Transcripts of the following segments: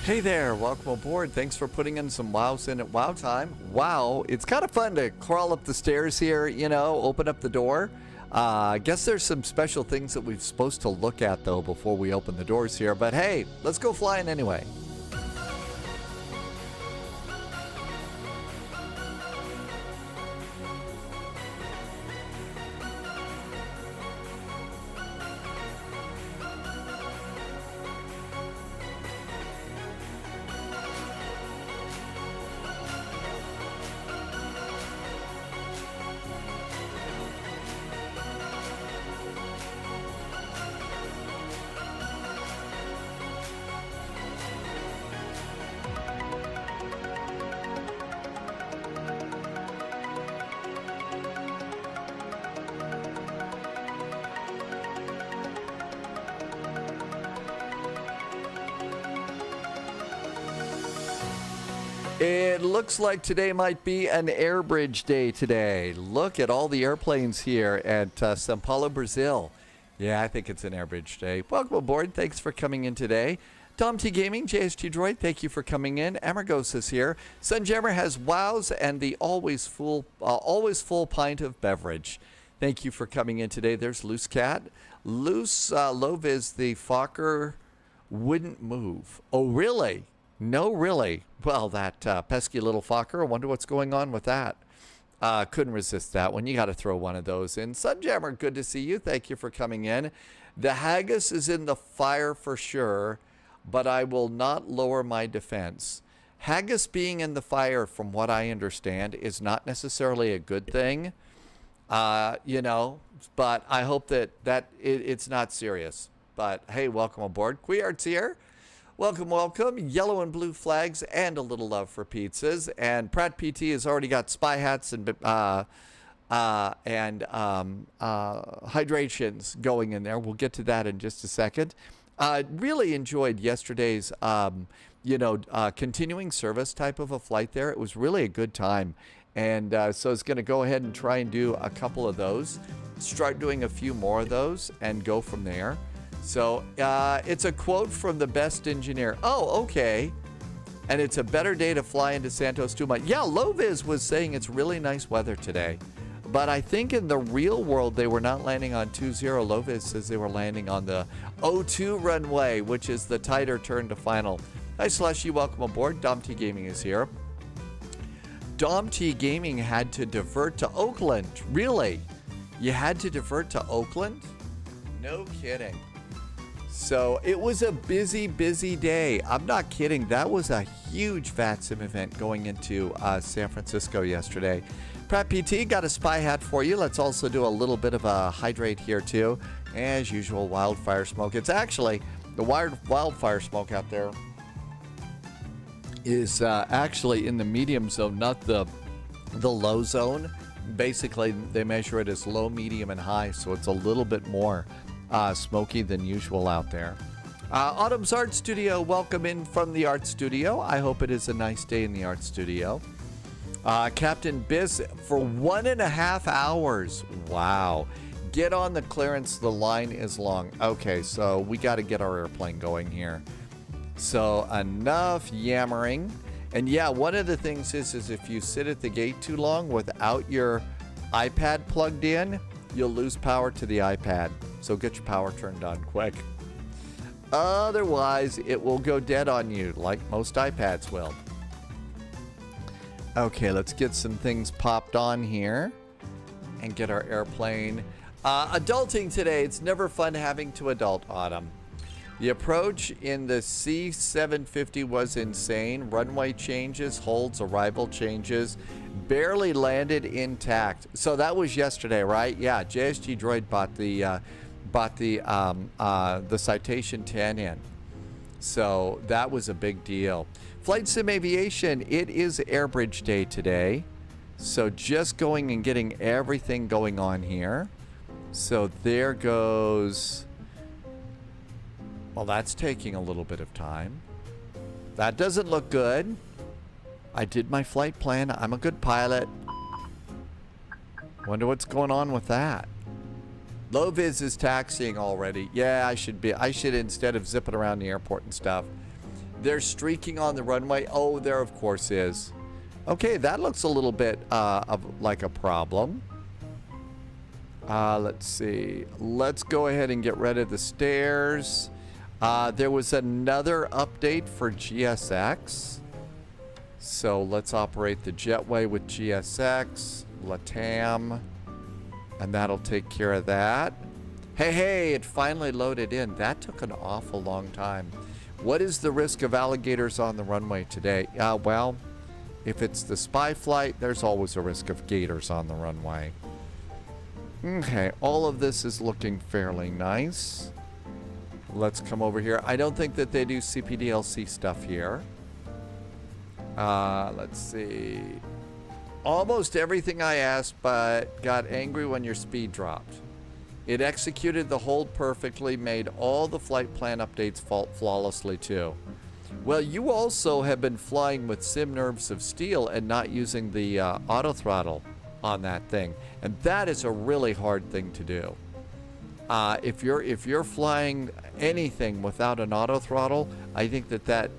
Hey there, welcome aboard. Thanks for putting in some wows in at wow time. Wow, it's kind of fun to crawl up the stairs here, you know, open up the door. I guess there's some special things that we're supposed to look at though before we open the doors here, but hey, let's go flying anyway. It looks like today might be an Airbridge day today. Look at all the airplanes here at São Paulo, Brazil. Yeah, I think it's an Airbridge day. Welcome aboard. Thanks for coming in today. Dom T Gaming, JST Droid, thank you for coming in. Amargos is here. Sunjammer has wows and the always full pint of beverage. Thank you for coming in today. There's Loose Cat. Loose Loviz, the Fokker wouldn't move. Oh, really? No, really? Well, that pesky little Fokker, I wonder what's going on with that. Couldn't resist that one. You got to throw one of those in. Sunjammer, good to see you. Thank you for coming in. The haggis is in the fire for sure, but I will not lower my defense. Haggis being in the fire, from what I understand, is not necessarily a good thing, you know, but I hope that it's not serious. But hey, welcome aboard. Quiart's here. Welcome, welcome. Yellow and blue flags and a little love for pizzas. And Pratt PT has already got spy hats and hydrations going in there. We'll get to that in just a second. Really enjoyed yesterday's, continuing service type of a flight there. It was really a good time. And so I was going to go ahead and try and do a couple of those, start doing a few more of those, and go from there. So it's a quote from the best engineer. Oh, okay. And it's a better day to fly into Santos Dumont. Yeah, Loviz was saying it's really nice weather today. But I think in the real world, they were not landing on 20. Loviz says they were landing on the 02 runway, which is the tighter turn to final. Hi, Slushy. Welcome aboard. Dom T Gaming is here. Dom T Gaming had to divert to Oakland. Really? You had to divert to Oakland? No kidding. So it was a busy, busy day. I'm not kidding. That was a huge VATSIM event going into San Francisco yesterday. Pratt PT, got a spy hat for you. Let's also do a little bit of a hydrate here too. As usual, wildfire smoke. It's actually, the wildfire smoke out there is actually in the medium zone, not the low zone. Basically, they measure it as low, medium, and high, so it's a little bit more smoky than usual out there. Autumn's Art Studio, welcome in from the art studio. I hope it is a nice day in the art studio. Captain Biz for 1.5 hours. Wow. Get on the clearance. The line is long. Okay, so we got to get our airplane going here. So enough yammering. And yeah, one of the things is if you sit at the gate too long without your iPad plugged in, you'll lose power to the iPad. So get your power turned on quick. Otherwise, it will go dead on you, like most iPads will. Okay, let's get some things popped on here and get our airplane. Adulting today. It's never fun having to adult, Autumn. The approach in the C-750 was insane. Runway changes, holds, arrival changes. Barely landed intact. So that was yesterday, right? Yeah, JST Droid bought the Citation 10 in. So that was a big deal. Flight Sim Aviation, it is Airbridge Day today. So just going and getting everything going on here. So there goes... Well, that's taking a little bit of time. That doesn't look good. I did my flight plan. I'm a good pilot. Wonder what's going on with that. Loviz is taxiing already. Yeah, I should instead of zipping around the airport and stuff. They're streaking on the runway. Oh, there of course is. Okay, that looks a little bit like a problem. Let's see. Let's go ahead and get rid of the stairs. There was another update for GSX. So let's operate the jetway with GSX, LATAM, and that'll take care of that. Hey, it finally loaded in. That took an awful long time. What is the risk of alligators on the runway today? Well, if it's the spy flight, there's always a risk of gators on the runway. Okay, all of this is looking fairly nice. Let's come over here. I don't think that they do CPDLC stuff here. Let's see. Almost everything I asked, but got angry when your speed dropped. It executed the hold perfectly, made all the flight plan updates flawlessly too. Well, you also have been flying with sim nerves of steel and not using the auto throttle on that thing, and that is a really hard thing to do. If you're flying anything without an auto throttle, I think that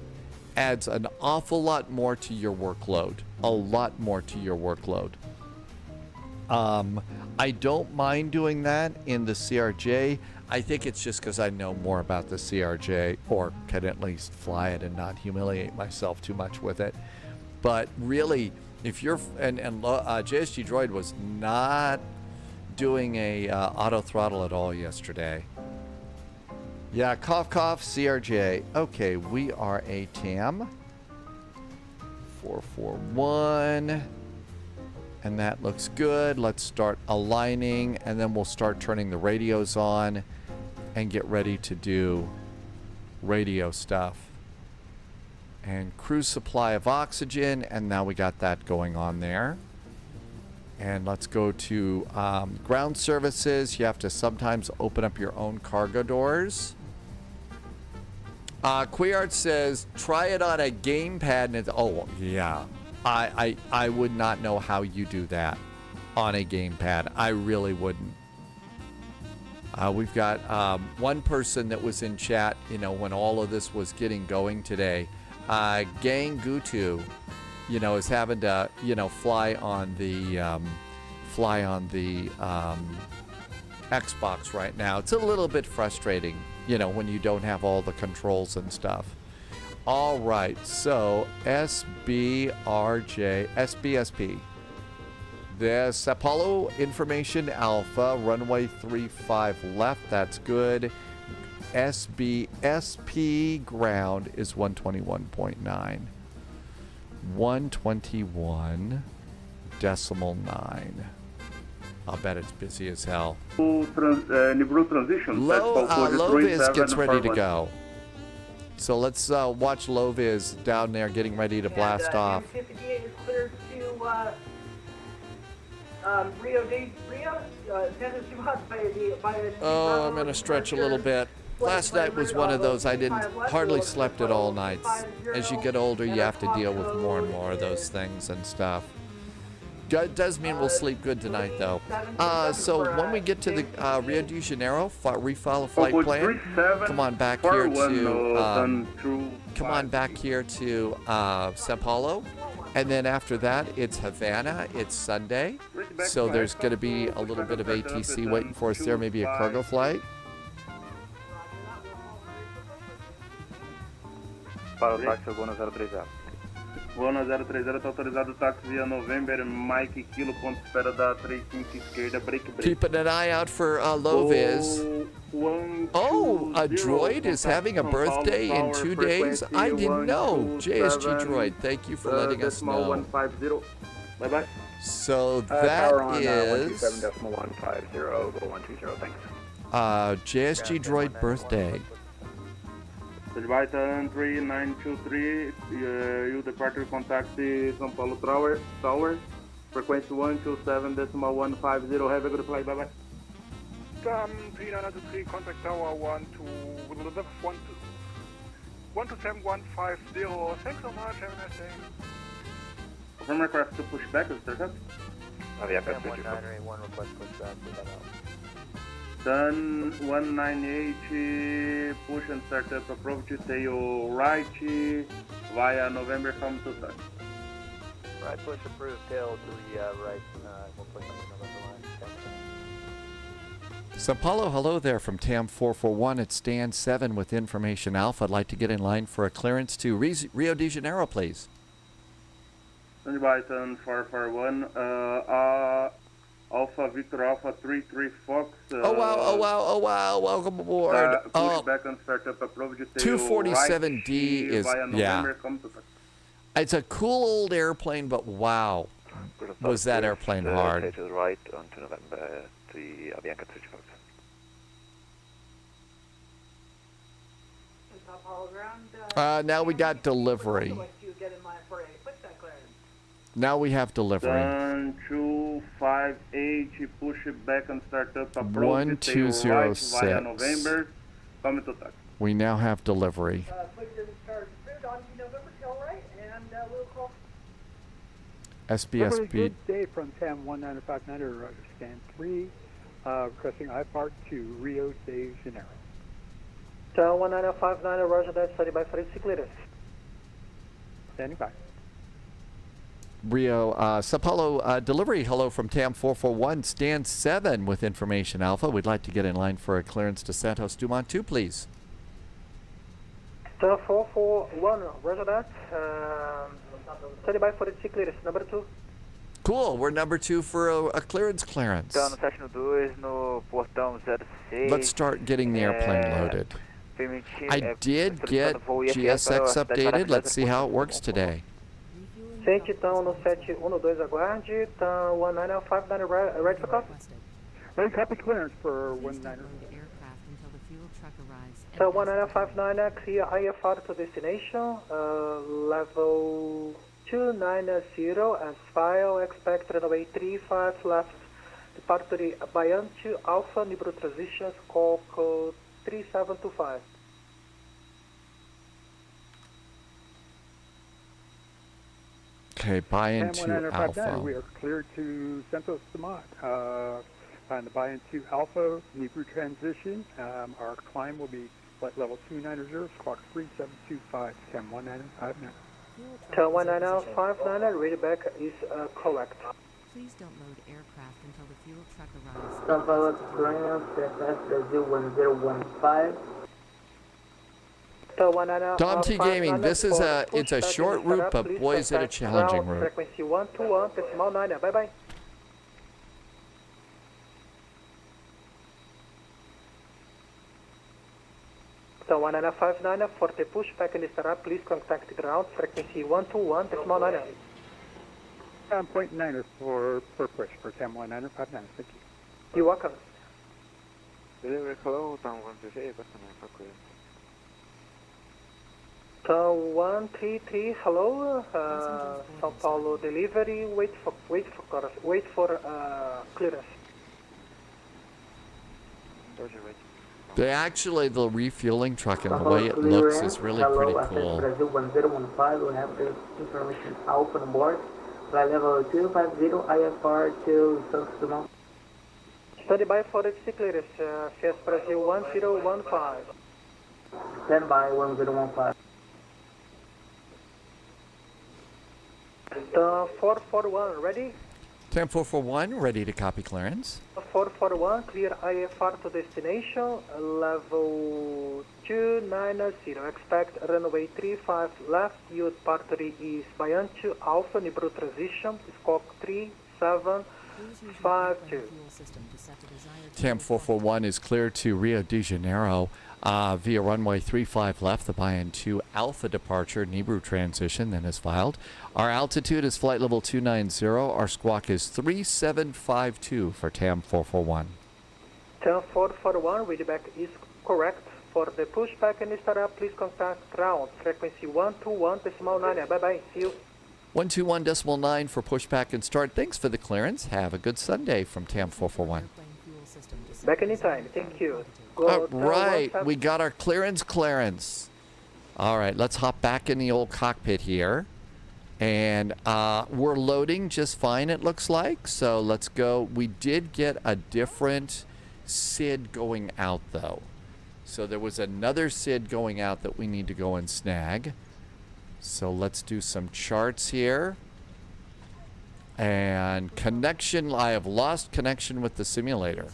adds an awful lot more to your workload. A lot more to your workload. I don't mind doing that in the CRJ. I think it's just because I know more about the CRJ, or can at least fly it and not humiliate myself too much with it. But really, if you're JSG Droid was not doing a auto throttle at all yesterday. Yeah, cough cough CRJ. Okay, we are ATAM 441. And that looks good. Let's start aligning, and then we'll start turning the radios on and get ready to do radio stuff. And cruise supply of oxygen, and now we got that going on there. And let's go to ground services. You have to sometimes open up your own cargo doors. Queart says, try it on a gamepad. And it's, oh, yeah. I would not know how you do that on a gamepad. I really wouldn't. We've got one person that was in chat, you know, when all of this was getting going today. Gang Gutu, you know, is having to, you know, fly on the Xbox right now. It's a little bit frustrating, you know, when you don't have all the controls and stuff. All right, so SBSP. The Sao Paulo Information Alpha, runway 35 left, that's good. SBSP ground is 121.9. 121.9. I'll bet it's busy as hell. Lovis gets ready to go. So let's watch Loviz down there getting ready to blast off. M58 is cleared to Rio. Oh, I'm going to stretch a little bit. Last night was one of those I hardly slept at all nights. As you get older, you have to deal with more and more of those things and stuff. It does mean we'll sleep good tonight, though. So when we get to the Rio de Janeiro, refile a flight plan. Come on back here to Sao Paulo, and then after that it's Havana. It's Sunday, so there's going to be a little bit of ATC waiting for us there. Maybe a cargo flight. Vona 030 está autorizado o táxi via November, Mike Kilo, ponto espera da 35 esquerda, break. Keeping an eye out for Loviz. Oh, a droid is having a birthday in 2 days? I didn't know. JSG Droid, thank you for letting us know. 150. Bye-bye. So that is 127.150, go 120, thanks. JSG Droid birthday. Goodbye, turn 3923, you departure contact São Paulo Tower, frequency 127.150, have a good flight, bye-bye. 3923, contact tower 127.150, thanks so much, have a nice day. Confirm aircraft to push back, is that? Oh, yeah, that's 1981 request push back, Done 198, push and start up approach, tail right, via November, come to touch. Right push approved, tail to the right, we'll push on the November line. Thanks. São Paulo, hello there from TAM 441 at stand 7 with information Alpha. I'd like to get in line for a clearance to Rio de Janeiro, please. Stand by, turn 441, Alpha Victor Alpha 33 Fox. Oh wow, welcome aboard. Push back and start up approach, tail 247D right, is, via November, come to touch. It's a cool old airplane, but wow, was that airplane hard. To the right onto November to the Avianca 35. Top all ground. Now we got delivery. You get in line for a pushback clearance. Now we have delivery. Done 258, push it back and start up approach, tail right, 1206. via November, come to touch. We now have delivery. Flight discharge approved on November, tail right, and we'll call. SBSP. Good day from TAM 1959, Roger, scan 3, requesting IPART to Rio de Janeiro. TAM 1959, Roger, that's 30 by 30 clearance. Standing by. Rio, Sao Paulo, delivery. Hello from TAM 441, stand 7 with information Alpha. We'd like to get in line for a clearance to Santos Dumont 2, please. TAM 441, Roger that. 30 by 40 clearance, number 2. Cool, we're number 2 for a clearance. Então, no 792, no portão 06. Let's start getting the airplane loaded. I did get GSX updated. Let's see how it works today. Sente, então, no 712, aguarde. TAM 1959, right for copy. Ready, copy clearance for 19. TAM 1959, clear IFR to destination, level 290, as file, expect runway 35 left, departure Bayan to Alpha, Nibru transition, squawk 3725. Okay, buy TAM into 1959, Alpha. we are cleared to Santos Dumont. On the buy into Alpha, Nibru transition, our climb will be flight level 290, squawk 3725, TAM 1959. TAM 1959, readback is correct. Please don't load aircraft until the fuel truck arrives. São Paulo clearance, Brasil 1015. Dom T Gaming, this is it's a short route, but boy is it a challenging route. Frequency 121, decimal 9, bye-bye. TAM 1959, for the pushback and startup, please contact ground, frequency 121, decimal 9. 0.9 for push for TAM 1959, thank you. You're welcome. Delivery, hello, TAM 138, for clearance. TAM 133, hello, São Paulo delivery, wait for clearance. Roger, wait. The refueling truck and the way it looks is really pretty cool. Brazil 1015, we have the information Alpha on board. Flight level 250, IFR to Santos Dumont. Stand by for exit clearance, Fies Brazil 1015. Stand by 1015. TAM 441, ready? TAM 441, ready to copy clearance. 441, clear IFR to destination, level 290, expect runway 35 left, your departure is Bayan to Alpha, Nibru transition, squawk 3752. TAM 441 is clear to Rio de Janeiro via runway 35 left, the Bayan 2 Alpha departure, Nibru transition, then is filed. Our altitude is flight level 290. Our squawk is 3752 for TAM 441. TAM 441, readback is correct. For the pushback and startup, please contact ground, frequency 121.9. Bye-bye, see you. 121.9 for pushback and start. Thanks for the clearance. Have a good Sunday from TAM 441. Back anytime, thank you. All right, we got our clearance. All right, let's hop back in the old cockpit here. And we're loading just fine, it looks like. So let's go. We did get a different SID going out, though. So there was another SID going out that we need to go and snag. So let's do some charts here. And connection, I have lost connection with the simulator.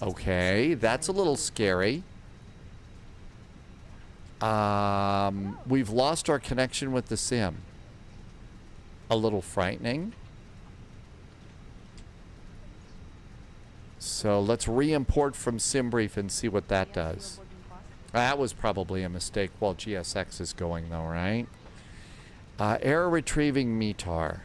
Okay, that's a little scary. We've lost our connection with the sim. A little frightening. So let's re-import from SimBrief and see what that does. That was probably a mistake while GSX is going though, right? Error retrieving METAR.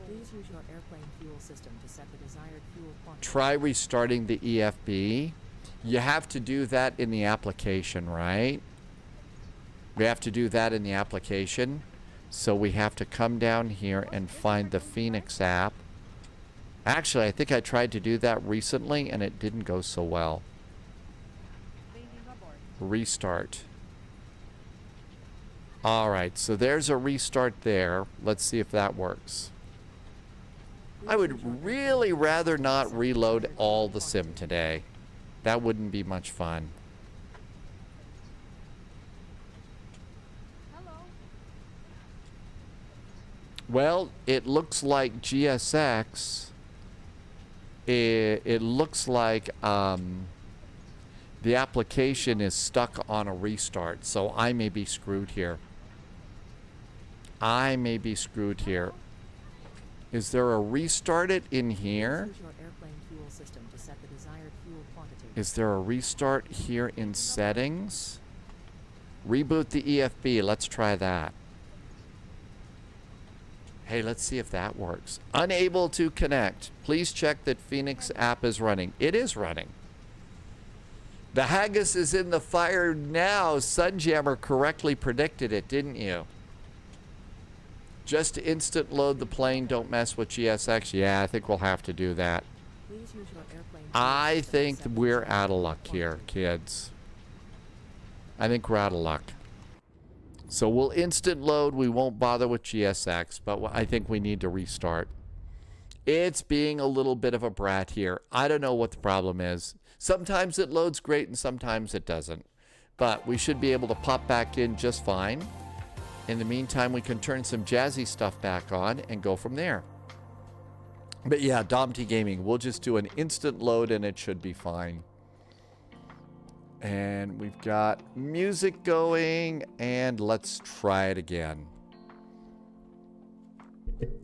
Please use your airplane fuel system to set the desired fuel quantity. Try restarting the EFB. You have to do that in the application, right? We have to do that in the application. So we have to come down here and find the Phoenix app. Actually, I think I tried to do that recently and it didn't go so well. Restart. Alright, so there's a restart there. Let's see if that works. I would really rather not reload all the sim today. That wouldn't be much fun. Well, it looks like GSX, it looks like the application is stuck on a restart, so I may be screwed here. I may be screwed here. Is there a restart it in here? Is there a restart here in settings? Reboot the EFB, let's try that. Hey, let's see if that works. Unable to connect. Please check that Phoenix app is running. It is running. The haggis is in the fire now. Sunjammer correctly predicted it, didn't you? Just instant load the plane. Don't mess with GSX. Yeah, I think we'll have to do that. I think we're out of luck here, kids. I think we're out of luck. So we'll instant load. We won't bother with GSX, but I think we need to restart. It's being a little bit of a brat here. I don't know what the problem is. Sometimes it loads great and sometimes it doesn't. But we should be able to pop back in just fine. In the meantime, we can turn some jazzy stuff back on and go from there. But yeah, Dom T Gaming, we'll just do an instant load and it should be fine. And we've got music going, and let's try it again.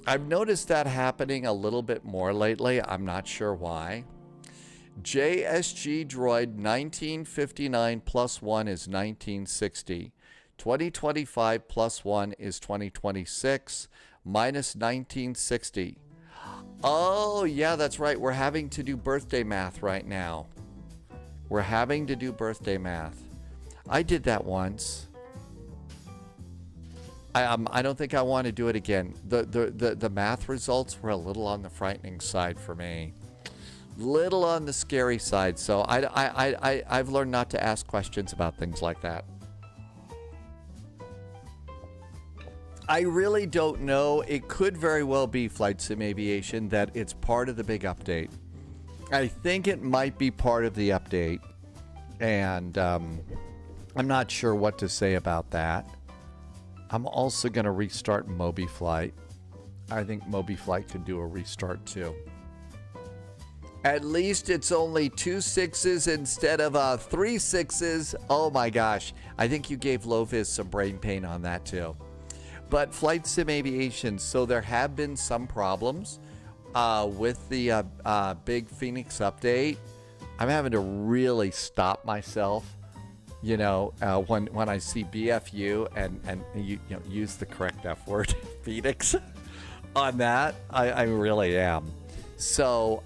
I've noticed that happening a little bit more lately. I'm not sure why. JSG Droid 1959 plus 1 is 1960. 2025 plus 1 is 2026 minus 1960. Oh, yeah, that's right. We're having to do birthday math right now. We're having to do birthday math. I did that once. I don't think I want to do it again. The math results were a little on the frightening side for me. Little on the scary side. So I've learned not to ask questions about things like that. I really don't know. It could very well be Flight Sim Aviation that it's part of the big update. I think it might be part of the update, and I'm not sure what to say about that. I'm also going to restart MobiFlight. I think MobiFlight could do a restart too. At least it's only 2 6s instead of 3 6s. Oh my gosh. I think you gave Lovis some brain pain on that too. But Flight Sim Aviation, so there have been some problems with the big Phoenix update. I'm having to really stop myself, you know, when I see BFU and you know, use the correct F word, Phoenix, on that. I really am. So,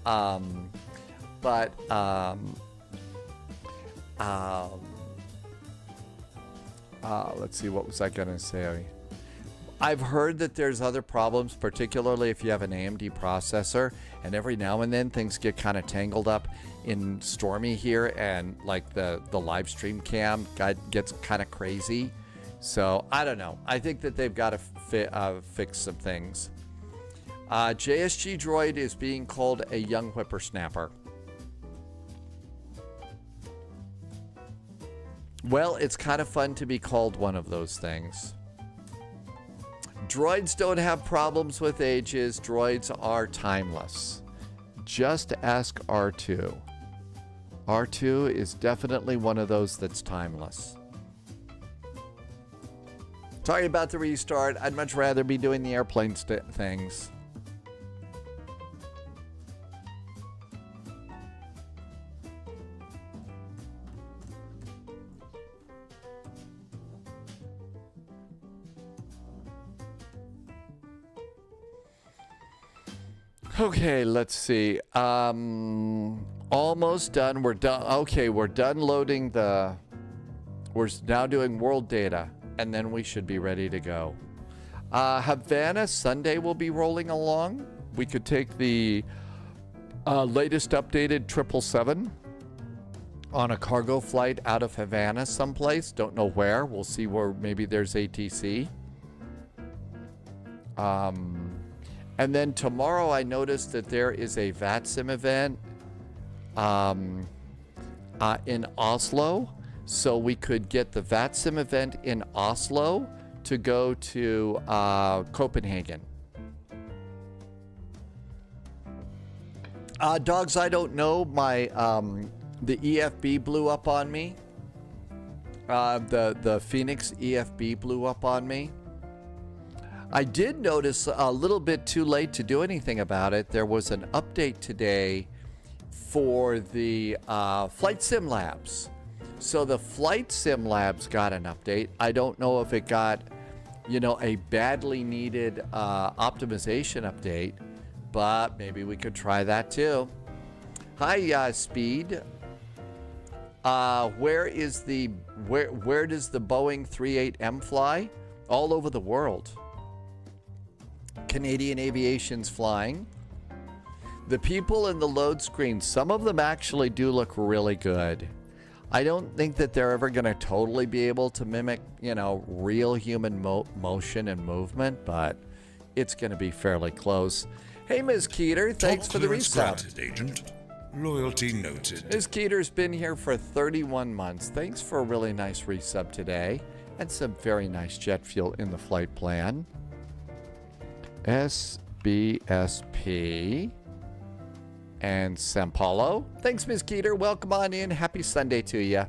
let's see, what was I going to say? I've heard that there's other problems, particularly if you have an AMD processor, and every now and then things get kind of tangled up in Stormy here, and like the live stream cam gets kind of crazy. So I don't know. I think that they've got to fix some things. JSG Droid is being called a young whippersnapper. Well, it's kind of fun to be called one of those things. Droids don't have problems with ages. Droids are timeless. Just ask R2. R2 is definitely one of those that's timeless. Sorry about the restart. I'd much rather be doing the airplane things. Okay, let's see. Almost done. We're done. Okay, we're done loading the... We're now doing world data, and then we should be ready to go. Havana, Sunday will be rolling along. We could take the latest updated 777 on a cargo flight out of Havana someplace. Don't know where. We'll see where maybe there's ATC. And then tomorrow I noticed that there is a VATSIM event in Oslo. So we could get the VATSIM event in Oslo to go to Copenhagen. Dogs, I don't know. My the EFB blew up on me. The Phoenix EFB blew up on me. I did notice a little bit too late to do anything about it. There was an update today for the Flight Sim Labs. So the Flight Sim Labs got an update. I don't know if it got, a badly needed optimization update, but maybe we could try that too. Hi, Speed. Where does the Boeing 38M fly? All over the world. Canadian Aviation's flying. The people in the load screen, some of them actually do look really good. I don't think that they're ever going to totally be able to mimic, real human motion and movement, but it's going to be fairly close. Hey, Ms. Keeter, thanks for the resub. Agent. Loyalty noted. Ms. Keeter's been here for 31 months. Thanks for a really nice resub today and some very nice jet fuel in the flight plan. SBSP and São Paulo. Thanks, Ms. Keeter. Welcome on in. Happy Sunday to you.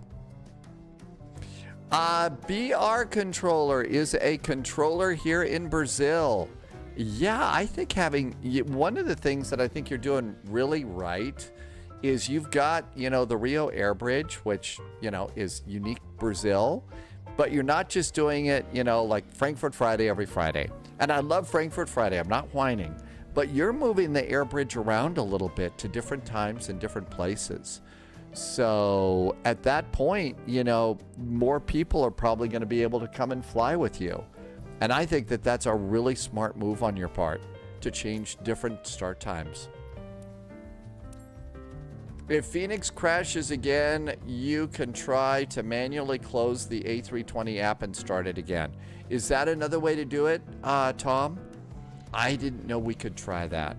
BR Controller is a controller here in Brazil. Yeah, I think having one of the things that I think you're doing really right is you've got, the Rio Airbridge, which, is unique Brazil, but you're not just doing it, like Frankfurt Friday every Friday. And I love Frankfurt Friday. I'm not whining. But you're moving the Airbridge around a little bit to different times and different places. So at that point, more people are probably going to be able to come and fly with you. And I think that that's a really smart move on your part to change different start times. If Phoenix crashes again, you can try to manually close the A320 app and start it again. Is that another way to do it, Tom? I didn't know we could try that.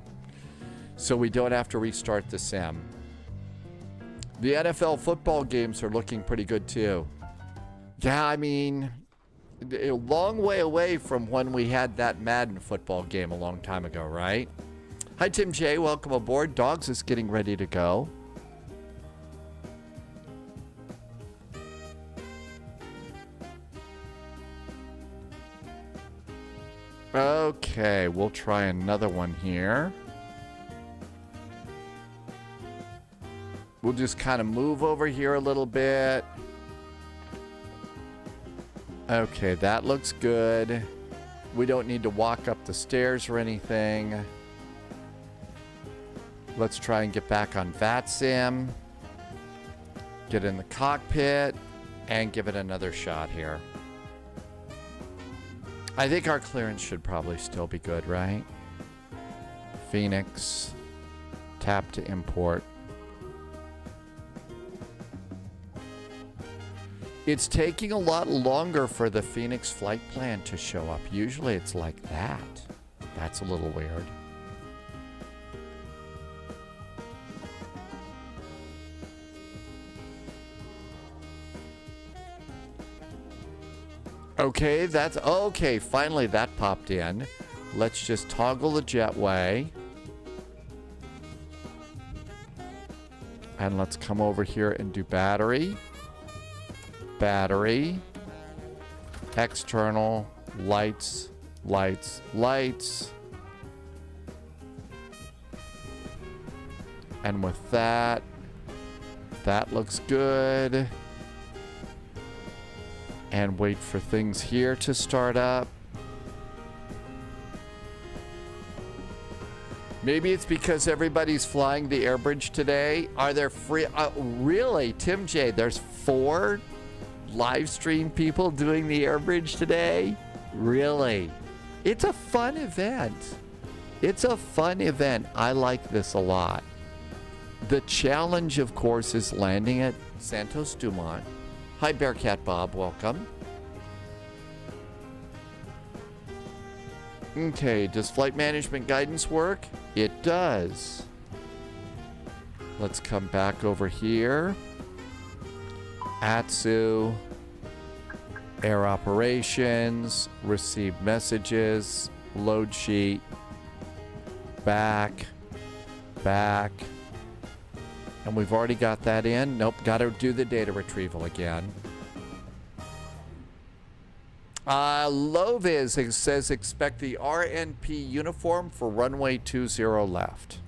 So we don't have to restart the sim. The NFL football games are looking pretty good too. Yeah, I mean, a long way away from when we had that Madden football game a long time ago, right? Hi, Tim J. Welcome aboard. Dogs is getting ready to go. Okay, we'll try another one here. We'll just kind of move over here a little bit. Okay, that looks good. We don't need to walk up the stairs or anything. Let's try and get back on VATSIM. Get in the cockpit and give it another shot here. I think our clearance should probably still be good, right? Phoenix. Tap to import. It's taking a lot longer for the Phoenix flight plan to show up. Usually it's like that. That's a little weird. Okay, that's okay. Finally, that popped in. Let's just toggle the jetway. And let's come over here and do battery. Battery. External. Lights. Lights. Lights. And with that, that looks good. And wait for things here to start up. Maybe it's because everybody's flying the Airbridge today. Are there free? Really, Tim J, there's 4 live stream people doing the Airbridge today? Really? It's a fun event. It's a fun event. I like this a lot. The challenge, of course, is landing at Santos Dumont. Hi, Bearcat Bob. Welcome. Okay, does flight management guidance work? It does. Let's come back over here. ASUS, air operations, receive messages, load sheet, back. And we've already got that in. Nope, got to do the data retrieval again. Loviz says expect the RNP uniform for runway 20 left.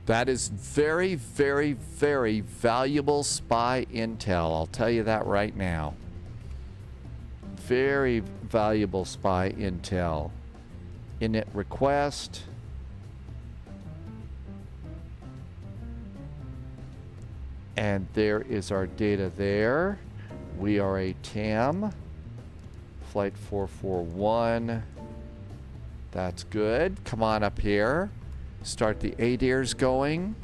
That is very, very, very valuable spy intel. I'll tell you that right now. Very valuable spy intel. Init request. And there is our data there. We are a TAM. Flight 441. That's good. Come on up here. Start the ADIRs going.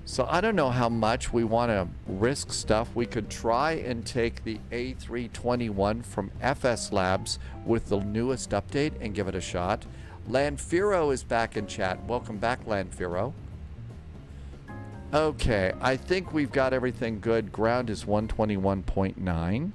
So I don't know how much we want to risk stuff. We could try and take the A321 from FS Labs with the newest update and give it a shot. Lanfiro is back in chat. Welcome back, Lanfiro. Okay, I think we've got everything good. Ground is 121.9.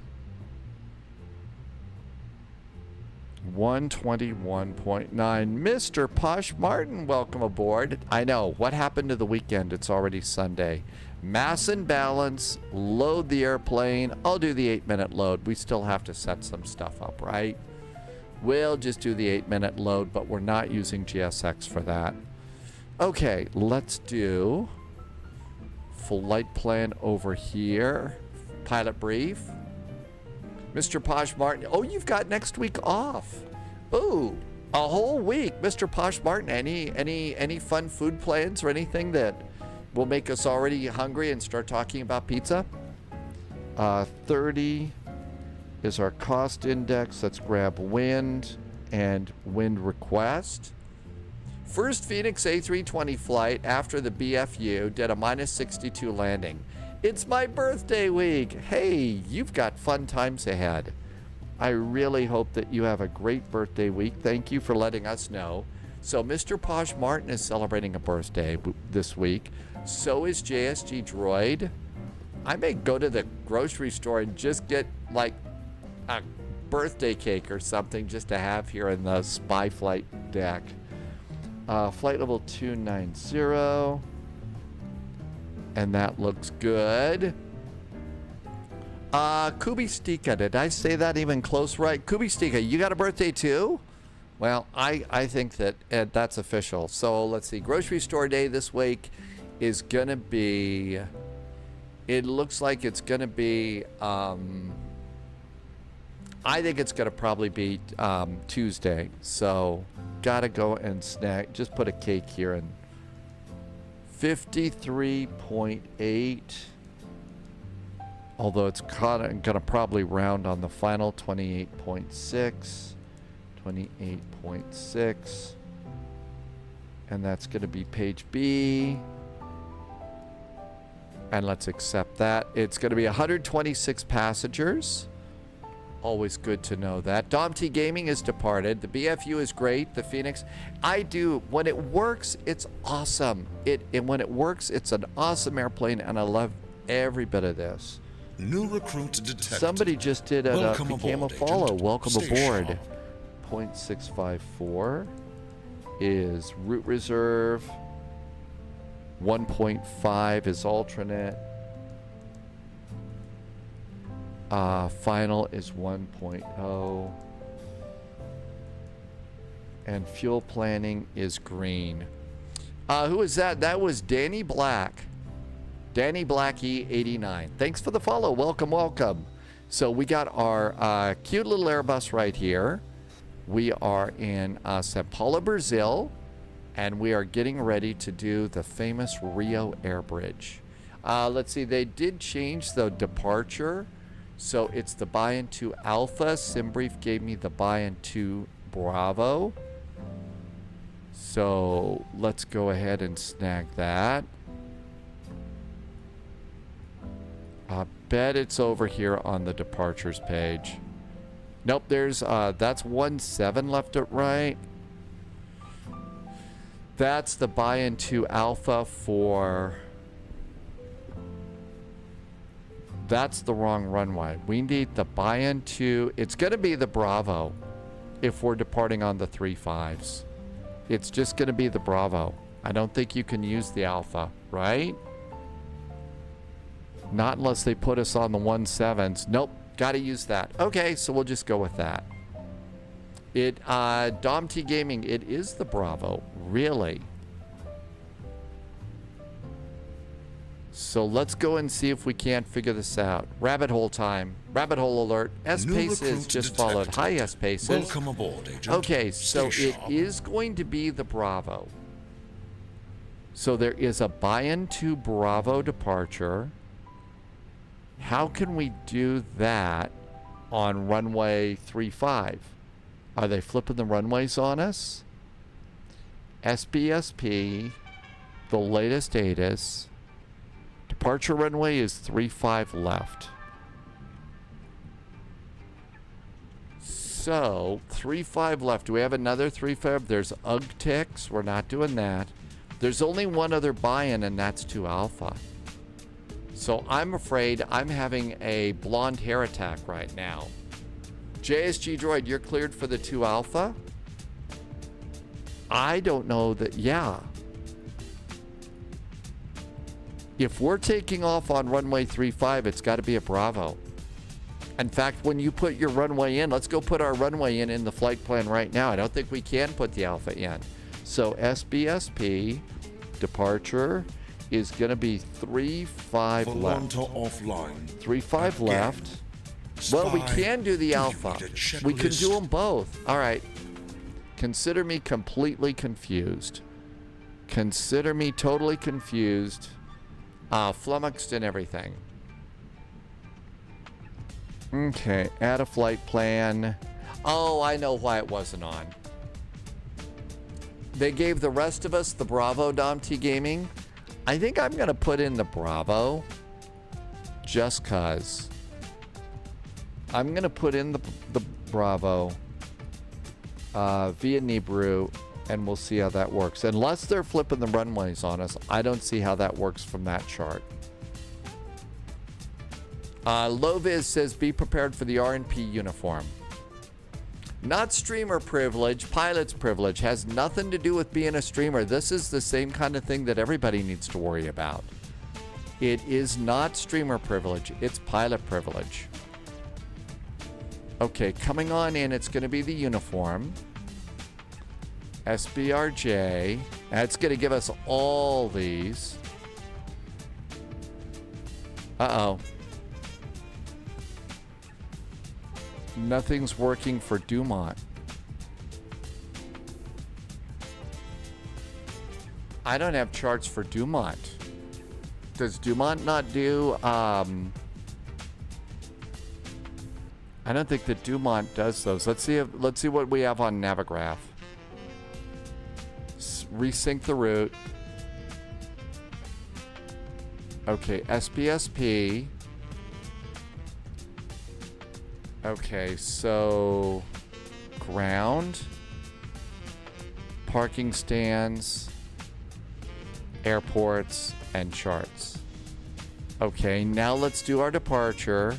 121.9. Mr. Posh Martin, welcome aboard. I know. What happened to the weekend? It's already Sunday. Mass and balance. Load the airplane. I'll do the 8-minute load. We still have to set some stuff up, right? We'll just do the 8-minute load, but we're not using GSX for that. Okay, let's do flight plan over here. Pilot brief. Mr. Posh Martin. Oh, you've got next week off. Ooh, a whole week. Mr. Posh Martin, any fun food plans or anything that will make us already hungry and start talking about pizza? 30 is our cost index. Let's grab wind and wind request. First Phoenix A320 flight after the BFU did a -62 landing. It's my birthday week. Hey, you've got fun times ahead. I really hope that you have a great birthday week. Thank you for letting us know. So Mr. Posh Martin is celebrating a birthday this week. So is JSG Droid. I may go to the grocery store and just get like a birthday cake or something just to have here in the spy flight deck. Flight level 290. And that looks good. Kubistika, did I say that even close right? Kubistika, you got a birthday too? Well, I think that that's official. So let's see. Grocery store day this week is going to be, it looks like it's going to be, I think it's going to probably be Tuesday. So got to go and snack. Just put a cake here and 53.8. Although it's going to probably round on the final 28.6. 28.6. And that's going to be page B. And let's accept that. It's going to be 126 passengers. Always good to know that. Dom T Gaming is departed. The BFU is great. The Phoenix, when it works, it's awesome. And when it works, it's an awesome airplane, and I love every bit of this. New recruit detected. Somebody just did a Welcome became a aboard, follow. Agent. Welcome Stay aboard. sharp. 0.654 is root reserve. 1.5 is alternate. Final is 1.0. And fuel planning is green. Who is that? That was Danny Black. Danny Blackie 89. Thanks for the follow. Welcome, welcome. So we got our cute little Airbus right here. We are in São Paulo, Brazil, and we are getting ready to do the famous Rio Airbridge. Let's see, they did change the departure. So it's the Bayan 2 Alpha. SimBrief gave me the Bayan 2 Bravo. So let's go ahead and snag that. I bet it's over here on the departures page. Nope, there's that's 17 left at right. That's the Bayan 2 Alpha for... That's the wrong runway. We need the Bayan 2. It's going to be the Bravo if we're departing on the 3.5s. It's just going to be the Bravo. I don't think you can use the Alpha, right? Not unless they put us on the 17s. Nope, got to use that. Okay, so we'll just go with that. Dom T Gaming, it is the Bravo. Really? So let's go and see if we can't figure this out. Rabbit hole time. Rabbit hole alert. S-Paces just followed. Hi, S-Paces. Welcome aboard, Agent. Okay, so Stay it sharp. is going to be the Bravo. So there is a Bayan 2 Bravo departure. How can we do that on runway 35? Are they flipping the runways on us? SBSP, the latest ATIS. Departure runway is 35 left. So, 35 left. Do we have another 35? There's UGTIX. We're not doing that. There's only one other buy-in, and that's 2 Alpha. So I'm afraid I'm having a blonde hair attack right now. JSG Droid, you're cleared for the 2 Alpha? I don't know that, yeah. If we're taking off on runway 35, it's got to be a Bravo. In fact, when you put your runway in, let's go put our runway in the flight plan right now. I don't think we can put the Alpha in. So SBSP departure is going to be 35 left. Offline. 35 Again. left. Well, we Spy, can do the you Alpha. need a We can do checklist? them both. All right. Consider me completely confused. Consider me totally confused. Flummoxed and everything. Okay, add a flight plan. Oh, I know why it wasn't on. They gave the rest of us the Bravo, Dom T Gaming. I think I'm going to put in the Bravo just cuz. I'm going to put in the Bravo via Nibru, and we'll see how that works. Unless they're flipping the runways on us, I don't see how that works from that chart. Loviz says, be prepared for the RNP uniform. Not streamer privilege, pilot's privilege. Has nothing to do with being a streamer. This is the same kind of thing that everybody needs to worry about. It is not streamer privilege, it's pilot privilege. Okay, coming on in, it's going to be the uniform. SBRJ. That's going to give us all these. Uh-oh. Nothing's working for Dumont. I don't have charts for Dumont. Does Dumont not do, I don't think that Dumont does those. Let's see what we have on Navigraph. Resync the route. Okay, SBSP. Okay, so ground, parking stands, airports, and charts. Okay, now let's do our departure.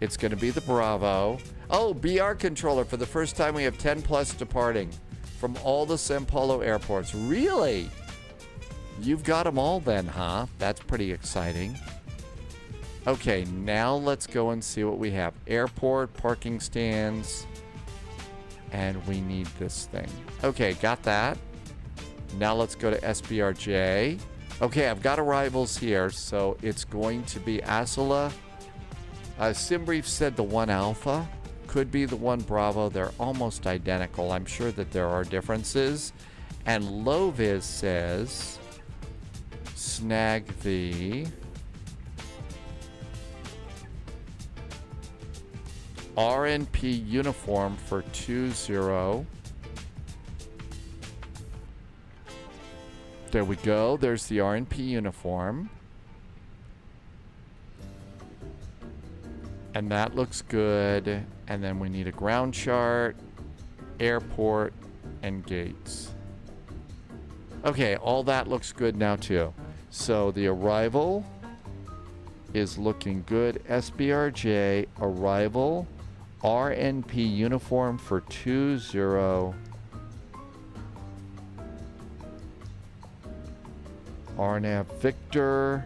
It's going to be the Bravo. Oh, BR controller. For the first time, we have 10 plus departing from all the São Paulo airports. Really? You've got them all then, huh? That's pretty exciting. Okay, now let's go and see what we have. Airport, parking stands, and we need this thing. Okay, got that. Now let's go to SBRJ. Okay, I've got arrivals here, so it's going to be Asula. SimBrief said the 1 Alpha could be the 1 Bravo. They're almost identical. I'm sure that there are differences. And Loviz says snag the RNP uniform for 20. There we go. There's the RNP uniform. And that looks good. And then we need a ground chart, airport, and gates. Okay, all that looks good now too. So the arrival is looking good. SBRJ arrival, RNP uniform for 20. RNAV Victor.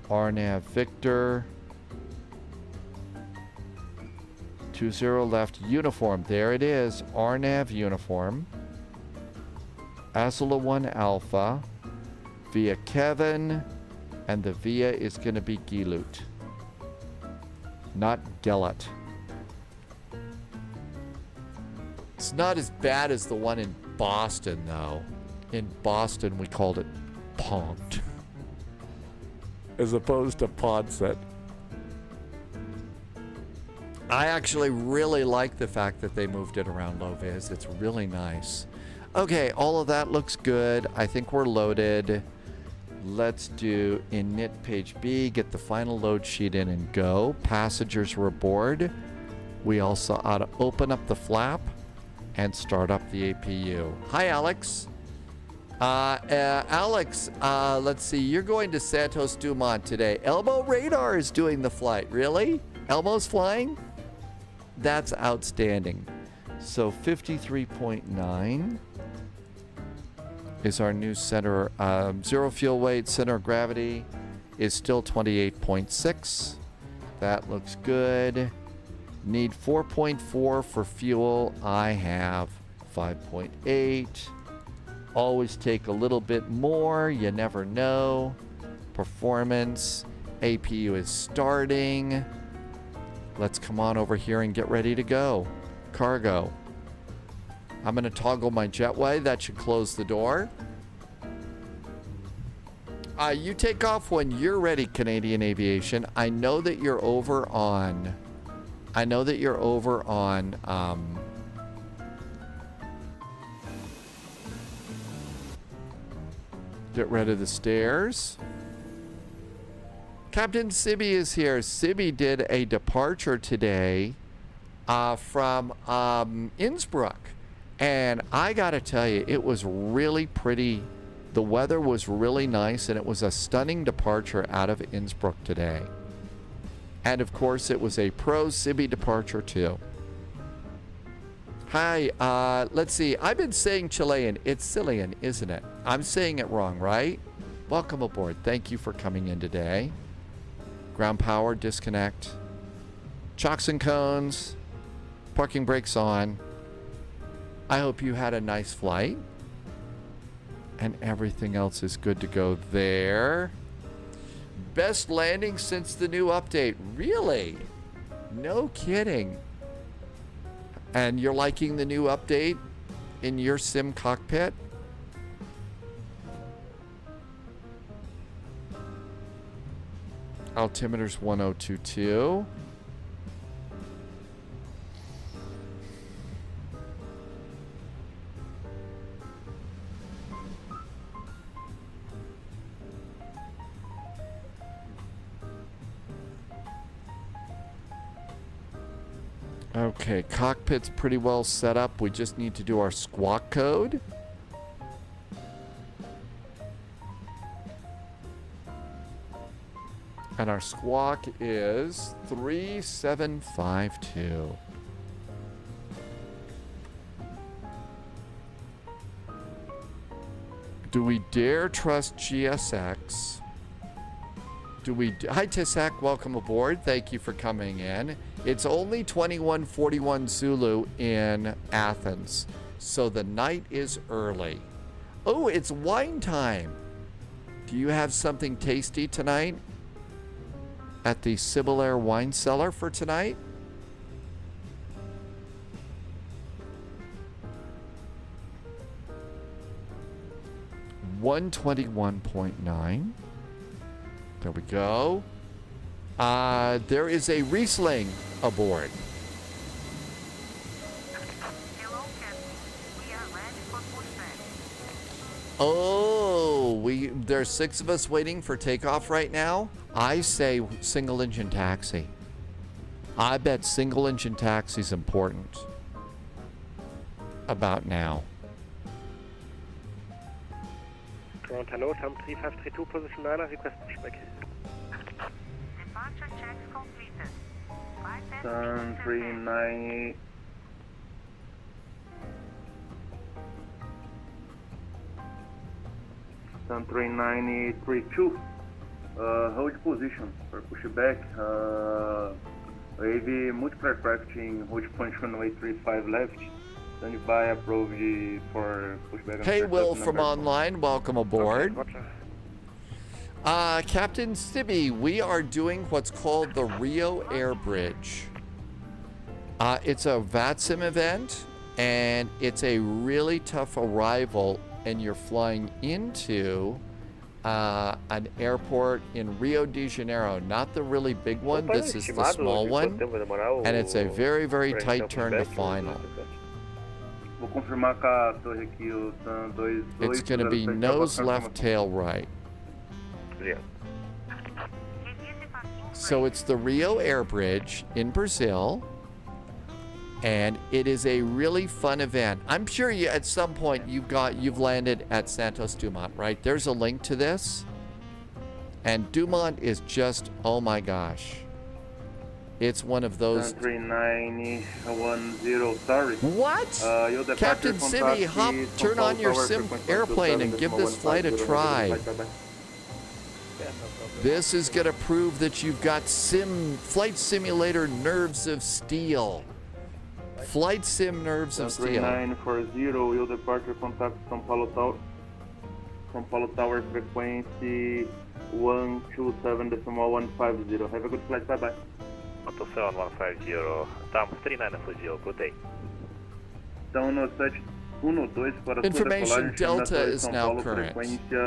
RNAV Victor. 20 left uniform. There it is. RNAV uniform. Asula 1 Alpha. Via Kevin. And the via is going to be Gilut. Not Gellet. It's not as bad as the one in Boston, though. In Boston, we called it Pont. As opposed to Ponset. I actually really like the fact that they moved it around Loviz. It's really nice. Okay, all of that looks good. I think we're loaded. Let's do init page B, get the final load sheet in and go. Passengers were aboard. We also ought to open up the flap and start up the APU. Hi, Alex. Alex, let's see. You're going to Santos Dumont today. Elmo Radar is doing the flight. Really? Elmo's flying? That's outstanding. So 53.9 is our new center. Zero fuel weight, center of gravity is still 28.6. That looks good. Need 4.4 for fuel. I have 5.8. Always take a little bit more. You never know. Performance. APU is starting. Let's come on over here and get ready to go. Cargo. I'm going to toggle my jetway. That should close the door. You take off when you're ready, Canadian Aviation. I know that you're over on... Get rid of the stairs. Captain Sibby is here. Sibby did a departure today from Innsbruck. And I got to tell you, it was really pretty. The weather was really nice, and it was a stunning departure out of Innsbruck today. And, of course, it was a pro-Sibby departure, too. Hi, let's see. I've been saying Chilean. It's Chilean, isn't it? I'm saying it wrong, right? Welcome aboard. Thank you for coming in today. Ground power, disconnect. Chocks and cones. Parking brakes on. I hope you had a nice flight. And everything else is good to go there. Best landing since the new update. Really? No kidding. And you're liking the new update in your sim cockpit? Altimeter's 1022. Okay, cockpit's pretty well set up. We just need to do our squawk code. And our squawk is 3752. Do we dare trust GSX? Hi Tisak, welcome aboard. Thank you for coming in. It's only 2141 Zulu in Athens, so the night is early. Oh, it's wine time. Do you have something tasty tonight at the Sybil Air Wine Cellar for tonight? $121.9. There we go. There is a Riesling aboard. Hello, Captain. We are ready for pushback. Oh, there's 6 of us waiting for takeoff right now. I say single engine taxi. I bet single engine taxi is important about now. Hello, Tom 3532, position 9, request pushback. Departure checks completed. Sun 39. Sun 3932. Hold position for pushback. AV multiple aircraft in hold point runway 35 left. Stand by approved for pushback. Hey, Will from online, welcome aboard. Roger. Captain Stibby, we are doing what's called the Rio Airbridge. It's a VATSIM event, and it's a really tough arrival, and you're flying into an airport in Rio de Janeiro, not the really big one. This is the small one, and it's a very, very tight turn to final. Vou confirmar com a torre aqui, o Sun 22. It's going to be nose left, tail right. Yeah. So it's the Rio Airbridge in Brazil, and it is a really fun event. I'm sure you at some point you've landed at Santos Dumont, right? There's a link to this, and Dumont is just, oh my gosh, it's one of those. 3910, sorry. What? Captain Simi, turn on your sim airplane and give this flight a try. This is going to prove that you've got flight simulator nerves of steel. Flight sim nerves of steel. 3940, will departure contact São Paulo Tower frequency 127.150. Have a good flight, bye bye. 127.150, Tom 3940, good day. Então no 712 para Information Delta is now current.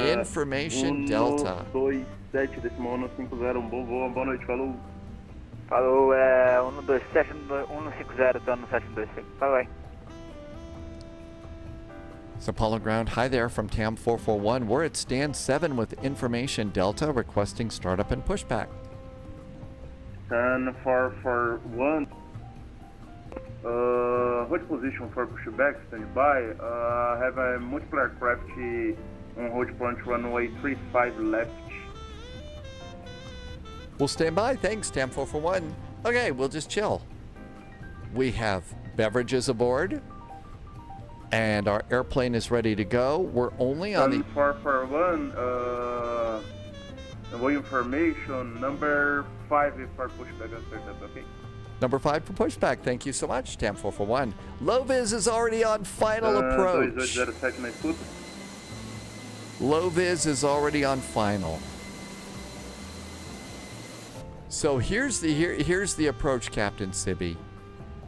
Information Delta. 127.150, bom voo, boa noite, falou. Falou, 127, tô no 725, bye bye. It's Apollo Ground. Hi there from TAM 441. We're at stand 7 with Information Delta requesting startup and pushback. 10-441. Hold position for pushback, standby. Have a multiple aircraft on hold point runway 35 left. We'll stand by. Thanks, TAM 441. Okay, we'll just chill. We have beverages aboard, and our airplane is ready to go. We're only on the 441. Information number 5 for pushback. Okay. Number 5 for pushback. Thank you so much, TAM 441. Low-vis is already on final approach. 2807 Low-vis is already on final. So here's the approach, Captain Sibby.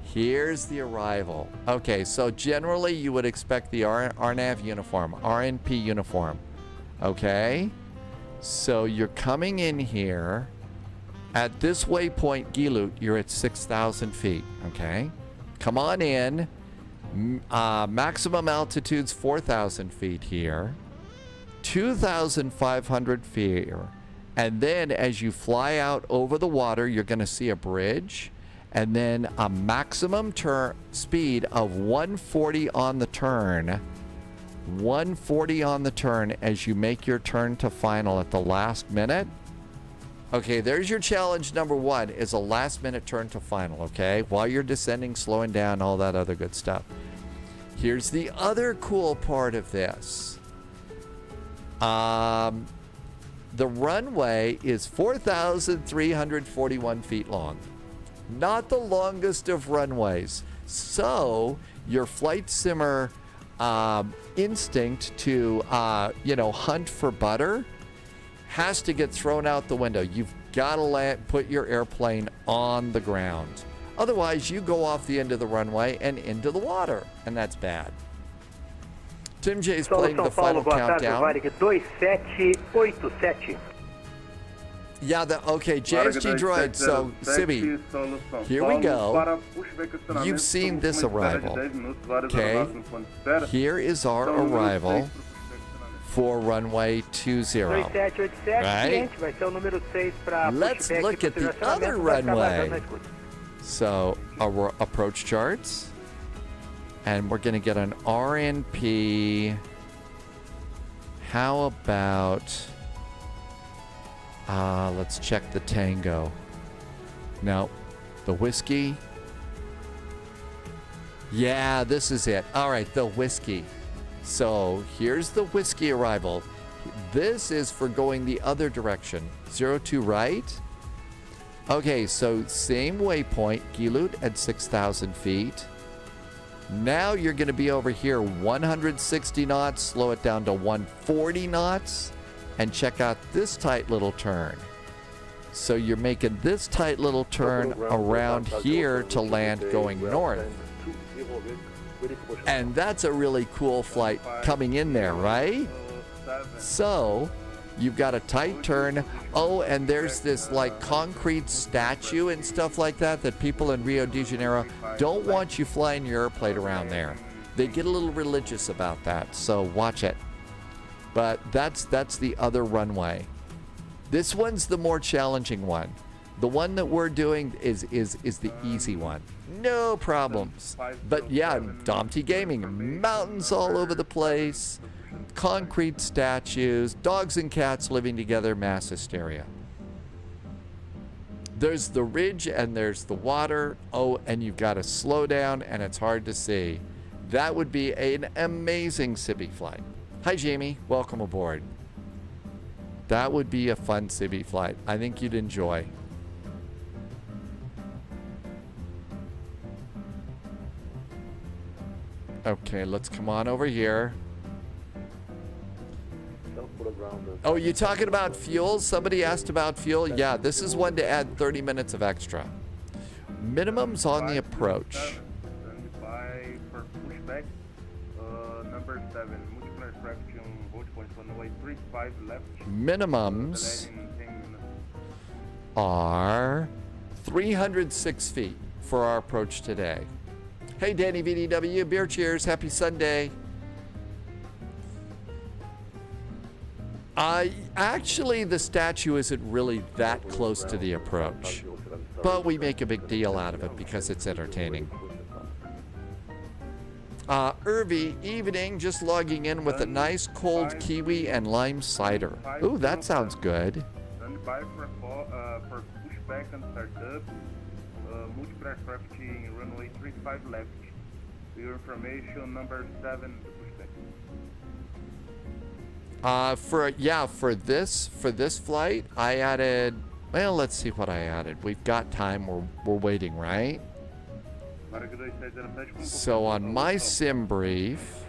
Here's the arrival. Okay, so generally you would expect the RNAV uniform, RNP uniform. Okay? So you're coming in here. At this waypoint, Gilut, you're at 6,000 feet, okay? Come on in. Maximum altitude's 4,000 feet here. 2,500 feet here. And then as you fly out over the water, you're going to see a bridge. And then a maximum speed of 140 on the turn. 140 on the turn as you make your turn to final at the last minute. Okay, there's your challenge number 1 is a last minute turn to final, okay? While you're descending, slowing down, all that other good stuff. Here's the other cool part of this. The runway is 4,341 feet long. Not the longest of runways. So your flight simmer instinct to, hunt for butter has to get thrown out the window. You've got to put your airplane on the ground. Otherwise, you go off the end of the runway and into the water, and that's bad. Tim J's playing the final countdown. Varig 2787. Yeah, okay, JSG Droid, so, Sibby, here we go. You've seen this arrival, okay? Here is our arrival for runway 20, right? Let's look at the other runway. So, our approach charts, and we're gonna get an RNP. How about... let's check the Tango. No, the whiskey. Yeah, this is it. All right, the whiskey. So here's the whiskey arrival. This is for going the other direction. 02 right. Okay, so same waypoint, Gilut at 6,000 feet. Now you're going to be over here, 160 knots. Slow it down to 140 knots. And check out this tight little turn. So you're making this tight little turn around here to land going north. And that's a really cool flight coming in there, right? So you've got a tight turn. Oh, and there's this like concrete statue and stuff like that people in Rio de Janeiro don't want you flying your airplane around there. They get a little religious about that, so watch it. But that's the other runway. This one's the more challenging one. The one that we're doing is the easy one. No problems. But yeah, Domty Gaming, mountains all over the place, concrete statues, dogs and cats living together, mass hysteria. There's the ridge and there's the water. Oh, and you've got to slow down and it's hard to see. That would be an amazing Cibi flight. Hi, Jamie. Welcome aboard. That would be a fun Cibi flight. I think you'd enjoy. Okay, let's come on over here. Oh, you talking about fuel? Somebody asked about fuel. Yeah, this is one to add 30 minutes of extra. Minimums on the approach. Minimums are 306 feet for our approach today. Hey, Danny VDW, beer cheers, happy Sunday. Actually, the statue isn't really that close to the approach, but we make a big deal out of it because it's entertaining. Irvi, evening, just logging in with a nice cold kiwi and lime cider. Ooh, that sounds good. Standby for pushback and startup. Multiple aircraft in runway 35 left. For your information, number 7 pushback. For this flight, I added. Well, let's see what I added. We've got time. We're waiting, right? So on my sim brief,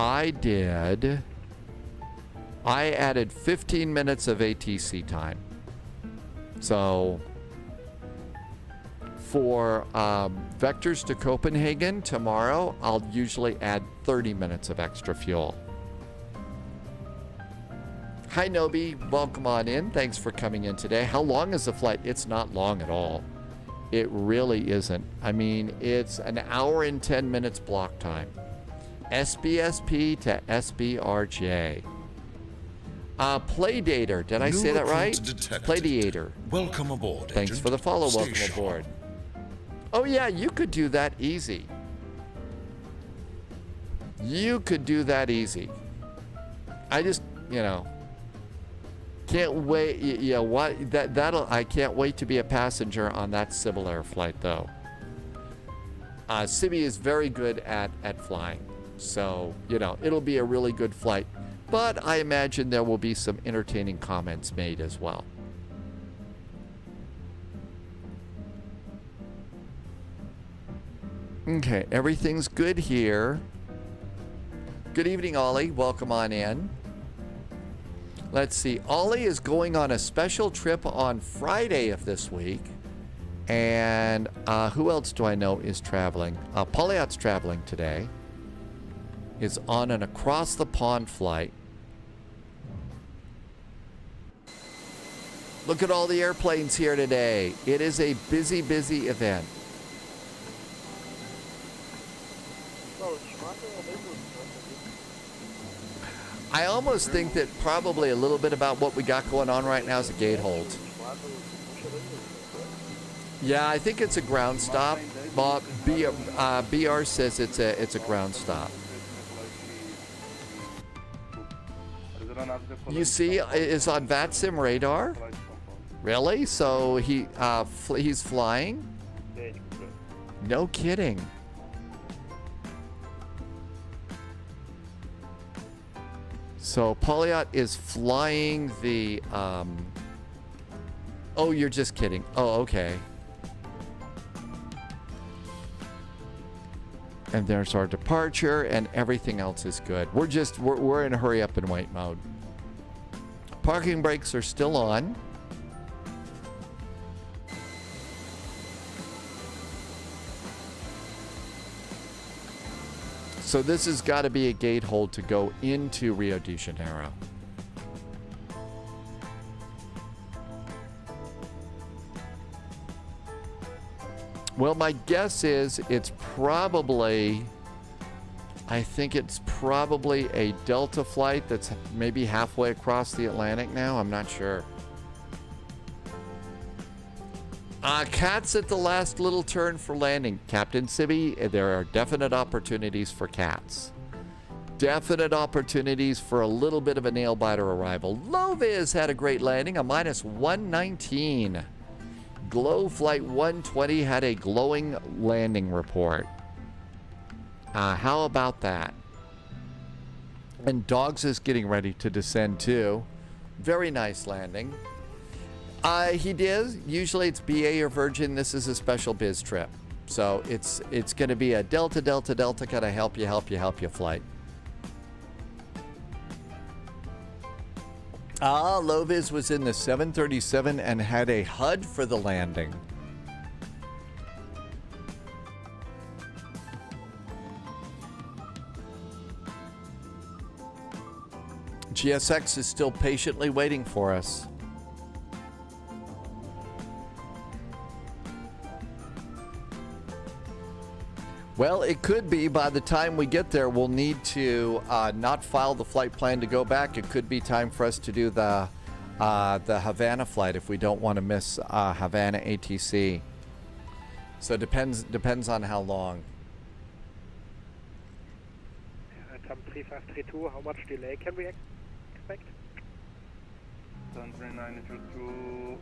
I added 15 minutes of ATC time. So for vectors to Copenhagen tomorrow, I'll usually add 30 minutes of extra fuel. Hi Nobi, welcome on in. Thanks for coming in today. How long is the flight? It's not long at all. It really isn't. I mean, it's an hour and 10 minutes block time. SBSP to SBRJ. Playdater, did I say that right? Playdater. Welcome aboard. Thanks agent. for the follow. Stay Welcome sharp. aboard. Oh yeah, you could do that easy. You could do that easy. I just, can't wait. Yeah, what that'll. I can't wait to be a passenger on that Civil Air flight, though. Sibby is very good at flying, so you know it'll be a really good flight. But I imagine there will be some entertaining comments made as well. Okay, everything's good here. Good evening, Ollie. Welcome on in. Let's see. Ollie is going on a special trip on Friday of this week. And who else do I know is traveling? Pauliot's traveling today. Is on an across the pond flight. Look at all the airplanes here today. It is a busy, busy event. I almost think that probably a little bit about what we got going on right now is a gate hold. Yeah, I think it's a ground stop. Bob, BR says it's a ground stop. You see, it's on VATSIM radar. Really? So he's flying? No kidding. So Pauliot is flying the oh, you're just kidding. Oh, okay. And there's our departure, and everything else is good. We're in a hurry up and wait mode. Parking brakes are still on. So this has got to be a gate hold to go into Rio de Janeiro. Well, my guess is it's probably, I think it's probably a Delta flight that's maybe halfway across the Atlantic now. I'm not sure. Cats at the last little turn for landing. Captain Sibby, there are definite opportunities for cats. Definite opportunities for a little bit of a nail-biter arrival. Loviz had a great landing, a minus 119. Glow Flight 120 had a glowing landing report. How about that? And Dogs is getting ready to descend too. Very nice landing. He did. Usually it's BA or Virgin. This is a special biz trip. So it's going to be a Delta kind of help you flight. Loviz was in the 737 and had a HUD for the landing. GSX is still patiently waiting for us. Well, it could be by the time we get there, we'll need to not file the flight plan to go back. It could be time for us to do the Havana flight if we don't want to miss Havana ATC. So it depends on how long. Tom 3532, how much delay can we expect? 3922,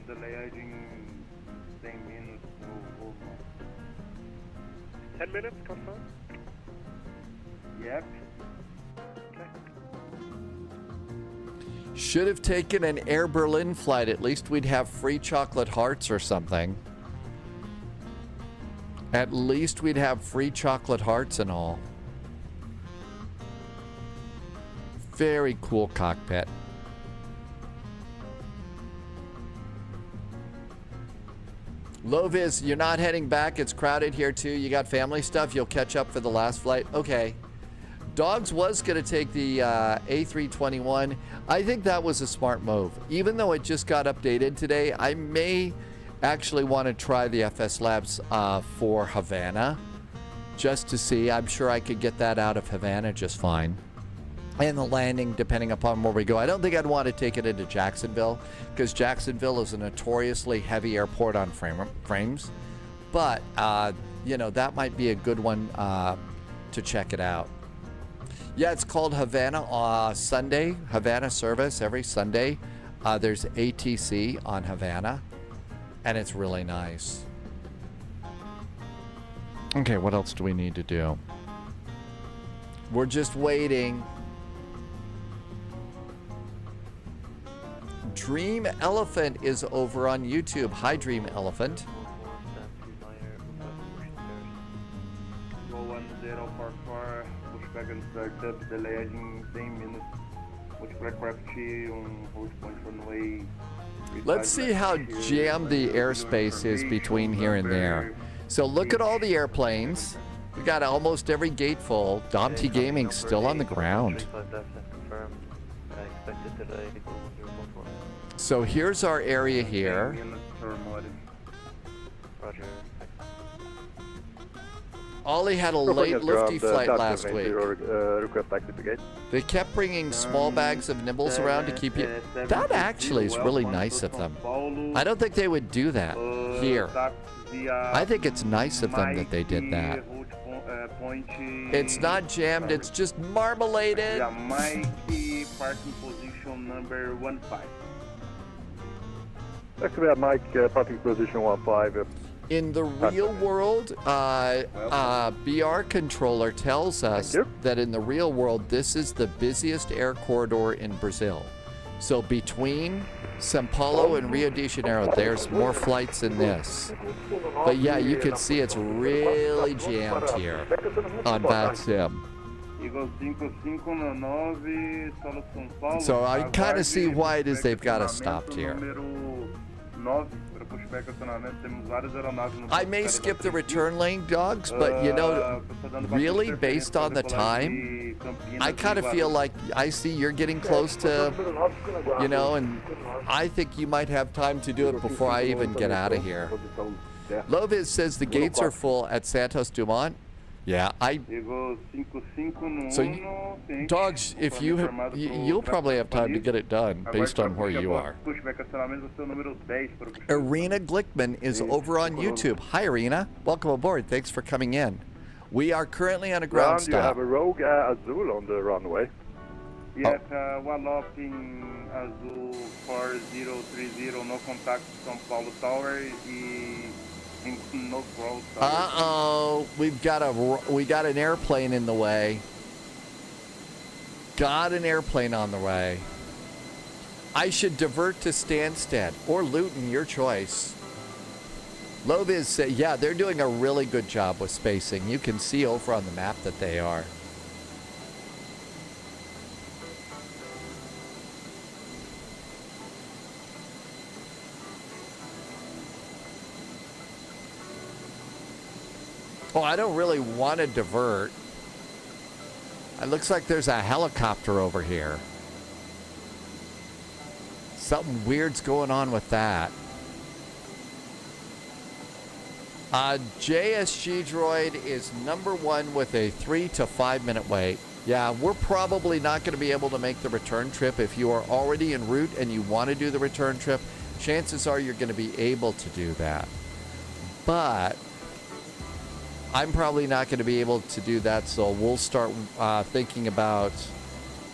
delay aging 10 minutes or 10 minutes, confirm? Yep. Okay. Should have taken an Air Berlin flight. At least we'd have free chocolate hearts or something. At least we'd have free chocolate hearts and all. Very cool cockpit. Loviz, you're not heading back. It's crowded here too. You got family stuff. You'll catch up for the last flight. Okay. Dogs was going to take the A321. I think that was a smart move. Even though it just got updated today, I may actually want to try the FS Labs for Havana just to see. I'm sure I could get that out of Havana just fine. And the landing, depending upon where we go. I don't think I'd want to take it into Jacksonville because Jacksonville is a notoriously heavy airport on frames. But, you know, that might be a good one to check it out. Yeah, it's called Havana Sunday, Havana service every Sunday. There's ATC on Havana, and it's really nice. Okay, what else do we need to do? We're just waiting. Dream Elephant is over on YouTube. Hi, Dream Elephant. 1044, pushback and startup, delayed in 10 minutes. Multiple aircraft, hold point runway. Let's see how jammed the airspace is between here and there. So look at all the airplanes. We got almost every gate full. Domty Gaming's still on the ground. So here's our area here. Ollie had a late lifty flight last week. They kept bringing small bags of nibbles around to keep you. That actually is really nice of them. I don't think they would do that here. I think it's nice of them that they did that. It's not jammed, it's just marmaladed. Mikey, parking position number 15. Actually, at Mike, parking position 15. In the real world, BR controller tells us that in the real world, this is the busiest air corridor in Brazil. So between São Paulo and Rio de Janeiro, there's more flights in this. But yeah, you can see it's really jammed here on VATSIM. So I kind of see why it is they've got us stopped here. I may skip the return lane, dogs, but you know, really, based on the time, I kind of feel like I see you're getting close to, you know, and I think you might have time to do it before I even get out of here. Loviz says the gates are full at Santos Dumont. Yeah, so dogs, if you'll probably have time to get it done based on where you are. Irina Glickman is over on YouTube. Hi, Irina. Welcome aboard. Thanks for coming in. We are currently on a ground stop. You have a Rogue Azul on the runway. Yes, one lofting Azul 4030, no contact São Paulo Tower. No growth. Uh-oh, we got an airplane in the way. Got an airplane on the way. I should divert to Stansted or Luton, your choice. Loviz said, yeah, they're doing a really good job with spacing. You can see over on the map that they are. Oh, I don't really want to divert. It looks like there's a helicopter over here. Something weird's going on with that. JSG Droid is #1 with a 3 to 5 minute wait. Yeah, we're probably not going to be able to make the return trip. If you are already en route and you want to do the return trip, chances are you're going to be able to do that. But I'm probably not going to be able to do that, so we'll start thinking about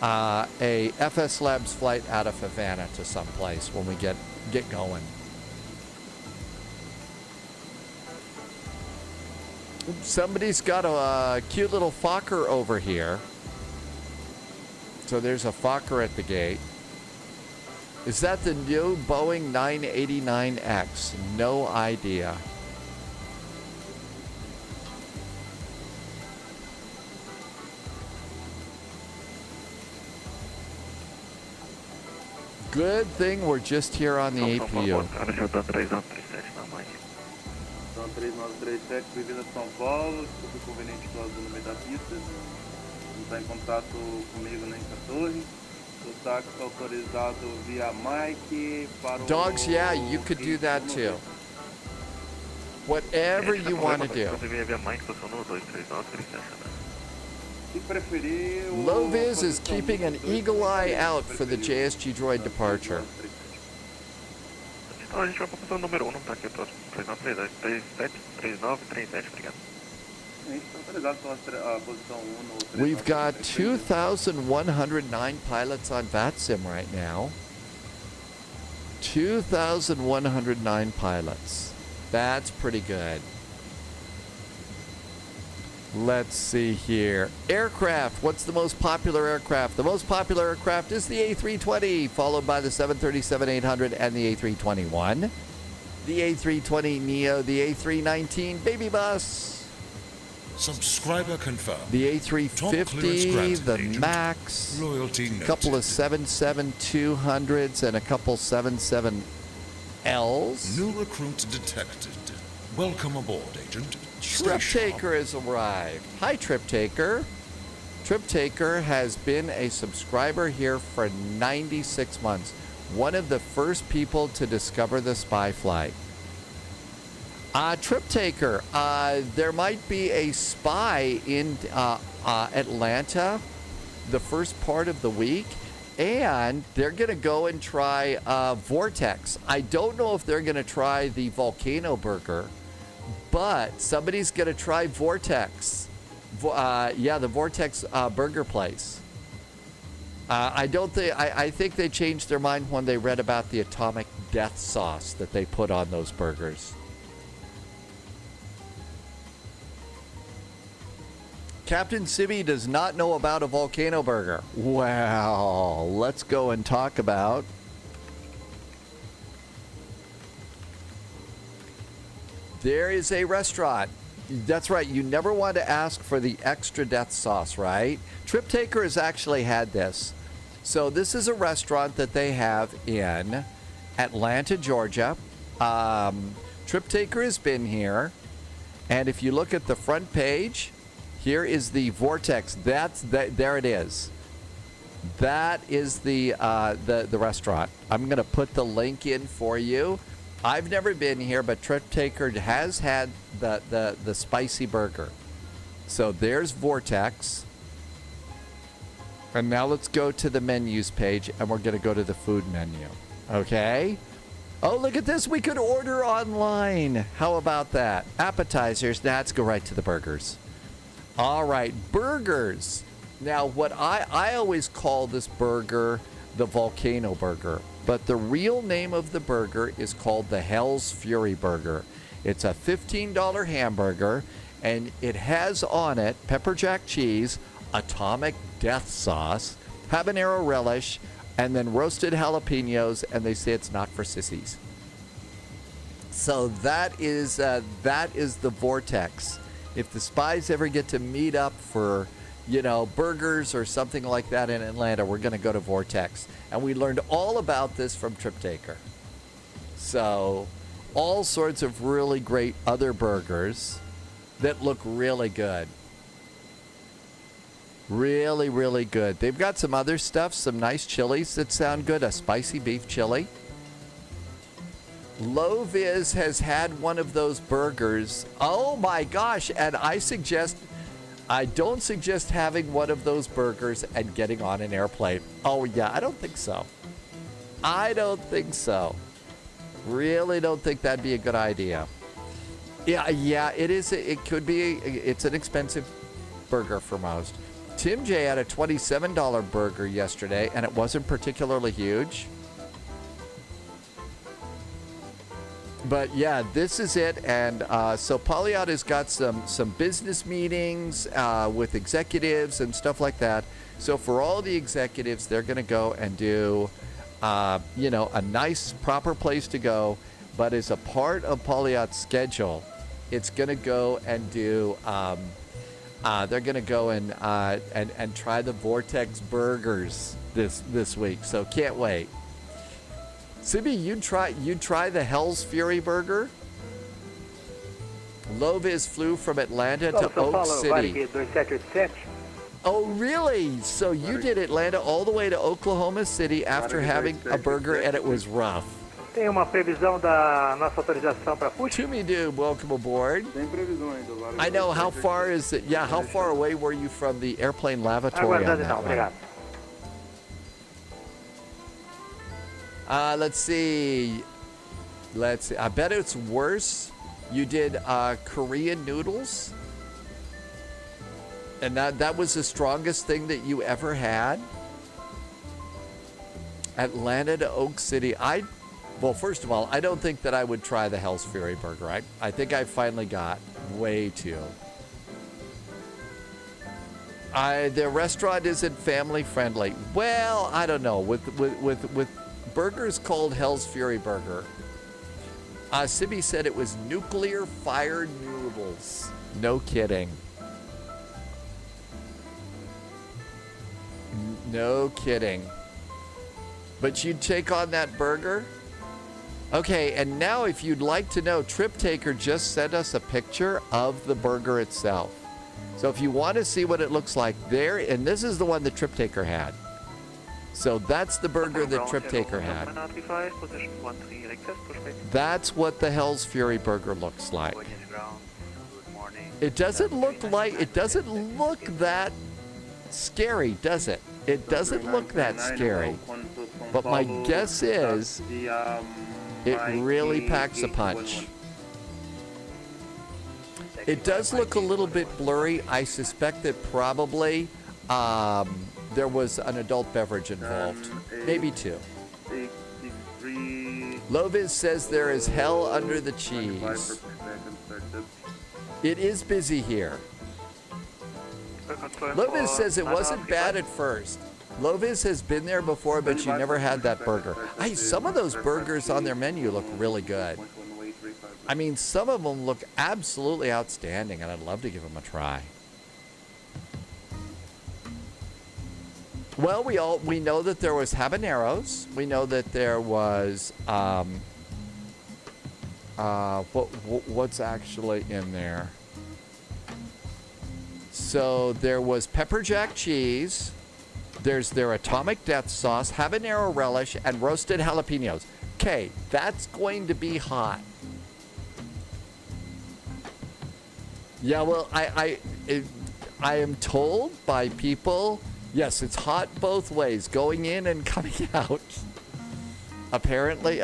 a FS Labs flight out of Havana to someplace when we get going. Somebody's got a cute little Fokker over here. So there's a Fokker at the gate. Is that the new Boeing 989X? No idea. Good thing we're just here on the APU. Então 3937, bem-vindo a São Paulo, super conveniente do azul no meio da pista. Não está em contato comigo nem com a torre. O táxi autorizado via Mike para o... Dogs, yeah, you could do that too. Whatever you want to do. Loviz is keeping an eagle eye out for the JSG Droid departure. Então a gente vai para a posição número 1, não está aqui o próximo. 3937, 37, 3937, obrigado. A gente está autorizado pela posição 1 no 3. We've got 2,109 pilots on VATSIM right now. 2,109 pilots. That's pretty good. Let's see here. Aircraft. What's the most popular aircraft? The most popular aircraft is the A320, followed by the 737-800 and the A321. The A320neo, the A319 baby bus. Subscriber confirmed. The Top clearance A350, granted, the agent. MAX, Loyalty a couple of noted. 77200s and a couple 77Ls. New recruit detected. Welcome aboard, agent. Trip Stay Taker has arrived. Hi, Trip Taker. Trip Taker has been a subscriber here for 96 months. One of the first people to discover the spy flight. Trip Taker, there might be a spy in Atlanta the first part of the week, and they're going to go and try Vortex. I don't know if they're going to try the Volcano Burger, but somebody's going to try Vortex. Yeah, the Vortex burger place. I think they changed their mind when they read about the atomic death sauce that they put on those burgers. Captain Sibby does not know about a volcano burger. Well, let's go and talk about there is a restaurant. That's right. You never want to ask for the extra death sauce, right? Trip Taker has actually had this. So this is a restaurant that they have in Atlanta, Georgia. Trip Taker has been here. And if you look at the front page, here is the Vortex. There it is. That is the restaurant. I'm going to put the link in for you. I've never been here, but Trip Taker has had the spicy burger. So there's Vortex. And now let's go to the menus page, and we're going to go to the food menu. Okay? Oh, look at this. We could order online. How about that? Appetizers. Now let's go right to the burgers. All right, burgers. Now, what I always call this burger the Volcano Burger, but the real name of the burger is called the Hell's Fury Burger. It's a $15 hamburger, and it has on it pepper jack cheese, atomic death sauce, habanero relish, and then roasted jalapenos, and they say it's not for sissies. So that is the Vortex. If the spies ever get to meet up for, burgers or something like that in Atlanta, we're going to go to Vortex. And we learned all about this from Trip Taker. So all sorts of really great other burgers that look really good. Really, really good. They've got some other stuff, some nice chilies that sound good. A spicy beef chili. Low Viz has had one of those burgers. Oh my gosh. And I don't suggest having one of those burgers and getting on an airplane. Oh yeah, I don't think so. I don't think so. Really don't think that'd be a good idea. Yeah, it is. It could be. It's an expensive burger for most. Tim J had a $27 burger yesterday, and it wasn't particularly huge. But yeah, this is it. And so Polyot has got some business meetings with executives and stuff like that. So for all the executives, they're going to go and do, a nice, proper place to go. But as a part of Polyot's schedule, it's going to go and do, they're going to go and try the Vortex burgers this week. So can't wait. Sibby, you'd try the Hell's Fury Burger? Loviz flew from Atlanta to Oak City. Oh, really? So you did Atlanta all the way to Oklahoma City after having a burger and it was rough. Tem uma previsão da nossa autorização para push? To me, dude, welcome aboard. I know, how far is it? Yeah, how far away were you from the airplane lavatory on that one? Let's see. I bet it's worse. You did Korean noodles. And that was the strongest thing that you ever had? Atlanta to Oak City. Well, first of all, I don't think that I would try the Hell's Fury burger. I think I finally got way too. The restaurant isn't family friendly. Well, I don't know. With burgers called Hell's Fury Burger, Sibby said it was nuclear fired noodles. No kidding. No kidding. But you'd take on that burger? Okay, and now if you'd like to know, Trip Taker just sent us a picture of the burger itself. So if you want to see what it looks like there, and this is the one that Trip Taker had. So that's the burger that Trip Taker had. That's what the Hell's Fury burger looks like. It doesn't look that scary, does it? It doesn't look that scary. But my guess is it really packs a punch. It does look a little bit blurry. I suspect that probably there was an adult beverage involved. Maybe two. Loviz says there is hell under the cheese. It is busy here. Loviz says it wasn't bad at first. Loviz has been there before, but she never had that burger. Some of those burgers on their menu look really good. I mean, some of them look absolutely outstanding, and I'd love to give them a try. Well, we know that there was habaneros. We know that there was what's actually in there. So there was pepper jack cheese. There's their atomic death sauce, habanero relish, and roasted jalapenos. Okay, that's going to be hot. Yeah, well, I am told by people, yes, it's hot both ways, going in and coming out. Apparently,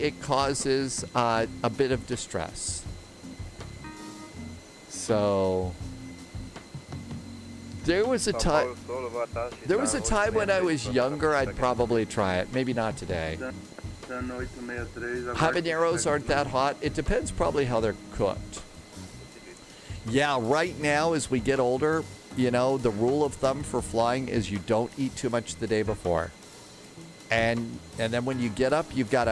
it causes a bit of distress. So there was a time when I was younger, I'd probably try it. Maybe not today. Habaneros aren't that hot. It depends probably how they're cooked. Yeah, right now as we get older, you know, the rule of thumb for flying is you don't eat too much the day before. And then when you get up, you have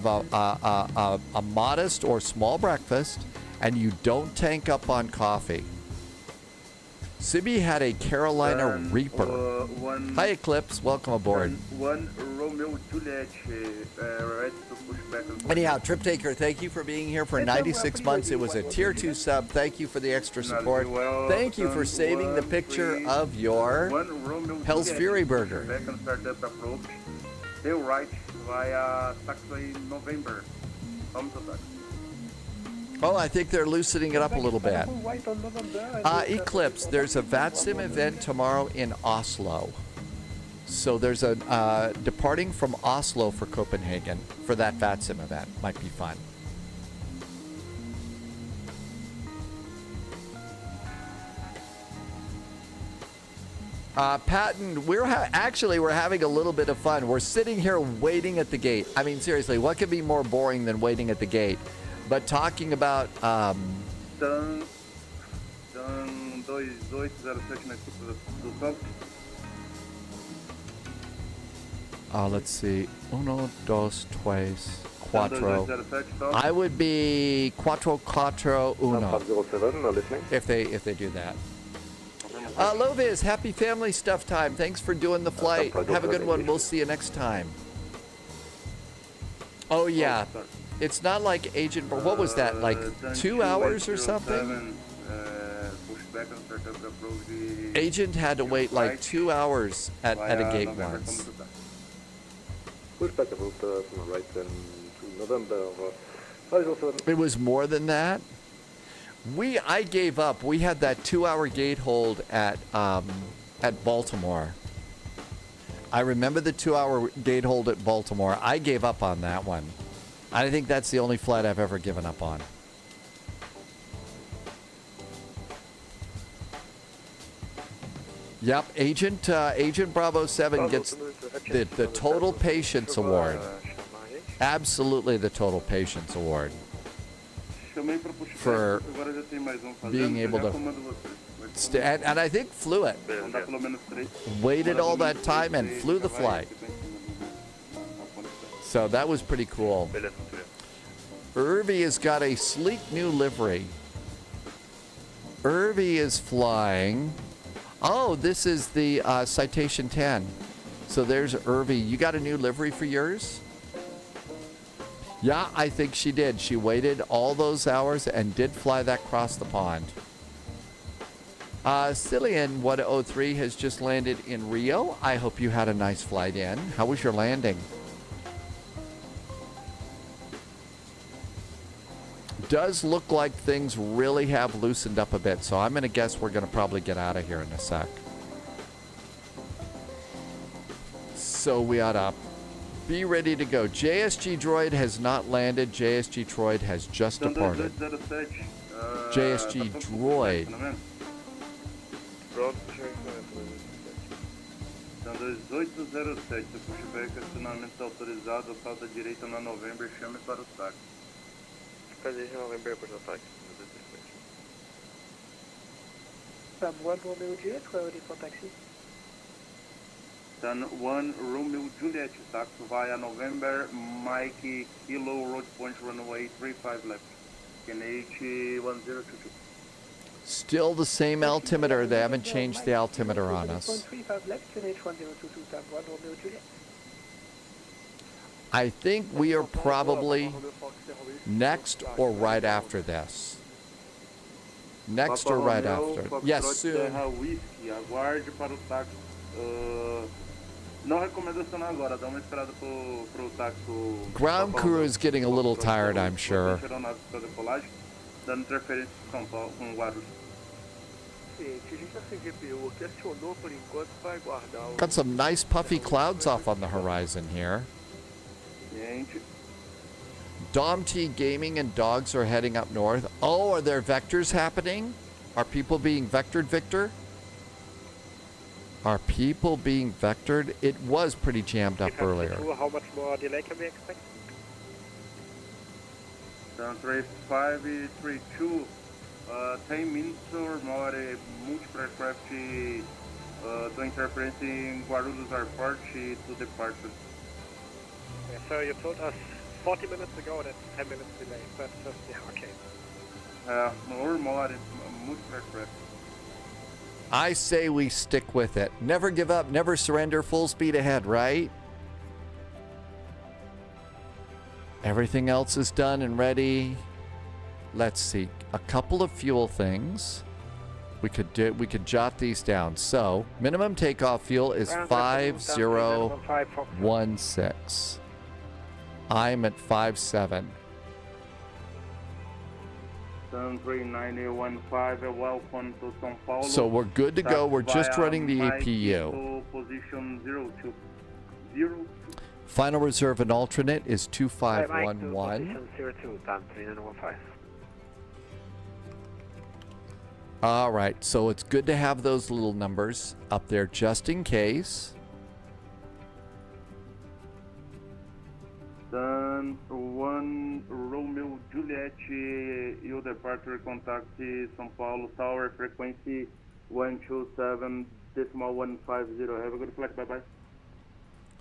a modest or small breakfast, and you don't tank up on coffee. Sibby had a Carolina Reaper. Hi, Eclipse. Welcome aboard. Romeo Juliet, ready to push back. Anyhow, Trip Taker, thank you for being here for 96 months. It was a tier 2 sub. Thank you for the extra support. Thank you for saving the picture of your Hell's Fury burger. Deu right via taxi November. Vamos attack. Oh, I think they're loosening it up a little bit. Eclipse, there's a VATSIM event tomorrow in Oslo. So there's a departing from Oslo for Copenhagen for that VATSIM event. Might be fun. Patton, we're having a little bit of fun. We're sitting here waiting at the gate. I mean, seriously, what could be more boring than waiting at the gate? But talking about let's see. Uno, dos, tres, cuatro. I would be cuatro, cuatro, uno. If they do that. Loviz, happy family stuff time. Thanks for doing the flight. Have a good one. We'll see you next time. Oh yeah. It's not like Agent, what was that, like 2 hours or something? Agent had to wait like 2 hours at a gate once. It was more than that? I gave up. We had that 2-hour gate hold at Baltimore. I remember the 2-hour gate hold at Baltimore. I gave up on that one. I think that's the only flight I've ever given up on. Yep, Agent Bravo 7 gets the Total Patience Award. Absolutely the Total Patience Award. For being able to and I think flew it. Waited all that time and flew the flight. So that was pretty cool. Irvi has got a sleek new livery. Irvi is flying. Oh, this is the Citation 10. So there's Irvi. You got a new livery for yours? Yeah, I think she did. She waited all those hours and did fly that across the pond. Cillian 103 has just landed in Rio. I hope you had a nice flight in. How was your landing? Does look like things really have loosened up a bit, so I'm going to guess we're going to probably get out of here in a sec. So we ought to be ready to go. JSG Droid has not landed. JSG Droid has just departed. JSG Droid. Então 2807, se o tiver questionamento autorizado, falta direita na November, chame para o táxi. Position November for the taxi. Sam 1 Romeo Juliet, we're ready for taxi. Sun 1 Romeo Juliet, táxi via November, Mike Kilo Road Point Runway 35 left, NH 1022. Still the same altimeter. They haven't changed the altimeter on us. 35 left, NH 1022, Sam 1 Romeo Juliet. I think we are probably next or right after this. Next or right after. Yes, soon. Aguarde para o táxi. Não recomendo acionar agora, dá uma esperada pro táxi. Ground crew is getting a little tired, I'm sure. Dando interferência com São Paulo, com Guarulhos. Got some nice puffy clouds off on the horizon here. Dom T Gaming and Dogs are heading up north. Oh, are there vectors happening? Are people being vectored, Victor? Are people being vectored? It was pretty jammed up earlier. How much more delay can we expect? Down 3532, 10 minutes or more, multiple aircraft to interference in Guarulhos Airport to depart. Yeah, so you told us 40 minutes ago that 10 minutes delay, but yeah, okay. Or more, multiple aircraft. I say we stick with it. Never give up, never surrender, full speed ahead, right? Everything else is done and ready. Let's see. A couple of fuel things. We could jot these down. So, minimum takeoff fuel is 5016. I'm at 57. 39015, welcome to São Paulo. So we're good to go. We're just running the APU. Position 02. Final reserve and alternate is 2511. Position 02, time 3915. All right, so it's good to have those little numbers up there just in case. Sun 1 Romeo Juliet, your departure contact São Paulo Tower, frequency 127.150. Have a good flight, bye-bye.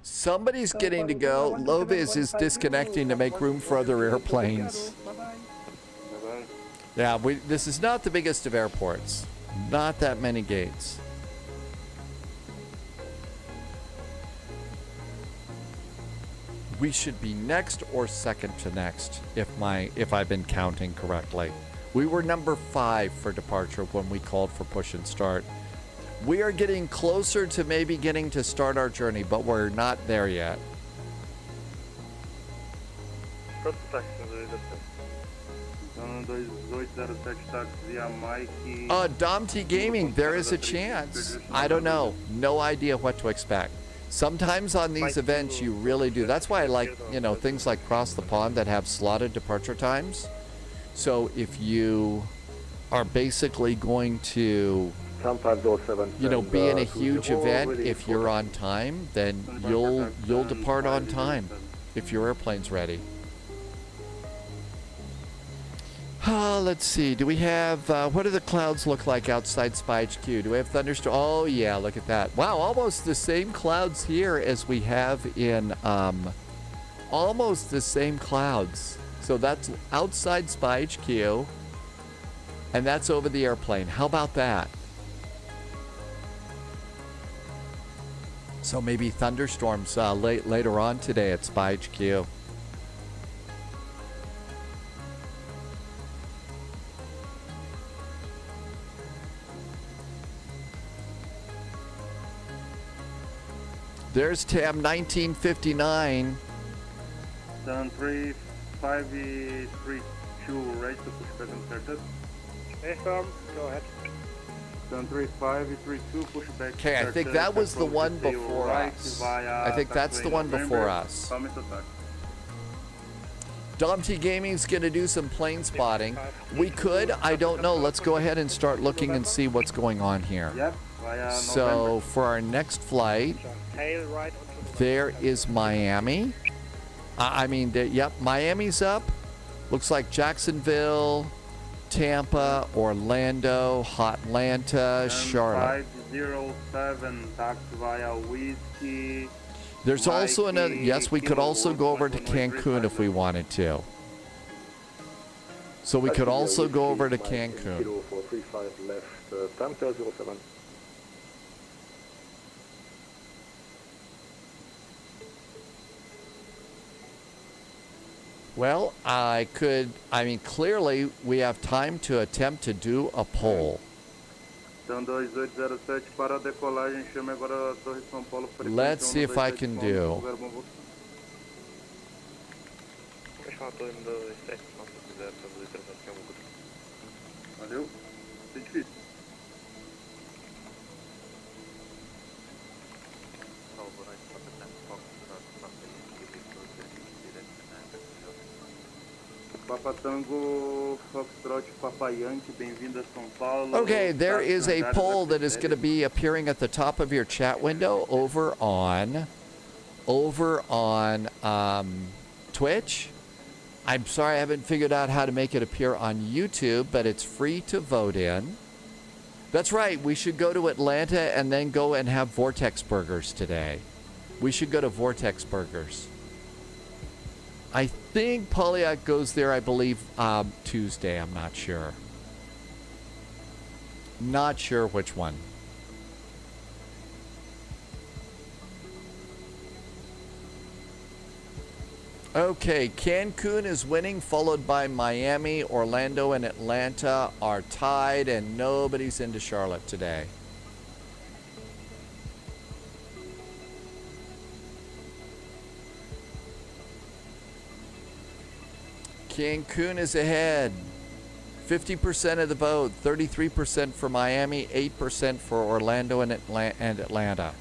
Somebody's getting to go. Lovis is disconnecting to make room for other airplanes. Bye-bye. Yeah, this is not the biggest of airports. Not that many gates. We should be next or second to next, if I've been counting correctly. We were number 5 for departure when we called for push and start. We are getting closer to maybe getting to start our journey, but we're not there yet. Dom T Gaming, there is a chance. I don't know. No idea what to expect. Sometimes on these events you really do. That's why I like, things like Cross the Pond that have slotted departure times. So if you are basically going to you know, being a huge event, if you're on time, then you'll depart on time if your airplane's ready. Let's see. Do we have, what do the clouds look like outside SPY HQ? Do we have thunderstorm? Oh, yeah, look at that. Wow, almost the same clouds here as we have in, almost the same clouds. So that's outside SPY HQ, and that's over the airplane. How about that? So maybe thunderstorms later on today at SPY HQ. There's TAM 1959. 73532, right to push back and start it. Affirm, go ahead. 73532, push back. Okay, I think that was the one before us. I think that's the one before us. Dom T Gaming's gonna do some plane spotting. We could, I don't know. Let's go ahead and start looking and see what's going on here. Yep. So for our next flight, there is Miami. Yep, Miami's up. Looks like Jacksonville, Tampa, Orlando, Hotlanta, Charlotte. 507, tax via Whiskey. There's also another, yes, we could also go over to Cancun if we wanted to. So we could also go over to Cancun. Well, clearly we have time to attempt to do a poll. Let's see if I can do. Papa Tango, Foxtrot, Papa Yankee, bem-vindo a São Paulo. Okay, there is a poll that is going to be appearing at the top of your chat window over on Twitch. I'm sorry I haven't figured out how to make it appear on YouTube, but it's free to vote in. That's right, we should go to Atlanta and then go and have Vortex Burgers today. We should go to Vortex Burgers. I think Polyak goes there, I believe, Tuesday. I'm not sure. Not sure which one. Okay, Cancun is winning, followed by Miami, Orlando, and Atlanta are tied, and nobody's into Charlotte today. Cancun is ahead. 50% of the vote, 33% for Miami, 8% for Orlando and Atlanta.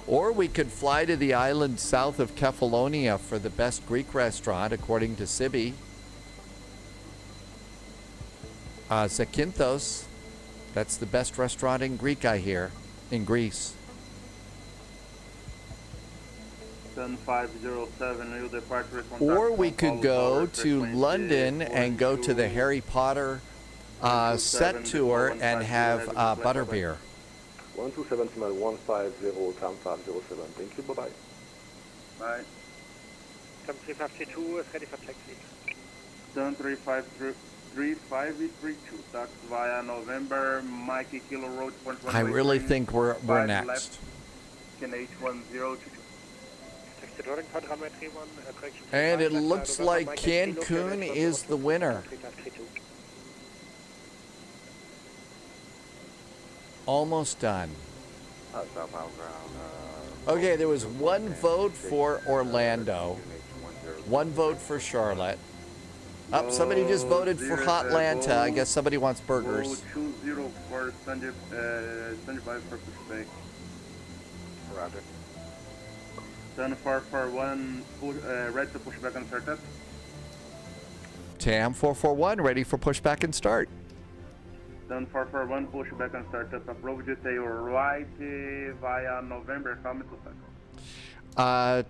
Or we could fly to the island south of Kefalonia for the best Greek restaurant, according to Sibi. Zakynthos. That's the best restaurant in Greek, I hear, in Greece. 507, or we could go to London and go to the Harry Potter set tour and have butterbeer. 127-150-7507. Thank you. Bye-bye. Bye. 7352 is ready for taxi. 73532, tax via November, Mikey Kilo Road. I really think we're next. And it looks like Cancun is the winner. Almost done. Okay, there was one vote for Orlando, one vote for Charlotte. Oh, somebody just voted for Hotlanta. I guess somebody wants burgers. 204, standby for pushback. Roger. 10-441, right to pushback on startup. TAM 441, ready for pushback and start. Done 441, pushback and startup approved. Detail right via November. How many seconds?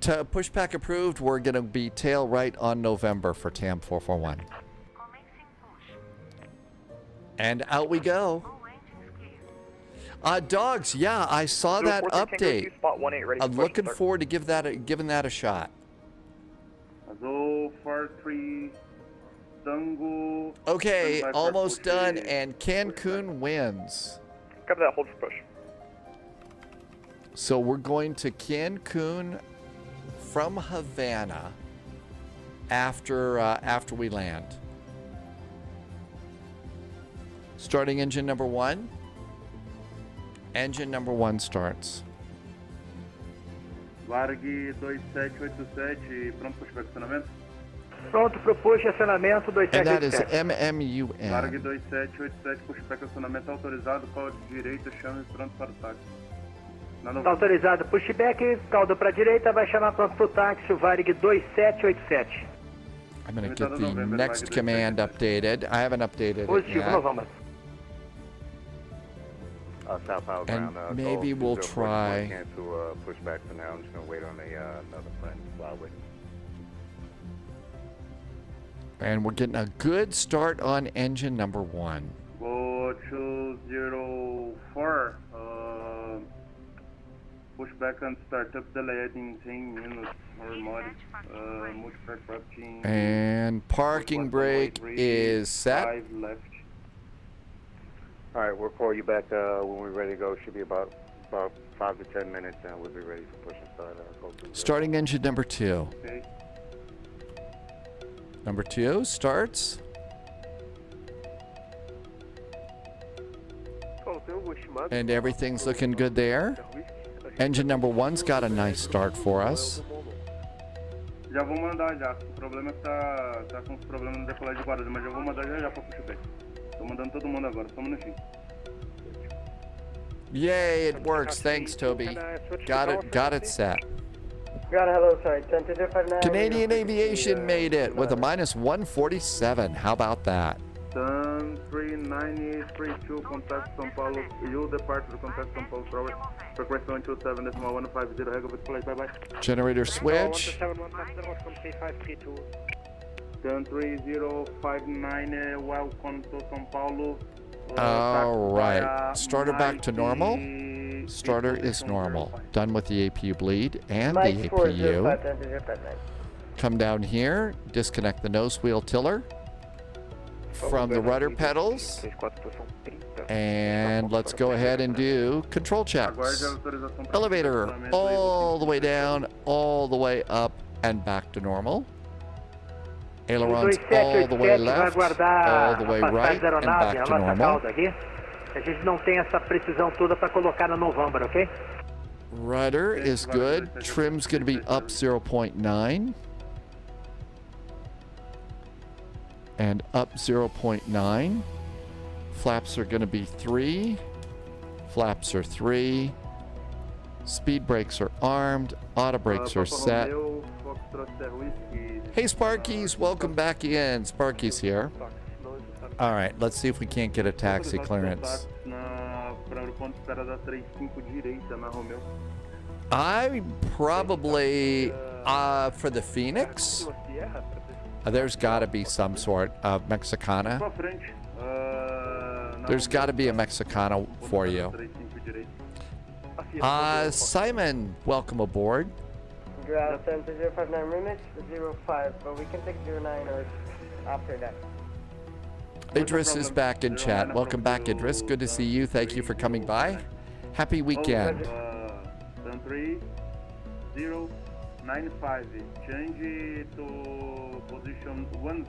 To pushback approved, we're going to be tail right on November for TAM 441. And out we go. Dogs, yeah, I saw that update. I'm looking forward to giving that a shot. Azul 43 Tango. Okay, almost done, and Cancun wins. Cover that, hold for push. So we're going to Cancun from Havana after we land. Starting engine number 1. Engine number 1 starts. Largue 2787, pronto para estacionamento? Pronto para o push, acionamento And that is 2787. MMUN. Largue 2787, pushback acionamento autorizado, caldo direito, chame pronto para o táxi. Está autorizado pushback, caldo para a direita, vai chamar pronto para o táxi, o Varig 2787. I'm going to get the next command updated. I haven't updated it Positivo, yet. November. South Power And ground, maybe we'll try. Cancel pushback for now. I'm just going to wait on another friend while waiting. And we're getting a good start on engine number 1. Go 204, pushback and startup delayed in 10 minutes or more. Multi-aircraft in And parking brake is set. 5 left. All right, we'll call you back when we're ready to go. Should be about 5 to 10 minutes, and we'll be ready for push and start. Go through Starting engine number 2. Okay. Number 2 starts. And everything's looking good there. Engine number 1's got a nice start for us. Já vou mandar já. O problema é que tá com os problemas no decolagem de guarda, mas já vou mandar já para pushback. Tô mandando todo mundo agora, só um minutinho. Yay, it works. Thanks, Toby. Got it set. Ground, hello, sorry, 10259. Canadian Aviation made it with a minus 147. How about that? Sun 39832, contact São Paulo. You depart to contact São Paulo Tower. Frequency 127.150, rega with flight, bye-bye. Generator switch. 171 Sun 3059, welcome to São Paulo. All right. Starter back to normal. Starter is normal. Done with the APU bleed and the APU. Come down here. Disconnect the nose wheel tiller from the rudder pedals. And let's go ahead and do control checks. Elevator all the way down, all the way up, and back to normal. Ailerons all the way left, all the way right, and back to normal. A gente não tem essa precisão toda para colocar na November, ok? Rudder is good. Trim's going to be up 0.9. And up 0.9. Flaps are going to be 3. Flaps are 3. Speed brakes are armed. Auto brakes are set. Hey, Sparkies, welcome back in. Sparky's here. All right, let's see if we can't get a taxi clearance. I probably, for the Phoenix, there's got to be some sort of Mexicana. There's got to be a Mexicana for you. Simon, welcome aboard. Ground 059 remix 05, but we can take 09 or after that. Idris is back in chat. Welcome back, Idris. Good to see you. Thank you for coming by. Happy weekend. 3095. Change to position 10.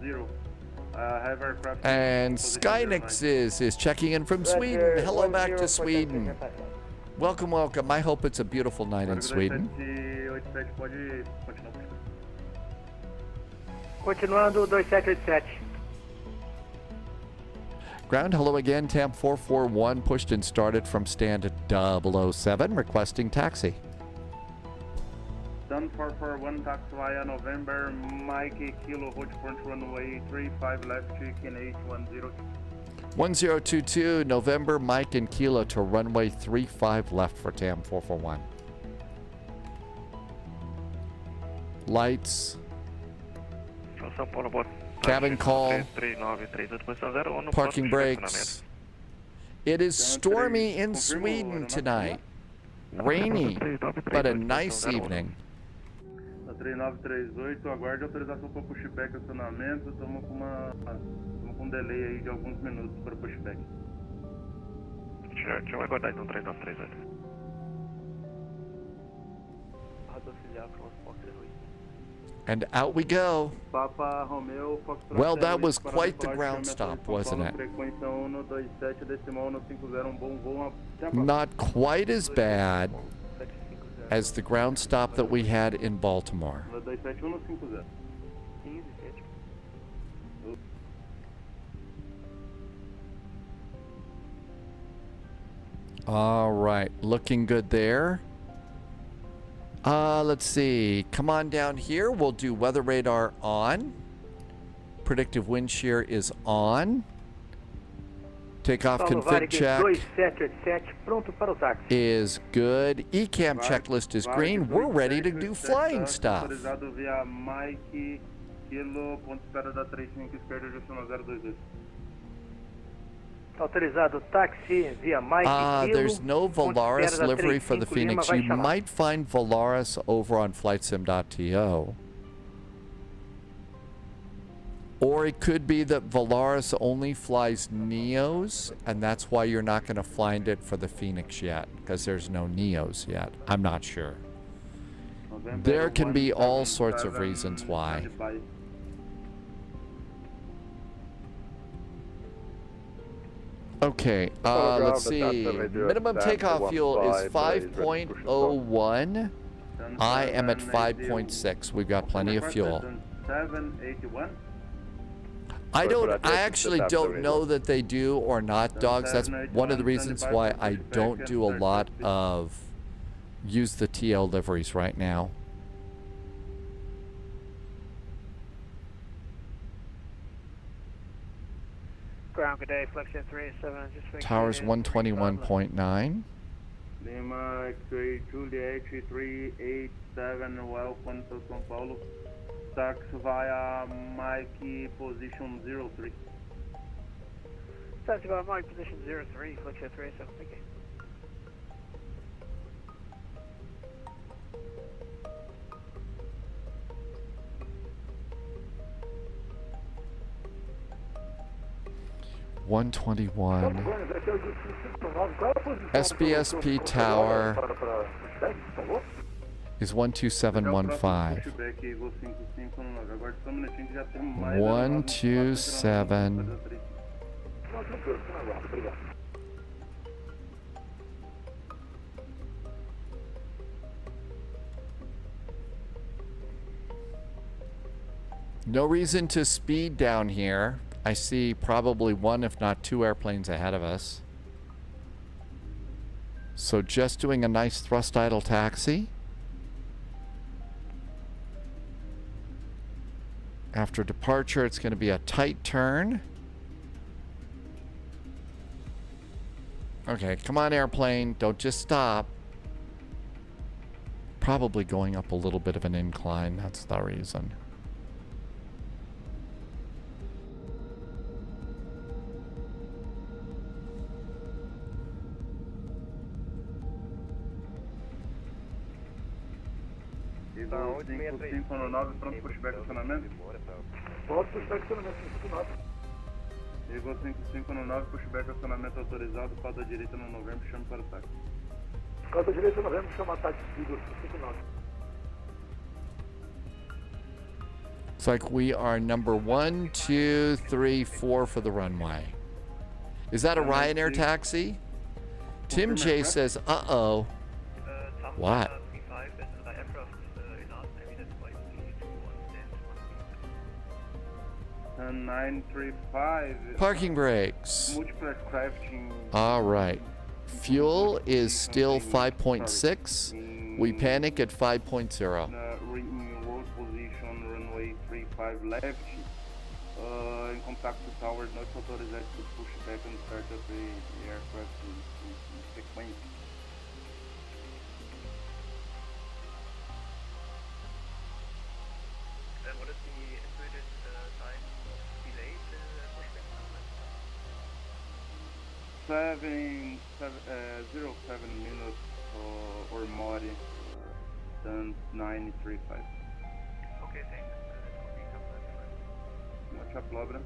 Have aircraft. And Skynix is checking in from Sweden. Hello back to Sweden. Welcome, welcome. I hope it's a beautiful night in Sweden. Continuando 2787. Ground, hello again. TAM 441 pushed and started from stand 007, requesting taxi. Sun 441, taxi via November, Mike, Kilo, hold front runway 35 left, chicken 810. 1022 November, Mike and Kilo to runway 35 left for TAM 441. Lights. Cabin call. Parking brakes. It is stormy in Sweden tonight. Rainy, but a nice evening. 3938, aguarde autorização para pushback acionamento. Estamos com um delay aí de alguns minutos para pushback. Deixa eu aguardar então 3938. And out we go. Papa Romeo, Foxtrot. Well, that was quite the ground stop, wasn't it? Not quite as bad as the ground stop that we had in Baltimore. All right, looking good there. Let's see. Come on down here. We'll do weather radar on. Predictive wind shear is on. Takeoff config check is good. ECAM checklist is green. We're ready to do flying stuff. Autorizado táxi via Mike. There's no Volaris livery for the Phoenix. You might find Volaris over on flightsim.to. Or it could be that Volaris only flies Neos, and that's why you're not going to find it for the Phoenix yet, because there's no Neos yet. I'm not sure. There can be all sorts of reasons why. Okay, let's see. Minimum takeoff fuel is 5.01. I am at 5.6. We've got plenty of fuel. I actually don't know that they do or not, dogs. That's one of the reasons why I don't do a lot of use the TL liveries right now. Ground, good day, Flexion 37, just Towers 121.9. Lima X-ray Juliet 387, welcome to São Paulo. Taxi via Mike, position 03. Taxi via Mike, position 03, Flexion 37, thank you. $121. SBSP tower is 12715. 127. No reason to speed down here. I see probably one, if not two airplanes ahead of us. So just doing a nice thrust idle taxi. After departure, it's going to be a tight turn. Okay, come on, airplane. Don't just stop. Probably going up a little bit of an incline. That's the reason. Eagle 559, pronto pushback acionamento. Pronto pushback acionamento 559. Eagle 559, pushback acionamento autorizado, quadra direita no novembro, chame para o táxi. Quadra direita no novembro, chama táxi, Eagle 559. Looks like we are number 1, 2, 3, 4 for the runway. Is that a Ryanair taxi? Tim J says, uh-oh. What? 935. Parking brakes. Multiple crafting. All right. Fuel is still 5.6. We panic at 5.0. 5 left. In contact with tower, not authorized to push back and start up the aircraft in sequence. What is the estimated time of delay pushback? 07 minutes or more than 935. Okay, thanks. Mucha palabra.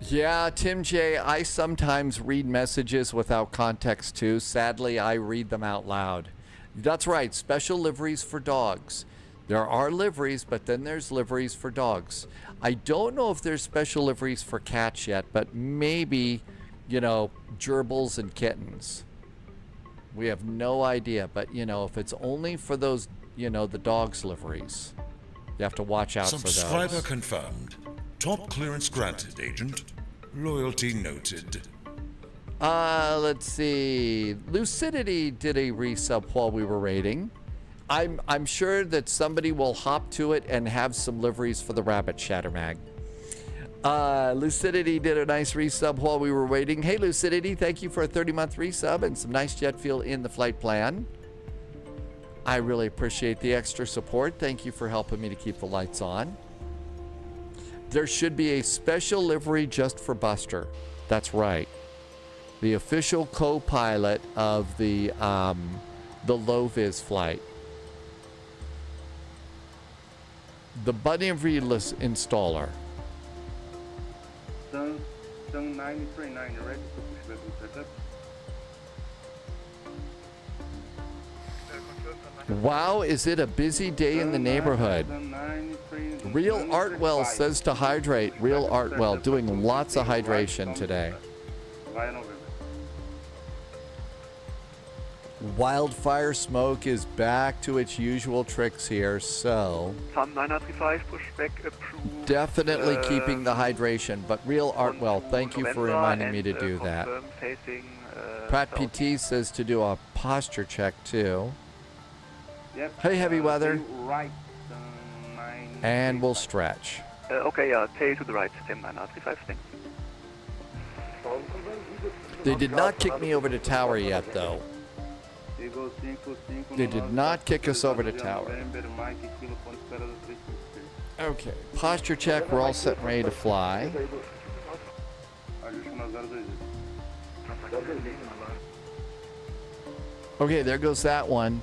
Yeah, Tim J, I sometimes read messages without context too. Sadly, I read them out loud. That's right, special liveries for dogs. There are liveries, but then there's liveries for dogs. I don't know if there's special liveries for cats yet, but maybe, you know, gerbils and kittens. We have no idea, but, you know, if it's only for those, you know, the dogs liveries, you have to watch out for those. Subscriber confirmed. Top clearance granted, Agent. Loyalty noted. Let's see. Lucidity did a resub while we were raiding. I'm sure that somebody will hop to it and have some liveries for the Rabbit Shattermag. Lucidity did a nice resub while we were waiting. Hey, Lucidity, thank you for a 30-month resub and some nice jet fuel in the flight plan. I really appreciate the extra support. Thank you for helping me to keep the lights on. There should be a special livery just for Buster. That's right. The official co-pilot of the low-vis flight. The Bunnyville installer. Sun 939, ready to push back and start up. Wow, is it a busy day in the neighborhood? Real Artwell says to hydrate. Real Artwell doing lots of hydration today. Wildfire smoke is back to its usual tricks here, so Sun 935 pushback approved. definitely keeping the hydration. But Real Artwell, thank you for reminding me to do that. Facing, Pratt PT says to do a posture check too. Yep. Hey, heavy weather. Right. And we'll stretch. Okay, tail to the right, Tim 935, thanks. They did not kick me over to tower yet, though. They did not kick us over to tower. Okay, posture check. We're all set and ready to fly. Okay, there goes that one.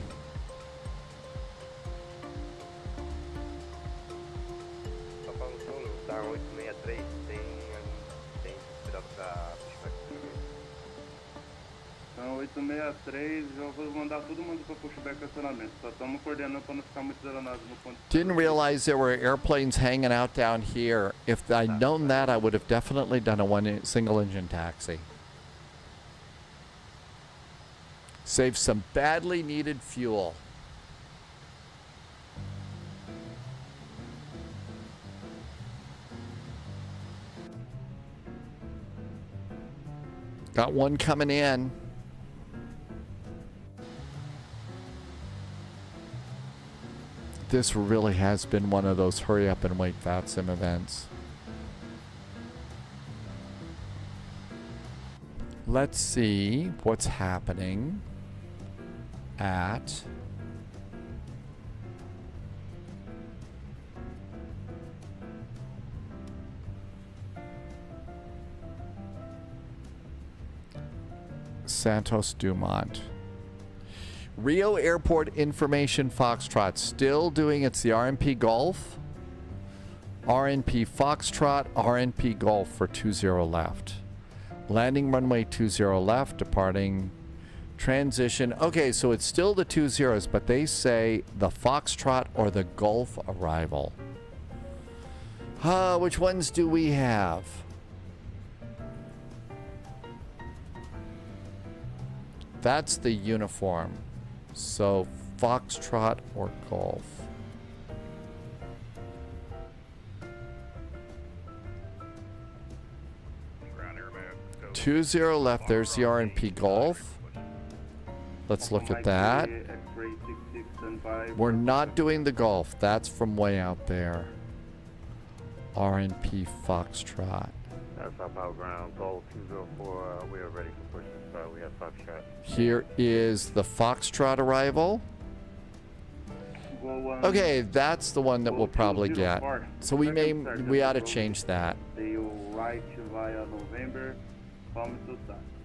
Então, 863, já vou mandar todo mundo para pushback acionamento. Só estamos coordenando para não ficar muito desanado no ponto. Didn't realize there were airplanes hanging out down here. If I'd known that, I would have definitely done a single engine taxi. Save some badly needed fuel. Got one coming in. This really has been one of those hurry up and wait VATSIM events. Let's see what's happening at Santos Dumont. Rio Airport Information Foxtrot still doing its the RNP Golf. RNP Foxtrot, RNP Golf for 20 left. Landing runway 20 left, departing transition. Okay, so it's still the 20s, but they say the Foxtrot or the Golf arrival. Which ones do we have? That's the uniform. So Foxtrot or Golf. 20 left. There's the RNP Golf. Let's look at that. We're not doing the Golf. That's from way out there. RNP Foxtrot. That's our power ground. Goal 204. We are ready for push and start. We have Foxtrot. Here is the Foxtrot arrival. Okay, that's the one that we'll probably get. So we ought to change that.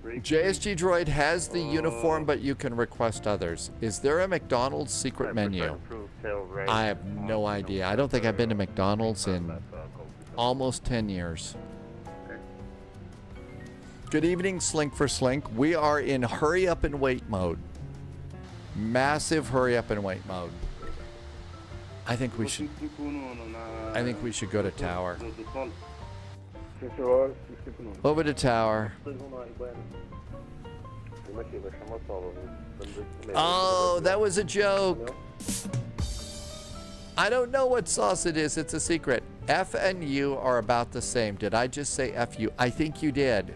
JSG Droid has the uniform, but you can request others. Is there a McDonald's secret menu? I have no idea. I don't think I've been to McDonald's in almost 10 years. Good evening, Slink for Slink. We are in hurry up and wait mode. Massive hurry up and wait mode. I think we should go to tower. Over to tower. Oh, that was a joke. I don't know what sauce it is. It's a secret. F and U are about the same. Did I just say FU? I think you did.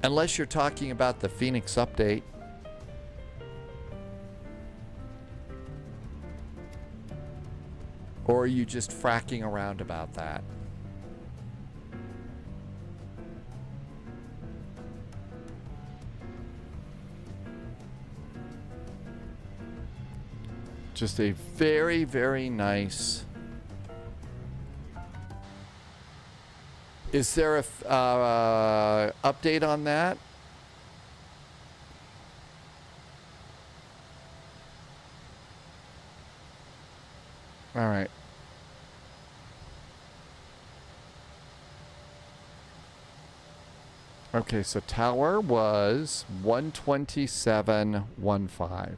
Unless you're talking about the Phoenix update. Or are you just fracking around about that? Just a very, very nice. Is there a update on that? All right. Okay, so tower was 127.15.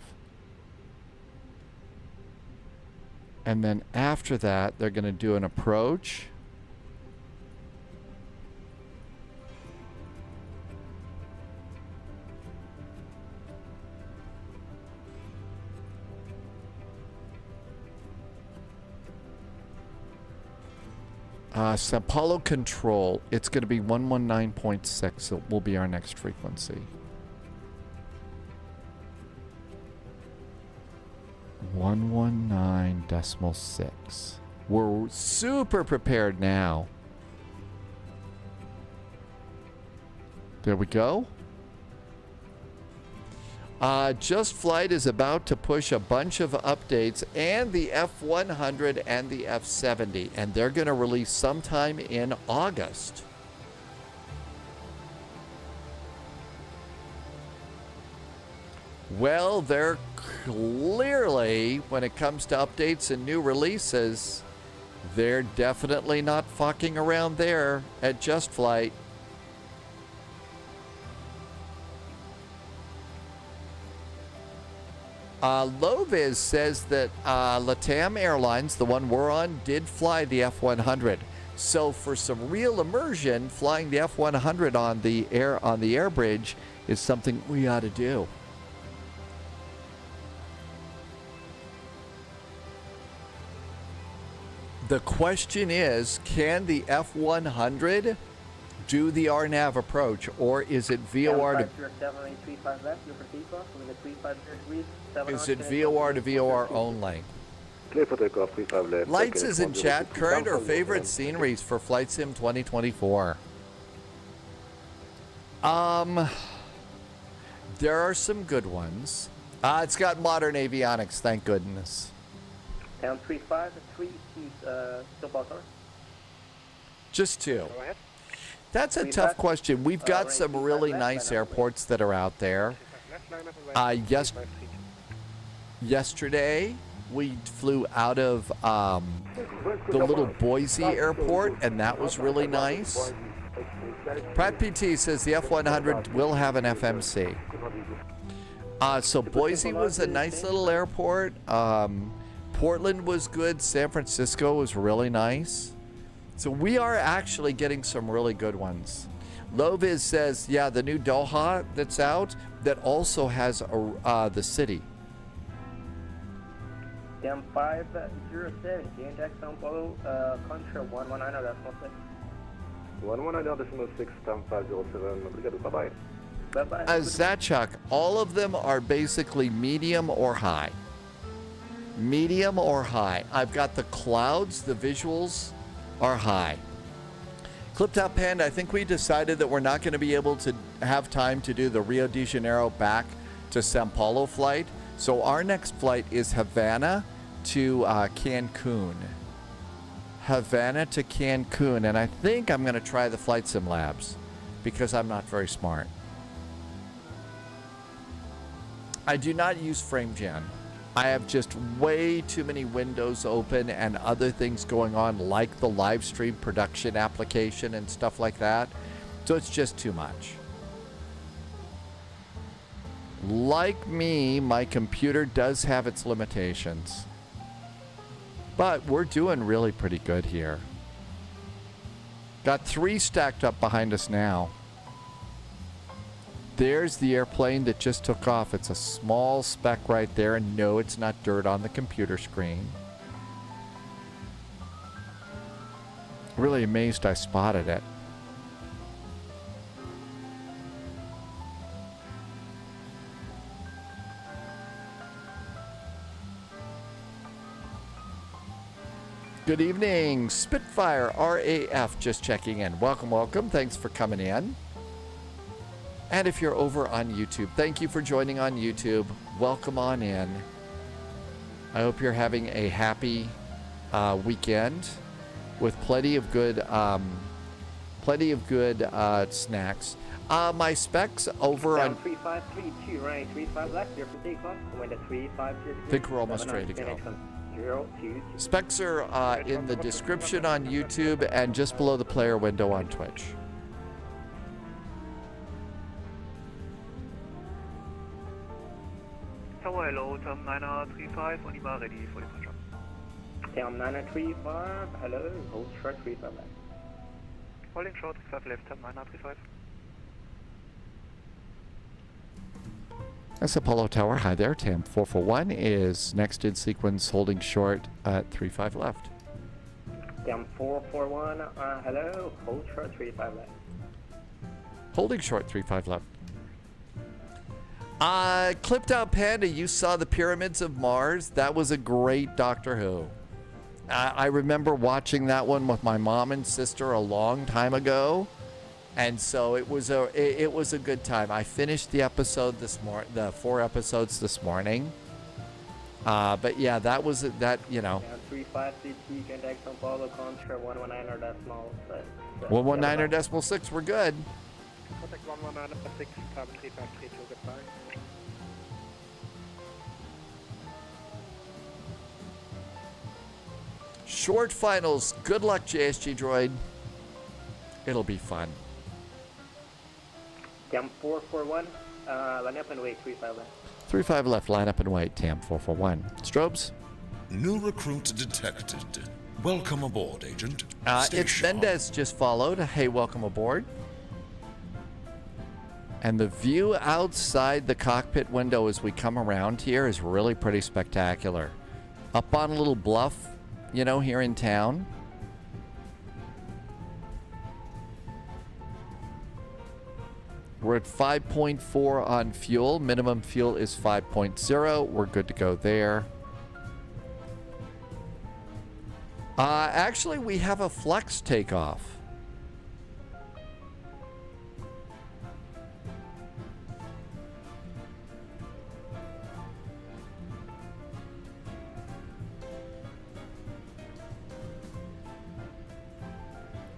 And then after that, they're going to do an approach. São Paulo control, it's going to be 119.6. It will be our next frequency. 119.6. We're super prepared now. There we go. Just Flight is about to push a bunch of updates, and the F100 and the F70, and they're going to release sometime in August. Well, they're clearly, when it comes to updates and new releases, they're definitely not fucking around there at Just Flight. Loviz says that LATAM Airlines, the one we're on, did fly the F100. So for some real immersion, flying the F100 on the Airbridge is something we ought to do. The question is, can the F100 do the RNAV approach, or is it VOR to... Is it VOR to VOR only? Lights is in chat. Current or favorite sceneries for Flight Sim 2024? There are some good ones. It's got modern avionics, thank goodness. Down 35, 3 still bottom. Just two. Go ahead. That's a tough question. We've got some really nice airports that are out there. Yesterday, we flew out of the little Boise airport, and that was really nice. Pratt PT says the F100 will have an FMC. So Boise was a nice little airport. Portland was good. San Francisco was really nice. So we are actually getting some really good ones. Loviz says, yeah, the new Doha that's out, that also has the city. Down 507, Jack São Paulo, Contra 119.6. 119.6, down 507. Obrigado, bye-bye. Bye-bye. Zachuk, all of them are basically medium or high. Medium or high? I've got the clouds, the visuals are high. Clipped Out Panda, I think we decided that we're not going to be able to have time to do the Rio de Janeiro back to São Paulo flight. So our next flight is Havana to Cancun. Havana to Cancun. And I think I'm going to try the Flight Sim Labs because I'm not very smart. I do not use FrameGen. I have just way too many windows open and other things going on, like the live stream production application and stuff like that. So it's just too much. Like me, my computer does have its limitations. But we're doing really pretty good here. Got 3 stacked up behind us now. There's the airplane that just took off. It's a small speck right there, and no, it's not dirt on the computer screen. Really amazed I spotted it. Good evening, Spitfire RAF, just checking in. Welcome, welcome. Thanks for coming in. And if you're over on YouTube, thank you for joining on YouTube. Welcome on in. I hope you're having a happy weekend with plenty of good snacks. My specs over on 3532, right? 35 left, here for takeoff. Wind at 35. I think we're almost ready to go. Specs are in the description on YouTube and just below the player window on Twitch. Hello, Tom 935, when you are ready for departure. Tom 935, hello, hold short 35 left. Holding short 35 left, Tom 935. That's Apollo Tower. Hi there. TAM 441 is next in sequence, holding short at 35 left. TAM 441, hello, hold short 35 left. Holding short 35 left. Clipped Out Panda, you saw the Pyramids of Mars. That was a great Doctor Who. I remember watching that one with my mom and sister a long time ago, and so it was a good time. I finished the episode the 4 episodes this morning. But yeah, that was that, you know. 35CT, contact São Paulo, contra 119 or decimal 119 or decimal 6, we're good. Contact 119.6, climb 3532, goodbye. Short finals. Good luck, JSG Droid. It'll be fun. TAM 441, line up and wait, 35 left. 35 left, line up and wait, TAM 441. Strobes? New recruit detected. Welcome aboard, Agent. It's Mendez just followed. Hey, welcome aboard. And the view outside the cockpit window as we come around here is really pretty spectacular. Up on a little bluff, you know, here in town. We're at 5.4 on fuel. Minimum fuel is 5.0. We're good to go there. Actually, we have a flex takeoff.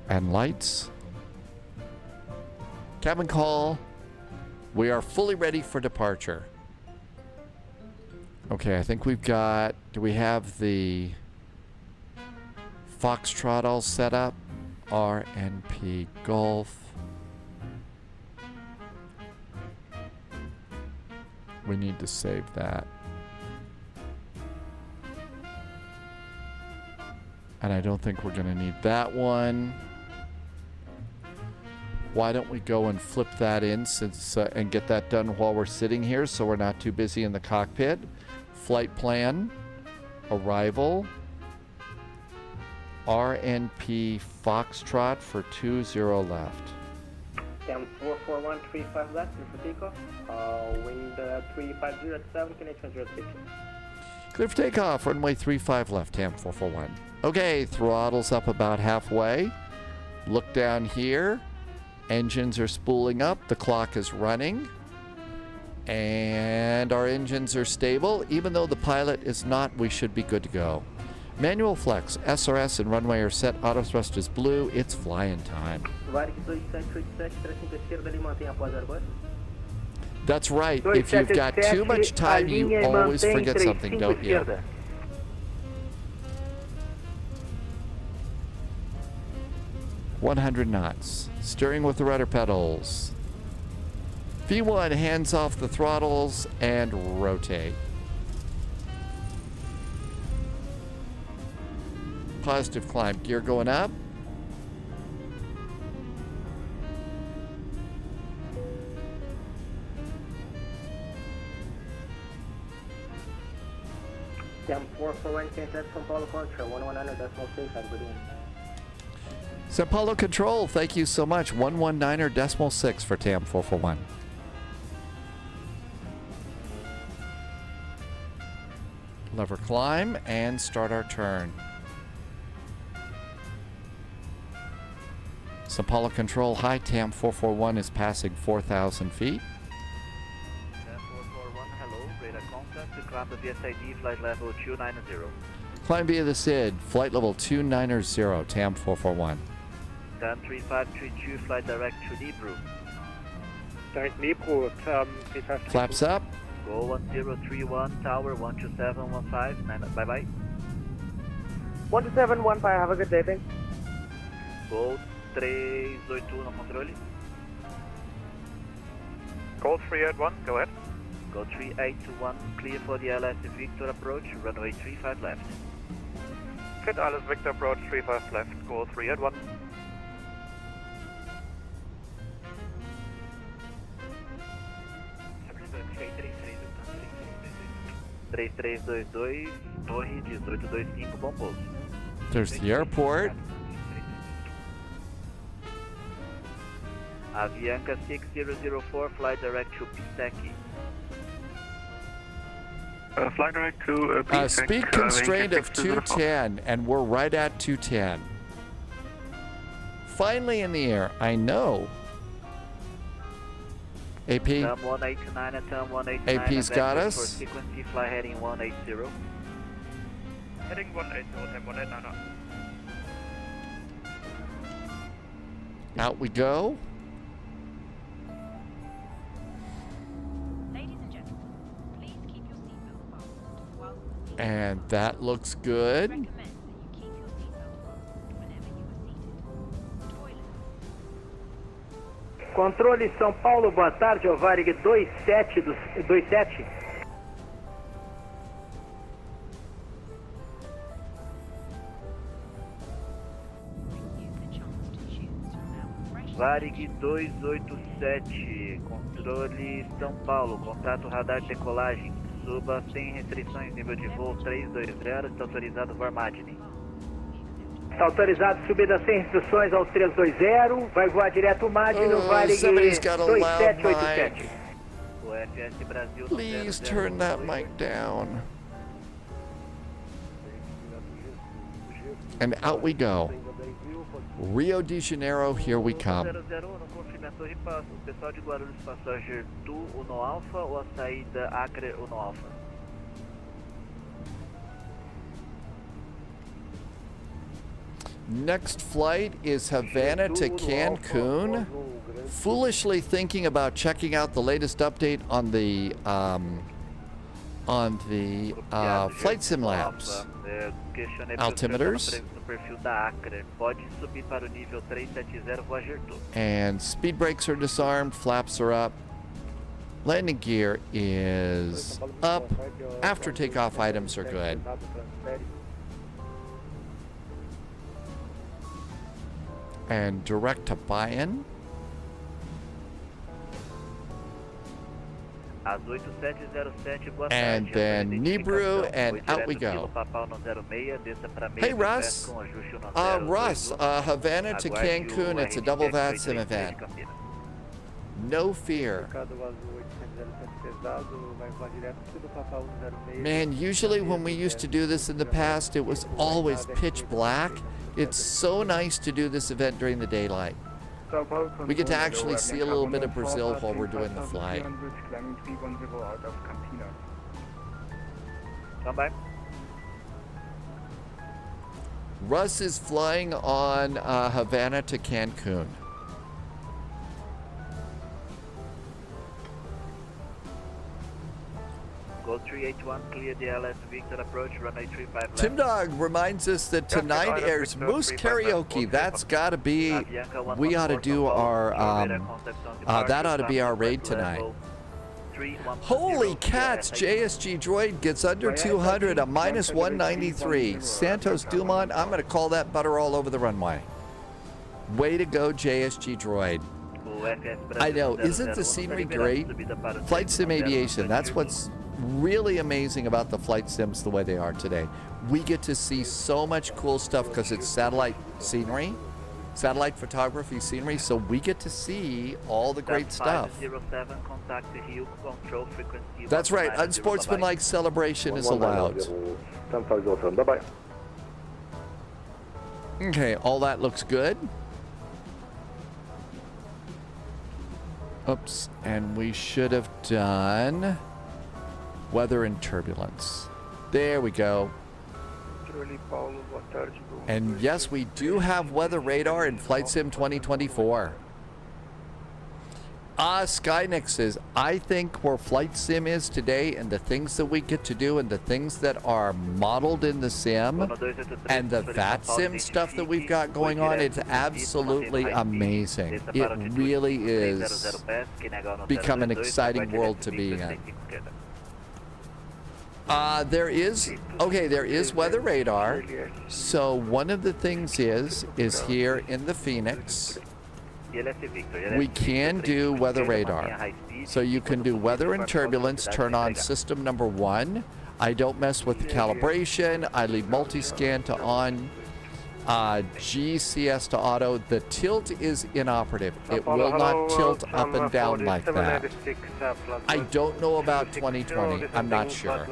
And lights. Cabin call. We are fully ready for departure. Okay, I think we've got... Do we have the Foxtrot all set up? RNP Golf. We need to save that. And I don't think we're going to need that one. Why don't we go and flip that in and get that done while we're sitting here so we're not too busy in the cockpit. Flight plan, arrival, RNP Foxtrot for 20 left. TAM 441, 35 left, here for takeoff. Wind 350 at 7, can I transfer the picture? Clear for takeoff, runway 35 left, TAM 441. Okay, throttle's up about halfway. Look down here. Engines are spooling up. The clock is running. And our engines are stable. Even though the pilot is not, we should be good to go. Manual flex, SRS and runway are set. Auto thrust is blue. It's flying time. That's right. If you've got too much time, you always forget something, don't you? "100 knots. Steering with the rudder pedals. V1, hands off the throttles and rotate. Positive climb. Gear going up. TAM 441, contact São Paulo Control, 119.6, have a good one. São Paulo Control, thank you so much. 119.6 for TAM 441. Lever climb and start our turn. São Paulo Control, high TAM 441 is passing 4,000 feet. TAM 441, hello, radar contact, climb the VSID, flight level 290. Climb via the SID, flight level 290, TAM 441. TAM 3532, flight direct to Nibru. Direct Nibru, Flaps up. Go 1031, tower 12715, bye bye. 12715, have a good day, thanks. Go 381 no controle. Gold 381, go ahead. Go 3821, clear for the LS Victor approach, runway 35 left. Fit LS Victor approach 35 left, Gold 381. Três 322, torre 1825, bom pouso. There's the airport. Avianca 6004, fly direct to Pitec. Fly direct to Pitec. Speed constraint of 210, and we're right at 210. Finally in the air, I know. AP? TAM 189 and TAM 189. AP's got us. For sequence, fly heading 180. Heading 180, TAM 189. Out we go. And that looks good. Controle São Paulo, boa tarde, Varig 27. Varig 287, controle São Paulo, contato radar decolagem, suba sem restrições, nível de voo 320, está autorizado voar Magni. Está autorizado subida sem restrições ao 320, vai voar direto o Magni no Varig 2787. O FS Brasil. Please turn that mic down. And out we go. Rio de Janeiro, here we come. 001, não confirme a torre passa. O pessoal de Guarulhos passou a Gertu Uno Alfa ou a saída Acre Uno Alfa? Next flight is Havana to Cancun. Foolishly thinking about checking out the latest update on the flight sim labs. Altimeters. And speed brakes are disarmed, flaps are up. Landing gear is up. After takeoff items are good. And direct to buy-in. And then Nibru, and out we go. Hey Russ, Havana to Cancun, it's a double VATSIM event. No fear. Man, usually when we used to do this in the past, it was always pitch black. It's so nice to do this event during the daylight. We get to actually see a little bit of Brazil while we're doing the flight. Come back. Russ is flying on Havana to Cancun. Go 381, clear the LS Victor approach, runway 35 left. Tim Dog reminds us that tonight airs Moose Karaoke. That's got to be, we ought to do our, that ought to be our raid tonight. Holy cats, JSG Droid gets under 200 at minus 193. Santos Dumont, I'm going to call that butter all over the runway. Way to go, JSG Droid. I know, isn't the scenery great? Flight Sim Aviation, that's what's really amazing about the flight sims the way they are today. We get to see so much cool stuff because it's satellite scenery, satellite photography scenery, so we get to see all the great stuff. That's right, unsportsmanlike celebration is allowed. Okay, all that looks good. Oops, and we should have done weather and turbulence. There we go. And yes, we do have weather radar in Flight Sim 2024. Skynix says, I think where Flight Sim is today and the things that we get to do and the things that are modeled in the sim and the VATSIM stuff that we've got going on, it's absolutely amazing. It really is become an exciting world to be in. There is weather radar. So one of the things is here in the Phoenix, we can do weather radar. So you can do weather and turbulence, turn on system number 1. I don't mess with the calibration. I leave multi-scan to on, GCS to auto. The tilt is inoperative. It will not tilt up and down like that. I don't know about 2020. I'm not sure.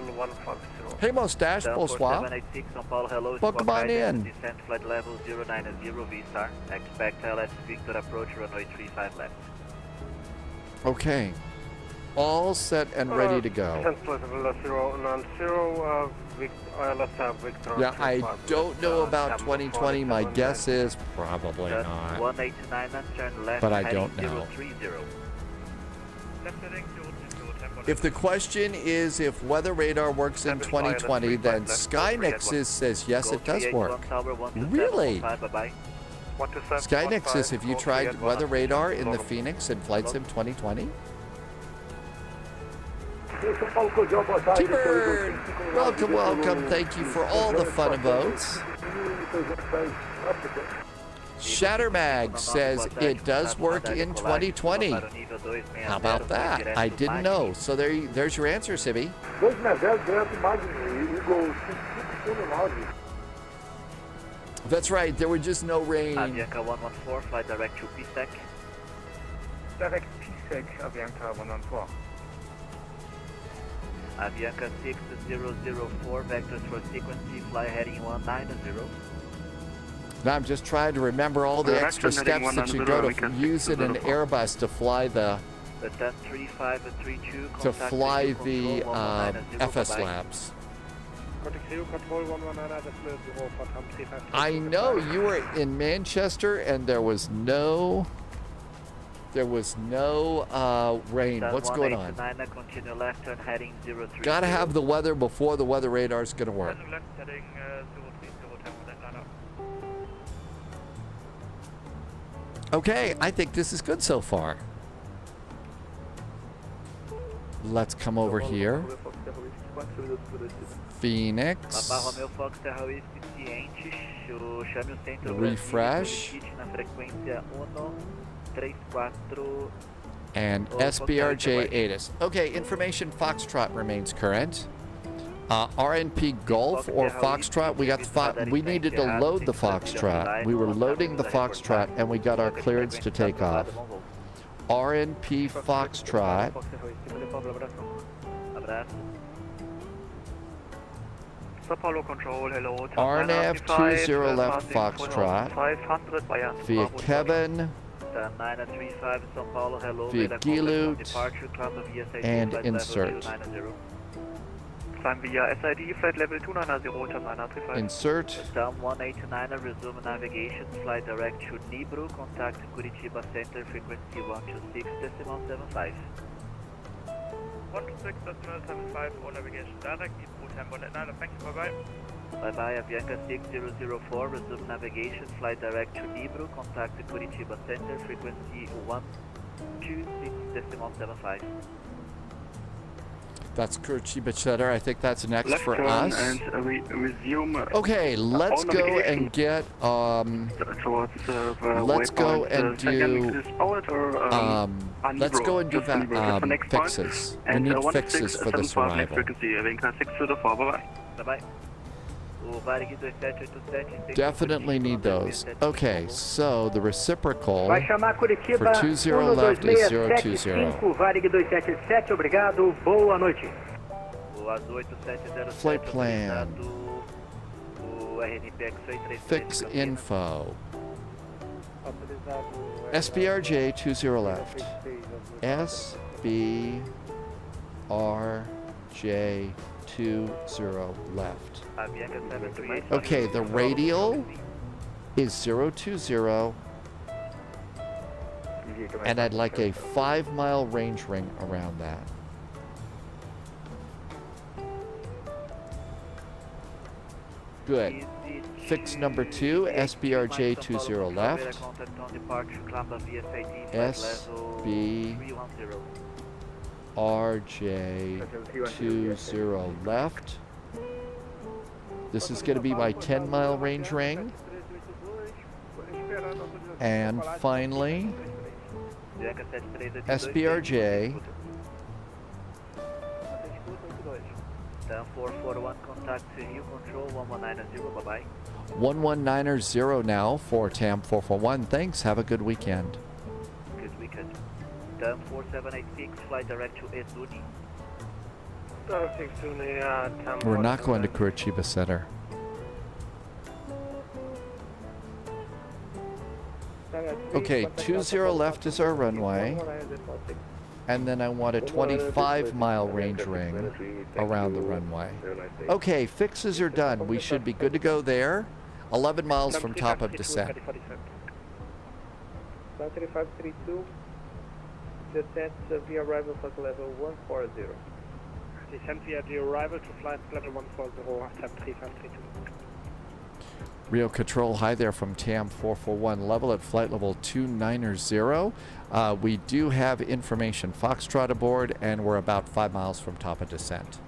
Hey, Mustache, bonsoir. Welcome on in. Descent flight level 090 V-star. Expect LS Victor approach runway 35 left. Okay. All set and ready to go. Yeah, I don't know about 2020. My guess is probably not. 189 and turn left. But I don't know. 030. If the question is if weather radar works in 2020, then Skynix says yes, it does work. Really? Skynix says, have you tried weather radar in the Phoenix and Flight Sim 2020? T-Bird! Welcome, welcome. Thank you for all the fun votes. Shattermag says it does work in 2020. How about that? I didn't know. So there's your answer, Sibby. That's right. There were just no rain. Avianca 114, fly direct to PSEC. Direct PSEC, Avianca 114. Avianca 6004, vectors for sequence, fly heading 190. Now I'm just trying to remember all the extra steps that you go to use in an Airbus to fly the FS labs. I know you were in Manchester and there was no rain. What's going on? Gotta have the weather before the weather radar's gonna work. Okay, I think this is good so far. Let's come over here. Phoenix. Refresh. And SBRJ ATIS. Okay, information Foxtrot remains current. RNP Golf or Foxtrot, we needed to load the Foxtrot. We were loading the Foxtrot and we got our clearance to take off. RNP Foxtrot. Abraço. São Paulo Control, hello. RNAV 20 left Foxtrot. 500 Bayern. Via Kevin. 935 São Paulo, hello. Via Gilut. Departure, climb via SID, And flight insert. level 290. Climb via SID, flight level 290, turn 935. Insert. Down 189, resume navigation, fly direct to Nibru, contact Curitiba Center, frequency 126.75. 126.75, all navigation direct, Nibru 1019, thank you, bye-bye. Bye-bye, Avianca 6004, resume navigation, fly direct to Nibru, contact Curitiba Center, frequency 126.75. That's Curitiba Center. I think that's next Left for turn us. and resume. Okay, let's all go navigation and get towards let's go waypoint, and Second do is powered or, let's Nibru? go and do Just Nibru, just the next point. fixes. We And need 16, fixes for this 75 arrival. frequency, Avianca 604, bye-bye. Bye-bye. O Varig 2787. Definitely need those. Okay, so the reciprocal Vai chamar Curitiba for 20 left is 020. 12675, Varig 277, obrigado, boa noite. O ASUS 8707. Flight plan. O RNPX 633. Fix info. SBRJ 20 left. SBRJ 20 left. Avianca 738. Okay, the radial is 020, and I'd like a 5-mile range ring around that. Good. Fix number 2, SBRJ 20 left. SBRJ 20 left. This is going to be my 10-mile range ring. And finally, SBRJ 441, contact Rio Control 1190, bye-bye. 1190 now for TAM 441. Thanks. Have a good weekend. Good weekend. TAM 4786, fly direct to Esuni. We're not going to Curitiba Center. Okay, 20 left is our runway. And then I want a 25-mile range ring around the runway. Okay, fixes are done. We should be good to go there. 11 miles from top of descent. 3532, descent via arrival flight level 140. Descent via the arrival to flight level 140, TAM 3532. Rio Control, hi there from TAM 441, level at flight level 290. We do have information, Foxtrot aboard, and we're about 5 miles from top of descent.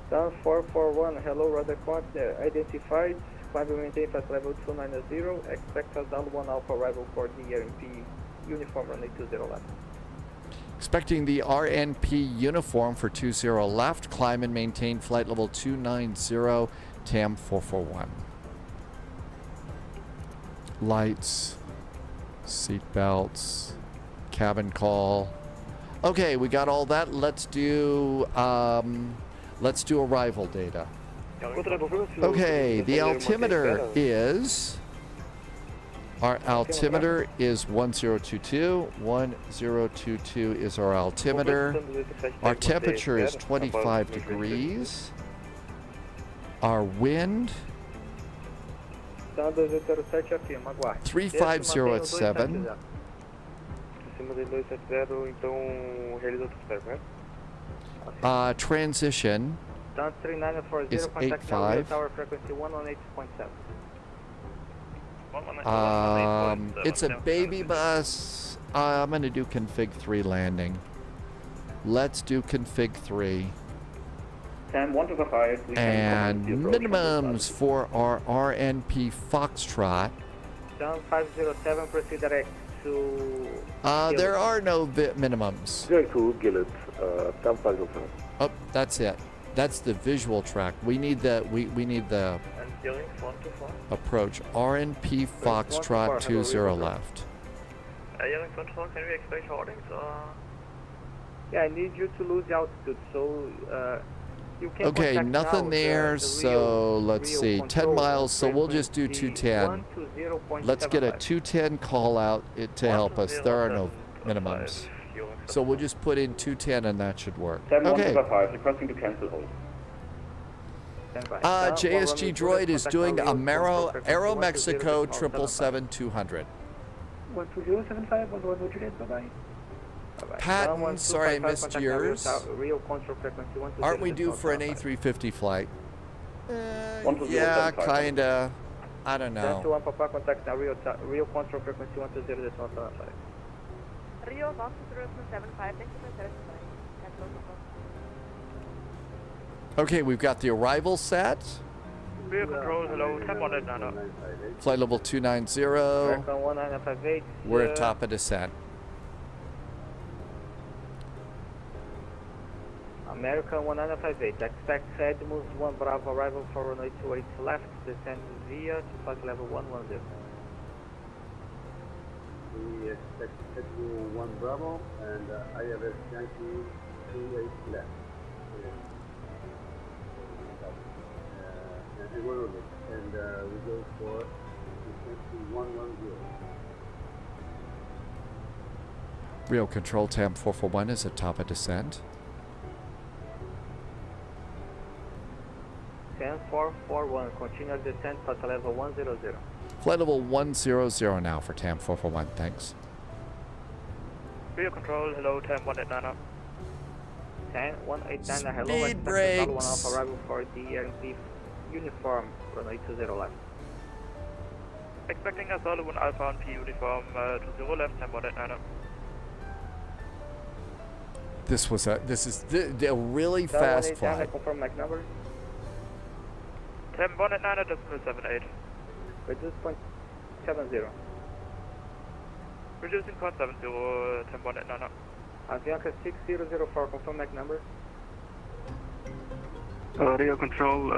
TAM 441, hello, radar partner, identified, climb and maintain flight level 290, expect a down 1 alpha arrival for the RNP uniform runway 20 left. Expecting the RNP uniform for 20 left, climb and maintain flight level 290, TAM 441. Lights, seat belts, cabin call. Okay, we got all that. Let's do arrival data. Okay, the altimeter is, our altimeter is 1022. 1022 is our altimeter. Our temperature is 25 degrees. Our wind, 350 at 7. Transition is 85. It's a baby bus. I'm going to do config 3 landing. Let's do config 3. And minimums for our RNP Foxtrot. Down 507, proceed direct to... There are no minimums. Direct to Gilut, TAM 507. Oh, that's it. That's the visual track. We need the we need the And dealing 124. approach. RNP Foxtrot 20 left. Yelling 124, can we expect holdings or? Yeah, I need you to lose the altitude, so you can Okay, contact nothing now there. the So let's Rio see, 10 control miles. So we'll just do frequency 210. 120.75. Let's get a 210 call out to help us. There are no minimums. So we'll just put in 210 and that should work. Okay. 155, requesting to cancel hold. JSG Droid is doing Aero Mexico 777-200. 12075, 11 Juliet, bye-bye. Patton, sorry I missed yours. Rio control frequency 120. Aren't we due for an A350 flight? Yeah, kinda. I don't know. 1 Papa, contact now Rio control frequency 120.75. Rio, Fox 075, thank you for certifying. Okay, we've got the arrival set. Rio control, hello, tap on it now. Flight level 290. American 1958. We're at top of descent. American 1958. Expect Edmunds 1 Bravo arrival for runway 28 left, descend via to flight level 110. We expect Edmund 1 Bravo and IFS Yankee 28 left. And we're on it. And we go for frequency 110. Rio Control Tam 441 is at top of descent. 10441, continue descent, flight level 100. Flight level 100 now for Tam 441, thanks. Rio control, hello, TAM 189. 189, hello, Speed expect brakes. One off arrival for the RMP uniform, runway 20 left. Expecting a solid 1 Alpha on P uniform 20 left, TAM 189. This is a really fast flight. Confirm MAC number. TAM 189 decimal 78. Reduce point 70. Reducing point 70, TAM 189. Avianca 6004, confirm MAC number. Rio Control,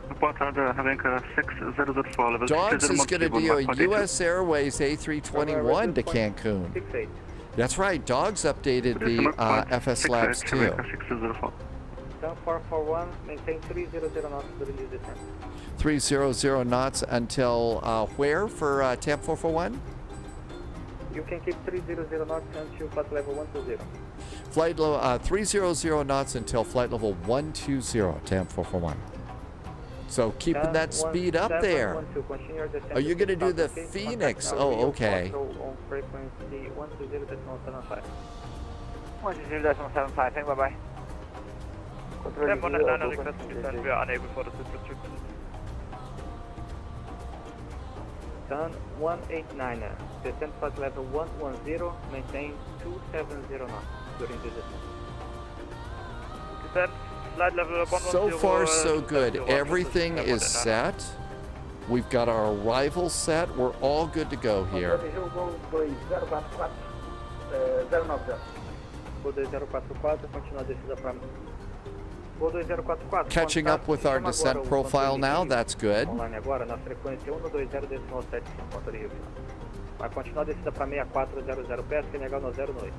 report on the Havana 6004 level. Dogs is going to do a U.S. Airways A321 to Cancun. 68. That's right. Dogs updated the FS Labs too. 441, maintain 300 knots during the descent. 300 knots until where for TAM 441? You can keep 300 knots until flight level 120. Flight level 300 knots until flight level 120, TAM 441. So keeping that speed up there. Are you going to do the Phoenix? Oh, okay. On frequency 120.75. 120.75, thank bye-bye. TAM 189 request to descend, we are unable for the system restriction. Sun 189, descent flight level 110, maintain 270 knots during the descent. Descent, flight level 110. So far, so good. Everything is set. We've got our arrival set. We're all good to go here. Catching up with our descent profile now, that's good. Online agora na frequência 120.75. Vai continuar a descida para 6400 pés, que negar no 08.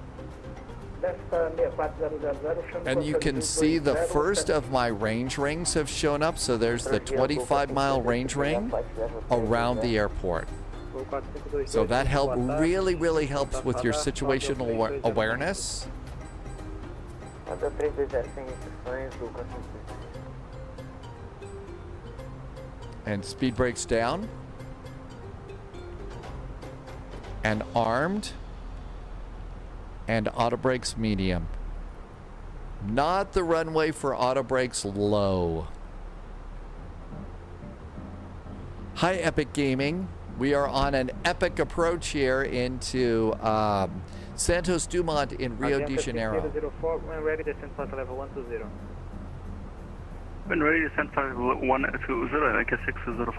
And you can see the first of my range rings have shown up. So there's the 25-mile range ring around the airport. So that really helps with your situational awareness. And speed brakes down. And armed. And auto brakes medium. Not the runway for auto brakes low. Hi, Epic Gaming. We are on an epic approach here into Santos Dumont in Rio de Janeiro. When ready, descent flight level 120. When ready, descent flight level 120, I guess 604.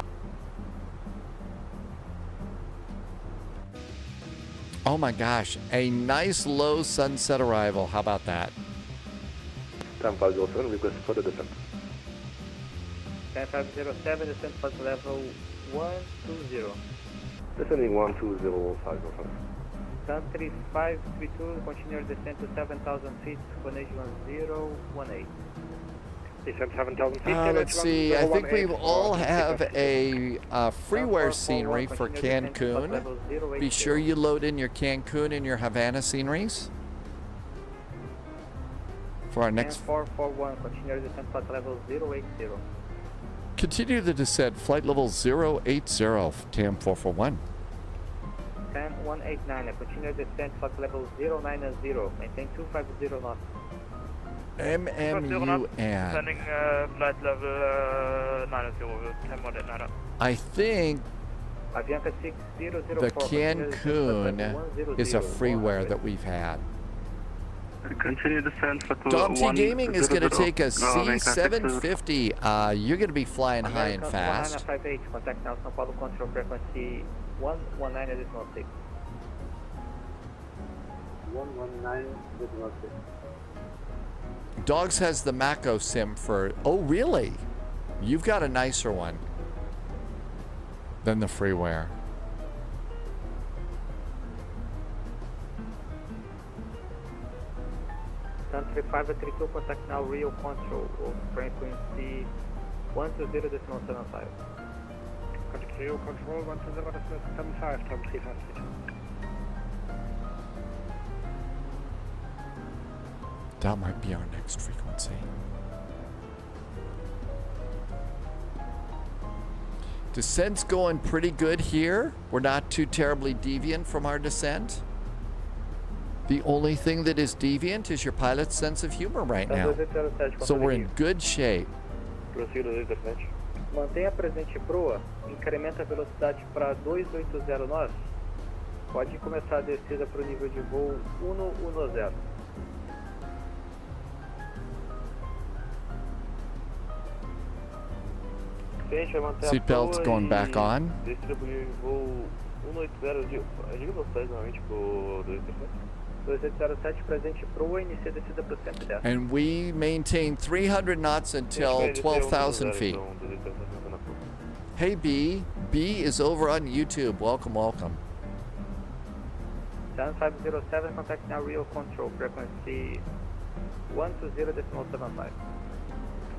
Oh my gosh, a nice low sunset arrival. How about that? TAM 507, request for the descent. 10507, descend flight level 120. Descending 120, Sun 3532, continue your descent to 7,000 feet, 18018. Descend 7,000 feet. Let's see. I think we all have a freeware scenery for Cancun. Be sure you load in your Cancun and your Havana sceneries for our next. 441, continue your descent flight level 080. Continue the descent, flight level 080, TAM 441. 10189, continue descent, flight level 090, maintain 250 knots. MMUN. Sending flight level 90 with 10189. I think Avianca 6004, the Cancun is a freeware that we've had. Continue descent for Dom T Gaming is going to take a C750. You're going to be flying high and fast. 58, contact now São Paulo control frequency 119.6. 119.6. Dogs has the Mako sim for. Oh, really? You've got a nicer one than the freeware. Sun 3532, contact now Rio control of frequency 120.75. Contact Rio control 120.75, Tom 3532. That might be our next frequency. Descent's going pretty good here. We're not too terribly deviant from our descent. The only thing that is deviant is your pilot's sense of humor right now. So we're in good shape. Mantenha presente proa, incrementa a velocidade para 280 nós. Pode começar a descida para o nível de voo 110. Seatbelts going back on. Distribuir voo 180, diga velocidade novamente pro 2807, presente proa, inicia descida para 110. And we maintain 300 knots until 12,000 feet. Hey B. B is over on YouTube. Welcome, welcome. 7507, contact now Rio control frequency 120.75.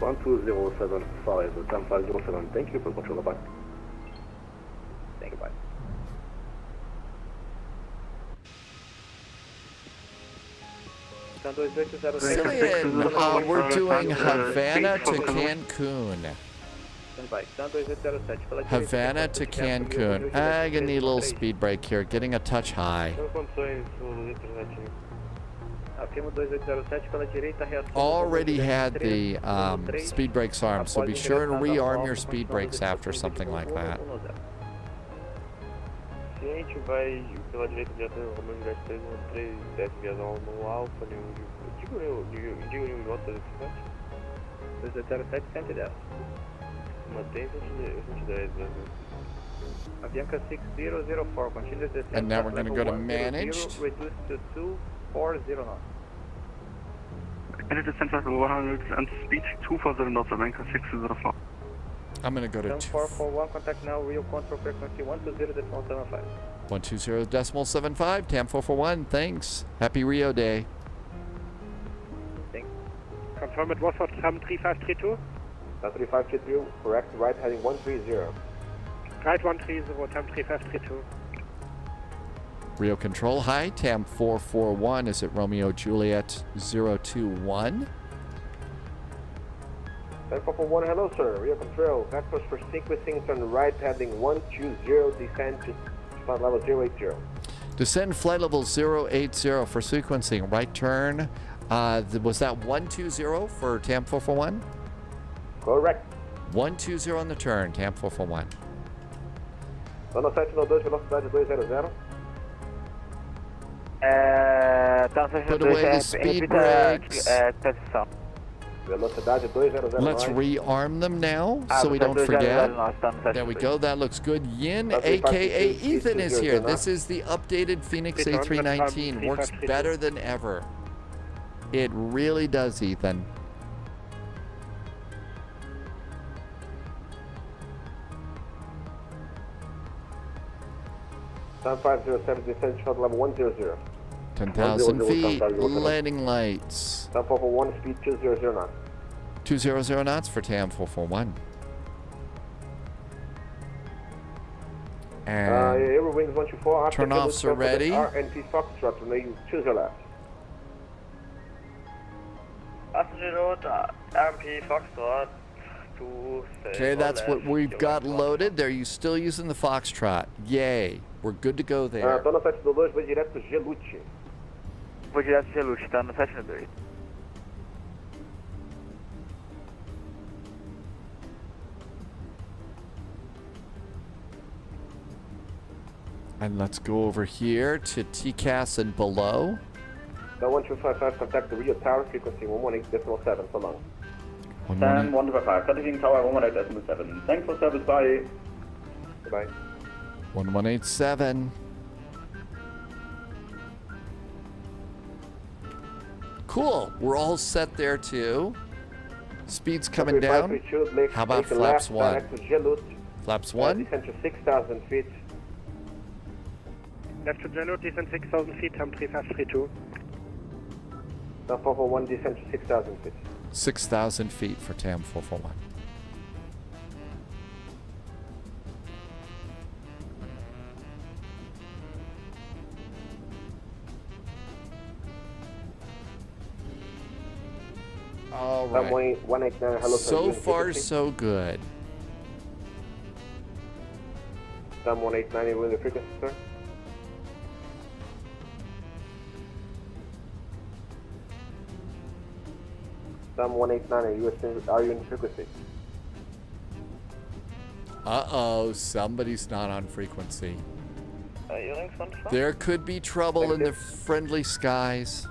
12075, 10507, thank you for control, bye. Thank you, bye. Cillian, we're doing Havana to Cancun. Havana to Cancun. I'm gonna need a little speed break here. Getting a touch high. Already had the speed brakes armed, so be sure to rearm your speed brakes after something like that. Se a gente vai pela direita de Romeo Inverso 313, desce viazão no Alfa, digo nenhum nota desse site? 207, 110. Mantém 110, Avianca 6004, continue descent. And now we're going to go to managed. Reduce to 240 knots. Any descent level 100 and speed 240 knots, Avianca 604. I'm going to go to 441, contact now Rio control frequency 120.75. 120.75, TAM 441, thanks. Happy Rio Day. Thanks. Confirm it was for TAM 3532? TAM 3532, correct, right heading 130. Right 130, TAM 3532. Rio control, hi, TAM 441, is it Romeo Juliet 021? 441, hello sir, Rio control, vectors for sequencing, turn right heading 120, descend to flight level 080. Descend flight level 080 for sequencing, right turn, was that 120 for TAM 441? Correct. 120 on the turn, TAM 441. Zona 792, velocidade 200. Put away the speed brakes. Velocidade 200. Let's rearm them now so we don't forget. There we go. That looks good. Yin, aka Ethan, is here. This is the updated Phoenix A319. Works better than ever. It really does, Ethan. Down 507, descend short level 100. 10,000 100, feet, Down 507. landing lights. Down 441, speed 200 knots. 200 knots for TAM 441. And Airwings 124, turn-offs are ready. RNP Foxtrot, remain 20 left. Passenger road, RMP Foxtrot, 2 okay, that's what we've got loaded. They're still using the Foxtrot. Yay. We're good to go there. Tô no 722, vou direto pro Gelute. Vou direto pro Gelute, tá no 792. And let's go over here to TCAS and below. Down 1255, contact the Rio Tower, frequency 118.7 for long. Stan 155, contacting tower 118.7. Thanks for service, bye. Goodbye. 1187. Cool. We're all set there too. Speed's coming down. How about flaps 1? Flaps 1? Descend to 6,000 feet. Left to Janeiro, descend 6,000 feet, TAM 3532. Down 441, descend to 6,000 feet. 6,000 feet for TAM 441. All right. 189, hello, so far, so good. Down 189, with the frequency, sir. Down 189, are you in frequency? Uh-oh, somebody's not on frequency. There could be trouble in the friendly skies.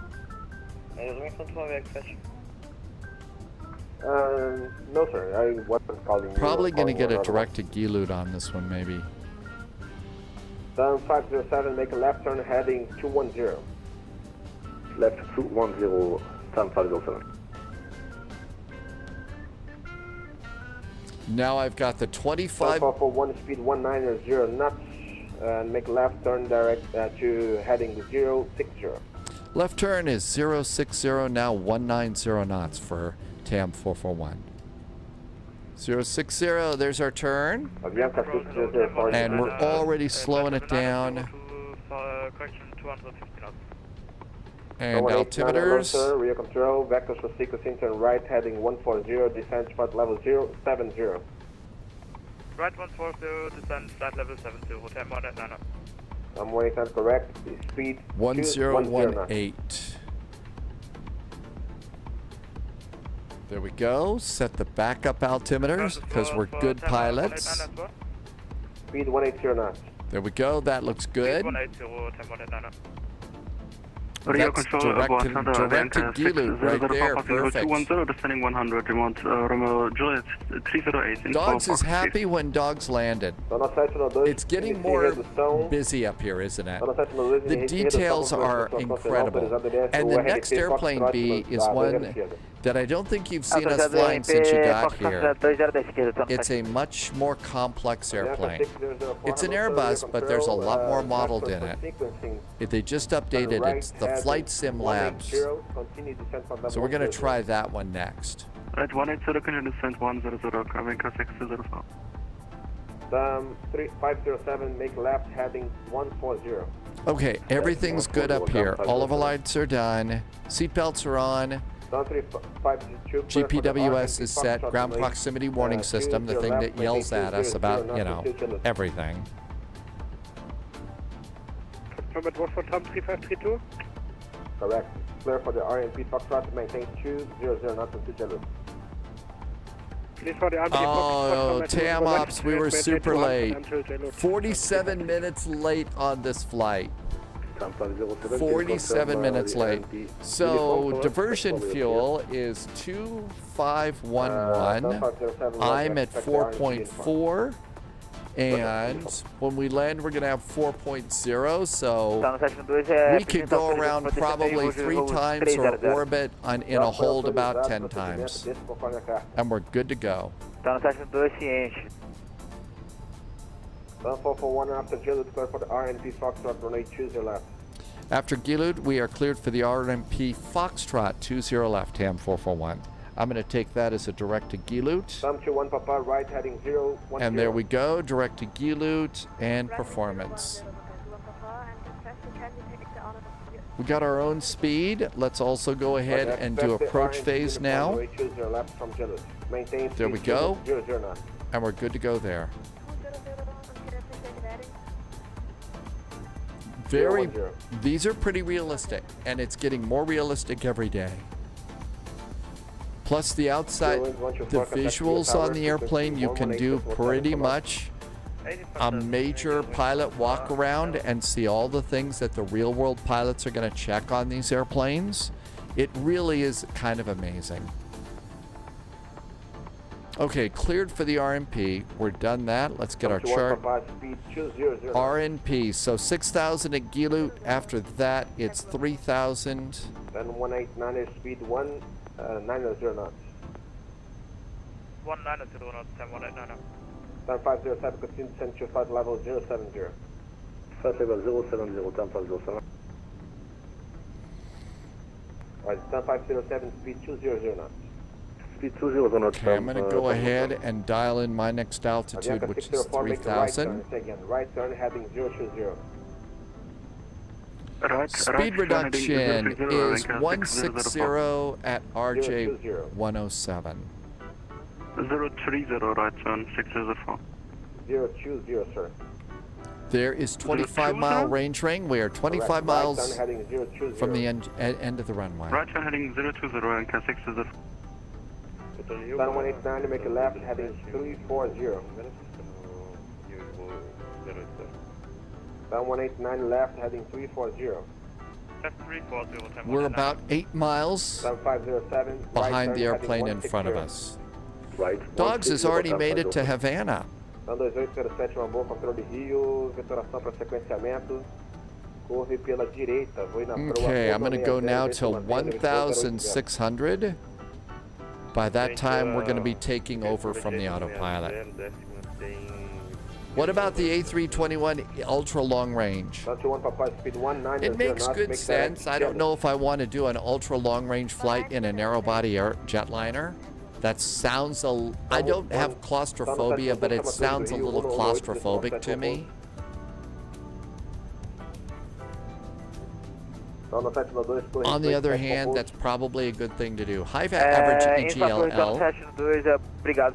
No, sir. I wasn't calling. Probably going to get a direct-to-Gilut on this one, maybe. Down 507, make a left turn heading 210. Left 210, down 507. Now I've got the 25... 441, speed 190 knots, and make left turn direct to heading 060. Left turn is 060, now 190 knots for TAM 441. 060, there's our turn. And we're already slowing it down. And altimeters. Rear control, vectors for sequencing, turn right, heading 140, descend flight level 070. Right 140, descend flight level 70, TAM 189. I'm waiting, that's correct. Speed 1018. There we go. Set the backup altimeters because we're good pilots. Speed 180 knots. There we go. That looks good. 180, TAM 189. That's direct to Gilut right there. Perfect. 210, descending 100, remote Romeo Juliet 308. Dogs is happy when dogs landed. It's getting more busy up here, isn't it? The details are incredible. And the next airplane B is one that I don't think you've seen us flying since you got here. It's a much more complex airplane. It's an Airbus, but there's a lot more modeled in it. They just updated it. It's the Flight Sim Labs. So we're going to try that one next. Right, 180, can you descend 100, coming 604. 507, make left, heading 140. Okay, everything's good up here. All of our lights are done. Seatbelts are on. GPWS is set. Ground proximity warning system, the thing that yells at us about, you know, everything. Confirm what for TAM 3532? Correct. Clear for the RNP Foxtrot, maintain 200 knots and 2 Janeiro. Oh, TAM Ops, we were super late. 47 minutes late on this flight. 47 minutes late. So diversion fuel is 2511. I'm at 4.4. And when we land, we're going to have 4.0, so we could go around probably 3 times or orbit in a hold about 10 times. And we're good to go. Sun 441 after Gillett, clear for the RNP Foxtrot, runway 20 left. After Gilud, we are cleared for the RMP Foxtrot 20 left, Ham 441. I'm going to take that as a direct to Gilud. Sun 21 Papa, right heading 010. And there we go, direct to Gilud and performance. We got our own speed. Let's also go ahead and do approach phase now. There we go. And we're good to go there. These are pretty realistic, and it's getting more realistic every day. Plus the outside, the visuals on the airplane, you can do pretty much a major pilot walk around and see all the things that the real world pilots are going to check on these airplanes. It really is kind of amazing. Okay, cleared for the RNP. We're done that. Let's get our chart. RNP, so 6,000 at Gilud. After that, it's 3,000. Then 189 speed 190 knots. 190 knots, 189. Turn 507, continue descent to flight level 070. Flight level 070, turn 507. Alright, turn 507, speed 200 knots. Speed 200 knots. Okay, I'm going to go ahead and dial in my next altitude, which is 3,000. Right turn heading 020. Speed reduction is 160 at RJ 107. 030 right turn 604. 020, sir. There is 25-mile range ring. We are 25 miles from the end of the runway. Right turn heading 020 and can 600. Sun 189 to make a left heading 340. Sun 189 left heading 340. We're about 8 miles Sun 507 behind the airplane in front of us. Dogs has already made it to Havana. Sun 2807, uma boa controle de Rio, vetoração para sequenciamento. Corre pela direita, voe na proa. Okay, I'm going to go now till 1,600. By that time, we're going to be taking over from the autopilot. What about the A321 ultra long range? It makes good sense. I don't know if I want to do an ultra long range flight in a narrow body jetliner. That sounds I don't have claustrophobia, but it sounds a little claustrophobic to me. On the other hand, that's probably a good thing to do. High average EGLL. Obrigado.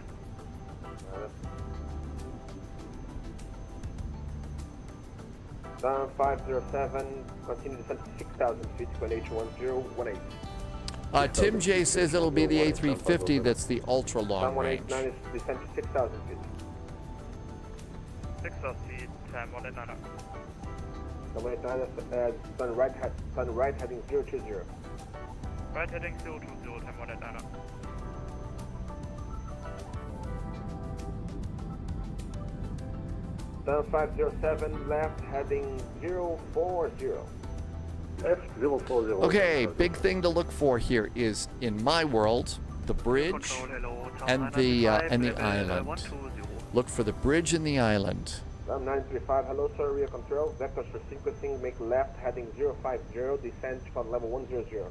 Sun 507, continue descent to 6,000 feet, H1018. Tim J says it'll be the A350 that's the ultra long range. Sun 189 is descent to 6,000 feet. 6,000 feet, 189. Sun 189, turn right heading 020. Right heading 020, 189. Sun 507 left heading 040. F040. Okay, big thing to look for here is, in my world, the bridge and the island. Look for the bridge and the island. Sun 935, hello sir, rear control. Vectors for sequencing, make left heading 050, descend to level 100.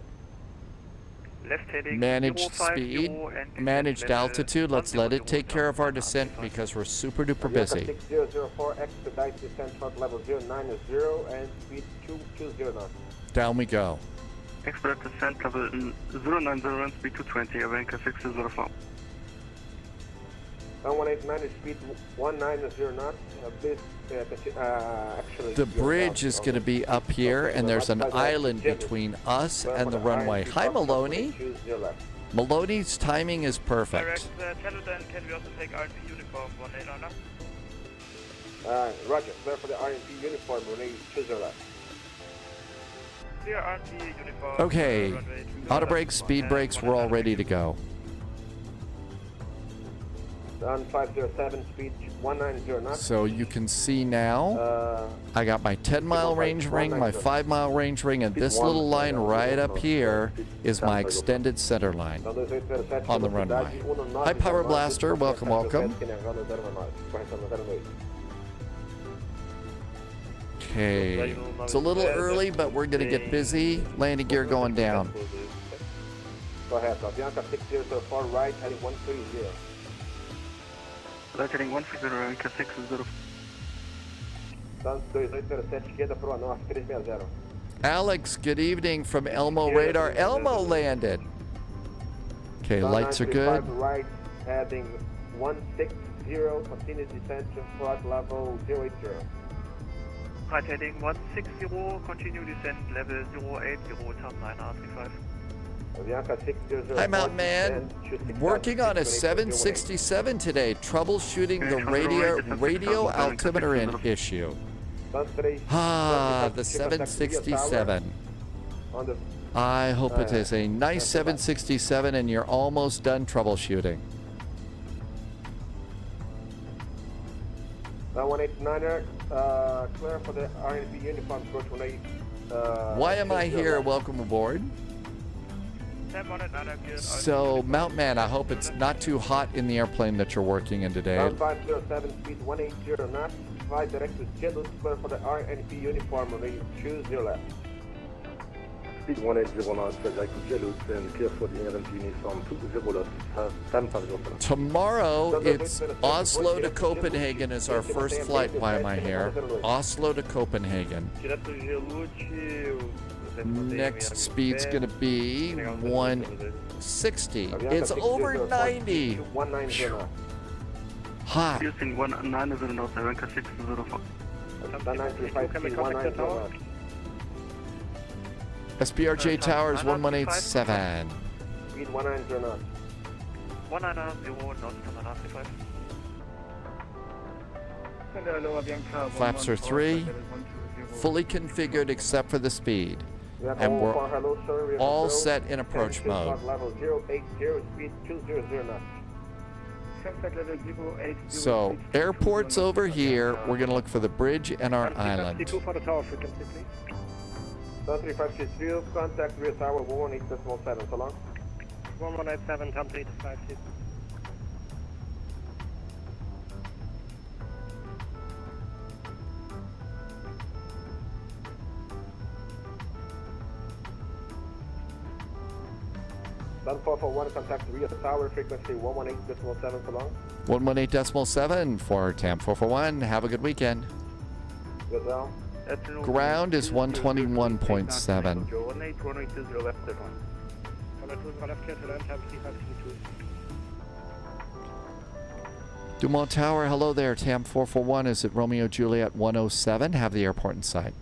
Left heading Managed speed, managed altitude. Let's let it take care of our descent because we're super duper busy. 6004, expedite descent front level 090 and speed 220 knots. Down we go. Expedite descent level 090 and speed 220, Avanca 604. Sun 189 speed 190 knots. The bridge is going to be up here, and there's an island between us and the runway. Hi, Maloney. Maloney's timing is perfect. Can we also take RNP uniform 189? Roger, clear for the RNP uniform, runway 20 left. Clear RNP uniform. Okay, auto brakes, speed brakes, we're all ready to go. Sun 507, speed 190 knots. So you can see now, I got my 10-mile range ring, my 5-mile range ring, and this little line right up here is my extended center line on the runway. Hi, Power Blaster. Welcome, welcome. Okay, it's a little early, but we're gonna get busy. Landing gear going down. Correto. Avianca 6004 right, heading 130. Right heading 130, Avianca 60. Santos 2807, esquerda pro norte, 360. Alex, good evening from Elmo Radar. Elmo landed. Okay, lights are good. Right, heading 160, continue descent to flight level 080. Right heading 160, continue descent level 080, turn 9R35. Hi, Mountain Man. Working on a 767 today, troubleshooting the radio altimeter issue. Ah, the 767. I hope it is a nice 767 and you're almost done troubleshooting. 189er, clear for the RNP uniform approach 18. Why am I here? Welcome aboard. So, Mountain Man, I hope it's not too hot in the airplane that you're working in today. 507, speed 180 knots, fly direct to schedule, clear for the RNP uniform, range 20 left. Speed 180 knots, direct to schedule, and clear for the RNP uniform 20 left, 10 Tomorrow, it's Oslo to Copenhagen is our first flight. Why am I here? Oslo to Copenhagen. Next speed's gonna be 160. It's over 90. Hot. Using 190 knots, Avianca 604. SBRJ Towers 1187. Speed 190 knots. 190 knots, turn 9R35. Flaps are 3. Fully configured except for the speed. And we're all set in approach mode. So, airport's over here. We're going to look for the bridge and our island. 3562, contact rear tower 118.7, so long. 1187, turn 326. Done 441, contact rear tower, frequency 118.7, so long. 118.7 for TAM 441. Have a good weekend. Good now. Ground is 121.7. Dumont Tower, hello there. TAM 441 is at Romeo Juliet 107. Have the airport in sight.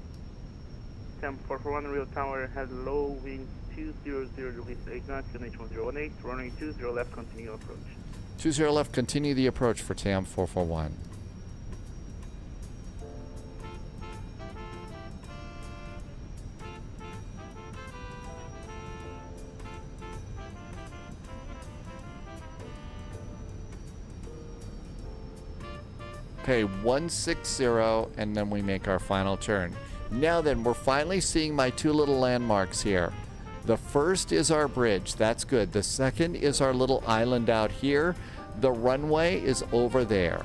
TAM 441, Rio Tower has low wind 200, release 8 knots, NH1018, running 20 left, continue approach. 20 left, continue the approach for TAM 441. Okay, 160, and then we make our final turn. Now then, we're finally seeing my two little landmarks here. The first is our bridge. That's good. The second is our little island out here. The runway is over there.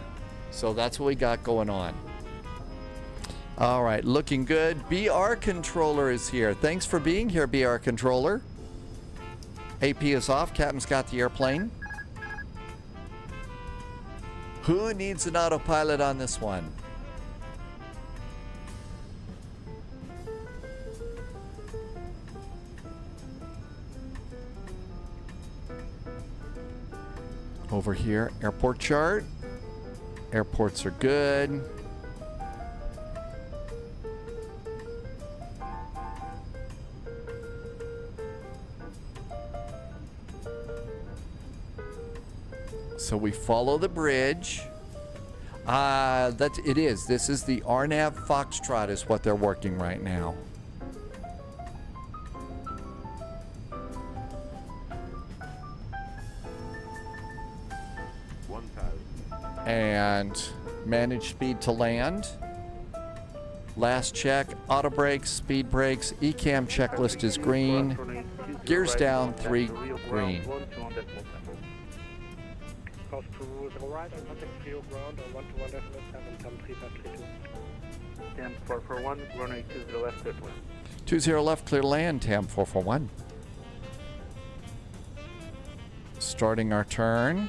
So that's what we got going on. All right, looking good. BR Controller is here. Thanks for being here, BR Controller. AP is off. Captain's got the airplane. Who needs an autopilot on this one? Over here, airport chart. Airports are good. So we follow the bridge. It is. This is the RNAV Foxtrot is what they're working right now. And manage speed to land. Last check, auto brakes, speed brakes, ECAM checklist is green. Gears down, 3 green. Cost to the right and contact 3 ground or 121.7, turn 3532. TAM 441, runway 20 left, clear to land. 20 left, clear to land, TAM 441. Starting our turn.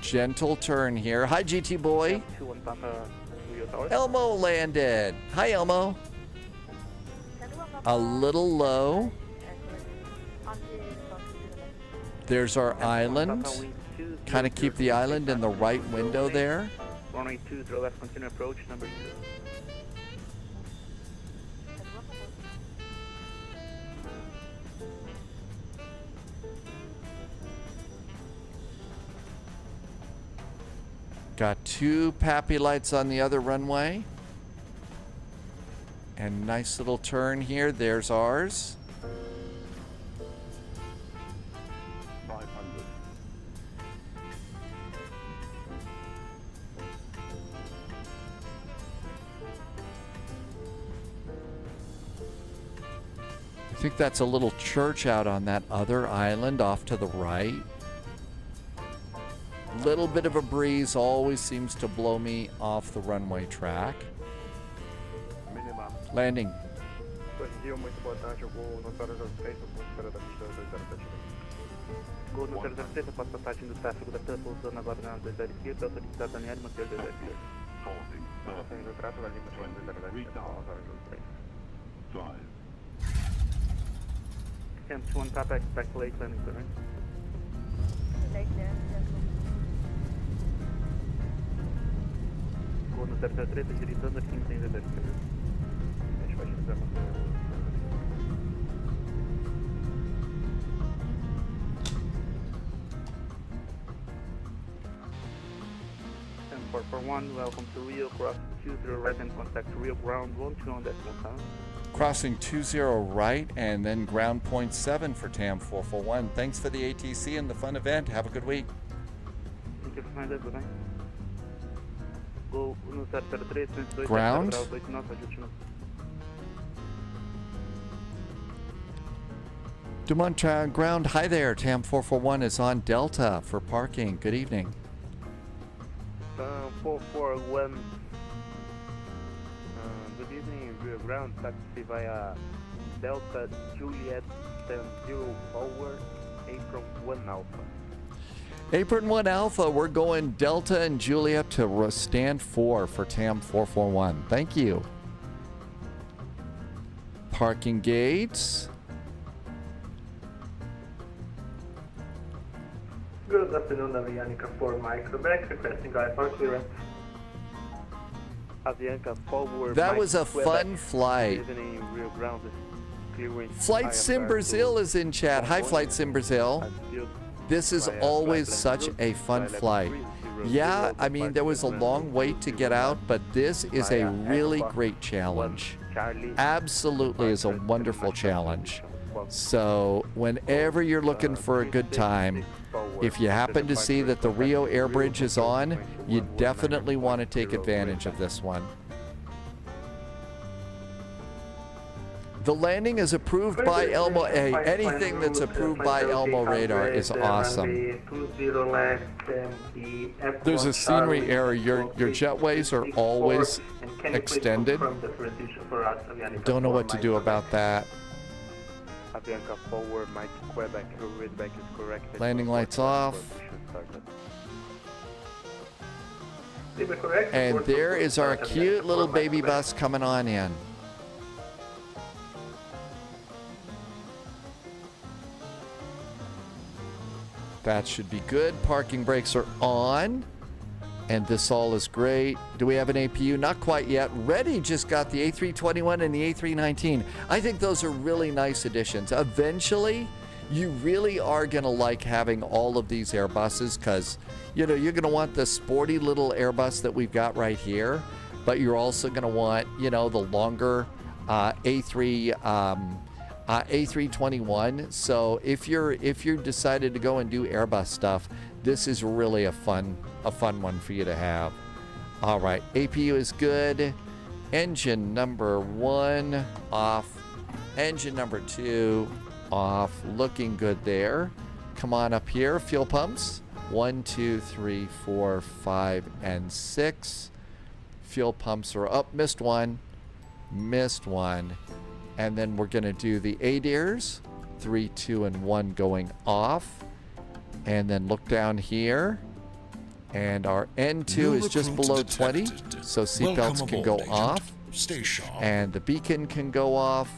Gentle turn here. Hi, GT boy. 21 Papa, Rio Tower. Elmo landed. Hi, Elmo. A little low. There's our island. Kind of keep the island in the right window there. Runway 20 left, continue approach, number 2. Got 2 Pappy lights on the other runway. And nice little turn here. There's ours. 500. I think that's a little church out on that other island off to the right. Little bit of a breeze always seems to blow me off the runway track. Landing. Muito boa tarde, eu vou no 003, eu vou esperar da pista 207. Gol no 003, eu passo passagem do tráfego da TAM, pousando agora na 205, para autorizar Daniel e manter 205. Passagem do tráfego ali, manter 207, 5. TAM 21 Papa, expect late landing, clearing. Gol no 003, agilizando aqui em 207. A gente vai agilizar manter. 441, welcome to Rio, cross 20 right and contact Rio ground 12.7. Crossing 20 right and then ground 0.7 for TAM 441. Thanks for the ATC and the fun event. Have a good week. Thank you for finding it, good Go 1003, ground. Dumont ground. Hi there. TAM 441 is on Delta for parking. Good evening. 441. Good evening, Rio ground. Taxi via Delta Juliet 10 forward, apron 1 Alpha. Apron 1 Alpha, we're going Delta and Juliet to stand 4 for TAM 441. Thank you. Parking gates. Good afternoon, Avianica 4 Microback, requesting IFR clearance. Avianca forward. That was a fun flight. Rio ground, Flight Sim Brazil is in chat. Hi, Flight Sim Brazil. This is always such a fun flight. Yeah, I mean, there was a long wait to get out, but this is a really great challenge. Absolutely is a wonderful challenge. So whenever you're looking for a good time, if you happen to see that the Rio Airbridge is on, you definitely want to take advantage of this one. The landing is approved by Elmo. Hey, anything that's approved by Elmo Radar is awesome. There's a scenery error. Your jetways are always extended. Don't know what to do about that. Avianca forward, Mike Quebec, readback is correct. Landing lights off. And there is our cute little baby bus coming on in. That should be good. Parking brakes are on. And this all is great. Do we have an APU? Not quite yet. Reddy just got the A321 and the A319. I think those are really nice additions. Eventually, you really are going to like having all of these Airbuses because, you know, you're going to want the sporty little Airbus that we've got right here, but you're also going to want, you know, the longer A321. So if you're decided to go and do Airbus stuff, this is really a fun one for you to have. All right, APU is good. Engine number 1 off. Engine number 2 off. Looking good there. Come on up here. Fuel pumps. 1, 2, 3, 4, 5, and 6. Fuel pumps are up. Missed one. Missed one. And then we're going to do the ADIRs. 3, 2, and 1 going off. And then look down here. And our N2 is just below 20. So seatbelts can go off. Stay sharp. And the beacon can go off.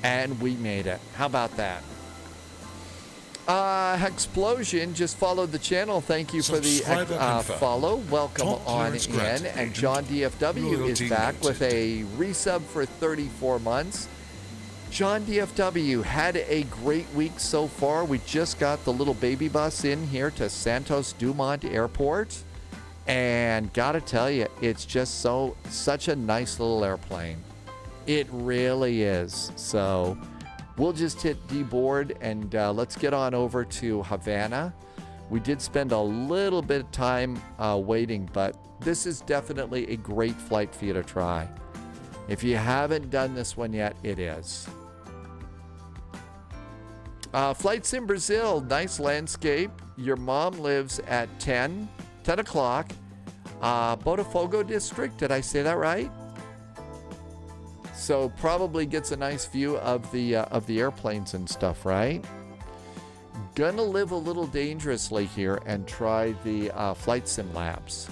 And we made it. How about that? Explosion just followed the channel. Thank you for the follow. Welcome on in. And John DFW is back with a resub for 34 months. John DFW had a great week so far. We just got the little baby bus in here to Santos Dumont Airport. And gotta tell you, it's just such a nice little airplane. It really is. So we'll just hit deboard and let's get on over to Havana. We did spend a little bit of time waiting, but this is definitely a great flight for you to try. If you haven't done this one yet, it is. Flights in Brazil, nice landscape. Your mom lives at 10 o'clock. Botafogo district, did I say that right? So probably gets a nice view of the airplanes and stuff, right? Gonna live a little dangerously here and try the flight sim labs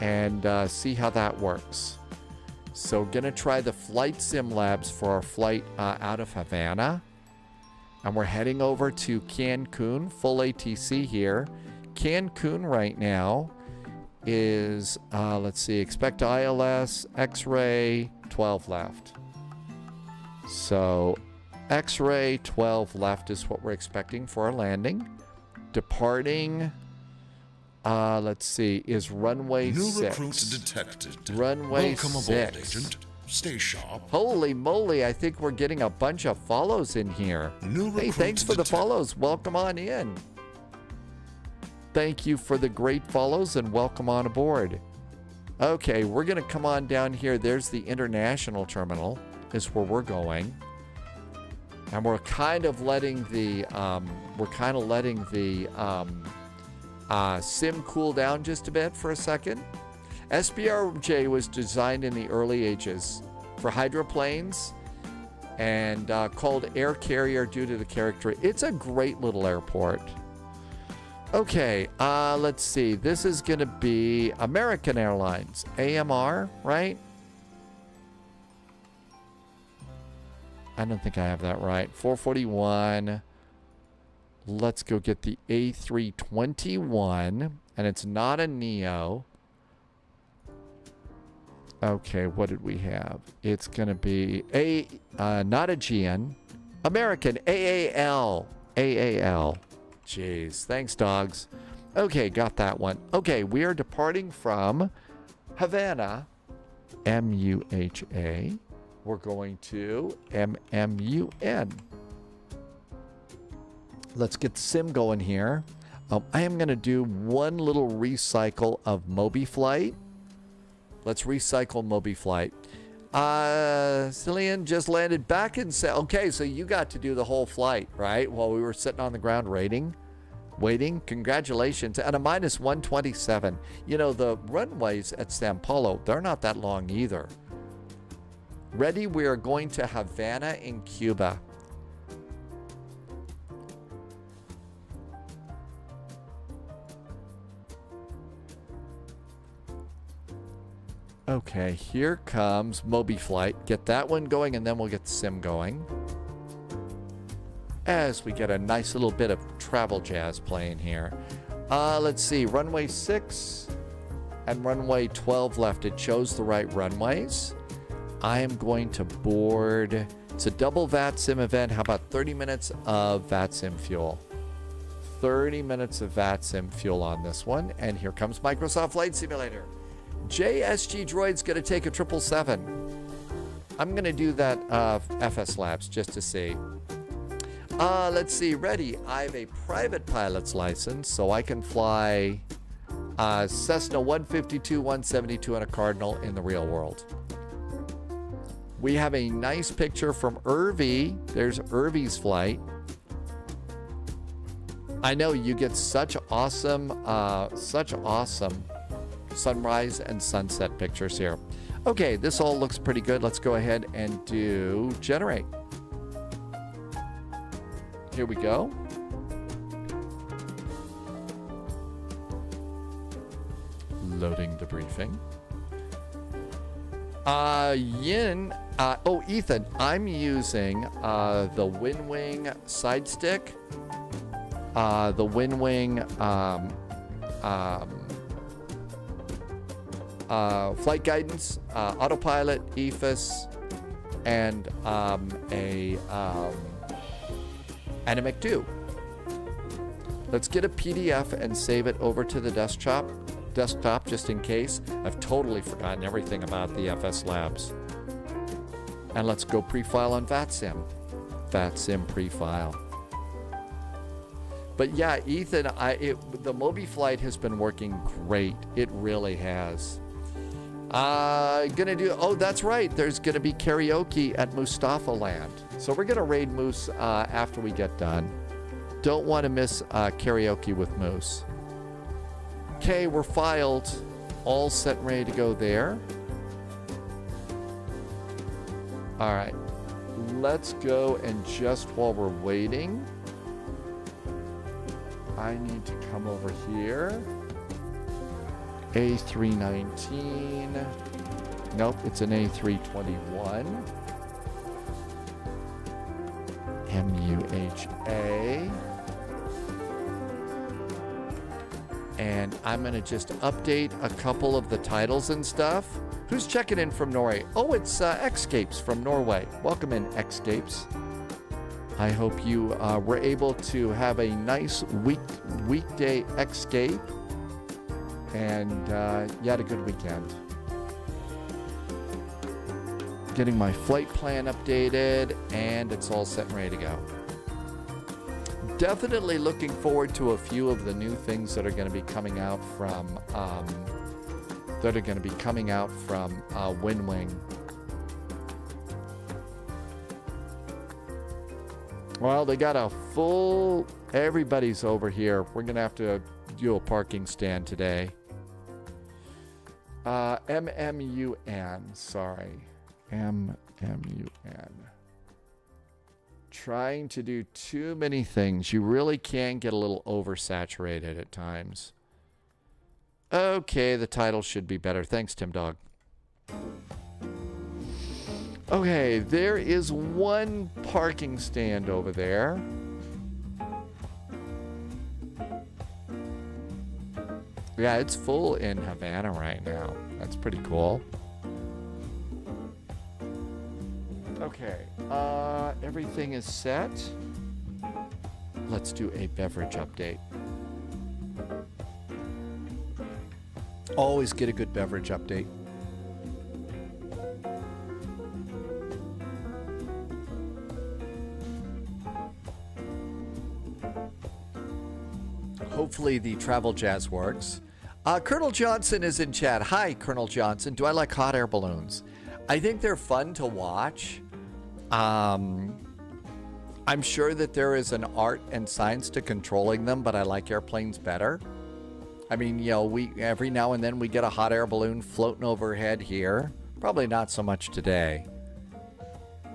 and see how that works. So gonna try the flight sim labs for our flight out of Havana. And we're heading over to Cancun, full ATC here. Cancun right now is, let's see, expect ILS, X-ray, 12 left. So X-ray 12 left is what we're expecting for our landing. Departing, let's see, is runway 6. New recruits detected. Runway Welcome 6. aboard, agent. Stay sharp. Holy moly, I think we're getting a bunch of follows in here. Hey, thanks for the follows. Welcome on in. Thank you for the great follows and welcome on aboard. Okay, we're going to come on down here. There's the international terminal is where we're going. And we're kind of letting the sim cool down just a bit for a second. SBRJ was designed in the early ages for hydroplanes and called air carrier due to the character. It's a great little airport. Okay, let's see. This is going to be American Airlines, AMR, right? I don't think I have that right. 441. Let's go get the A321, and it's not a Neo. Okay, what did we have? It's going to be not a GN. American, AAL. AAL. Jeez, thanks, dogs. Okay, got that one. Okay, we are departing from Havana, MUHA. We're going to MMUN. Let's get the sim going here. I am going to do one little recycle of MobiFlight. Let's recycle MobiFlight. Cillian just landed back in... Okay, so you got to do the whole flight, right? While we were sitting on the ground waiting. Congratulations. And a minus 127. You know, the runways at São Paulo, they're not that long either. Ready? We are going to Havana in Cuba. Okay, here comes MobiFlight. Get that one going, and then we'll get the sim going. As we get a nice little bit of travel jazz playing here. Let's see, runway 6 and runway 12 left. It shows the right runways. I am going to board. It's a double VATSIM event. How about 30 minutes of VATSIM fuel? 30 minutes of VATSIM fuel on this one. And here comes Microsoft Flight Simulator. JSG Droid's going to take a 777. I'm going to do that FS Labs just to see. Let's see. Ready. I have a private pilot's license, so I can fly Cessna 152, 172, and a Cardinal in the real world. We have a nice picture from Irvi. There's Irvi's flight. I know you get such awesome sunrise and sunset pictures here. Okay, this all looks pretty good. Let's go ahead and do generate. Here we go. Loading the briefing. Ethan, I'm using the WinWing side stick, the WinWing flight guidance, autopilot, EFIS, and a Animec 2. Let's get a PDF and save it over to the desktop just in case. I've totally forgotten everything about the FS Labs. And let's go pre-file on VATSIM. VATSIM pre-file. But yeah, Ethan, the Mobi flight has been working great. It really has. That's right. There's gonna be karaoke at Mustafa Land. So we're gonna raid Moose after we get done. Don't want to miss karaoke with Moose. Okay, we're filed. All set and ready to go there. All right. Let's go, and just while we're waiting, I need to come over here. A319. Nope, it's an A321. MUHA. And I'm going to just update a couple of the titles and stuff. Who's checking in from Norway? Oh, it's Xscapes from Norway. Welcome in, Xscapes. I hope you were able to have a nice weekday escape. And you had a good weekend. Getting my flight plan updated, and it's all set and ready to go. Definitely looking forward to a few of the new things that are going to be coming out from WinWing. Well, they got a full. Everybody's over here. We're going to have to do a parking stand today. MMUN. Sorry, MMUN. Trying to do too many things. You really can get a little oversaturated at times. Okay, the title should be better. Thanks, Tim Dog. Okay, there is one parking stand over there. Yeah, it's full in Havana right now. That's pretty cool. Okay, everything is set. Let's do a beverage update. Always get a good beverage update. Hopefully the travel jazz works. Colonel Johnson is in chat. Hi, Colonel Johnson. Do I like hot air balloons? I think they're fun to watch. I'm sure that there is an art and science to controlling them, but I like airplanes better. I mean, you know, we every now and then we get a hot air balloon floating overhead here. Probably not so much today.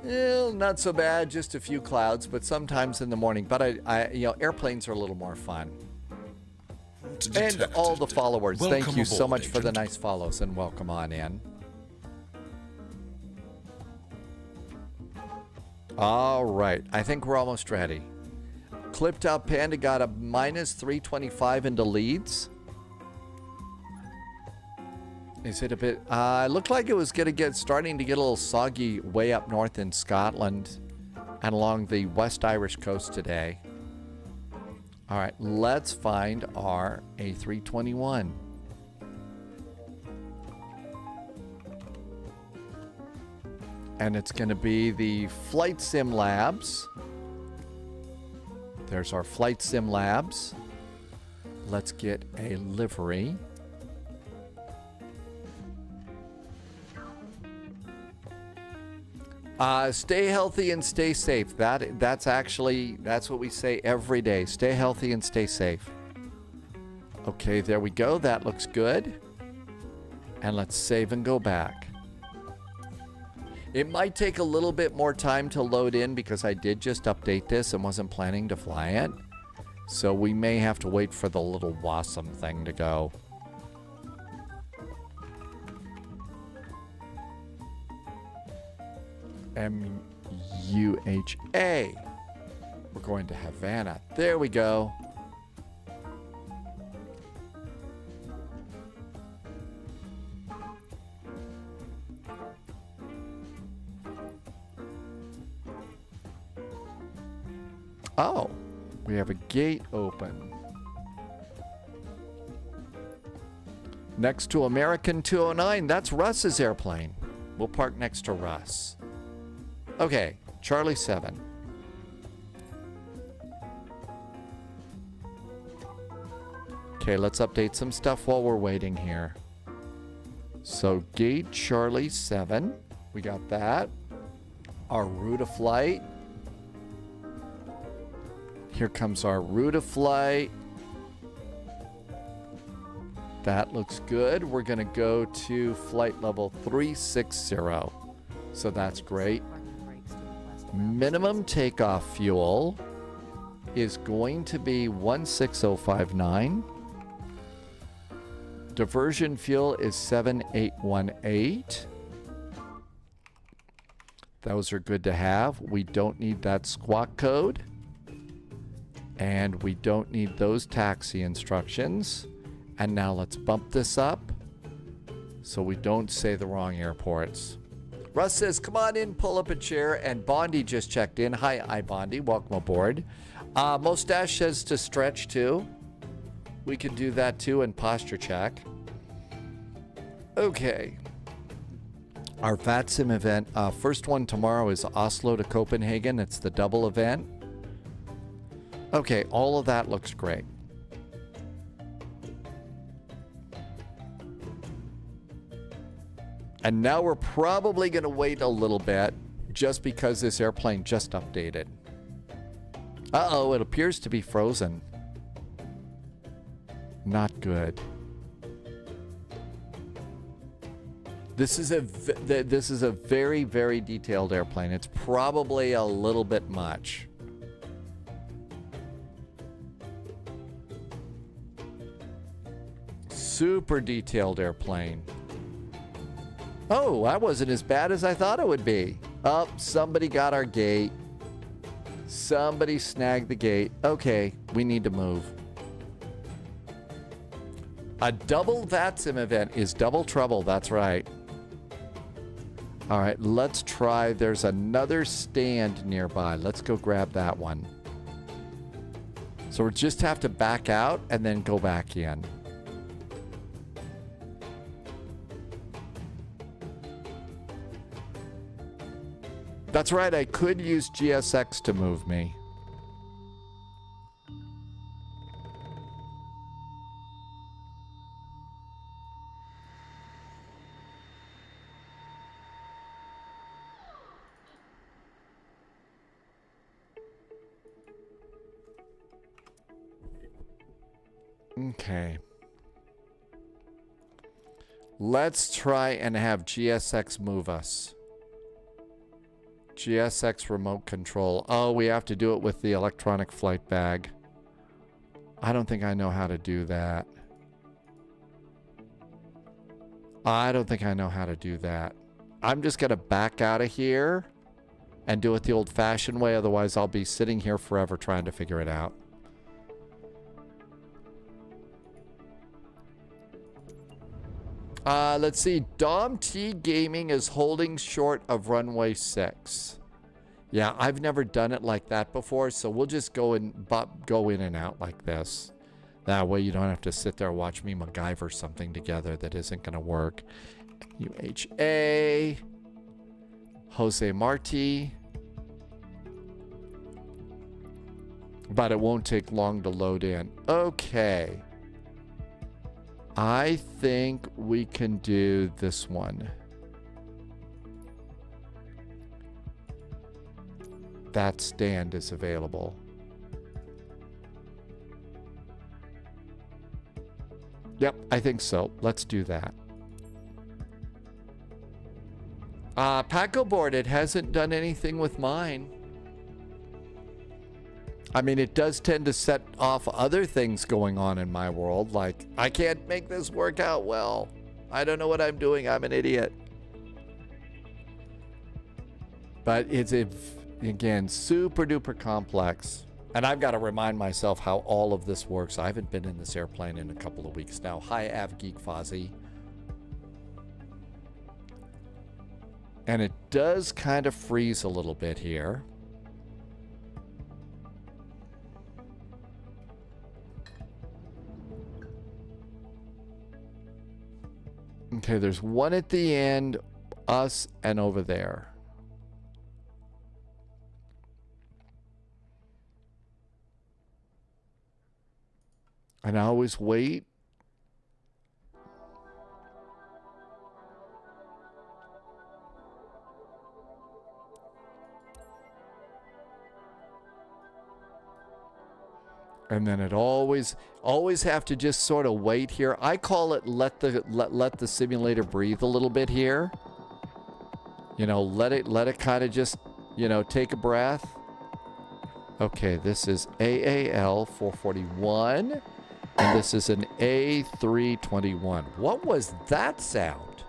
Not so bad, just a few clouds, but sometimes in the morning. But airplanes are a little more fun. And all the followers, thank you so much for the nice follows, and welcome on in. All right, I think we're almost ready. Clipped out Panda got a minus 325 into leads. Is it a bit? It looked like it was starting to get a little soggy way up north in Scotland and along the West Irish coast today. All right, let's find our A321. And it's going to be the Flight Sim Labs. There's our Flight Sim Labs. Let's get a livery. Stay healthy and stay safe. That's what we say every day. Stay healthy and stay safe. Okay, there we go. That looks good. And let's save and go back. It might take a little bit more time to load in because I did just update this and wasn't planning to fly it. So we may have to wait for the little WASM thing to go. MUHA. We're going to Havana. There we go. Oh, we have a gate open. Next to American 209, that's Russ's airplane. We'll park next to Russ. Okay, Charlie 7. Okay, let's update some stuff while we're waiting here. So, gate Charlie 7. We got that. Our route of flight. Here comes our route of flight. That looks good. We're going to go to flight level 360. So that's great. Minimum takeoff fuel is going to be 16059. Diversion fuel is 7818. Those are good to have. We don't need that squawk code. And we don't need those taxi instructions. And now let's bump this up so we don't say the wrong airports. Russ says, come on in, pull up a chair. And Bondi just checked in. Hi, Bondi. Welcome aboard. Mustache says to stretch too. We can do that too and posture check. Okay. Our VATSIM event. First one tomorrow is Oslo to Copenhagen. It's the double event. Okay, all of that looks great. And now we're probably going to wait a little bit just because this airplane just updated. Uh-oh, it appears to be frozen. Not good. This is a very, very detailed airplane. It's probably a little bit much. Super detailed airplane. Oh, that wasn't as bad as I thought it would be. Oh, somebody got our gate. Somebody snagged the gate. Okay, we need to move. A double VATSIM event is double trouble. That's right. All right, let's try. There's another stand nearby. Let's go grab that one. So we just have to back out and then go back in. That's right, I could use GSX to move me. Okay. Let's try and have GSX move us. GSX remote control. Oh, we have to do it with the electronic flight bag. I don't think I know how to do that. I don't think I know how to do that. I'm just going to back out of here and do it the old-fashioned way. Otherwise, I'll be sitting here forever trying to figure it out. Let's see. Dom T Gaming is holding short of runway 6. Yeah, I've never done it like that before, so we'll just go in and out like this. That way you don't have to sit there and watch me MacGyver something together that isn't going to work. UHA. Jose Marti. But it won't take long to load in. Okay. I think we can do this one. That stand is available. Yep, I think so. Let's do that. Paco board, it hasn't done anything with mine. I mean, it does tend to set off other things going on in my world, like, I can't make this work out well. I don't know what I'm doing. I'm an idiot. But it's, again, super duper complex. And I've got to remind myself how all of this works. I haven't been in this airplane in a couple of weeks now. Hi, AvGeek Fozzie. And it does kind of freeze a little bit here. Okay, there's one at the end, us, and over there. And I always wait. And then it always have to just sort of wait here. I call it let the simulator breathe a little bit here. You know, let it kind of just, you know, take a breath. Okay, this is AAL 441 and this is an A321. What was that sound?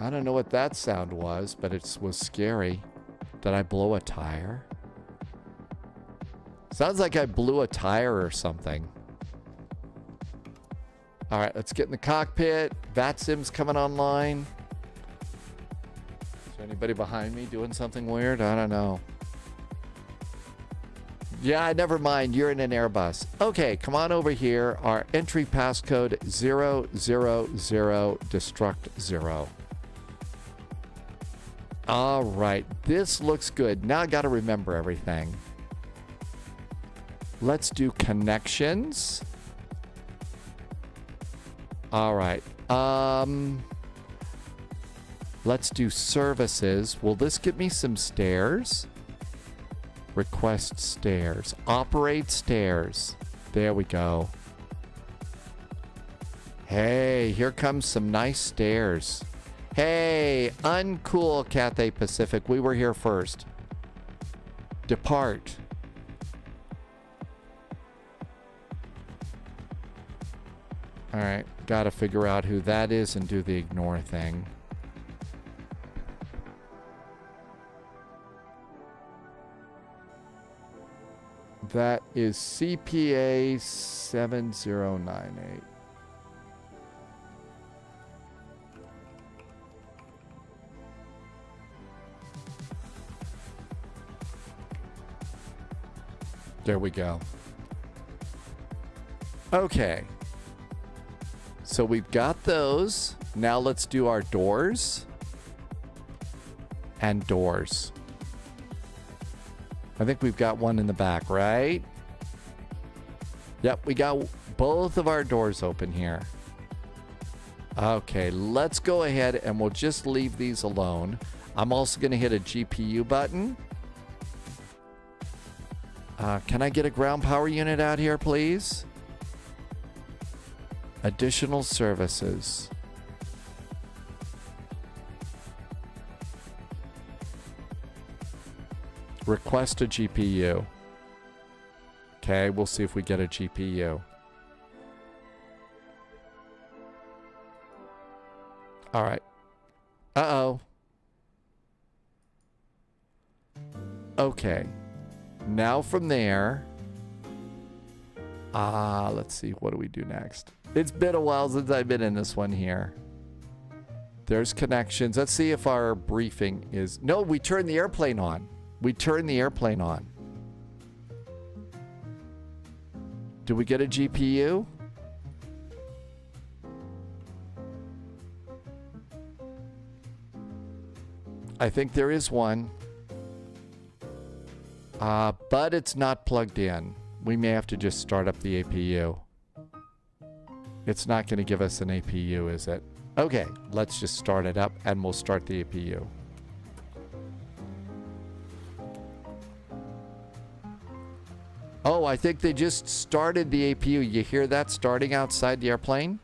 I don't know what that sound was, but it was scary. Did I blow a tire? Sounds like I blew a tire or something. All right, let's get in the cockpit. VATSIM's coming online. Is there anybody behind me doing something weird? I don't know. Yeah, never mind. You're in an Airbus. Okay, come on over here. Our entry passcode 000 destruct 0. All right, this looks good. Now I got to remember everything. Let's do connections. All right. Let's do services. Will this give me some stairs? Request stairs. Operate stairs. There we go. Hey, here comes some nice stairs. Hey, uncool Cathay Pacific. We were here first. Depart. All right, got to figure out who that is and do the ignore thing. That is CPA 7098. There we go. Okay. So we've got those. Now let's do our doors and doors. I think we've got one in the back, right? Yep, we got both of our doors open here. Okay, let's go ahead and we'll just leave these alone. I'm also going to hit a GPU button. Can I get a ground power unit out here, please? Additional services. Request a GPU. Okay, we'll see if we get a GPU. All right. Uh-oh. Okay. Now from there, let's see, what do we do next? It's been a while since I've been in this one here. There's connections. Let's see if our briefing is... No, we turned the airplane on. We turned the airplane on. Do we get a GPU? I think there is one. But it's not plugged in. We may have to just start up the APU. It's not going to give us an APU, is it? Okay, let's just start it up and we'll start the APU. Oh, I think they just started the APU. You hear that starting outside the airplane?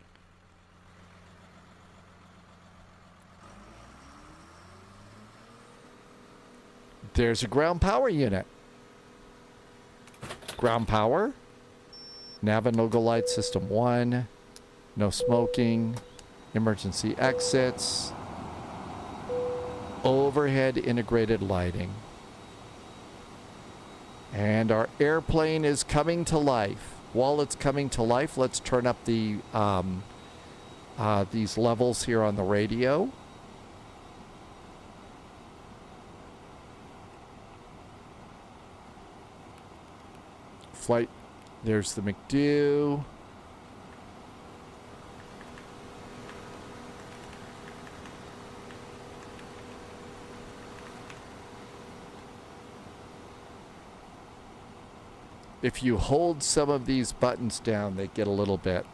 There's a ground power unit. Ground power. Nav and logo light system 1. No smoking. Emergency exits. Overhead integrated lighting. And our airplane is coming to life. While it's coming to life, let's turn up the these levels here on the radio. Flight, there's the McDo. If you hold some of these buttons down, they get a little bit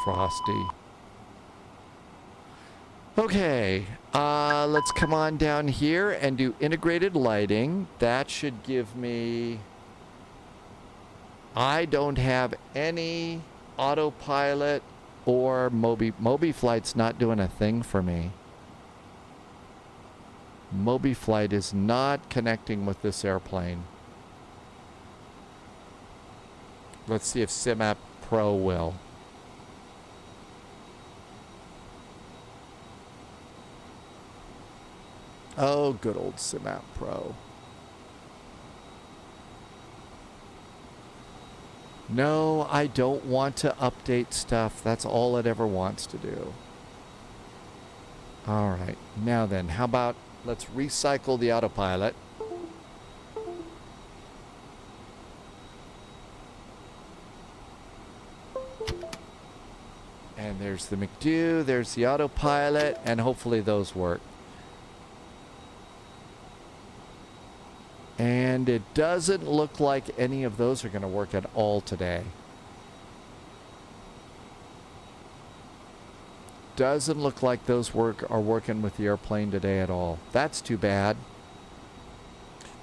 frosty. Okay, let's come on down here and do integrated lighting. That should give me... I don't have any autopilot or MobiFlight's not doing a thing for me. MobiFlight is not connecting with this airplane. Let's see if SimApp Pro will. Oh, good old SimApp Pro. No, I don't want to update stuff. That's all it ever wants to do. All right. Now then, how about let's recycle the autopilot. And there's the McDo, there's the autopilot, and hopefully those work. And it doesn't look like any of those are going to work at all today. Doesn't look like those are working with the airplane today at all. That's too bad.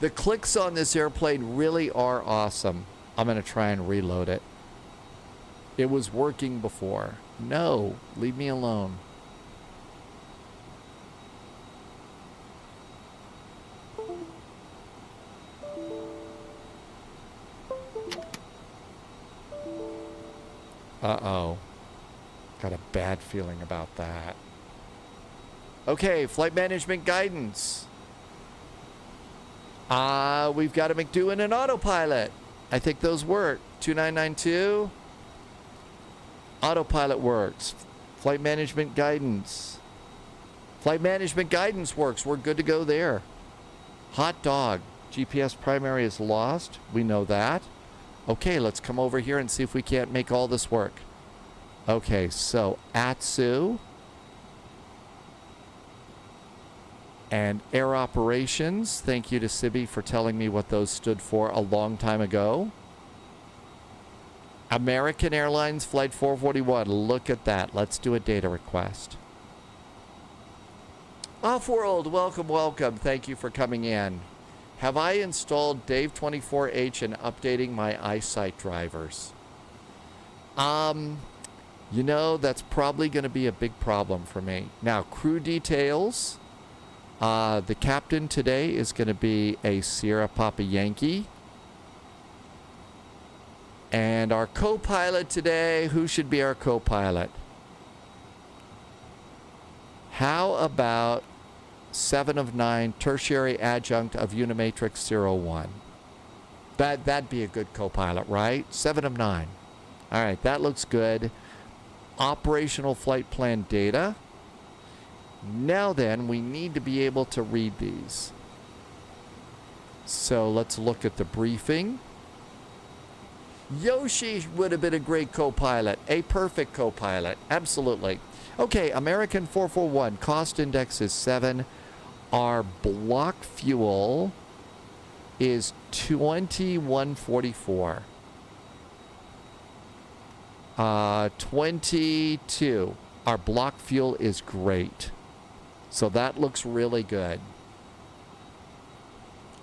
The clicks on this airplane really are awesome. I'm going to try and reload it. It was working before. No, leave me alone. Uh-oh. Got a bad feeling about that. Okay, flight management guidance. We've got a McDo and an autopilot. I think those work. 2992. Autopilot works. Flight management guidance. Flight management guidance works. We're good to go there. Hot dog. GPS primary is lost. We know that. Okay, let's come over here and see if we can't make all this work. Okay, so ASUS and Air Operations. Thank you to Sibby for telling me what those stood for a long time ago. American Airlines Flight 441. Look at that. Let's do a data request. Off-world, welcome, welcome. Thank you for coming in. Have I installed Dave 24H and updating my eyesight drivers? You know, that's probably going to be a big problem for me. Now, crew details. The captain today is going to be a Sierra Papa Yankee. And our co-pilot today, who should be our co-pilot? How about 7 of 9 tertiary adjunct of Unimatrix 01? That'd be a good co-pilot, right? 7 of 9. All right, that looks good. Operational flight plan data. Now then, we need to be able to read these. So let's look at the briefing. Yoshi would have been a great co-pilot, a perfect co-pilot, absolutely. Okay, American 441, cost index is 7. Our block fuel is 2144. 22. Our block fuel is great. So that looks really good.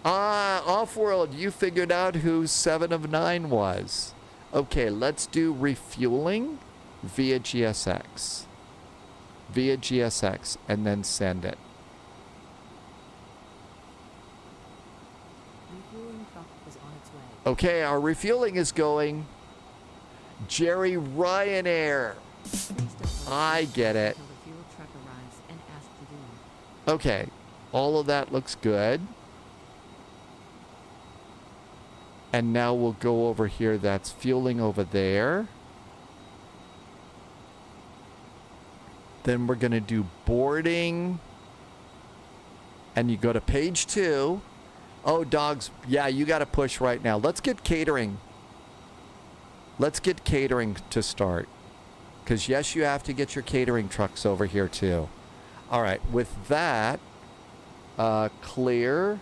Off-world, you figured out who 7 of 9 was. Okay, let's do refueling via GSX. Via GSX, and then send it. Okay, our refueling is going. Jerry Ryanair. I get it. Until the fuel truck arrives and ask to do. Okay, all of that looks good. And now we'll go over here. That's fueling over there. Then we're going to do boarding. And you go to page 2. Oh, dogs. Yeah, you got to push right now. Let's get catering. Let's get catering to start. Because, yes, you have to get your catering trucks over here, too. All right. With that, clear,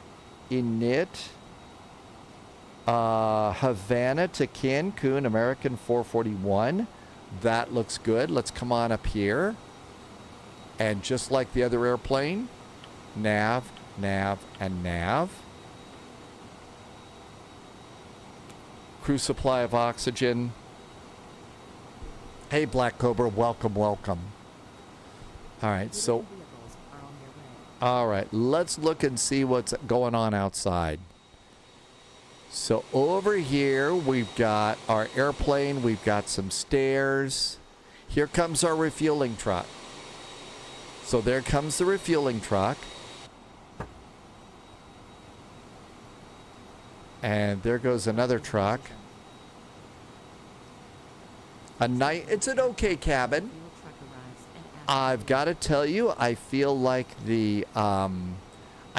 init, Havana to Cancun, American 441. That looks good. Let's come on up here. And just like the other airplane, nav, nav, and nav. Crew supply of oxygen. Hey, Black Cobra, welcome, welcome. All right, so... All right, let's look and see what's going on outside. So over here, we've got our airplane. We've got some stairs. Here comes our refueling truck. So there comes the refueling truck. And there goes another truck. It's an okay cabin. I've got to tell you, I feel like the, I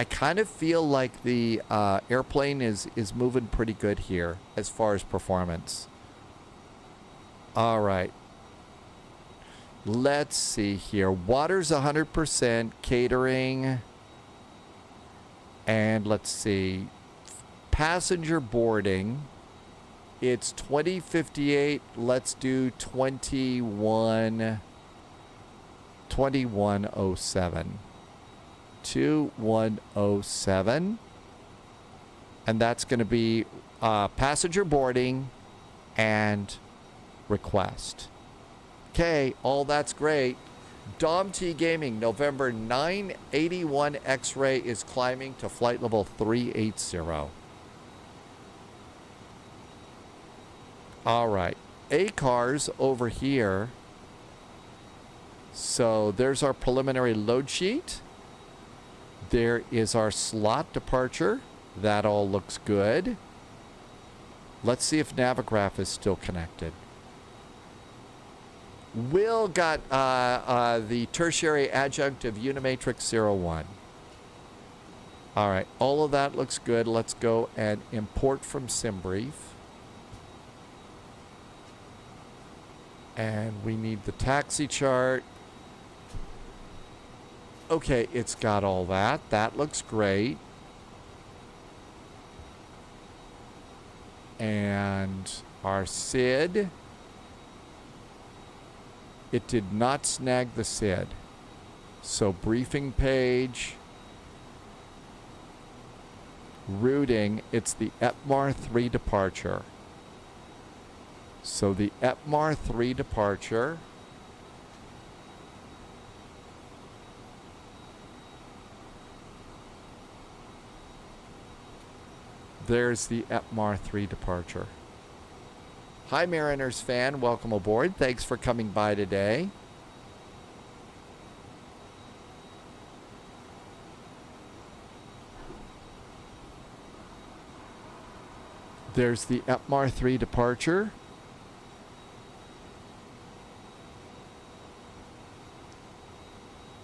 kind of feel like the airplane is moving pretty good here as far as performance. All right. Let's see here. Water's 100%, catering. And let's see. Passenger boarding. It's 2058. Let's do 2107. 2107. And that's going to be passenger boarding and request. Okay, all that's great. Dom T Gaming, November 981 X-Ray is climbing to flight level 380. All right, ACARS over here. So there's our preliminary load sheet. There is our slot departure. That all looks good. Let's see if Navigraph is still connected. Will got the tertiary adjunct of Unimatrix 01. All right, all of that looks good. Let's go and import from SimBrief. And we need the taxi chart. Okay, it's got all that. That looks great. And our SID. It did not snag the SID. So briefing page. Routing, it's the EPMAR 3 departure. So the EPMAR 3 departure. There's the EPMAR 3 departure. Hi, Mariners fan. Welcome aboard. Thanks for coming by today. There's the EPMAR 3 departure.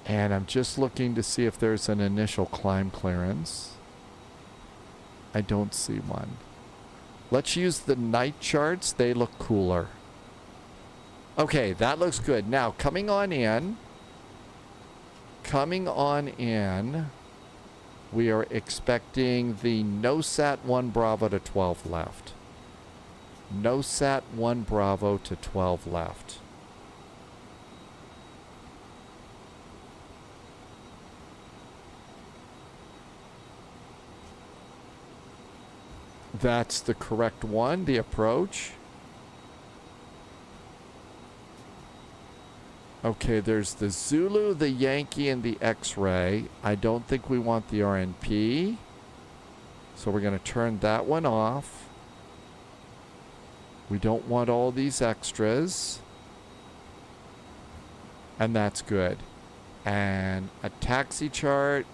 And I'm just looking to see if there's an initial climb clearance. I don't see one. Let's use the night charts. They look cooler. Okay, that looks good. Now, coming on in, we are expecting the NOSAT 1 Bravo to 12 left. NOSAT 1 Bravo to 12 left. That's the correct one, the approach. Okay, there's the Zulu, the Yankee, and the X-Ray. I don't think we want the RNP. So we're going to turn that one off. We don't want all these extras. And that's good. And a taxi chart.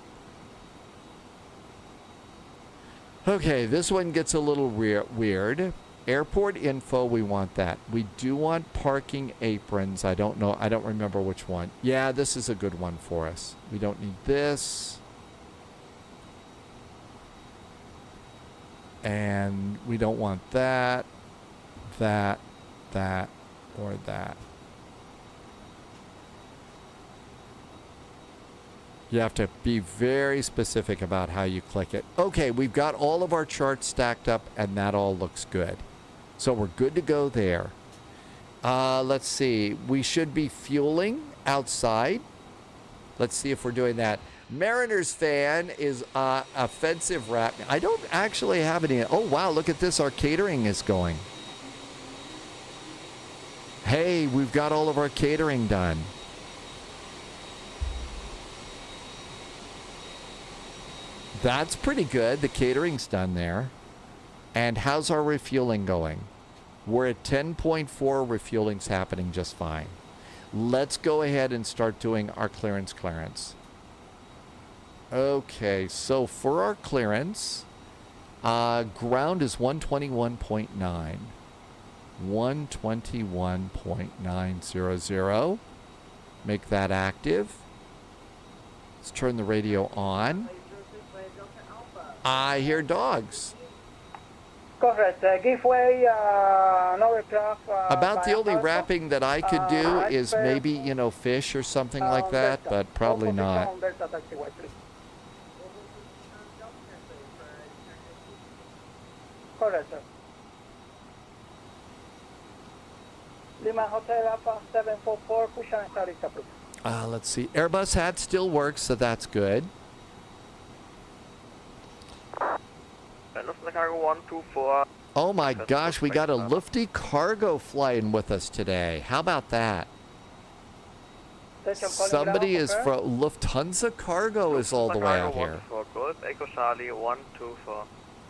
Okay, this one gets a little weird. Airport info, we want that. We do want parking aprons. I don't know. I don't remember which one. Yeah, this is a good one for us. We don't need this. And we don't want that, that, or that. You have to be very specific about how you click it. Okay, we've got all of our charts stacked up, and that all looks good. So we're good to go there. Let's see. We should be fueling outside. Let's see if we're doing that. Mariners fan is offensive wrap. I don't actually have any. Oh, wow, look at this. Our catering is going. Hey, we've got all of our catering done. That's pretty good. The catering's done there. And how's our refueling going? We're at 10.4. Refueling's happening just fine. Let's go ahead and start doing our clearance. Okay, so for our clearance, ground is 121.9. 121.900. Make that active. Let's turn the radio on. I hear dogs. Correct. Give way, no reply. About the only wrapping that I could do is maybe, you know, fish or something like that, but probably not. Correct, sir. Lima Hotel Alpha 744, push and start is approved. Let's see. Airbus hat still works, so that's good. Oh my gosh, we got a Lufty cargo flying with us today. How about that? Somebody is from Lufthansa Cargo is all the way out here.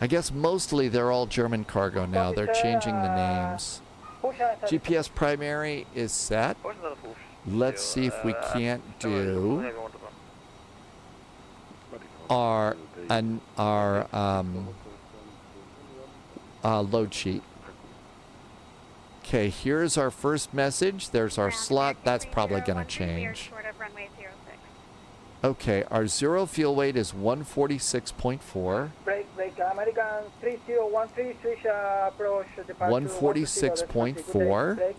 I guess mostly they're all German cargo now. They're changing the names. GPS primary is set. Let's see if we can't do our load sheet. Okay, here's our first message. There's our slot. That's probably going to change. Okay, our zero fuel weight is 146.4. Break, American 3013, switch approach. 146.4.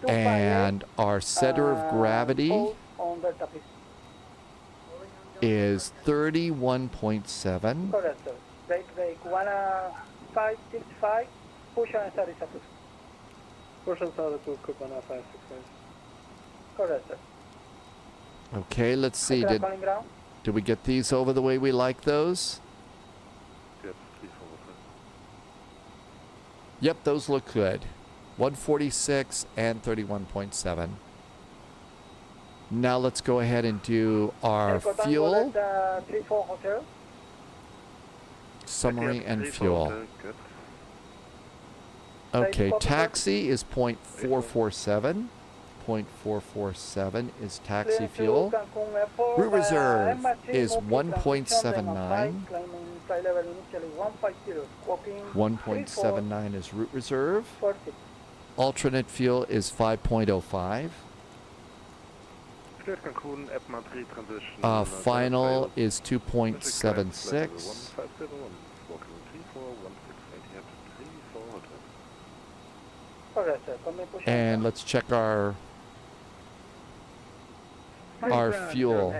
And our center of gravity is 31.7. Correct, sir. Break, 1565, push and start is approved. Push and start approved, Cook 1565. Correct, sir. Okay, let's see. Did we get these over the way we like those? Yep, those look good. 146 and 31.7. Now let's go ahead and do our fuel. Summary and fuel. Okay, taxi is 0.447. 0.447 is taxi fuel. Route reserve is 1.79. 1.79 is route reserve. Alternate fuel is 5.05. Final is 2.76. And let's check our fuel.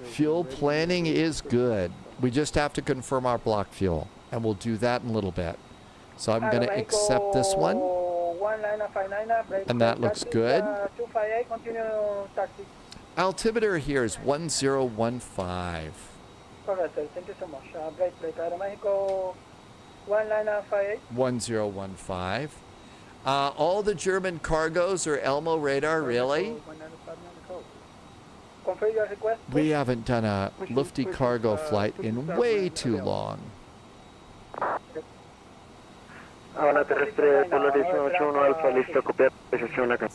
Fuel planning is good. We just have to confirm our block fuel, and we'll do that in a little bit. So I'm going to accept this one, and that looks good. Altimeter here is 1015. Correct, thank you so much. Break, Aeromexico 1958. 1015. All the German cargos are Elmo radar, really? We haven't done a Lufty cargo flight in way too long. Havana terrestre, Polaris 81 Alfa, listo, copiar, recepción acá.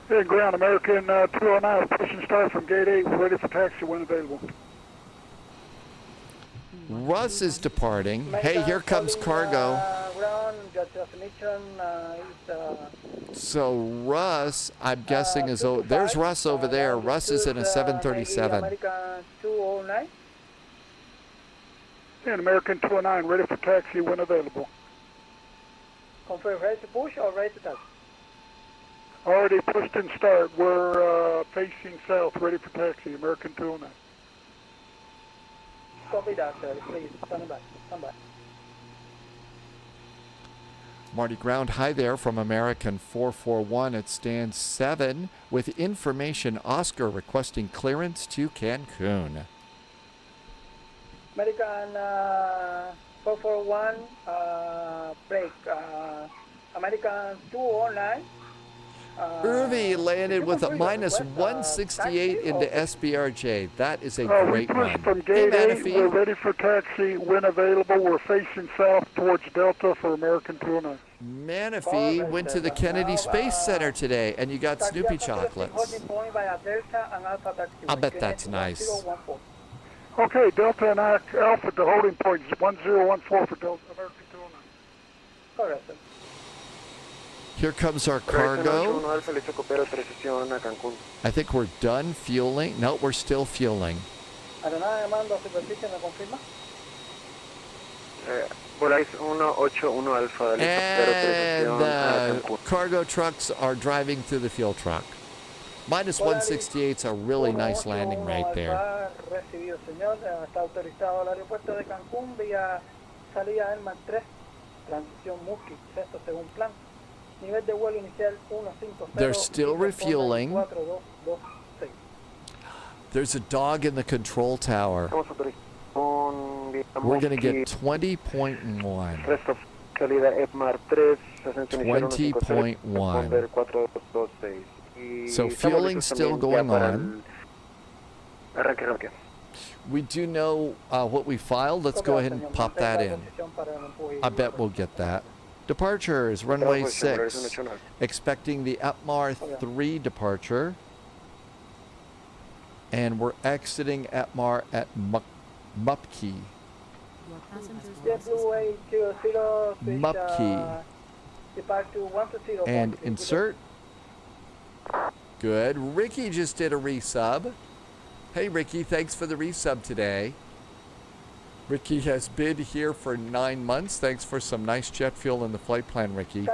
Hey, ground, American 209, pushing start from gate 8, we're ready for taxi when available. Russ is departing. Hey, here comes cargo. So Russ, I'm guessing is over. There's Russ over there. Russ is in a 737. American 209. And American 209, ready for taxi when available. Confirm, ready to push or ready to taxi? Already pushed and start. We're facing south, ready for taxi, American 209. Copy that, sir. Please, stand by. Stand by. Marty Ground, hi there from American 441 at stand 7 with information Oscar requesting clearance to Cancun. American 441, break. American 209. Irvi landed with a minus 168 into SBRJ. That is a great we run. pushed from Hey, gate 8, Manafee. we're ready for taxi when available. We're facing south towards Delta for American 209. Manafee went to the Kennedy Space Center today, and you got Snoopy chocolates. I bet that's nice. Okay, Delta and Alpha, the holding point is 1014 for Delta, American 209. Correct, sir. Here comes our cargo. I think we're done fueling. No, we're still fueling. Aeronave mando a superficie, ¿me confirma? Polaris 181 Alfa, And the cargo trucks are driving through the fuel truck. Minus 168 is a really nice landing right there. Recibido, señor. Está autorizado al aeropuerto de Cancún vía salida del MAX 3. Transición MUHA, sexto según plan. Nivel de vuelo inicial 150. They're still refueling. 4226. There's a dog in the control tower. We're going to get 20.1. 20.1. So fueling's still going on. We do know what we filed. Let's go ahead and pop that in. I bet we'll get that. Departures, runway 6. Expecting the Atmar 3 departure. And we're exiting Atmar at Mupke. Mupke. And insert. Good. Ricky just did a resub. Hey, Ricky, thanks for the resub today. Ricky has been here for 9 months. Thanks for some nice jet fuel in the flight plan, Ricky.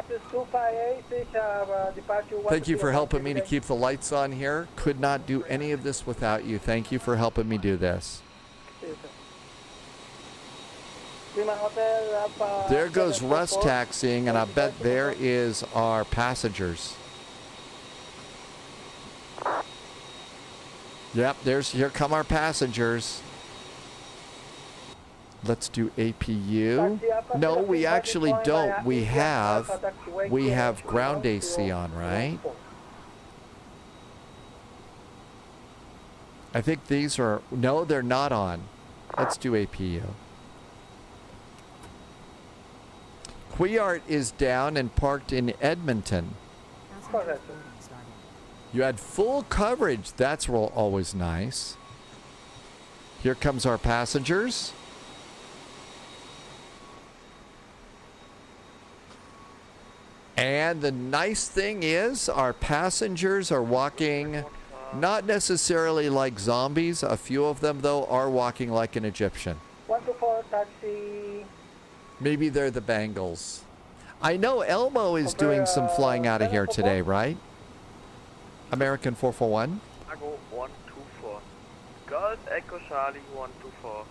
Thank you for helping me to keep the lights on here. Could not do any of this without you. Thank you for helping me do this. There goes Russ taxiing, and I bet there is our passengers. Yep, here come our passengers. Let's do APU. No, we actually don't. We have ground AC on, right? I think these are, no, they're not on. Let's do APU. Cuillart is down and parked in Edmonton. You had full coverage. That's always nice. Here comes our passengers. And the nice thing is our passengers are walking not necessarily like zombies. A few of them, though, are walking like an Egyptian. 124 taxi. Maybe they're the Bengals. I know Elmo is doing some flying out of here today, right? American 441. Chicago 124. Golf Echo Charlie 124.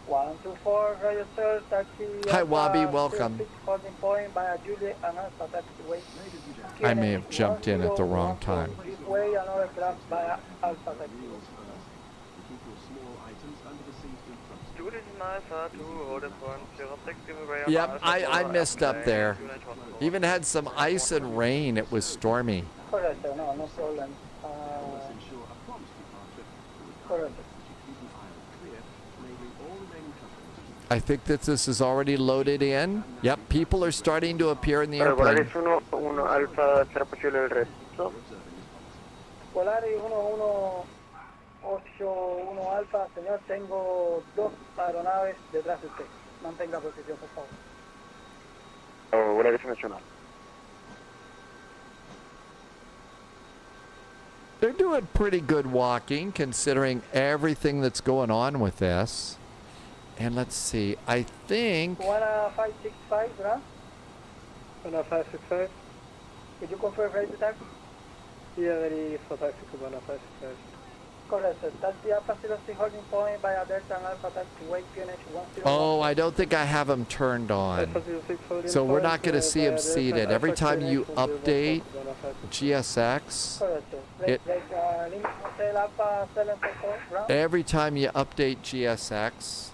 124, register taxi. Hi, Wabi, welcome. I may have jumped in at the wrong time. Yep, I missed up there. Even had some ice and rain. It was stormy. Correct, no problem. Correct. I think that this is already loaded in. Yep, people are starting to appear in the airplane. Polaris 1 Alfa, ¿será posible el resto? Polaris 1-1-8-1 Alfa, señor, tengo 2 aeronaves detrás de usted. Mantenga posición, por favor. Buena dirección nacional. They're doing pretty good walking considering everything that's going on with this. And let's see, I think... 1565, right? 1565. Could you confirm flight deck? Yeah, very South Africa, 1565. Correct, sir. That's the Alpha Velocity holding point by a Delta and Alpha taxi weight QNH 101. Oh, I don't think I have them turned on. So we're not going to see them seated. Every time you update GSX, every time you update GSX,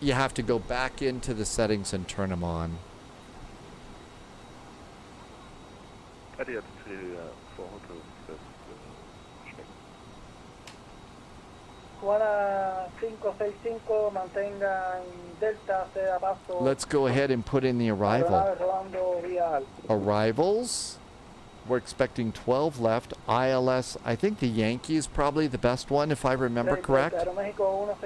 you have to go back into the settings and turn them on. Let's go ahead and put in the arrival. Arrivals. We're expecting 12 left. ILS, I think the Yankee is probably the best one, if I remember correct. Navigraph.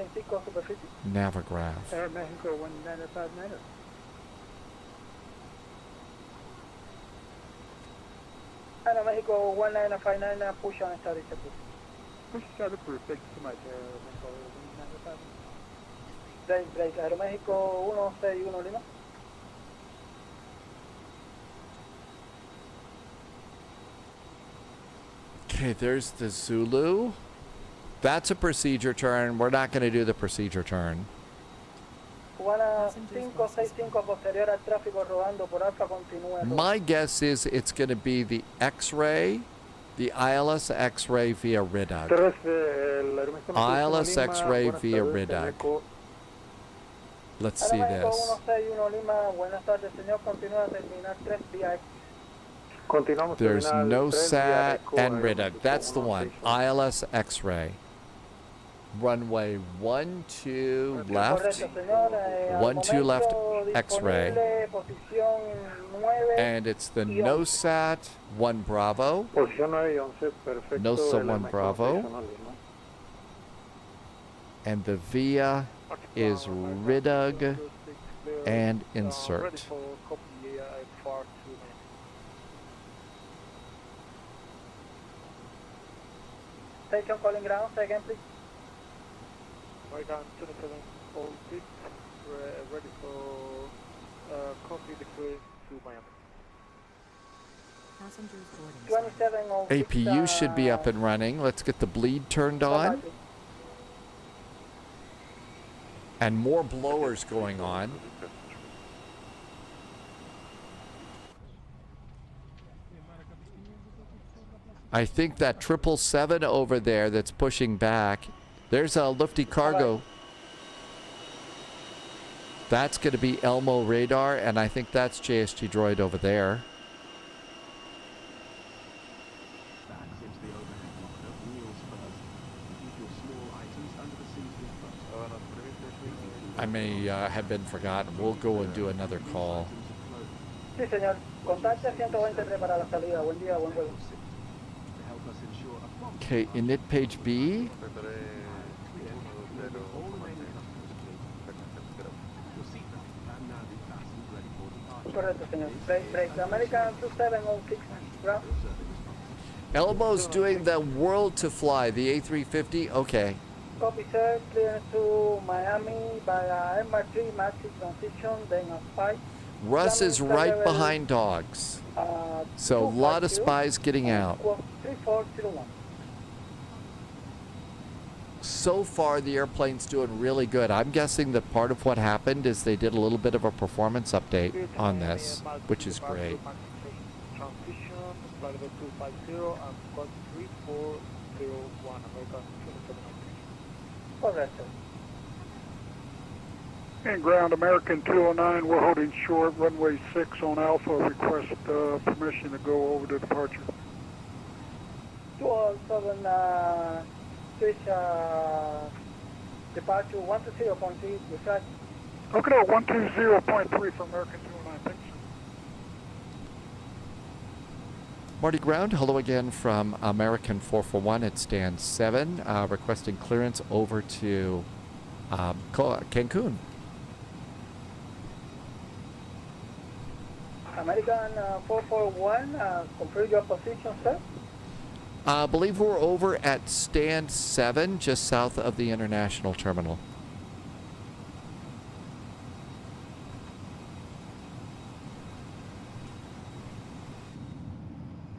Air Mexico 1959. Air Mexico 1959, push on started. Push started approved. Thank you so much. Air Mexico 1959. Break. Air Mexico 161 Lima. Okay, there's the Zulu. That's a procedure turn. We're not going to do the procedure turn. My guess is it's going to be the X-ray, the ILS X-ray via RIDUG. ILS X-ray via RIDUG. Let's see this. There's no SAT and RIDUG. That's the one. ILS X-ray. Runway 12 left. 12 left X-ray. And it's the NOSAT 1 Bravo. NOSA 1 Bravo. And the VIA is RIDUG and insert. Station calling ground, say again please. American 2706, ready for copy the clearance to Miami. APU should be up and running. Let's get the bleed turned on. And more blowers going on. I think that 777 over there that's pushing back. There's a lifty cargo. That's going to be Elmo radar, and I think that's JSG droid over there. I may have been forgotten. We'll go and do another call. Sí, señor. Contacte 123 para la salida. Buen día, buen vuelo. Okay, init page B. Correcto, señor. Break. American 2706, ground. Elmo's doing the world to fly, the A350. Okay. Copy, sir. Clearance to Miami by MR3, Maxi transition, then a 5. Russ is right behind dogs. So a lot of spies getting out. 3401. So far, the airplane's doing really good. I'm guessing that part of what happened is they did a little bit of a performance update on this, which is great. Transition, flight level 250 and squad 3401, American 2706. Correct, sir. And ground American 209, we're holding short, runway 6 on Alpha. Request permission to go over to departure. 207, switch Departure 120.3, reflect. Okay, 120.3 for American 209, thanks. Marty Ground, hello again from American 441 at stand 7, requesting clearance over to Cancun. American 441, confirm your position, sir. I believe we're over at stand 7, just south of the international terminal.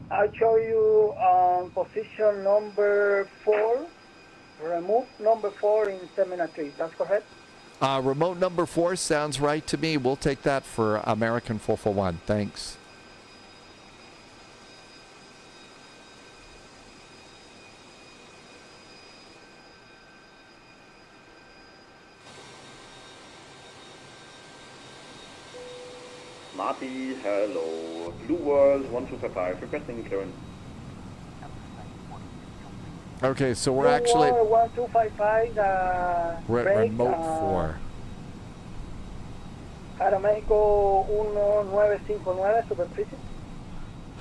I'll show you position number 4, remove number 4 in Terminal 3, that's correct? Remote number 4 sounds right to me. We'll take that for American 441. Thanks. Marty, hello. Blue World 1255, requesting clearance. Okay, so we're actually... 1255, we're at break, remote 4. Aeroméxico 1959, superficie.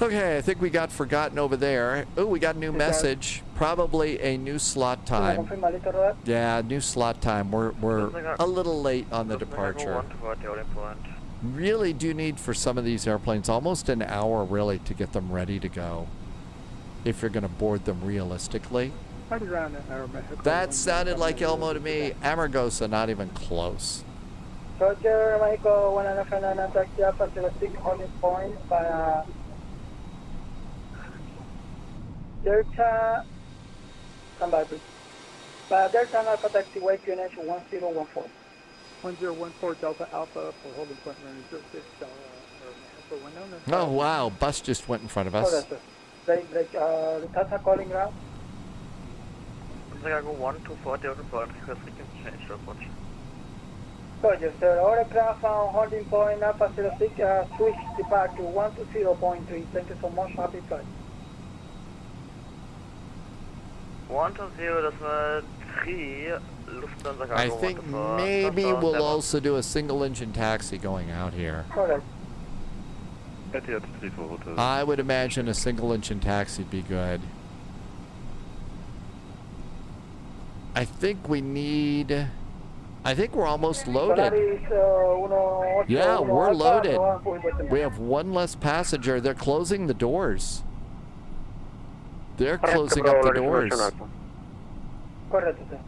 Okay, I think we got forgotten over there. Oh, we got a new message. Probably a new slot time. Yeah, new slot time. We're a little late on the departure. Really do need for some of these airplanes almost an hour really to get them ready to go. If you're going to board them realistically. That sounded like Elmo to me. Amargosa, not even close. Roger, Mexico 1959, taxi up at the 6 holding point para Delta, standby please. Para Delta and Alpha taxiway QNH 1014. 1014 Delta Alpha for holding point running 06 Oh wow, bus just went in front of us. Delta calling ground. Chicago 124 Delta Point, request change to approach. Roger, sir. Our aircraft on holding point Alpha 06, switch departure 120.3. Thank you so much. Happy flight. 120.3, Lufthansa I think maybe we'll also do a single engine taxi going out here. Correct. I would imagine a single engine taxi would be good. I think we need... I think we're almost loaded. Yeah, we're loaded. We have one less passenger. They're closing the doors. They're closing up the doors. Correct, sir.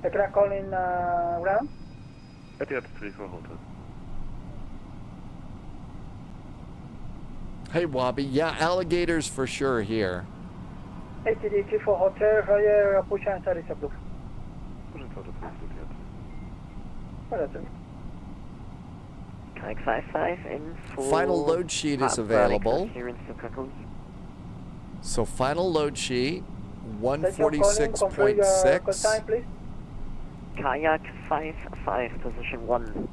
Aircraft calling ground? Hey, Wabi. Yeah, alligators for sure here. ATD for hotel, Roger, push and start is approved. Kayak 55 in full. Final load sheet is available. So final load sheet, 146.6. Kayak 55, position 1.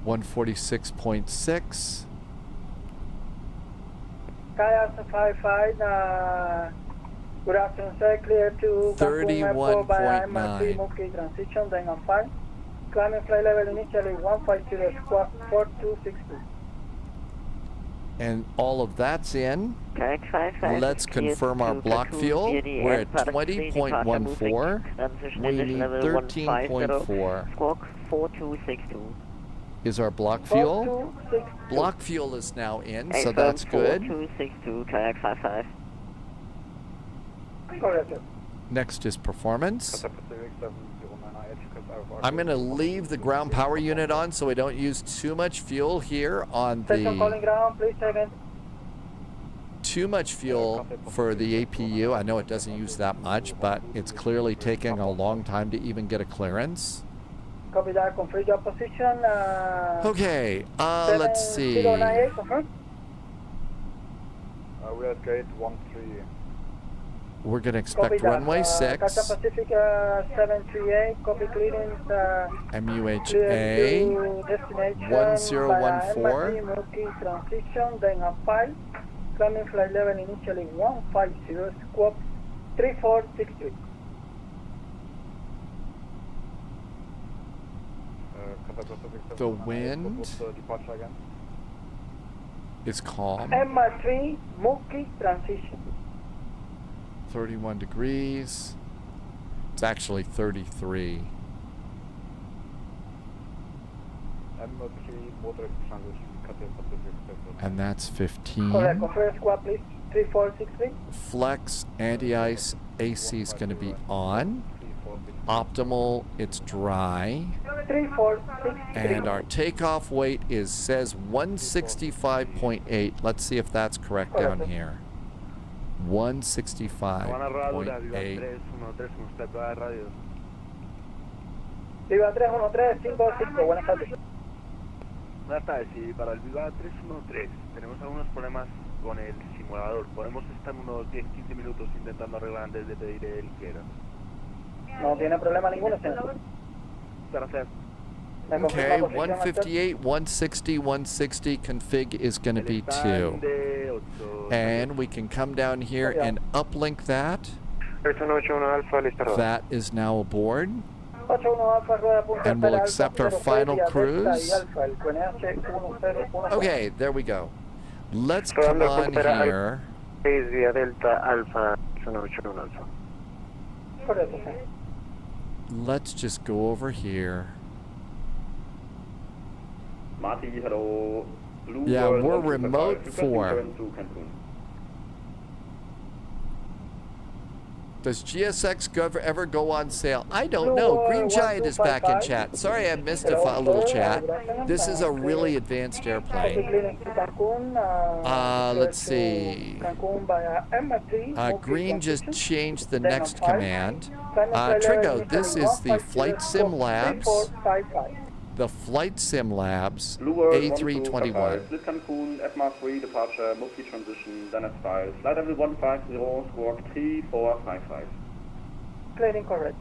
146.6. Kayak 55, good afternoon, sir. Clear to Cancun Airport by MRT Muki transition, then on 5. Climbing flight level initially 150, squawk 4262. And all of that's in. Kayak 55. Let's confirm our block fuel. We're at 20.14. We need 13.4. Squawk 4262. Is our block fuel? Block fuel is now in, so that's good. 4262, Kayak 55. Next is performance. I'm going to leave the ground power unit on so we don't use too much fuel here on the... Too much fuel for the APU. I know it doesn't use that much, but it's clearly taking a long time to even get a clearance. Copy that, confirm your position. Okay, let's see. We are at gate 13. We're going to expect runway 6. Pacific 738, copy clearance. MUHA 1014. Transition, then a 5. Climbing flight level initially 150, squawk 3463. The wind is calm. M3, MUHA transition. 31 degrees. It's actually 33. And that's 15. Correct. Confirm squad, please. 3463. Flex, anti-ice, AC is going to be on. Optimal, it's dry. 3463. And our takeoff weight says 165.8. Let's see if that's correct down here. 165.8. Viva 31355. Buenas tardes. Buenas tardes, y para el Viva 313 tenemos algunos problemas con el simulador. Podemos estar unos 10-15 minutos intentando arreglar antes de pedir el quiero. No tiene problema ninguno, señor. Gracias. Okay, 158, 160, 160. Config is going to be 2. And we can come down here and uplink that. That is now aboard. And we'll accept our final cruise. Okay, there we go. Let's come on here. Let's just go over here. Marty, hello. Blue Yeah, World we're 155, remote requesting 4. turn to Cancun. Does GSX ever go on sale? I don't know. Green Giant is back in chat. Sorry I missed a little chat. This is a really advanced airplane. Let's see. Green just changed the next command. Trigo, this is the Flight Sim Labs. The Flight Sim Labs Blue World A321. 1255, split Cancun, FMAR 3 departure, MUHA transition, then at 5. Flight level 150, squawk 3455. Clearing correct.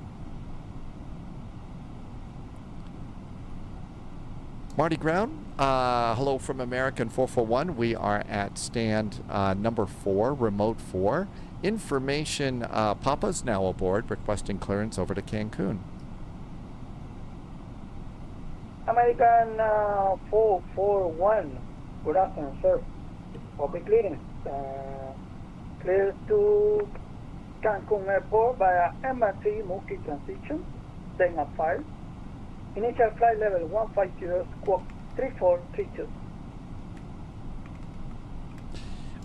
Marty Ground, hello from American 441. We are at stand number 4, remote 4. Information, Papa's now aboard, requesting clearance over to Cancun. American 441. Good afternoon, sir. Open clearance. Clear to Cancun Airport via M3 MUHA transition, then at 5. Initial flight level 150, squawk 3432.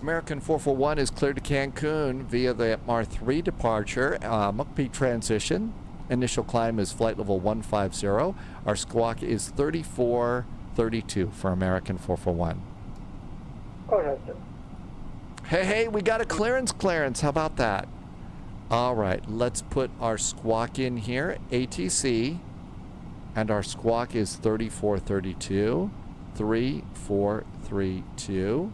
American 441 is cleared to Cancun via the FMAR 3 departure, MUHA transition. Initial climb is flight level 150. Our squawk is 3432 for American 441. Correct, sir. Hey, we got a clearance. How about that? All right, let's put our squawk in here, ATC, and our squawk is 3432, 3432,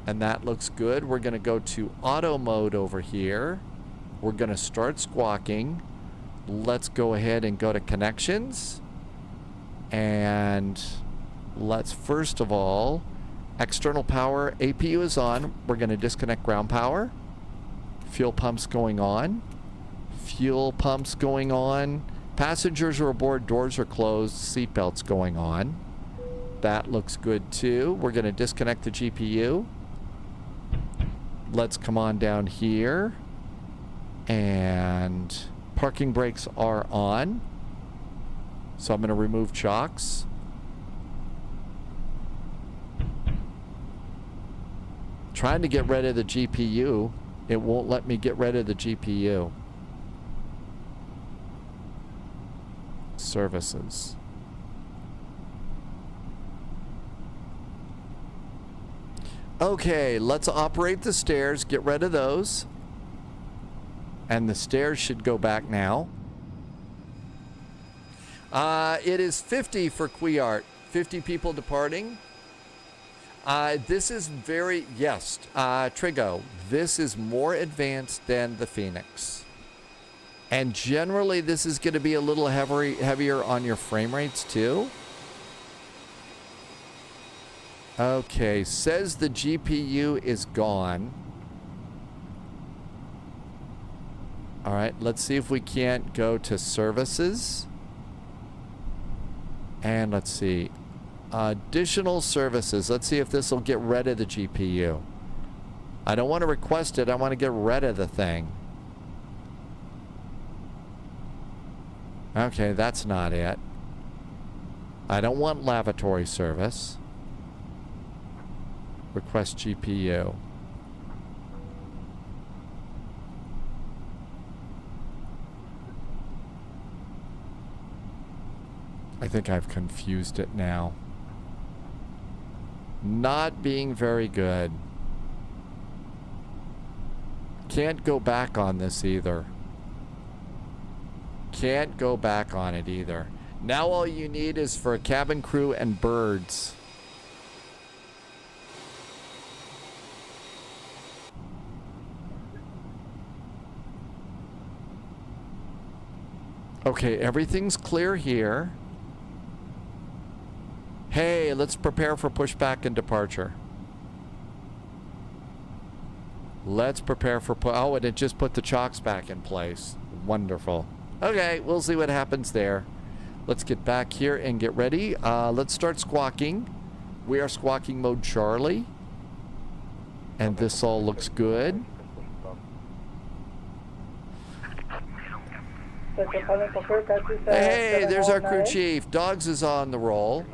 and that looks good. We're going to go to auto mode over here. We're going to start squawking. Let's go ahead and go to connections. And let's first of all, external power, APU is on. We're going to disconnect ground power. Fuel pumps going on. Passengers are aboard, doors are closed, seatbelts going on. That looks good too. We're going to disconnect the GPU. Let's come on down here. And parking brakes are on. So I'm going to remove chocks. Trying to get rid of the GPU. It won't let me get rid of the GPU. Services. Okay, let's operate the stairs. Get rid of those. And the stairs should go back now. It is 50 for Quiart. 50 people departing. This is Trigo, this is more advanced than the Phoenix. And generally this is going to be a little heavier on your frame rates too. Okay, says the GPU is gone. All right, let's see if we can't go to services. And let's see. Additional services. Let's see if this will get rid of the GPU. I don't want to request it. I want to get rid of the thing. Okay, that's not it. I don't want lavatory service. Request GPU. I think I've confused it now. Not being very good. Can't go back on this either. Can't go back on it either. Now all you need is for a cabin crew and birds. Okay, everything's clear here. Hey, let's prepare for pushback and departure. Let's prepare for oh, and it just put the chocks back in place. Wonderful. Okay, we'll see what happens there. Let's get back here and get ready. Let's start squawking. We are squawking mode Charlie. And this all looks good. Hey, there's our crew chief. Dogs is on the roll.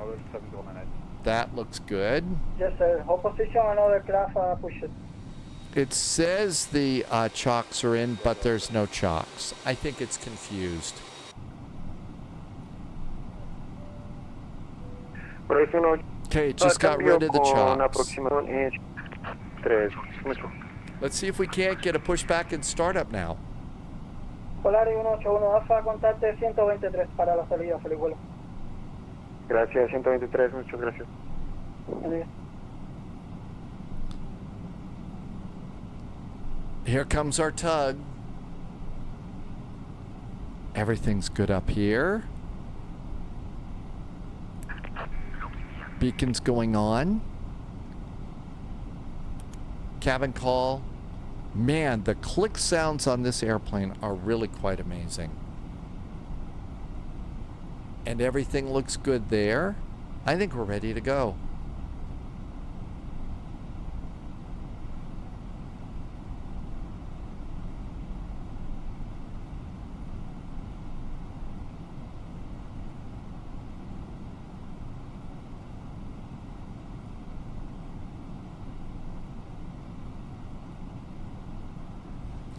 That looks good. Yes, sir. Hold position, another craft push it. It says the chocks are in, but there's no chocks. I think it's confused. Okay, just got rid of the chocks. Let's see if we can't get a pushback and startup now. Polari 181 Alfa, contacte 123 para la salida, feliz vuelo. Gracias, 123, muchas gracias. Here comes our tug. Everything's good up here. Beacon's going on. Cabin call. Man, the click sounds on this airplane are really quite amazing. And everything looks good there. I think we're ready to go.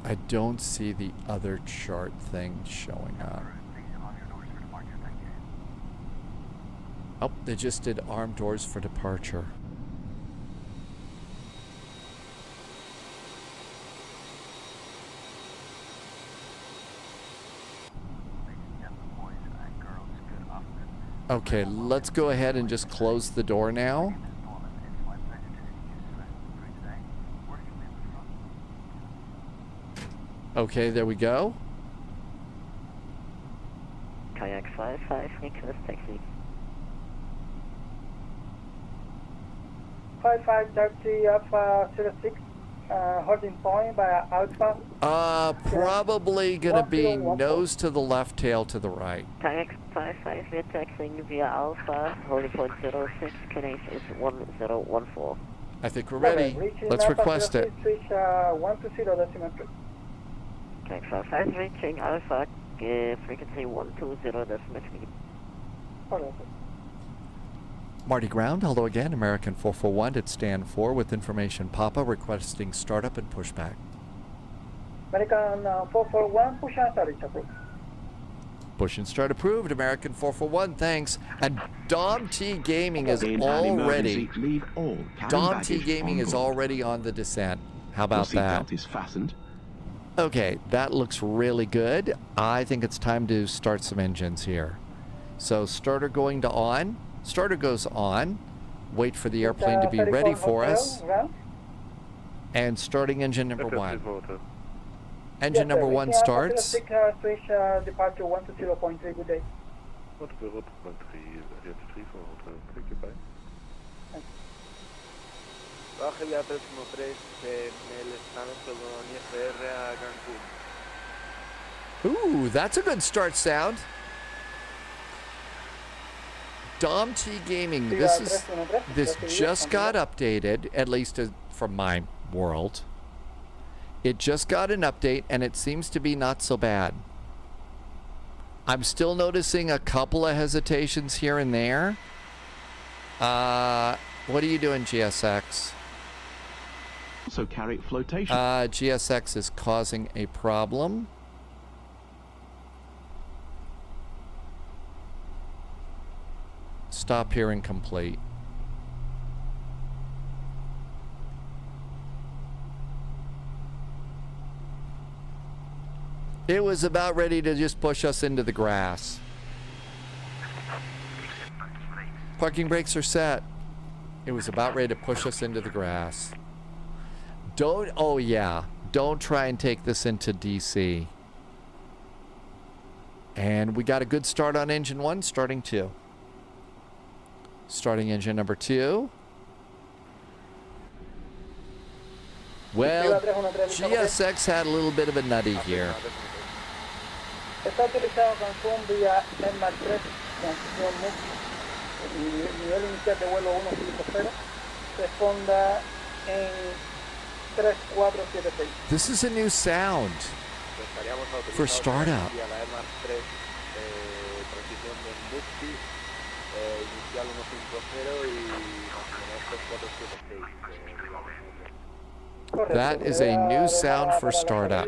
I don't see the other chart thing showing up. Oh, they just did arm doors for departure. Okay, let's go ahead and just close the door now. Okay, there we go. Kayak 55, request taxi. 55 taxi Alpha 06, holding point by Alpha. Probably gonna be nose to the left, tail to the right. Kayak 55, we're taxiing via Alpha, holding point 06, Canadian is 1014. I think we're ready. Let's request it. Switch 120 decimal 3. Kayak 55, reaching Alpha, frequency 120 decimal 3. Marty Ground, hello again. American 441 at stand 4 with information Papa requesting startup and pushback. American 441, push and start, it's approved. Push and start approved. American 441, thanks. And Dom T Gaming is already. Dom T Gaming is already on the descent. How about that? Is fastened. Okay, that looks really good. I think it's time to start some engines here. So starter going to on. Starter goes on. Wait for the airplane to be ready for us. And starting engine number 1. Engine number 1 starts. Switch departure 120.3, good day. Baja vía 313 en el stand Colonia FR a Cancun. Ooh, that's a good start sound. Dom T Gaming. This just got updated, at least from my world. It just got an update, and it seems to be not so bad. I'm still noticing a couple of hesitations here and there. What are you doing, GSX? Also carry flotation. GSX is causing a problem. Stop here and complete. It was about ready to just push us into the grass. Parking brakes are set. It was about ready to push us into the grass. Oh yeah, don't try and take this into DC. And we got a good start on engine 1, starting 2. Starting engine number 2. Well, GSX had a little bit of a nutty here. Está autorizado Cancun vía Denmark 3, transición MUHA, nivel inicial de vuelo 150, responda en 3476. This is a new sound for startup. That is a new sound for startup.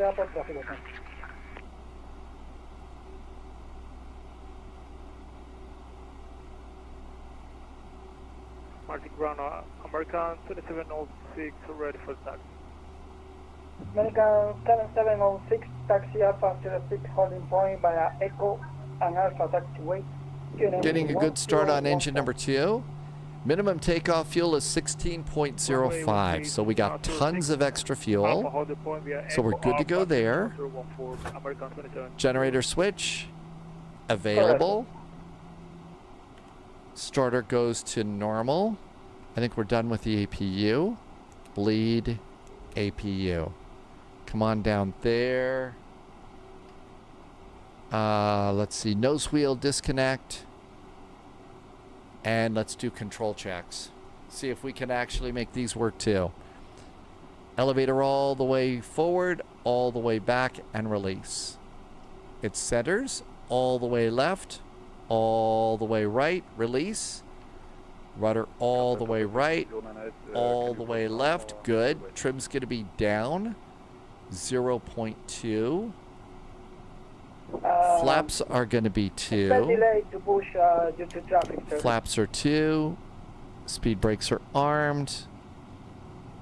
Martin Ground, American 2706, ready for taxi. American 7706, taxi Alpha 06, holding point via Echo and Alpha taxiway. Getting a good start on engine number 2. Minimum takeoff fuel is 16.05, so we got tons of extra fuel. So we're good to go there. Generator switch available. Starter goes to normal. I think we're done with the APU. Bleed APU. Come on down there. Let's see. Nose wheel disconnect. And let's do control checks. See if we can actually make these work too. Elevator all the way forward, all the way back, and release. It centers all the way left, all the way right, release. Rudder all the way right, all the way left, good. Trim's going to be down, 0.2. Flaps are going to be 2. Flaps are 2. Speed brakes are armed.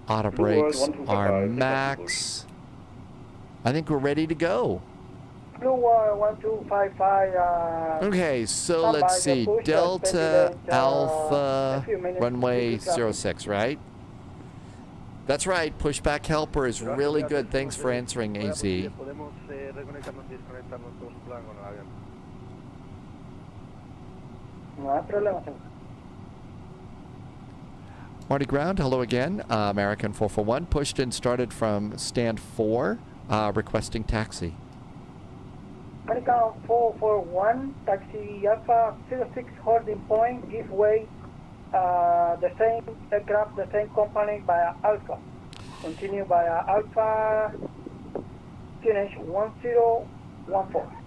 Auto brakes are max. I think we're ready to go. Blue 1255. Okay, so let's see. Delta Alpha runway 06, right? That's right. Pushback helper is really good. Thanks for answering, AZ. Marty Ground, hello again. American 441 pushed and started from stand 4, requesting taxi. American 441, taxi Alpha 06, holding point, give way, the same aircraft, the same company via Alpha. Continue via Alpha, finish 1014.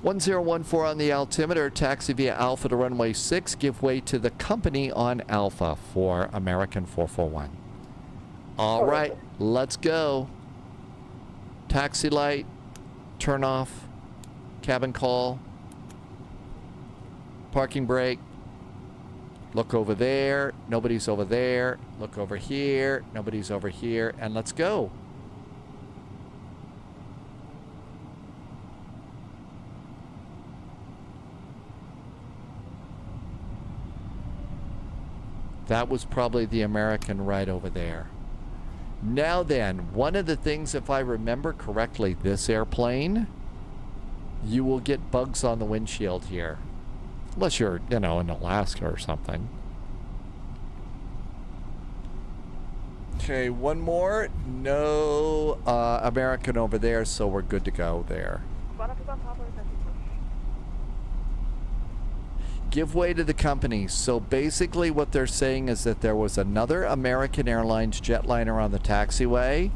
1014 on the altimeter, taxi via Alpha to runway 6, give way to the company on Alpha for American 441. All right, let's go. Taxi light, turn off, cabin call, parking brake, look over there, nobody's over there, look over here, nobody's over here, and let's go. That was probably the American right over there. Now then, one of the things, if I remember correctly, this airplane, you will get bugs on the windshield here. Unless you're, you know, in Alaska or something. Okay, one more. No American over there, so we're good to go there. give way to the company. So basically what they're saying is that there was another American Airlines jetliner on the taxiway.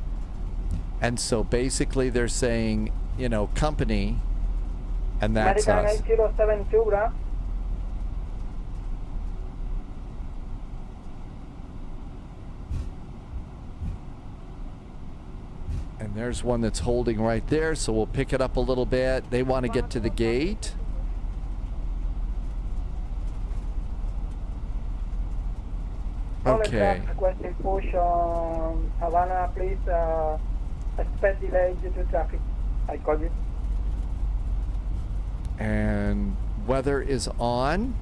And so basically they're saying, you know, company, and that's American us. 8072, ground. And there's one that's holding right there, so we'll pick it up a little bit. They want to get to the gate. Okay. Requesting push on Havana, please. Expect delay due to traffic. I call you. And weather is on.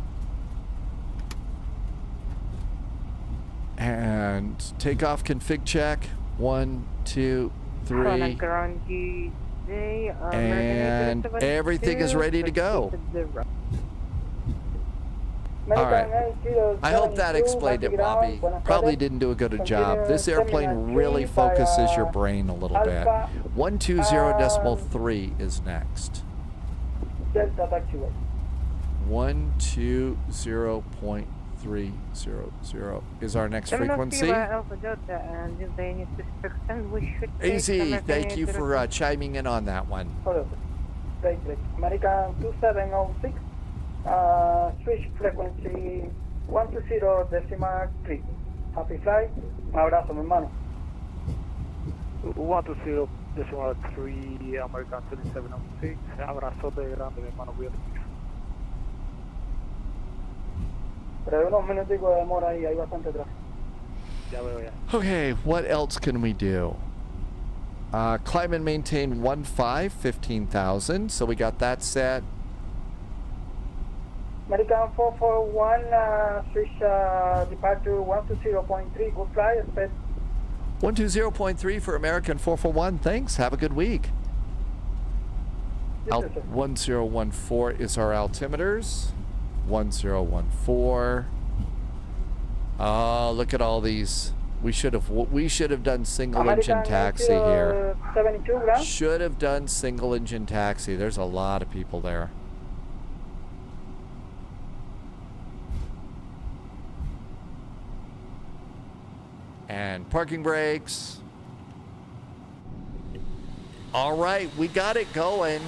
And takeoff config check. 1, 2, 3. And everything is ready to go. All right. I hope that explained it, Bobby. Probably didn't do a good job. This airplane really focuses your brain a little bit. 120.3 is next. Delta taxiway. 120.300 is our next frequency. AZ, thank you for chiming in on that one. Great. American 2706. Switch frequency 120.3. Happy flight. Un abrazo, mi hermano. 120.3 American 2706. Abrazote grande, mi hermano. Cuídate mucho. Pero hay unos minuticos de demora ahí, hay bastante tráfico. Ya veo ya. Okay, what else can we do? Climb and maintain 15,000. So we got that set. American 441, switch departure 120.3. Good flight, expect. 120.3 for American 441. Thanks. Have a good week. 1014 is our altimeters. 1014. Oh, look at all these. We should have done single engine taxi here. 72, should have done single engine taxi. There's a lot of people there. And parking brakes. All right, we got it going.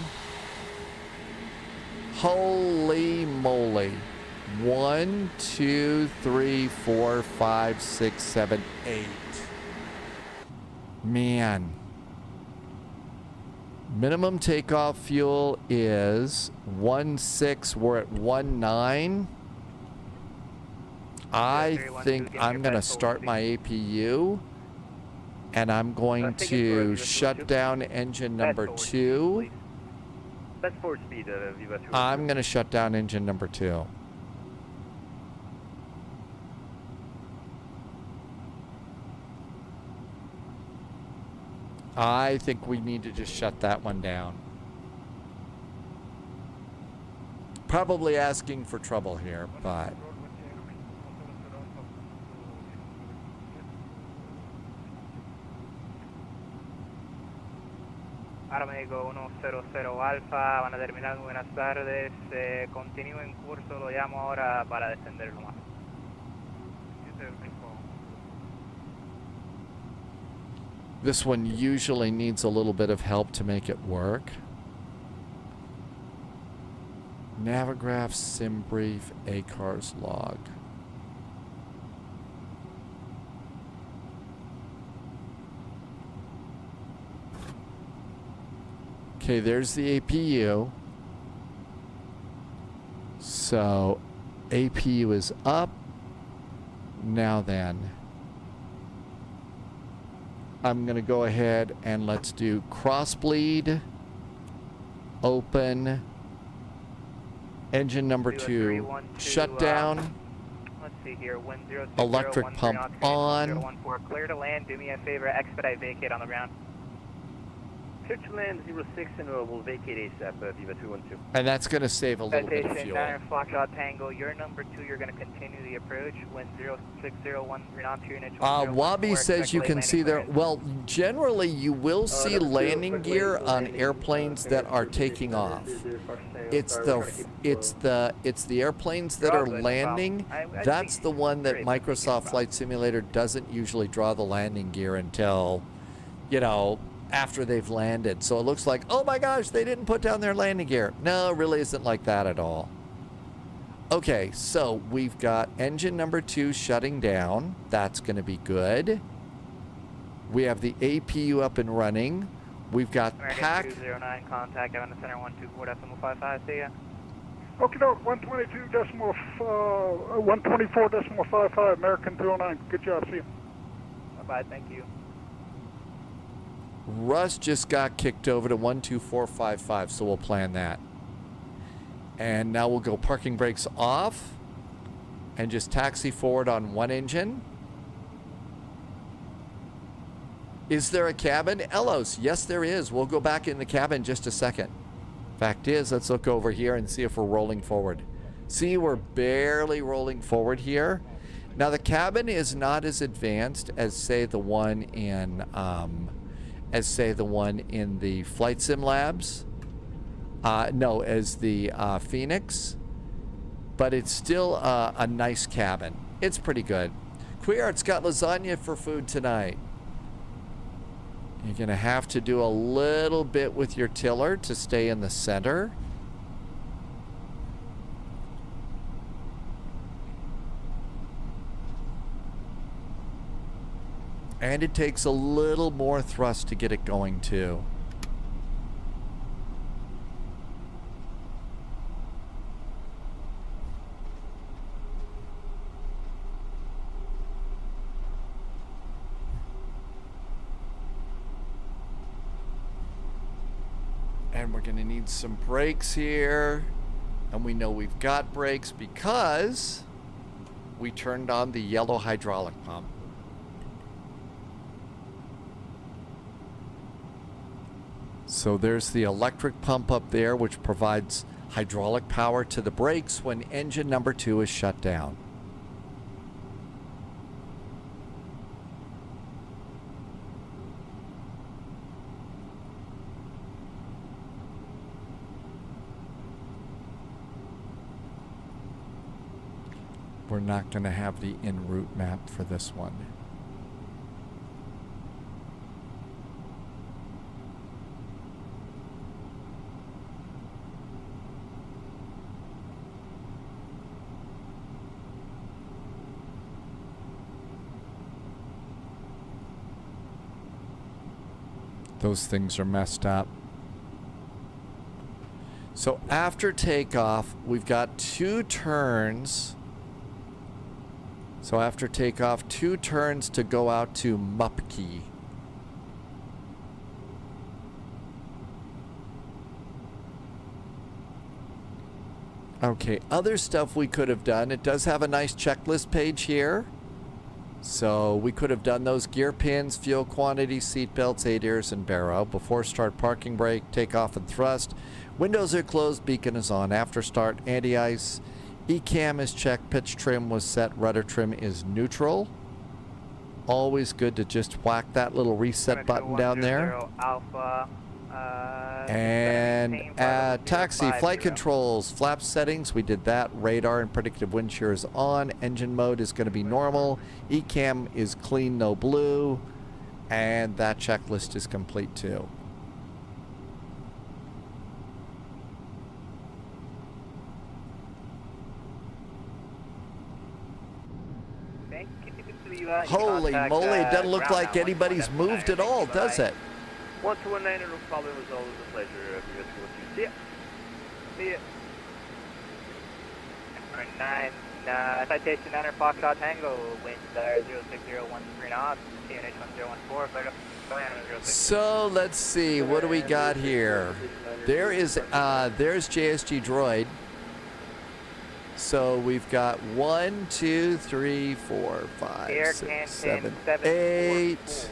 Holy moly. 1, 2, 3, 4, 5, 6, 7, 8. Man. Minimum takeoff fuel is 1.6. We're at 1.9. I think I'm going to start my APU, and I'm going to shut down engine number 2. That's 4 speed, I'm going to shut down engine number 2. I think we need to just shut that one down. Probably asking for trouble here, but... Armego 100 Alfa, van a terminar, buenas tardes, continúo en curso, lo llamo ahora para descenderlo más. This one usually needs a little bit of help to make it work. Navigraph, sim brief, ACARS log. Okay, there's the APU. So, APU is up. Now then, I'm going to go ahead and let's do crossbleed, open, engine number 2, shut down, Let's see here, wind 060, electric pump on. 014, clear to land, do me a favor, expedite vacate on the ground. clear to land 06 and we'll vacate ASAP, Viva 212. And that's going to save a little bit of Citation fuel. Niner Foxtrot Tango, you're number 2, you're going to continue the approach. Wind 0601, knots, unit 2014. Wabi says you can see there. Well, generally you will see landing gear on airplanes that are taking off. It's the airplanes that are landing. That's the one that Microsoft Flight Simulator doesn't usually draw the landing gear until, you know, after they've landed. So it looks like, oh my gosh, they didn't put down their landing gear. No, it really isn't like that at all. Okay, so we've got engine number 2 shutting down. That's going to be good. We have the APU up and running. We've got pack. 209, contact Havana Center 124.55, see ya. Okay, no, 124.55, American 209. Good job, see you. Bye-bye, thank you. Russ just got kicked over to 124.55, so we'll plan that. And now we'll go parking brakes off and just taxi forward on one engine. Is there a cabin? Elos, yes there is. We'll go back in the cabin in just a second. Fact is, let's look over here and see if we're rolling forward. See, we're barely rolling forward here. Now the cabin is not as advanced as say the one in the Flight Sim Labs. No, as the Phoenix. But it's still a nice cabin. It's pretty good. Queerart's got lasagna for food tonight. You're going to have to do a little bit with your tiller to stay in the center. And it takes a little more thrust to get it going too. And we're going to need some brakes here. And we know we've got brakes because we turned on the yellow hydraulic pump. So there's the electric pump up there, which provides hydraulic power to the brakes when engine number 2 is shut down. We're not going to have the en route map for this one. Those things are messed up. So after takeoff, we've got 2 turns. So after takeoff, 2 turns to go out to Mupke. Okay, other stuff we could have done. It does have a nice checklist page here. So we could have done those gear pins, fuel quantity, seat belts, ADIRS, and barrow. Before start, parking brake, takeoff and thrust. Windows are closed, beacon is on. After start, anti-ice. ECAM is checked, pitch trim was set, rudder trim is neutral. Always good to just whack that little reset button down there. Alpha, and taxi, flight controls, flap settings, we did that. Radar and predictive wind shear is on. Engine mode is going to be normal. ECAM is clean, no blue. And that checklist is complete too. Holy moly, it doesn't look like anybody's moved at all, does it? 1219 and no problem, it was always a pleasure. See ya. See ya. 9, citation 9 Foxtrot Tango, wind 06013 knots, TNH 1014, So let's see, what do we got here? There's JSG Droid. So we've got 1, 2, 3, 4, 5, 6, 7, 8.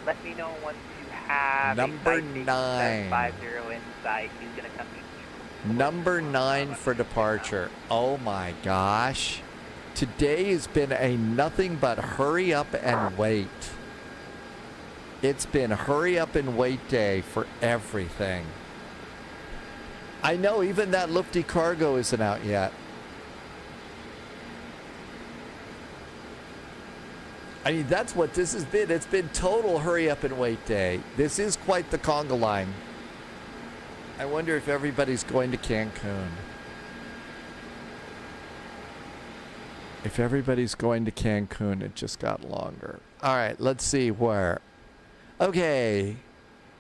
Let me know once you have Number a sightseeing 9. 750 in sight. He's going to come in. Number 9 for departure. Oh my gosh. Today has been a nothing but hurry up and wait. It's been hurry up and wait day for everything. I know even that lofty cargo isn't out yet. I mean, that's what this has been. It's been total hurry up and wait day. This is quite the conga line. I wonder if everybody's going to Cancun. If everybody's going to Cancun, it just got longer. All right, let's see where. Okay,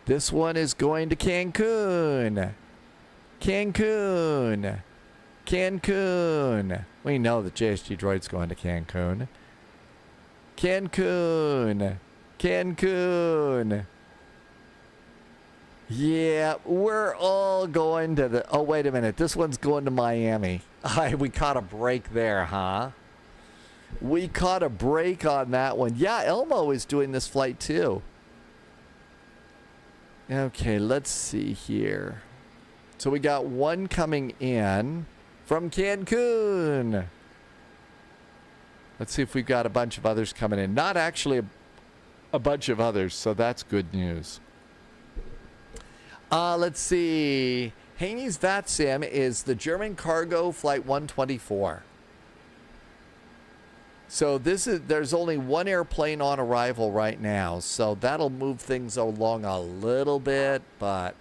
this one is going to Cancun. Cancun. Cancun. We know that JSG Droid's going to Cancun. Cancun. Cancun. Yeah, we're all going to the... Oh, wait a minute. This one's going to Miami. We caught a break there, huh? We caught a break on that one. Yeah, Elmo is doing this flight too. Okay, let's see here. So we got one coming in from Cancun. Let's see if we've got a bunch of others coming in. Not actually a bunch of others, so that's good news. Let's see. Haney's VATSIM is the German cargo flight 124. So there's only one airplane on arrival right now, so that'll move things along a little bit, but...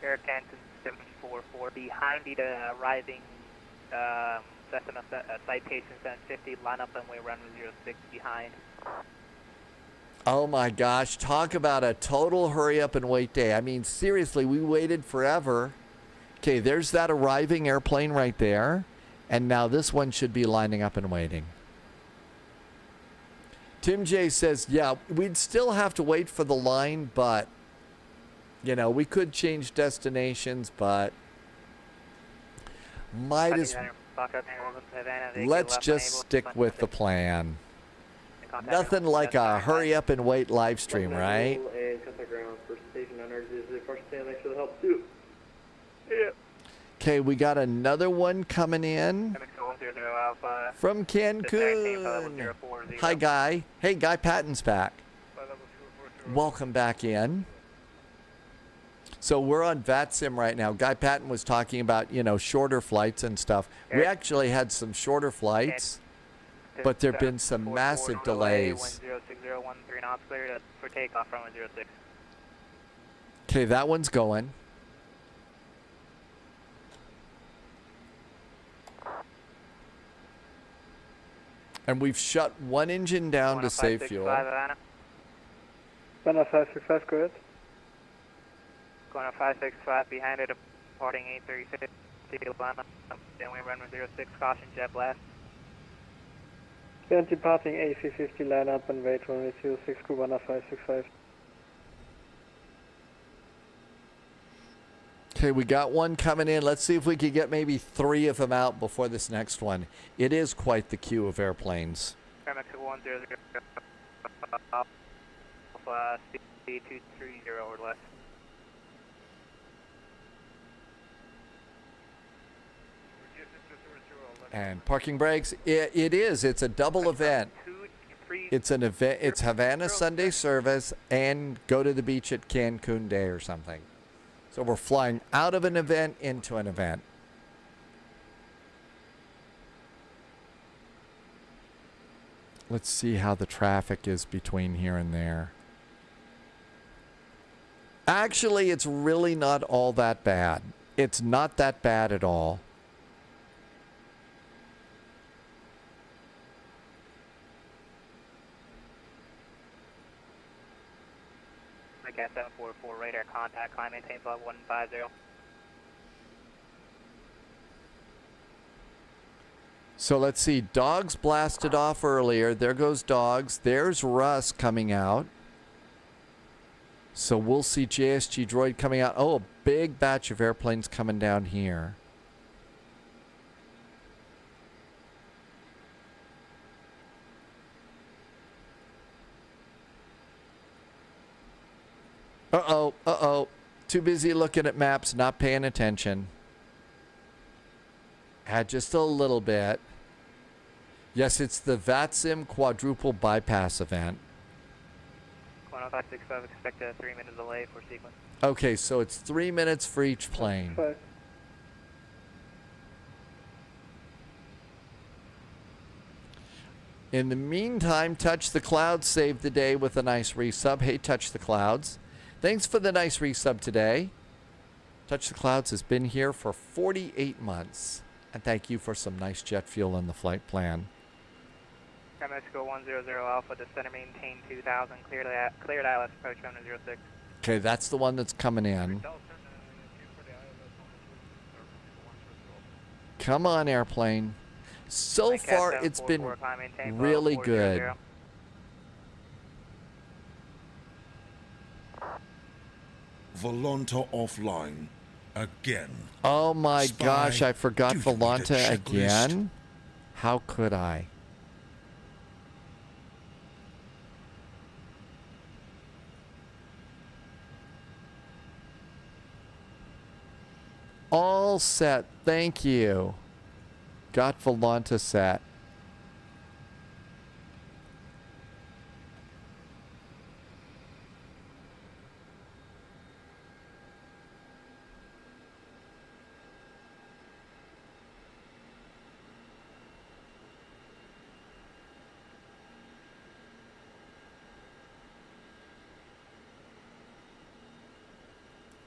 Air Cancun 744 behind the arriving Cessna Citation 750, line up and way runway 06 behind. Oh my gosh, talk about a total hurry up and wait day. I mean, seriously, we waited forever. Okay, there's that arriving airplane right there. And now this one should be lining up and waiting. Tim J says, yeah, we'd still have to wait for the line, but, you know, we could change destinations, but might as let's just stick with the plan. Nothing like a hurry up and wait live stream, right? Okay, we got another one coming in from Cancun. Hi, Guy. Hey, Guy Patton's back. Welcome back in. So we're on VATSIM right now. Guy Patton was talking about, you know, shorter flights and stuff. We actually had some shorter flights, but there have been some massive delays. 106013 knots cleared for takeoff from 06. Okay, that one's going. And we've shut one engine down to save fuel. Havana 565, go ahead. Going on 565 behind it, departing 836. Then we run with 06, caution jet blast. Then departing A350, line up and wait runway 06, Cubana 565. Okay, we got one coming in. Let's see if we could get maybe 3 of them out before this next one. It is quite the queue of airplanes. MX100, C230 or less. And parking brakes. It is. It's a double event. It's an event. It's Havana Sunday service and go to the beach at Cancun Day or something. So we're flying out of an event into an event. Let's see how the traffic is between here and there. Actually, it's really not all that bad. It's not that bad at all. Cat 744 radar contact, climb maintain flight 150. So let's see. Dogs blasted off earlier. There goes Dogs. There's Russ coming out. So we'll see JSG Droid coming out. Oh, a big batch of airplanes coming down here. Uh-oh, uh-oh. Too busy looking at maps, not paying attention. Just a little bit. Yes, it's the VATSIM quadruple bypass event. 10565, expect a 3-minute delay for sequence. Okay, so it's 3 minutes for each plane. In the meantime, Touch the Clouds saved the day with a nice resub. Hey, Touch the Clouds. Thanks for the nice resub today. Touch the Clouds has been here for 48 months. And thank you for some nice jet fuel in the flight plan. Mexico 100 Alpha, descender maintain 2000, cleared ILS approach 106. Okay, that's the one that's coming in. Come on, airplane. So far, it's been really good. Volanta offline again. Oh my Spy, gosh, I forgot do you need a Volanta checklist? again? How could I? All set, thank you. Got Volanta set.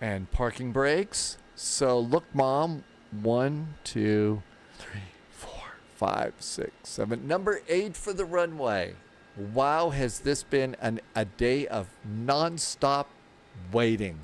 And parking brakes. So look, Mom. 1, 2, 3, 4, 5, 6, 7. Number 8 for the runway. Wow, has this been a day of non-stop waiting.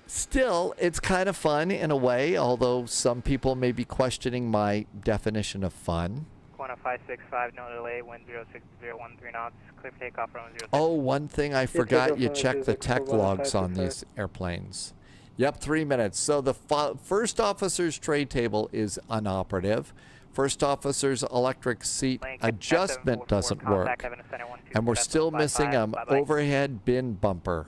Still, it's kind of fun in a way, although some people may be questioning my definition of fun. 10565, no delay, wind 06013 knots, clear for takeoff, runway 06. Oh, one thing I forgot, you check the tech logs on these airplanes. Yep, 3 minutes. So the first officer's tray table is inoperative. First officer's electric seat adjustment doesn't work. And we're still missing an overhead bin bumper.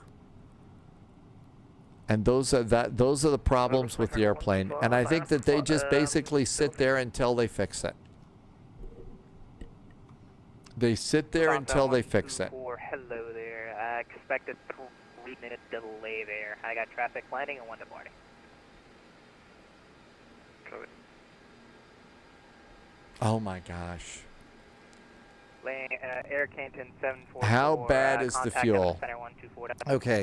And those are the problems with the airplane. And I think that they just basically sit there until they fix it. They sit there until they fix it. Hello there. I expect a 3-minute delay there. I got traffic landing and 1 departing. Oh my gosh. Air Canton 744. How bad is the fuel? Okay.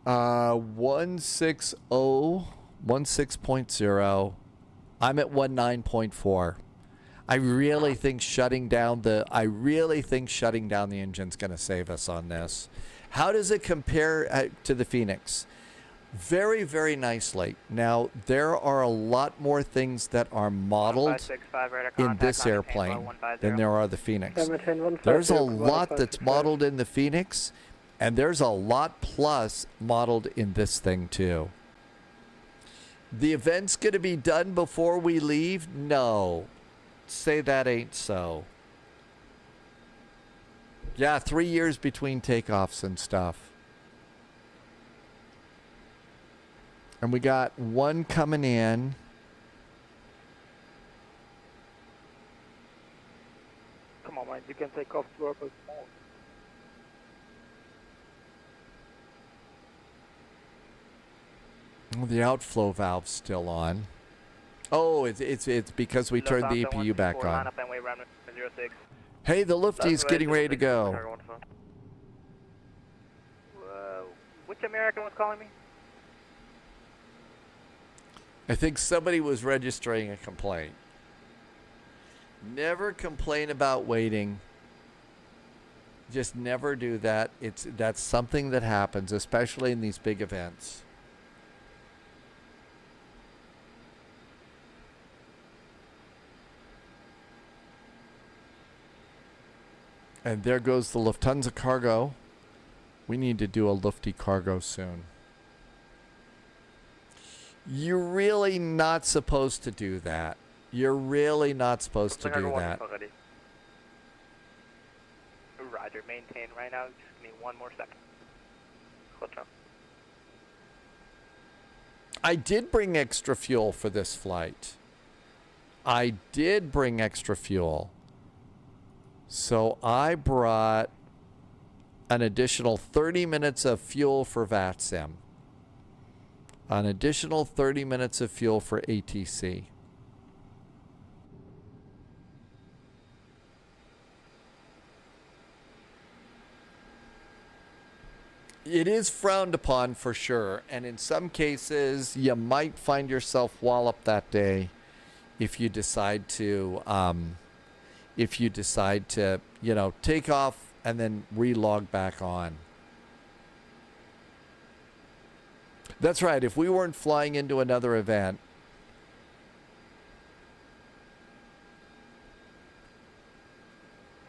16.0. I'm at 19.4. I really think shutting down the engine's going to save us on this. How does it compare to the Phoenix? Very, very nicely. Now, there are a lot more things that are modeled in this airplane than there are the Phoenix. There's a lot that's modeled in the Phoenix, and there's a lot plus modeled in this thing too. The event's going to be done before we leave? No. Say that ain't so. Yeah, 3 years between takeoffs and stuff. And we got one coming in. Come on, man. You can take off to Purple Small. The outflow valve's still on. Oh, it's because we turned the EPU back on. Hey, the Lufty's getting ready to go. Which American was calling me? I think somebody was registering a complaint. Never complain about waiting. Just never do that. That's something that happens, especially in these big events. And there goes the Lufthansa cargo. We need to do a Lufty cargo soon. You're really not supposed to do that. You're really not supposed to do that. Roger, maintain right now. Just give me one more second. Hotel. I did bring extra fuel for this flight. I did bring extra fuel. So I brought an additional 30 minutes of fuel for VATSIM. An additional 30 minutes of fuel for ATC. It is frowned upon for sure, and in some cases you might find yourself walloped that day if you decide to you know, take off and then relog back on. That's right, if we weren't flying into another event.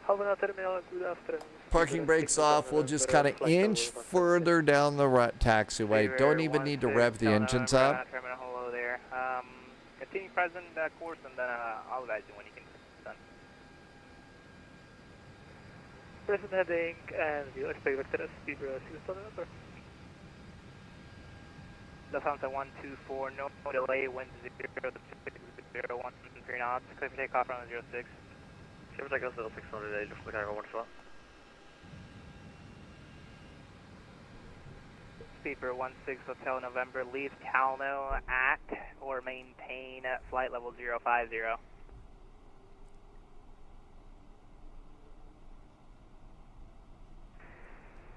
Havana terminal, good afternoon. Parking brakes off, we'll just kind of inch further down the taxiway. Don't even need to rev the engines up. Hello there. Continue present course, and then I'll advise you when you can done. Present heading, and you expect vector speed number. Lufthansa 124, no delay, wind 06013 knots, clear for takeoff on 06. Clear for takeoff 06 on delay, lufthansa 112. Speedbird 16 Hotel November, leave Calno at or maintain flight level 050.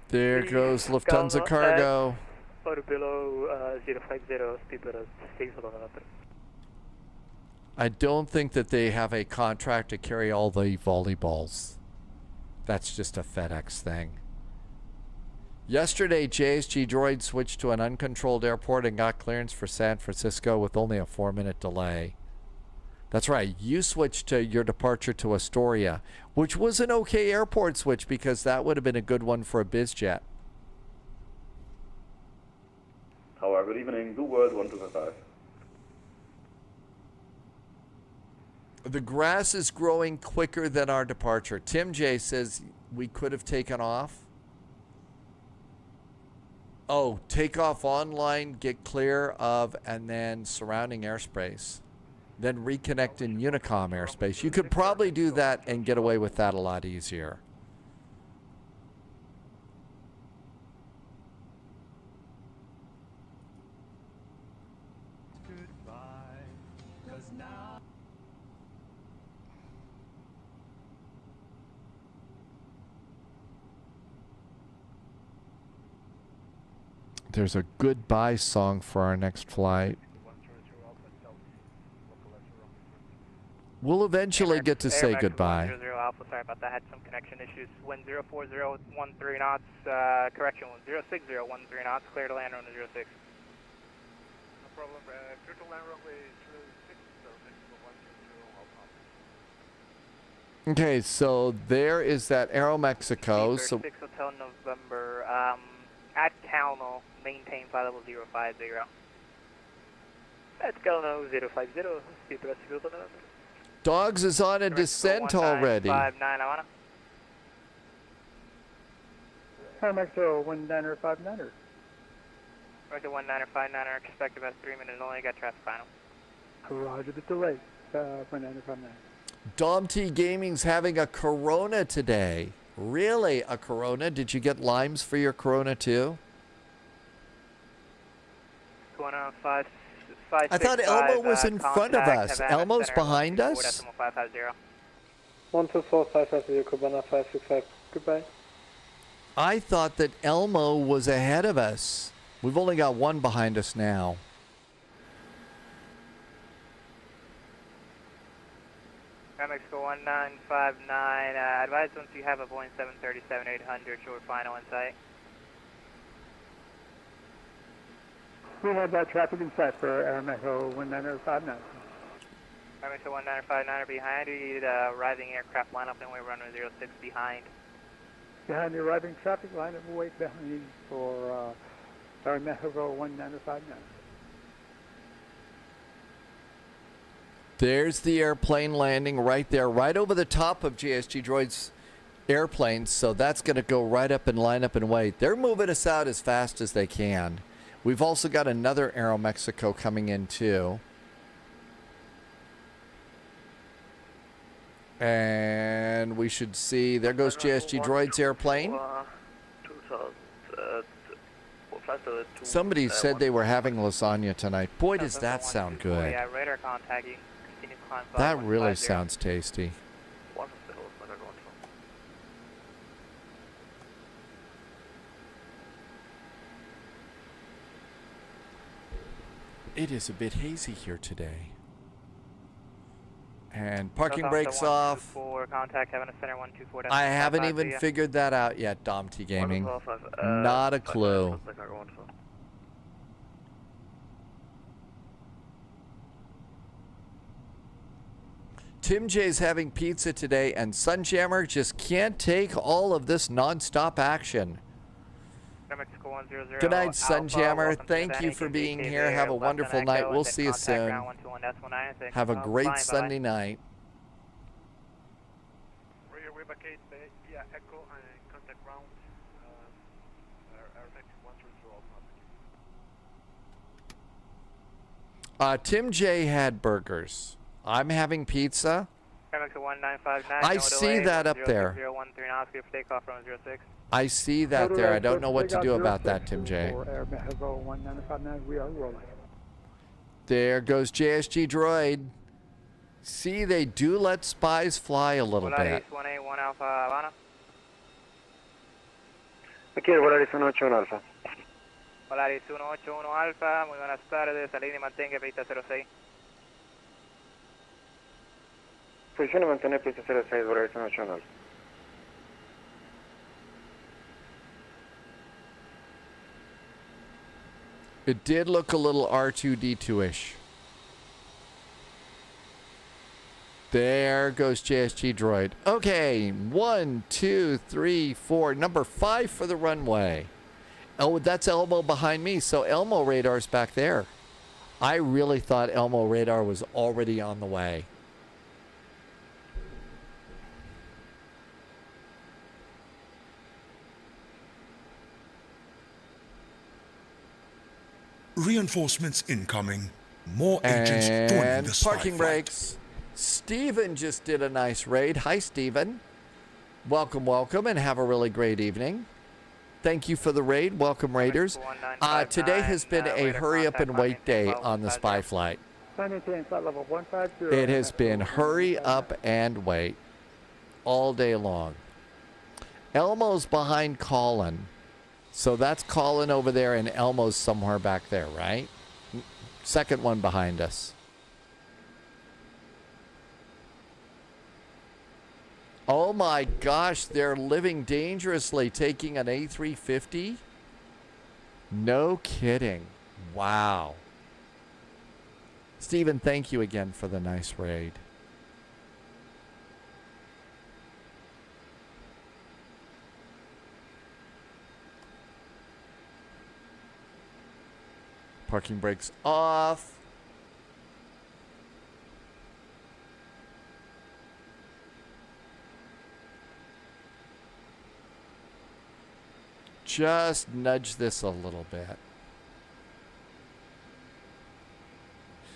There goes Lufthansa Cargo. Or below 050, Speedbird 6 November. I don't think that they have a contract to carry all the volleyballs. That's just a FedEx thing. Yesterday, JSG Droid switched to an uncontrolled airport and got clearance for San Francisco with only a 4-minute delay. That's right, you switched to your departure to Astoria, which was an okay airport switch because that would have been a good one for a bizjet. Tower, good evening, Blue World 1255. The grass is growing quicker than our departure. Tim J says we could have taken off. Oh, take off online, get clear of, and then surrounding airspace. Then reconnect in Unicom airspace. You could probably do that and get away with that a lot easier. There's a goodbye song for our next flight. We'll eventually get to say goodbye. 100 Alpha, sorry about that. Had some connection issues. Wind 04013 knots. Correction, 06013 knots. Clear to land runway 06. No problem. Clear to land runway 06. Okay, so there is that Aeromexico. So 6 Hotel November. At Calno, maintain flight level 050. At Calno 050, speed press November. Dogs is on a descent already. 59 Havana. Mexico 1959er. Roger 1959er, expect about 3 minutes only, got traffic final. Roger the delay, 1959. Dom T Gaming's having a Corona today. Really, a Corona? Did you get limes for your Corona too? Going on 5. I thought Elmo was in front of us. Elmo's behind us? 124-550, Cabana 565, goodbye. I thought that Elmo was ahead of us. We've only got one behind us now. Mexico 1959, advise once you have a Boeing 737-800, short final in sight. We have that traffic in sight for Aeromexico 1959. Mexico 1959 behind you, arriving aircraft lineup and we runway 06 behind. Behind the arriving traffic line of wait behind for Aeromexico 1959. There's the airplane landing right there, right over the top of JSG Droid's airplanes, so that's going to go right up and line up and wait. They're moving us out as fast as they can. We've also got another Aeromexico coming in too. And we should see, there goes JSG Droid's airplane. Somebody said they were having lasagna tonight. Boy, does that sound good. Yeah, radar contact. You continue climb That really sounds tasty. It is a bit hazy here today. And parking brakes off. Contact Havana Center 124. I haven't even figured that out yet, Dom T Gaming. Not a clue. Tim J's having pizza today, and Sunjammer just can't take all of this non-stop action. Good night, Sunjammer. Thank you for being here. Have a wonderful night. We'll see you soon. Have a great Sunday night. Tim J had burgers. I'm having pizza. I see that up there. I see that there. I don't know what to do about that, Tim J. There goes JSG Droid. See, they do let spies fly a little bit. Aquí el Volaris 181 Alfa. Volaris 181 Alfa, muy buenas tardes, alinee y mantenga pista 06. Posición y mantener pista 06, Volaris 181 Alfa. It did look a little R2-D2-ish. There goes JSG Droid. Okay, 1, 2, 3, 4. Number 5 for the runway. Oh, that's Elmo behind me. So Elmo radar's back there. I really thought Elmo radar was already on the way. Reinforcements incoming. More agents joining the spy parking brakes. Steven just did a nice raid. Hi, Steven. Welcome, welcome, and have a really great evening. Thank you for the raid. Welcome, Raiders. Today has been a hurry up and wait day on the spy flight. It has been hurry up and wait all day long. Elmo's behind Colin. So that's Colin over there, and Elmo's somewhere back there, right? Second one behind us. Oh my gosh, they're living dangerously, taking an A350? No kidding. Wow. Stephen, thank you again for the nice raid. Parking brakes off. Just nudge this a little bit.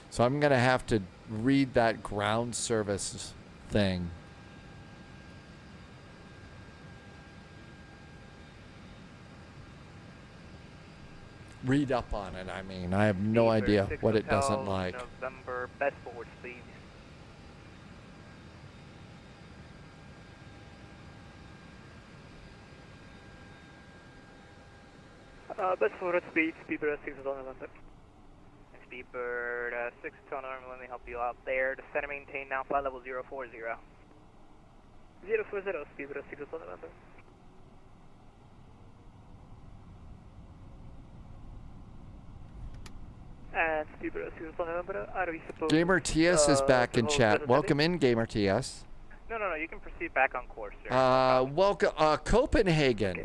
So I'm going to have to read that ground service thing. Read up on it, I mean. I have no idea what it doesn't like. November, best forward, please. Best forward speed, Speedbird 6 on November. Speedbird 6 on November, let me help you out there. Descend and maintain now, flight level 040. 040, Speedbird 6 on November. And Speedbird 6 on November, are we supposed Gamer TS is back in chat. Welcome in, Gamer TS. No, you can proceed back on course, sir. Welcome, Copenhagen.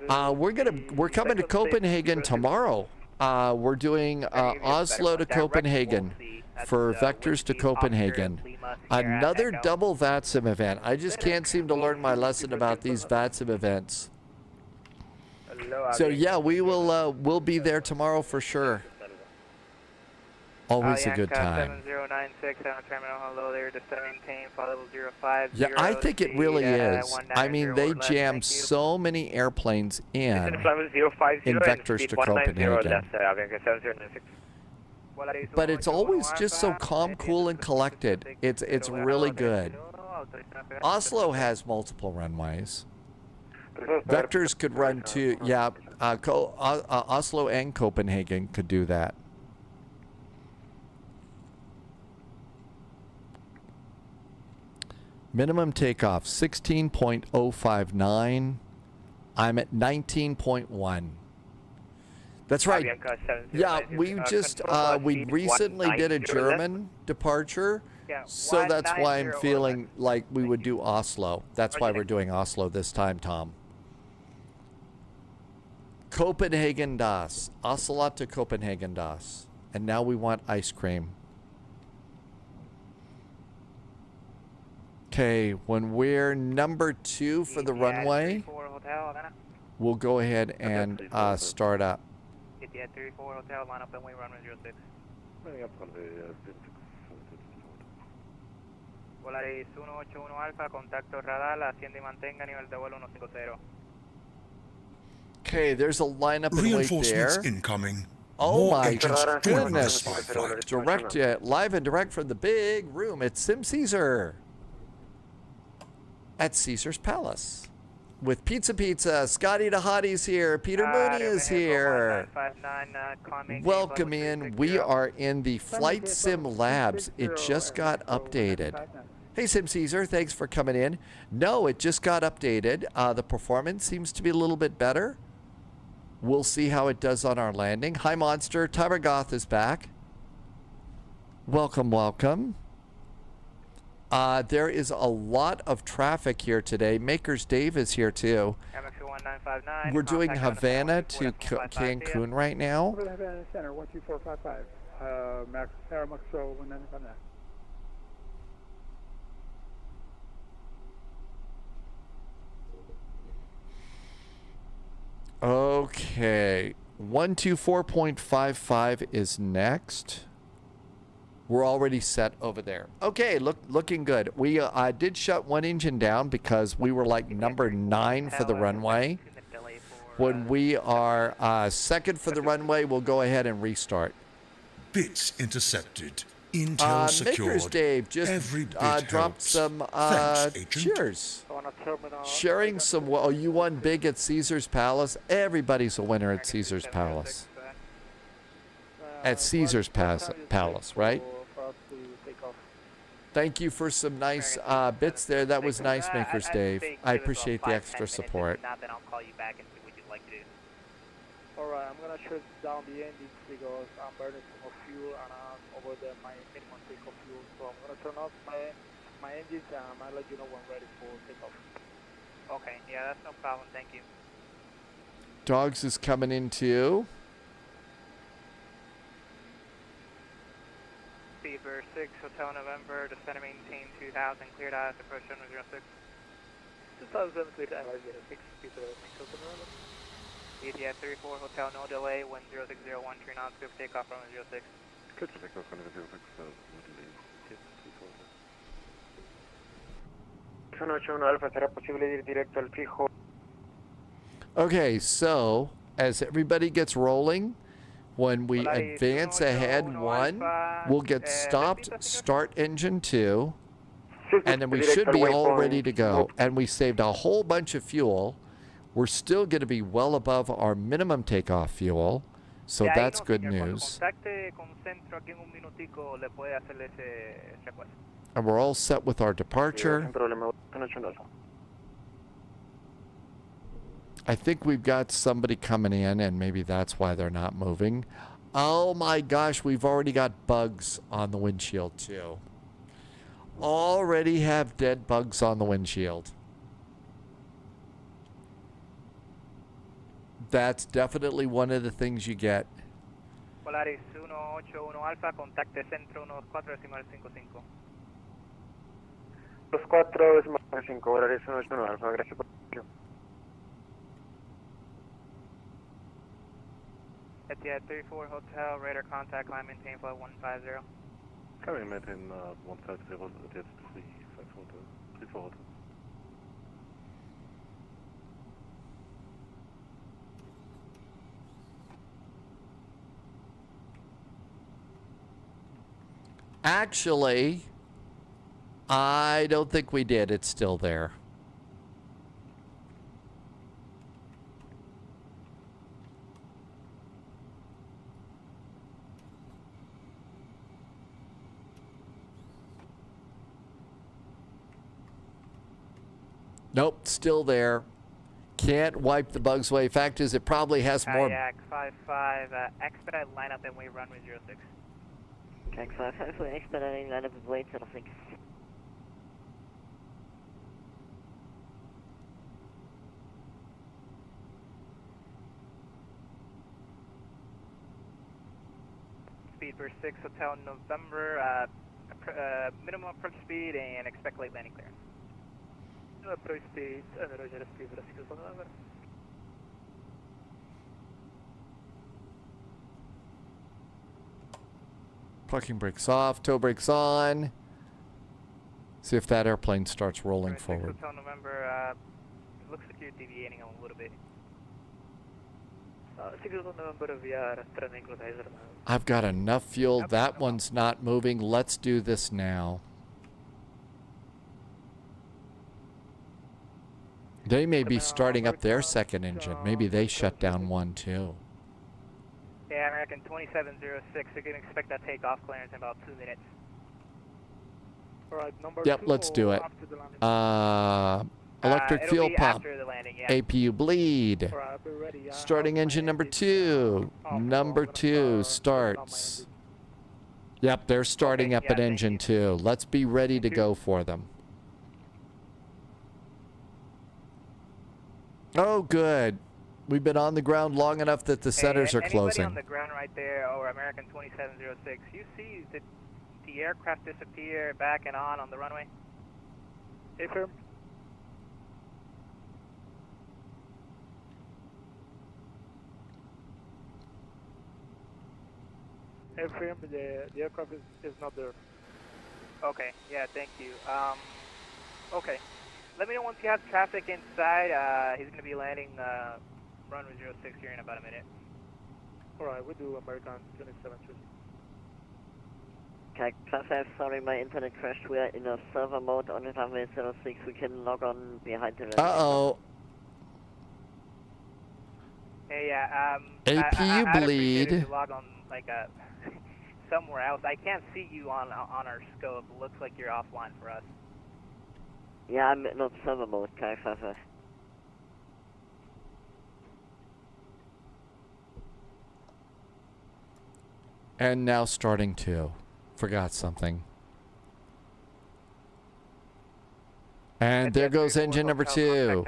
We're coming to Copenhagen tomorrow. We're doing Oslo to Copenhagen for Vectors to Copenhagen. Another double VATSIM event. I just can't seem to learn my lesson about these VATSIM events. So yeah, we'll be there tomorrow for sure. Always a good time. 7096 on terminal. Hello there. Just maintain flight level 050. Yeah, I think it really is. I mean, they jam so many airplanes in vectors to Copenhagen. But it's always just so calm, cool, and collected. It's really good. Oslo has multiple runways. Vectors could run to, yeah, Oslo and Copenhagen could do that. Minimum takeoff, 16.059. I'm at 19.1. That's right. Yeah, we just, we recently did a German departure, so that's why I'm feeling like we would do Oslo. That's why we're doing Oslo this time, Tom. Copenhagen Das. Ocelot to Copenhagen Das. And now we want ice cream. Okay, when we're number 2 for the runway, we'll go ahead and start up. Yeah, 34 Hotel, line up runway, runway 06. Volaris 181 Alfa, contacto radar, asciende y mantenga nivel de vuelo 150. Okay, there's a lineup and wait Reinforcements there. incoming. Oh More my agents goodness! joining us by flight. Direct, live and direct from the big room at Sim Caesar at Caesar's Palace. With Pizza, Scotty the Hottie's here. Peter Mooney is here. Welcome in. We are in the Flight Sim Labs. It just got updated. Hey, Sim Caesar, thanks for coming in. No, it just got updated. The performance seems to be a little bit better. We'll see how it does on our landing. Hi, Monster. Tiber Goth is back. Welcome, welcome. There is a lot of traffic here today. Makers Dave is here too. We're doing Havana to Cancun right now. Over the Havana Center, 12455. Max Max 1959. Okay, 124.55 is next. We're already set over there. Okay, looking good. We did shut one engine down because we were like number 9 for the runway. When we are second for the runway, we'll go ahead and restart. Bits intercepted. Intel secured. Makers Dave just dropped some cheers. Sharing some, well, you won big at Caesar's Palace. Everybody's a winner at Caesar's Palace. At Caesar's Palace, right? Thank you for some nice bits there. That was nice, Makers Dave. I appreciate the extra support. Alright, I'm gonna shut down the engines because I'm burning too much fuel and I'm over my minimum takeoff fuel. So I'm gonna turn off my engines and I'll let you know when I'm ready for takeoff. Okay, yeah, that's no problem. Thank you. Dogs is coming in too. Beaver 6, Hotel November, descend and maintain 2000, cleared eyes, approach runway 06. 2007 cleared eyes, 06, Beaver 6, Hotel November. ETA 34, Hotel, no delay, wind 0601, tree non-scoop, takeoff runway 06. Good, takeoff runway 06, Alfa, ¿será posible ir directo al fijo? Okay, so as everybody gets rolling, when we advance ahead 1, we'll get stopped, start engine 2, and then we should be all ready to go. And we saved a whole bunch of fuel. We're still going to be well above our minimum takeoff fuel, so that's good news. And we're all set with our departure. I think we've got somebody coming in, and maybe that's why they're not moving. Oh my gosh, we've already got bugs on the windshield too. Already have dead bugs on the windshield. That's definitely one of the things you get. Polaris 181 Alpha, contacte centro 14.55. Los 4 es 5, horario 181 Alfa, gracias por el Etihad 34 Hotel, radar contact, line maintain flight 150. Carry maintain 150, Etihad 34 Hotel. Actually, I don't think we did. It's still there. Nope, still there. Can't wipe the bugs away. Fact is, it probably has more. Kayak 55, expedite lineup and we runway 06. Kayak 55, we're expediting lineup and wait 06. Speed for 6 Hotel November, minimum approach speed and expect late landing clearance. Approach speed, Roger, speed for 6 November. Parking brakes off, tow brakes on. See if that airplane starts rolling forward. Hotel November, looks like you're deviating a little bit. 6 November, we are turning equalizer now. I've got enough fuel. That one's not moving. Let's do this now. They may be starting up their second engine. Maybe they shut down one too. Yeah, American 2706, you can expect that takeoff clearance in about 2 minutes. Alright, number Yep, 2 let's do or it. after the landing? Electric It'll fuel be pump. after the landing, yeah. APU bleed. Alright, we're ready. Starting engine number 2. Number 2 starts. Yep, they're starting up at engine 2. Let's be ready to go for them. Oh, good. We've been on the ground long enough that the centers are closing. Anybody on the ground right there, or American 2706, you see the aircraft disappear back and on the runway? Affirm. Affirm, the aircraft is not there. Okay, yeah, thank you. Okay. Let me know once you have traffic inside. He's going to be landing runway 06 here in about a minute. Alright, we do American 2730. Kayak 55, sorry, my internet crashed. We are in a server mode on the runway 06. We can log on behind the Uh-oh. Hey, yeah, APU I'd appreciate bleed. if you log on, like, somewhere else. I can't see you on our scope. It looks like you're offline for us. Yeah, I'm in server mode, Kayak 55. And now starting 2. Forgot something. And there goes engine number 2.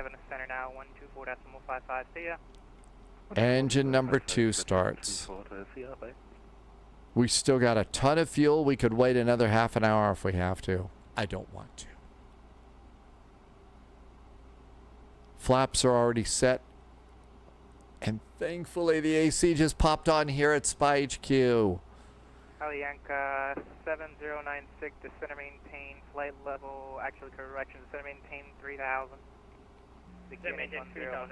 Engine number 2 starts. We still got a ton of fuel. We could wait another half an hour if we have to. I don't want to. Flaps are already set. And thankfully the AC just popped on here at Spy HQ. Alianca 7096, descend maintain flight level, actually correction, descend maintain 3000. Beginning 1004.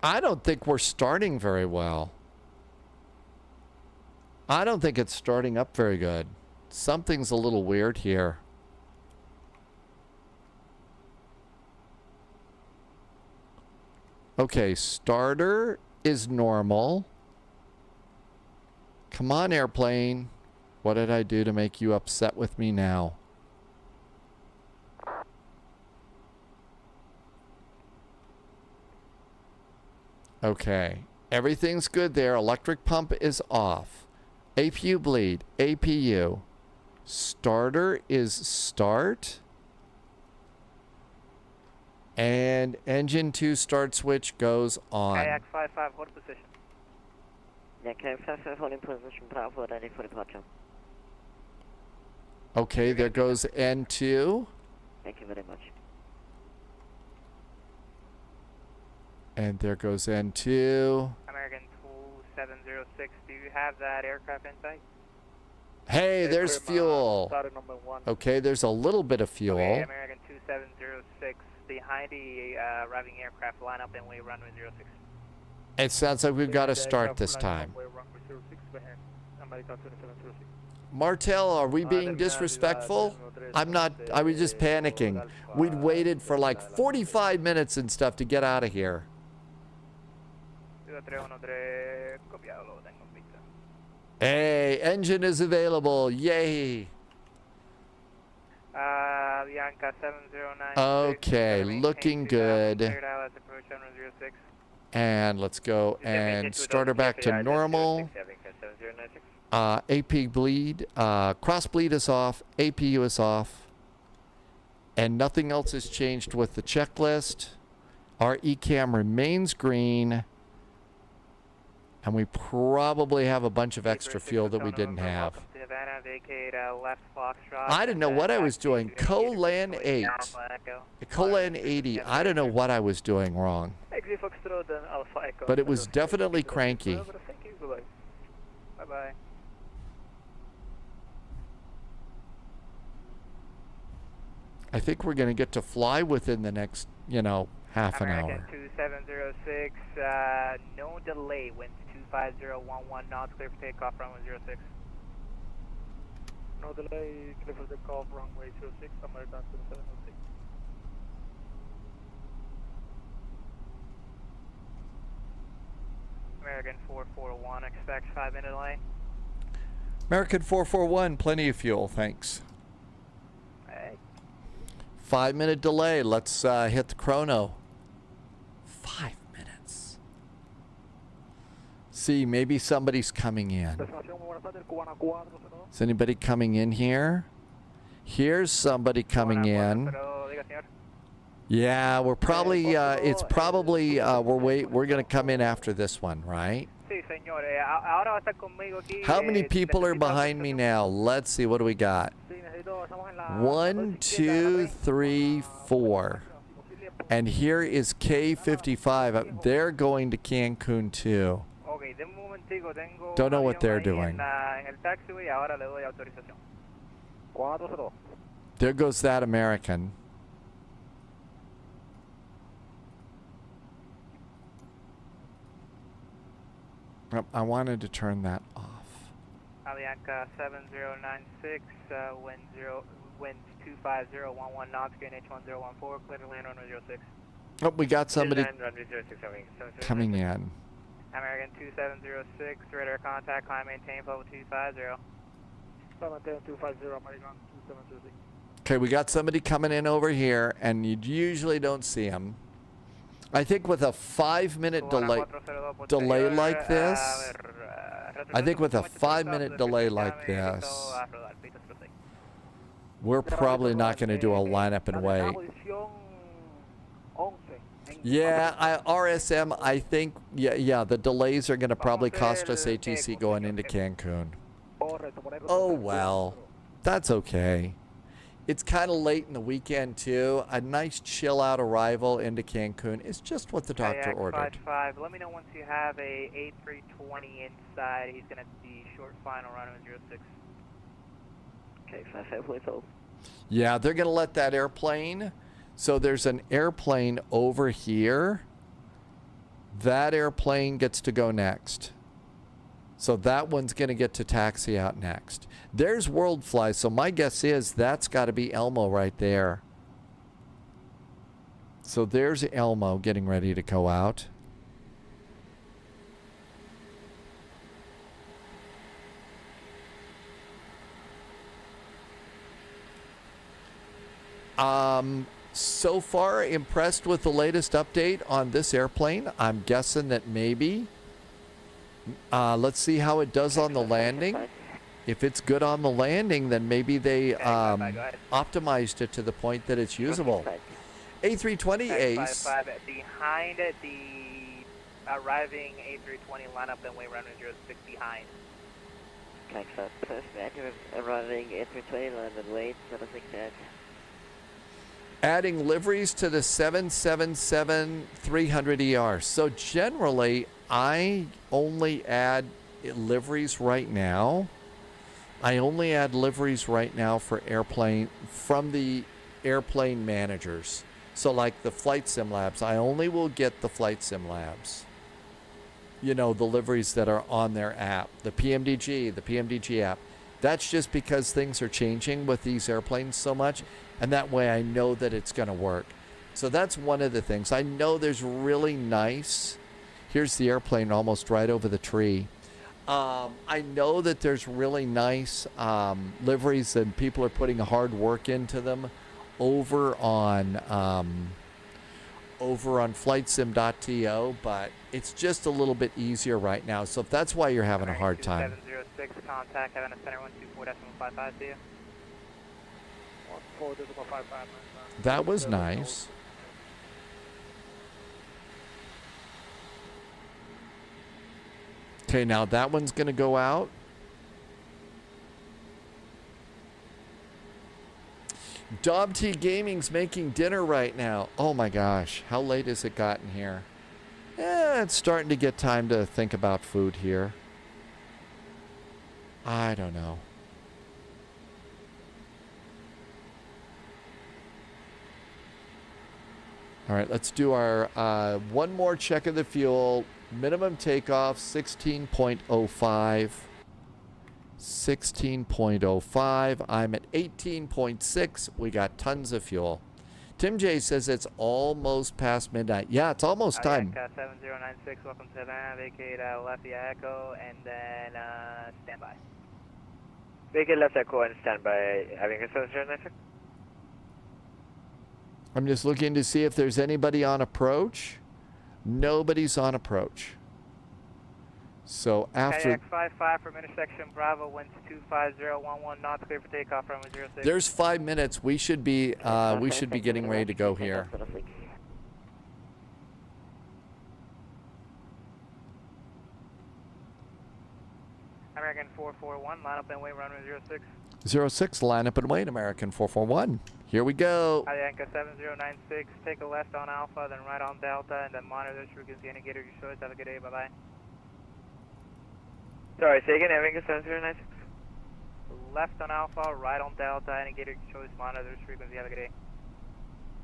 I don't think we're starting very well. I don't think it's starting up very good. Something's a little weird here. Okay, starter is normal. Come on, airplane. What did I do to make you upset with me now? Okay, everything's good there. Electric pump is off. APU bleed, APU. Starter is start. And And engine 2 start switch goes on. Kayak 55, hold position. Yeah, kayak 55 holding position, Bravo, ready for departure. Okay, there goes N2. Thank you very much. And there goes N2. American 2706, do you have that aircraft in sight? Hey, there's fuel. Okay, there's a little bit of fuel. Okay, American 2706, behind the arriving aircraft, line up and we runway 06. It sounds like we've got to start this time. Martel, are we being disrespectful? I'm not. I was just panicking. We'd waited for like 45 minutes and stuff to get out of here. Hey, engine is available. Yay. Bianca 7096. Okay, looking good. And let's go and start her back to normal. AP bleed, cross bleed is off, APU is off, and nothing else has changed with the checklist. Our ECAM remains green, and we probably have a bunch of extra fuel that we didn't have. I didn't know what I was doing. Colan 8. Colan 80. I don't know what I was doing wrong. But it was definitely cranky. Bye-bye. I think we're going to get to fly within the next, half an hour. American 2706, no delay, winds 25011 knots, clear for takeoff, runway 06. No delay, clear for takeoff, runway 06, American 2706. American 441, expect 5-minute delay. American 441, plenty of fuel, thanks. 5-minute delay. Let's hit the chrono. 5 minutes. See, maybe somebody's coming in. Is anybody coming in here? Here's somebody coming in. Yeah, we're probably, it's probably, we're going to come in after this one, right? How many people are behind me now? Let's see, what do we got? 1, 2, 3, 4. And here is K55. They're going to Cancun too. Don't know what they're doing. There goes that American. I wanted to turn that off. Avianca 7096, winds 25011 knots, gain H1014, clear to land runway 06. Oh, we got somebody coming in. American 2706, radar contact, climb maintain, level 250. Okay, we got somebody coming in over here, and you usually don't see them. I think with a 5-minute delay like this, we're probably not going to do a lineup and wait. Yeah, RSM, I think, yeah, the delays are going to probably cost us ATC going into Cancun. Oh, well, that's okay. It's kind of late in the weekend, too. A nice chill-out arrival into Cancun is just what the doctor ordered. 55. Let me know once you have a A320 inside. He's going to be short final runway 06. Okay, 55, please hold. Yeah, they're going to let that airplane. So there's an airplane over here. That airplane gets to go next. So that one's going to get to taxi out next. There's WorldFly, so my guess is that's got to be Elmo right there. So there's Elmo getting ready to go out. So far, impressed with the latest update on this airplane. I'm guessing that maybe. Let's see how it does on the landing. If it's good on the landing, then maybe they optimized it to the point that it's usable. A320 Ace. 55 behind the arriving A320, line up and way runway 06 behind. Takeoff, first Roger, arriving A320, line and wait, 06 edge. Adding liveries to the 777-300ER. So generally, I only add liveries right now. I only add liveries right now for airplane from the airplane managers. So like the flight sim labs, I only will get the flight sim labs. You know, the liveries that are on their app, the PMDG app. That's just because things are changing with these airplanes so much, and that way I know that it's going to work. So that's one of the things. I know there's really nice, here's the airplane almost right over the tree. I know that there's really nice liveries and people are putting hard work into them over on flightsim.to, but it's just a little bit easier right now. So if that's why you're having a hard time. 706, contact Havana Center 124.55 to you. 124.55. That was nice. Okay, now that one's going to go out. Dom T Gaming's making dinner right now. Oh my gosh, how late has it gotten here? It's starting to get time to think about food here. I don't know. All right, let's do our one more check of the fuel. Minimum takeoff, 16.05. 16.05. I'm at 18.6. We got tons of fuel. Tim J says it's almost past midnight. Yeah, it's almost time. 7096, welcome to Havana. Vacate left the Echo, and then standby. Vacate left Echo and standby. Having a 7096. I'm just looking to see if there's anybody on approach. Nobody's on approach. So after... Kayak 55 from intersection Bravo, winds 25011 knots, clear for takeoff, runway 06. There's 5 minutes. We should be getting ready to go here. American 441, line up and wait, runway 06. 06, line up and wait, American 441. Here we go. Yanka 7096, take a left on Alpha, then right on Delta, and then monitor the frequency indicator of your choice. Have a good day, bye-bye. Sorry, say again, Havana 7096. Left on Alpha, right on Delta, indicator of your choice, monitor the frequency. Have a good day.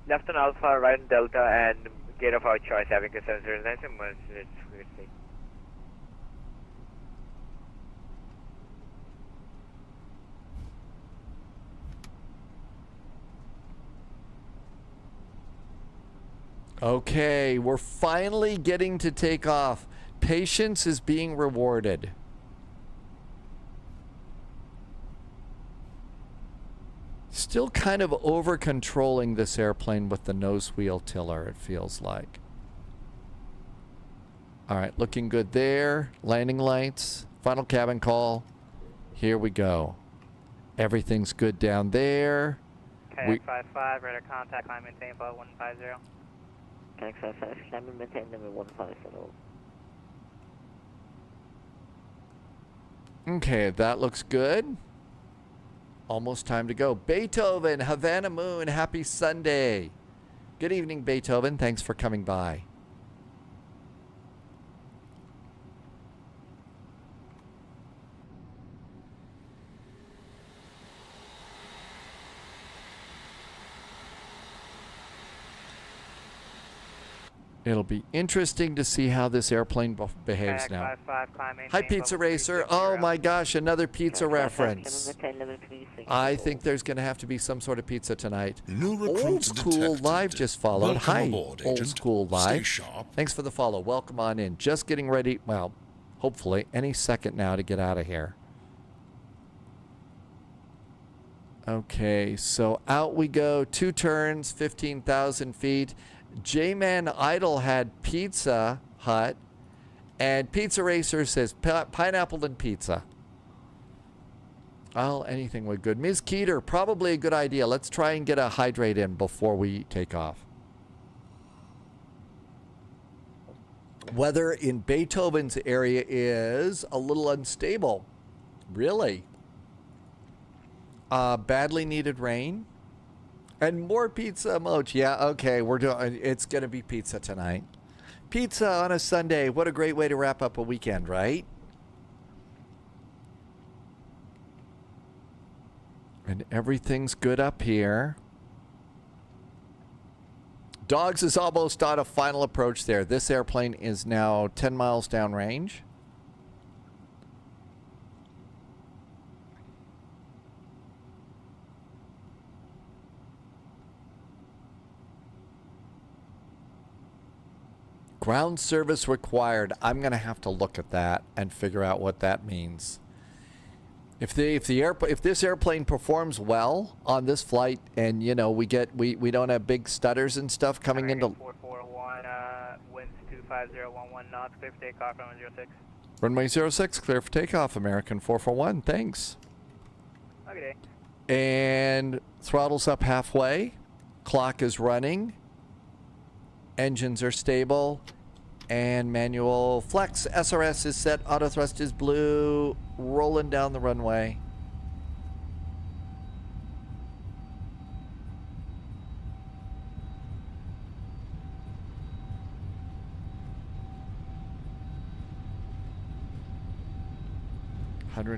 Left on Alpha, right on Delta, and gate of our choice, Havana 7096. Okay, we're finally getting to take off. Patience is being rewarded. Still kind of over controlling this airplane with the nose wheel tiller, it feels like. All right, looking good there. Landing lights, final cabin call. Here we go. Everything's good down there. Kayak 55, radar contact, climb maintain, flight 150. Kayak 55, climb maintain, number 150. Okay, that looks good. Almost time to go. Beethoven, Havana Moon, happy Sunday. Good evening, Beethoven. Thanks for coming by. It'll be interesting to see how this airplane behaves now. Hi, Pizza Racer. Oh my gosh, another pizza reference. I think there's going to have to be some sort of pizza tonight. Old School Live just followed. Hi, Old School Live. Thanks for the follow. Welcome on in. Just getting ready, well, hopefully any second now to get out of here. Okay, so out we go. 2 turns, 15,000 feet. J-Man Idol had Pizza Hut, and Pizza Racer says pineapple and pizza. Well, anything would good. Ms. Keeter, probably a good idea. Let's try and get a hydrate in before we take off. Weather in Beethoven's area is a little unstable. Really? Badly needed rain. And more pizza, Moch. Yeah, okay, we're doing. It's gonna be pizza tonight. Pizza on a Sunday. What a great way to wrap up a weekend, right? And everything's good up here. Dogs is almost on a final approach there. This airplane is now 10 miles downrange. Ground service required. I'm going to have to look at that and figure out what that means. If this airplane performs well on this flight, and you know we don't have big stutters and stuff coming into 441, winds 25011 knots, clear for takeoff, runway 06. runway 06, clear for takeoff, American 441. Thanks. Okay. And throttle's up halfway. Clock is running. Engines are stable. And manual flex. SRS is set. Auto thrust is blue. Rolling down the runway.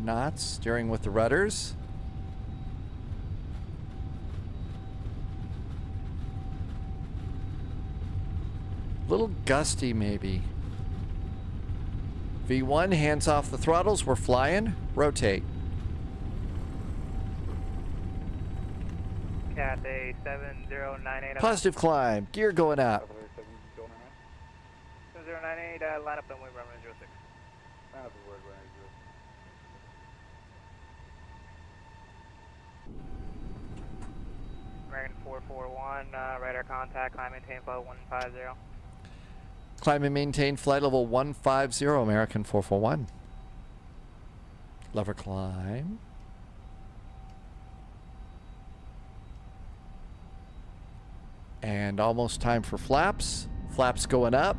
knots. Steering with the rudders. Little gusty, maybe. V1, hands off the throttles. We're flying. Rotate. Cathay 7098. Positive climb. Gear going up. 7098, line up and wing runway 06. American 441, radar contact, climb maintain flight 150. Climb and maintain flight level 150, American 441. Lever climb. And almost time for flaps. Flaps going up.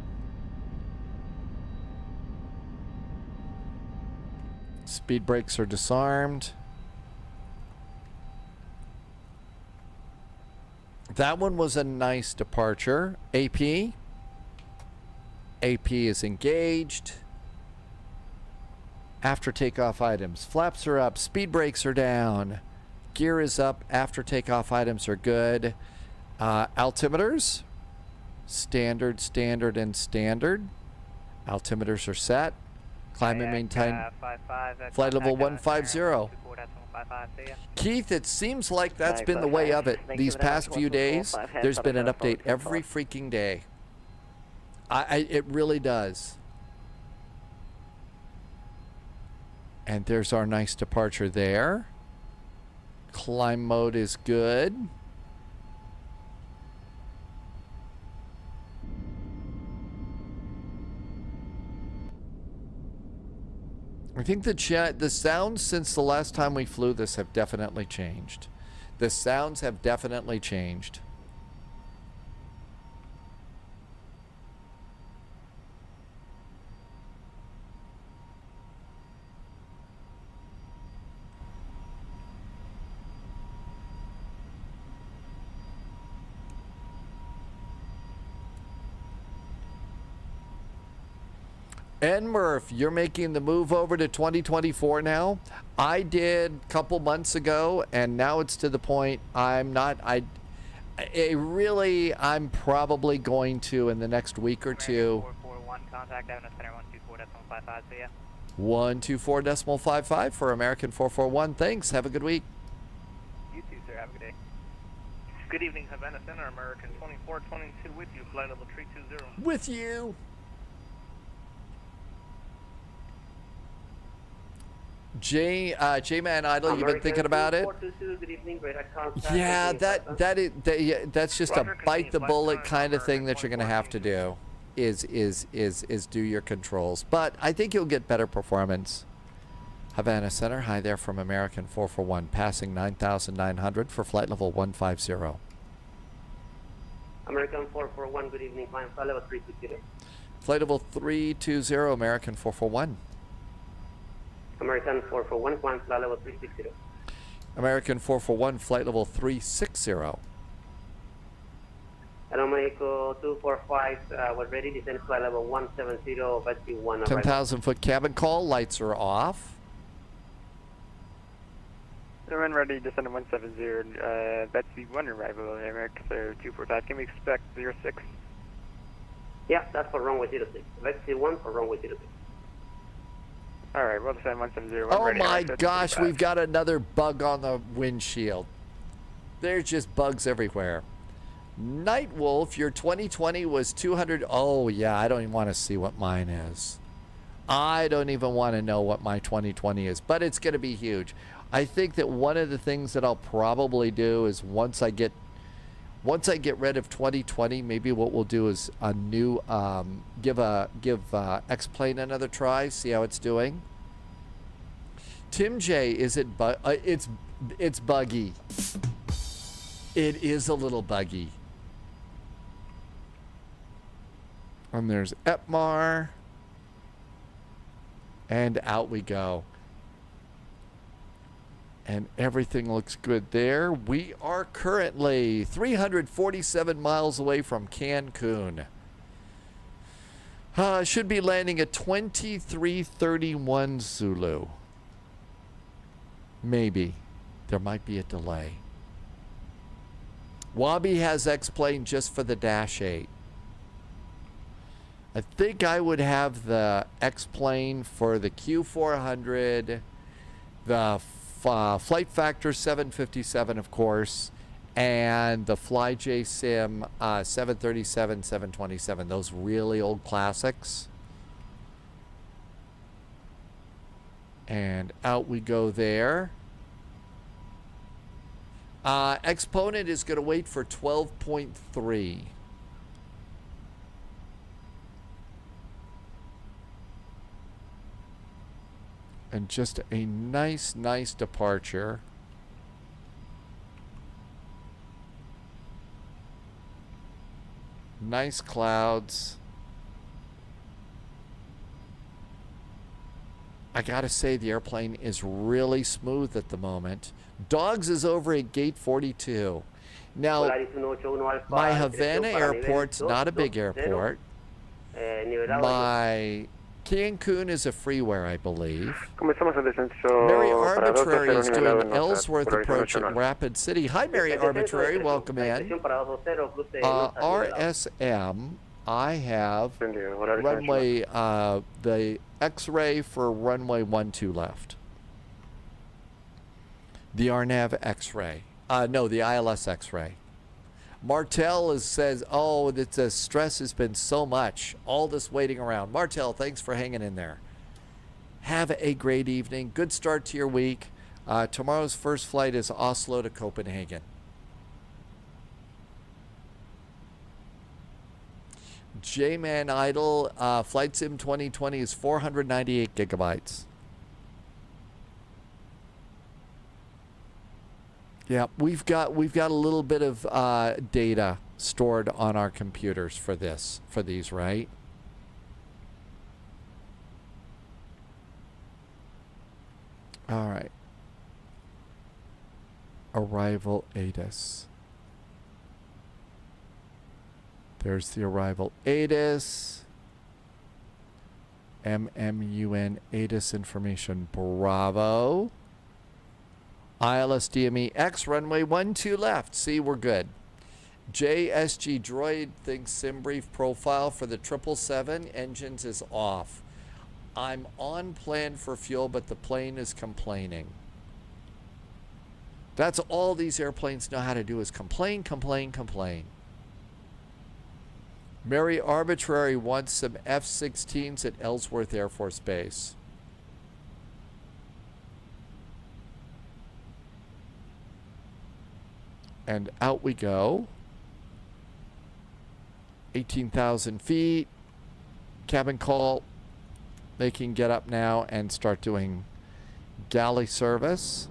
Speed brakes are disarmed. That one was a nice departure. AP. AP is engaged. After takeoff items. Flaps are up. Speed brakes are down. Gear is up. After takeoff items are good. Altimeters. Standard, standard, and standard. Altimeters are set. Climb and maintain. Flight level 150. Keith, it seems like that's been the way of it these past few days. There's been an update every freaking day. It really does. And there's our nice departure there. Climb mode is good. I think the sounds since the last time we flew this have definitely changed. The sounds have definitely changed. And Murph, you're making the move over to 2024 now. I did a couple months ago, and now it's to the point I'm probably going to in the next week or two. 441, contact Havana Center 124.55, see ya. 124.55 for American 441. Thanks. Have a good week. You too, sir. Have a good day. Good evening, Havana Center, American 2422 with you, flight level 320. With you. J-Man Idle, you've been thinking about it? Yeah, that's just a bite the bullet kind of thing that you're going to have to do, is do your controls. But I think you'll get better performance. Havana Center, hi there from American 441, passing 9,900 for flight level 150. American 441, good evening, climb flight level 320. Flight level 320, American 441. American 441, climb flight level 360. American 441, flight level 360. Aeromexico 245, we're ready, descend flight level 170, VATSIM 1 arrival. 10,000 foot cabin call, lights are off. When ready, descend 170, VATSIM 1 arrival, American 245. Can we expect 06? Yeah, that's for runway 06. VATSIM 1 for runway 06. Alright, we'll descend 170. Oh ready, my American gosh, 245. we've got another bug on the windshield. There's just bugs everywhere. Night Wolf, your 2020 was 200. Oh yeah, I don't even want to see what mine is. I don't even want to know what my 2020 is, but it's going to be huge. I think that one of the things that I'll probably do is once I get rid of 2020, maybe what we'll do is a new give X-Plane another try, see how it's doing. Tim J, is it it's buggy. It is a little buggy. And there's Etmar. And out we go. And everything looks good there. We are currently 347 miles away from Cancun. Should be landing at 2331 Zulu. Maybe. There might be a delay. Wabi has X-Plane just for the Dash 8. I think I would have the X-Plane for the Q400, the Flight Factor 757, of course, and the FlyJSim 737, 727, those really old classics. And out we go there. Exponent is going to wait for 12.3. And just a nice departure. Nice clouds. I gotta say, the airplane is really smooth at the moment. Dogs is over at gate 42. Now, my Havana airport's not a big airport. My Cancun is a freeware, I believe. Mary Arbitrary is doing Ellsworth approach at Rapid City. Hi, Mary Arbitrary. Welcome in. RSM, I have runway, the X-ray for runway 12 left. The RNAV X-ray. No, the ILS X-ray. Martel says, oh, the stress has been so much. All this waiting around. Martel, thanks for hanging in there. Have a great evening. Good start to your week. Tomorrow's first flight is Oslo to Copenhagen. J-Man Idle, Flight Sim 2020 is 498 gigabytes. Yeah, we've got a little bit of data stored on our computers for these, right? All right. Arrival ATIS. There's the arrival ATIS. MMUN ATIS information. Bravo. ILS DME X runway 12 left. See, we're good. JSG Droid thinks sim brief profile for the 777 engines is off. I'm on plan for fuel, but the plane is complaining. That's all these airplanes know how to do is complain, complain, complain. Mary Arbitrary wants some F-16s at Ellsworth Air Force Base. And out we go. 18,000 feet. Cabin call. They can get up now and start doing galley service.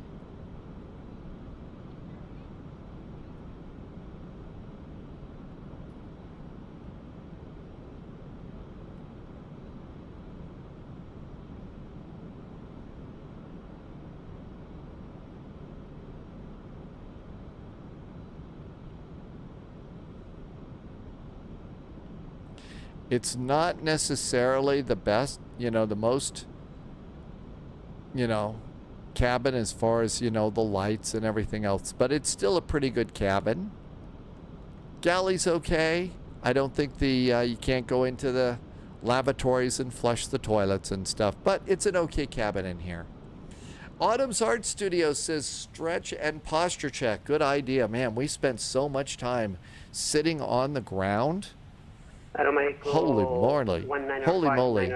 It's not necessarily the best, you know, the most, you know, cabin as far as, you know, the lights and everything else, but it's still a pretty good cabin. Galley's okay. I don't think the you can't go into the lavatories and flush the toilets and stuff, but it's an okay cabin in here. Autumn's Art Studio says stretch and posture check. Good idea. Man, we spent so much time sitting on the ground. Holy moly. Holy moly.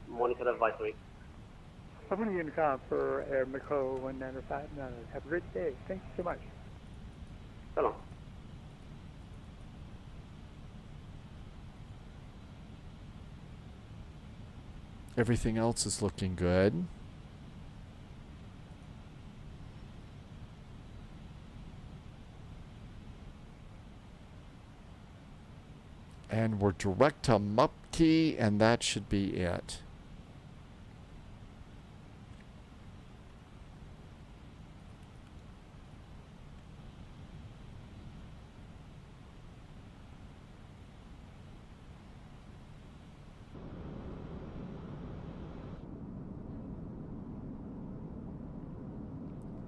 Monitor advisory. I'm going to call for Air Mako 195. Have a great day. Thank you so much. So long. Everything else is looking good. And we're direct to Mupkey, and that should be it.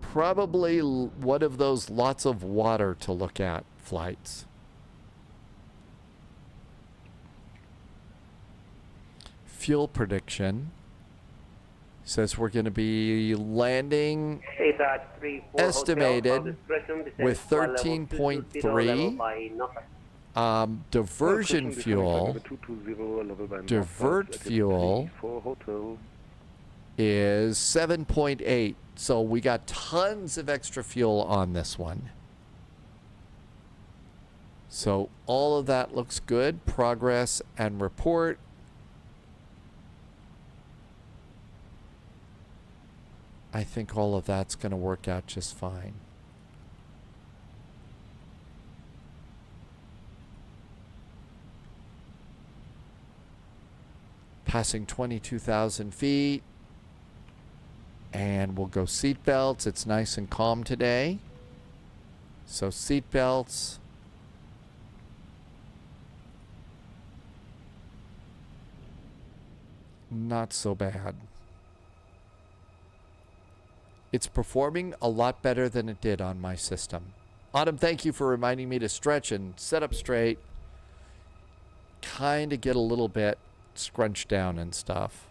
Probably one of those lots of water to look at flights. Fuel prediction says we're going to be landing estimated with 13.3. Diversion fuel. Divert fuel is 7.8. So we got tons of extra fuel on this one. So all of that looks good. Progress and report. I think all of that's going to work out just fine. Passing 22,000 feet. And we'll go seat belts. It's nice and calm today. So seat belts. Not so bad. It's performing a lot better than it did on my system. Autumn, thank you for reminding me to stretch and sit up straight. Kind of get a little bit scrunched down and stuff.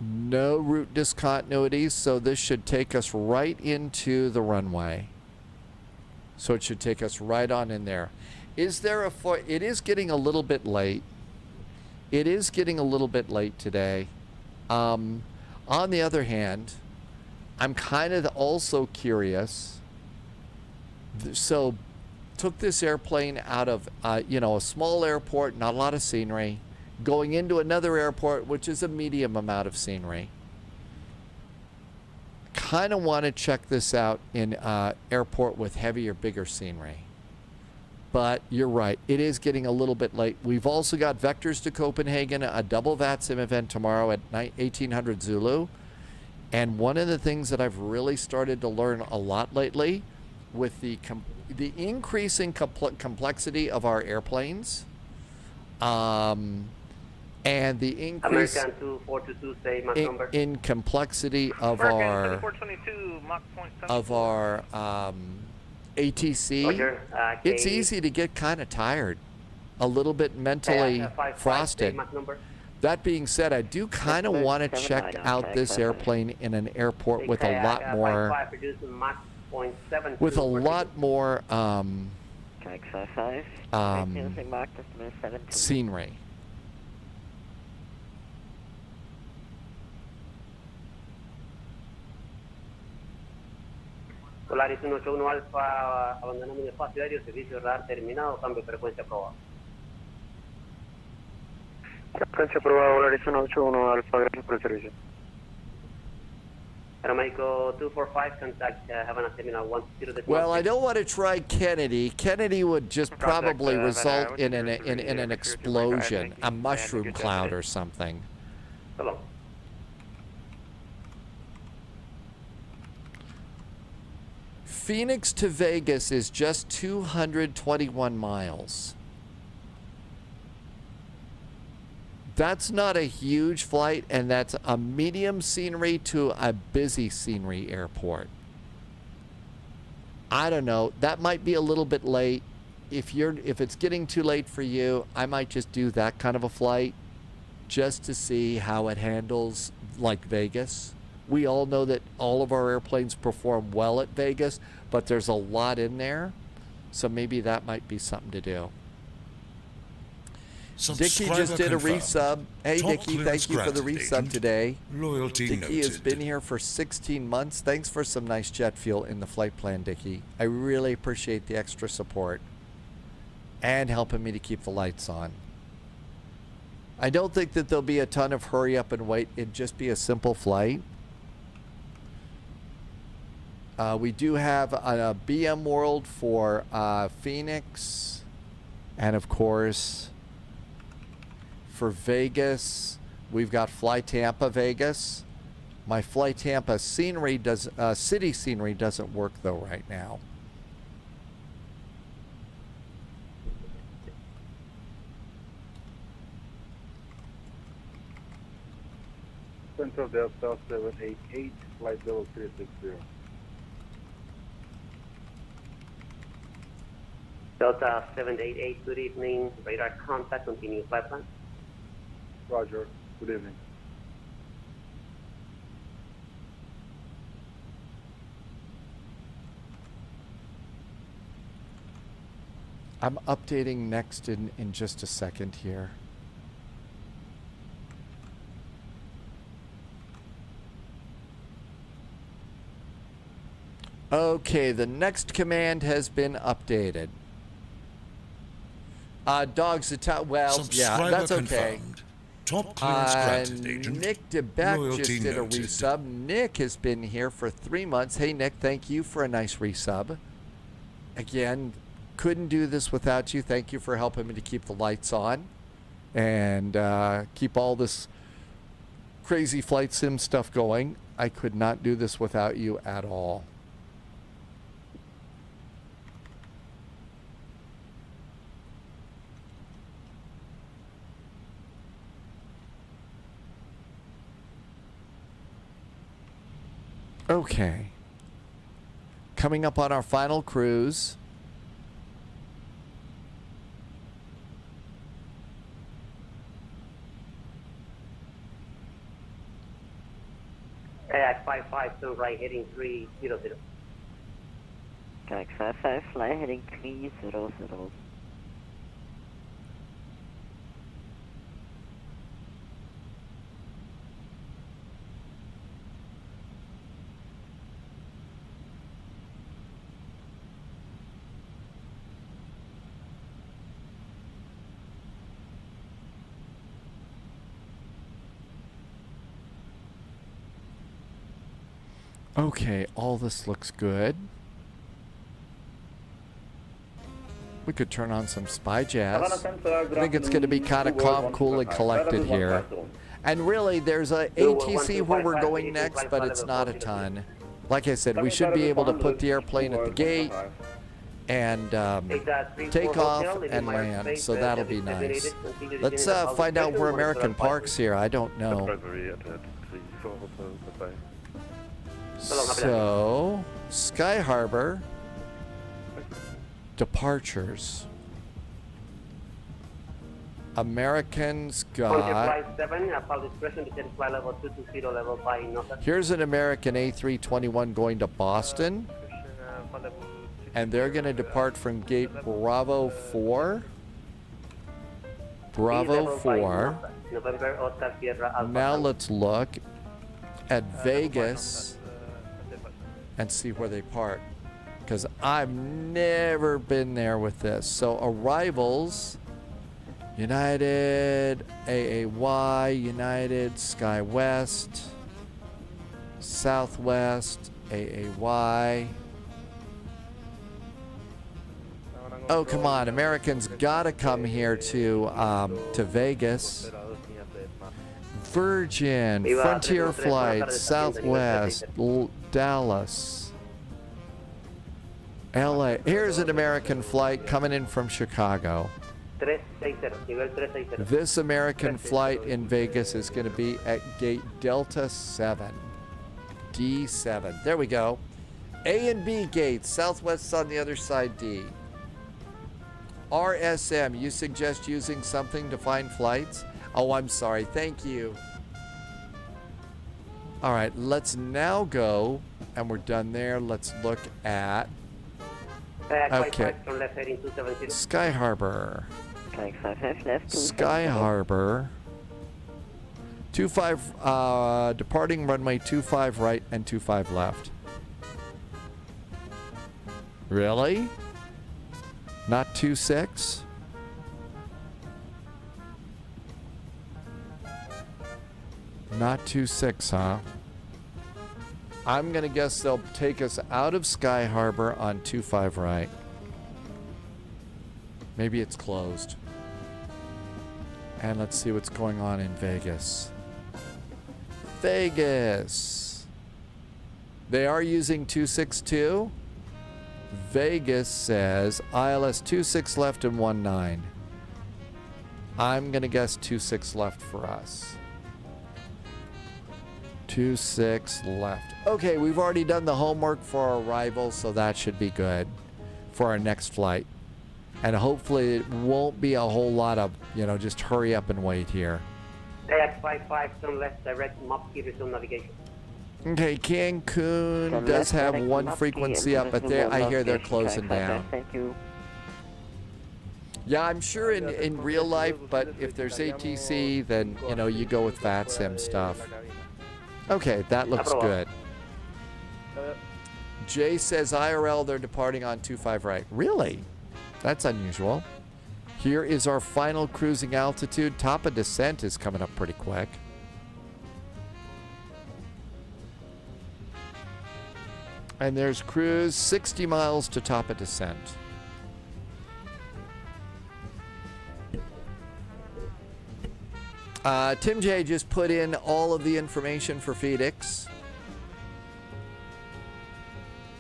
No route discontinuities, so this should take us right into the runway. So it should take us right on in there. Is there a it is getting a little bit late. It is getting a little bit late today. On the other hand, I'm kind of also curious. So took this airplane out of, you know, a small airport, not a lot of scenery, going into another airport, which is a medium amount of scenery. Kind of want to check this out in airport with heavier, bigger scenery. But you're right, it is getting a little bit late. We've also got Vectors to Copenhagen, a double VATSIM event tomorrow at 1800 Zulu. And one of the things that I've really started to learn a lot lately with the increasing complexity of our airplanes, and the increase in complexity of our ATC, it's easy to get kind of tired, a little bit mentally frosted. That being said, I do kind of want to check out this airplane in an airport with a lot more scenery. Polaris 181 Alfa, abandonando el espacio aéreo, servicio radar terminado, cambio de frecuencia aprobado. Frecuencia aprobada, Polaris 181 Alfa, gracias por el servicio. Aeroméxico 245, contact Havana Terminal 10. Well, I don't want to try Kennedy. Kennedy would just probably result in an explosion, a mushroom cloud or something. Hello. Phoenix to Vegas is just 221 miles. That's not a huge flight, and that's a medium scenery to a busy scenery airport. I don't know. That might be a little bit late. If it's getting too late for you, I might just do that kind of a flight just to see how it handles like Vegas. We all know that all of our airplanes perform well at Vegas, but there's a lot in there. So maybe that might be something to do. Dickie just did a resub. Hey, Dickie, thank you for the resub today. Dickie has been here for 16 months. Thanks for some nice jet fuel in the flight plan, Dickie. I really appreciate the extra support and helping me to keep the lights on. I don't think that there'll be a ton of hurry up and wait. It'd just be a simple flight. We do have a BM World for Phoenix, and of course for Vegas we've got Fly Tampa Vegas. My Fly Tampa scenery city scenery doesn't work though right now. Central Delta 788, flight level 360. Delta 788, good evening. Radar contact, continue flight plan. Roger, good evening. I'm updating next in just a second here. Okay, the next command has been updated. Dogs attack. Well, yeah, that's okay. Top clearance granted, Agent. Nick DeBeck Loyalty just did noted. a resub. Nick has been here for 3 months. Hey, Nick, thank you for a nice resub. Again, couldn't do this without you. Thank you for helping me to keep the lights on and keep all this crazy flight sim stuff going. I could not do this without you at all. Okay. Coming up on our final cruise. Kayak 55, turn right heading 300. Kayak 55, fly heading 300. Okay, all this looks good. We could turn on some spy jazz. I think it's going to be kind of calm, cool, and collected here. And really, there's a ATC where we're going next, but it's not a ton. Like I said, we should be able to put the airplane at the gate and take off and land, so that'll be nice. Let's find out where American parks here. I don't know. So, Sky Harbor, departures. Americans got... Here's an American A321 going to Boston. And they're going to depart from gate Bravo 4. Bravo 4. Now let's look at Vegas and see where they park, because I've never been there with this. So arrivals, United, AAY, United, SkyWest, Southwest, AAY. Oh, come on. Americans gotta come here to Vegas. Virgin, Frontier Flights, Southwest, Dallas, LA. Here's an American flight coming in from Chicago. This American flight in Vegas is going to be at gate Delta 7, D7. There we go. A and B gates, Southwest's on the other side, D. RSM, you suggest using something to find flights? Oh, I'm sorry. Thank you. All right, let's now go, and we're done there. Let's look at, okay, Sky Harbor. Sky Harbor. 25, departing runway 25 right and 25 left. Really? Not 26? Not 26, huh? I'm gonna guess they'll take us out of Sky Harbor on 25 right. Maybe it's closed. And let's see what's going on in Vegas. Vegas. They are using 262. Vegas says ILS 26 left and 19. I'm gonna guess 26 left for us. 26 left. Okay, we've already done the homework for our arrival, so that should be good for our next flight. And hopefully it won't be a whole lot of, you know, just hurry up and wait here. AX55, turn left, direct, map, key, resume navigation. Okay, Cancun does have one frequency up, but I hear they're closing down. Thank you. Yeah, I'm sure in real life, but if there's ATC, then, you know, you go with VATSIM stuff. Okay, that looks good. Jay says IRL, they're departing on 25 right. Really? That's unusual. Here is our final cruising altitude. Top of descent is coming up pretty quick. And there's cruise 60 miles to top of descent. Tim J just put in all of the information for Phoenix.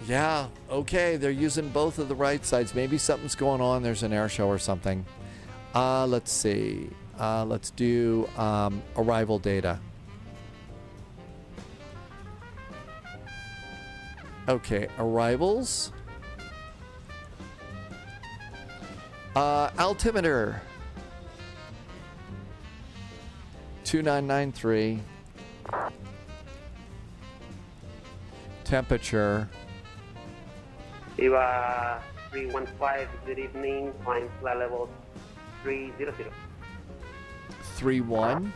Yeah, okay, they're using both of the right sides. Maybe something's going on. There's an air show or something. Let's see. Let's do arrival data. Okay, arrivals. Altimeter. 2993. Temperature. Eva 315, good evening, climb flight level 300. 31.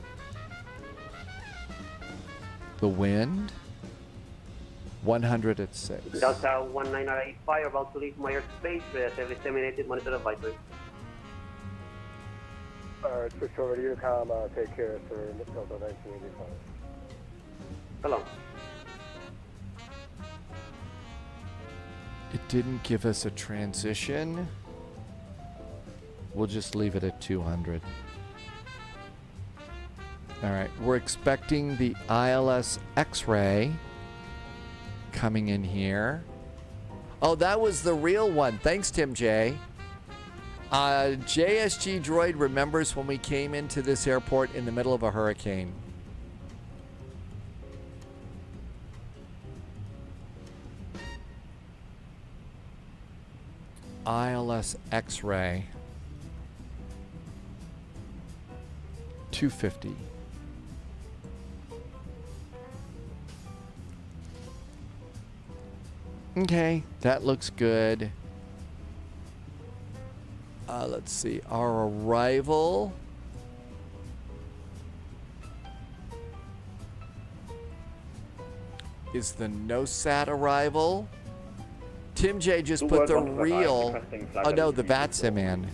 The wind. 100 at 6. Delta 1985, about to leave my airspace, service terminated, monitor advisory. Switch over to Unicom, take care, sir, Delta 1985. Hello. It didn't give us a transition. We'll just leave it at 200. All right, we're expecting the ILS X-ray coming in here. Oh, that was the real one. Thanks, Tim J. JSG Droid remembers when we came into this airport in the middle of a hurricane. ILS X-ray 250. Okay, that looks good. Let's see, our arrival. Is the NOSAT arrival. Tim J just put the real, oh no, the VATSIM in.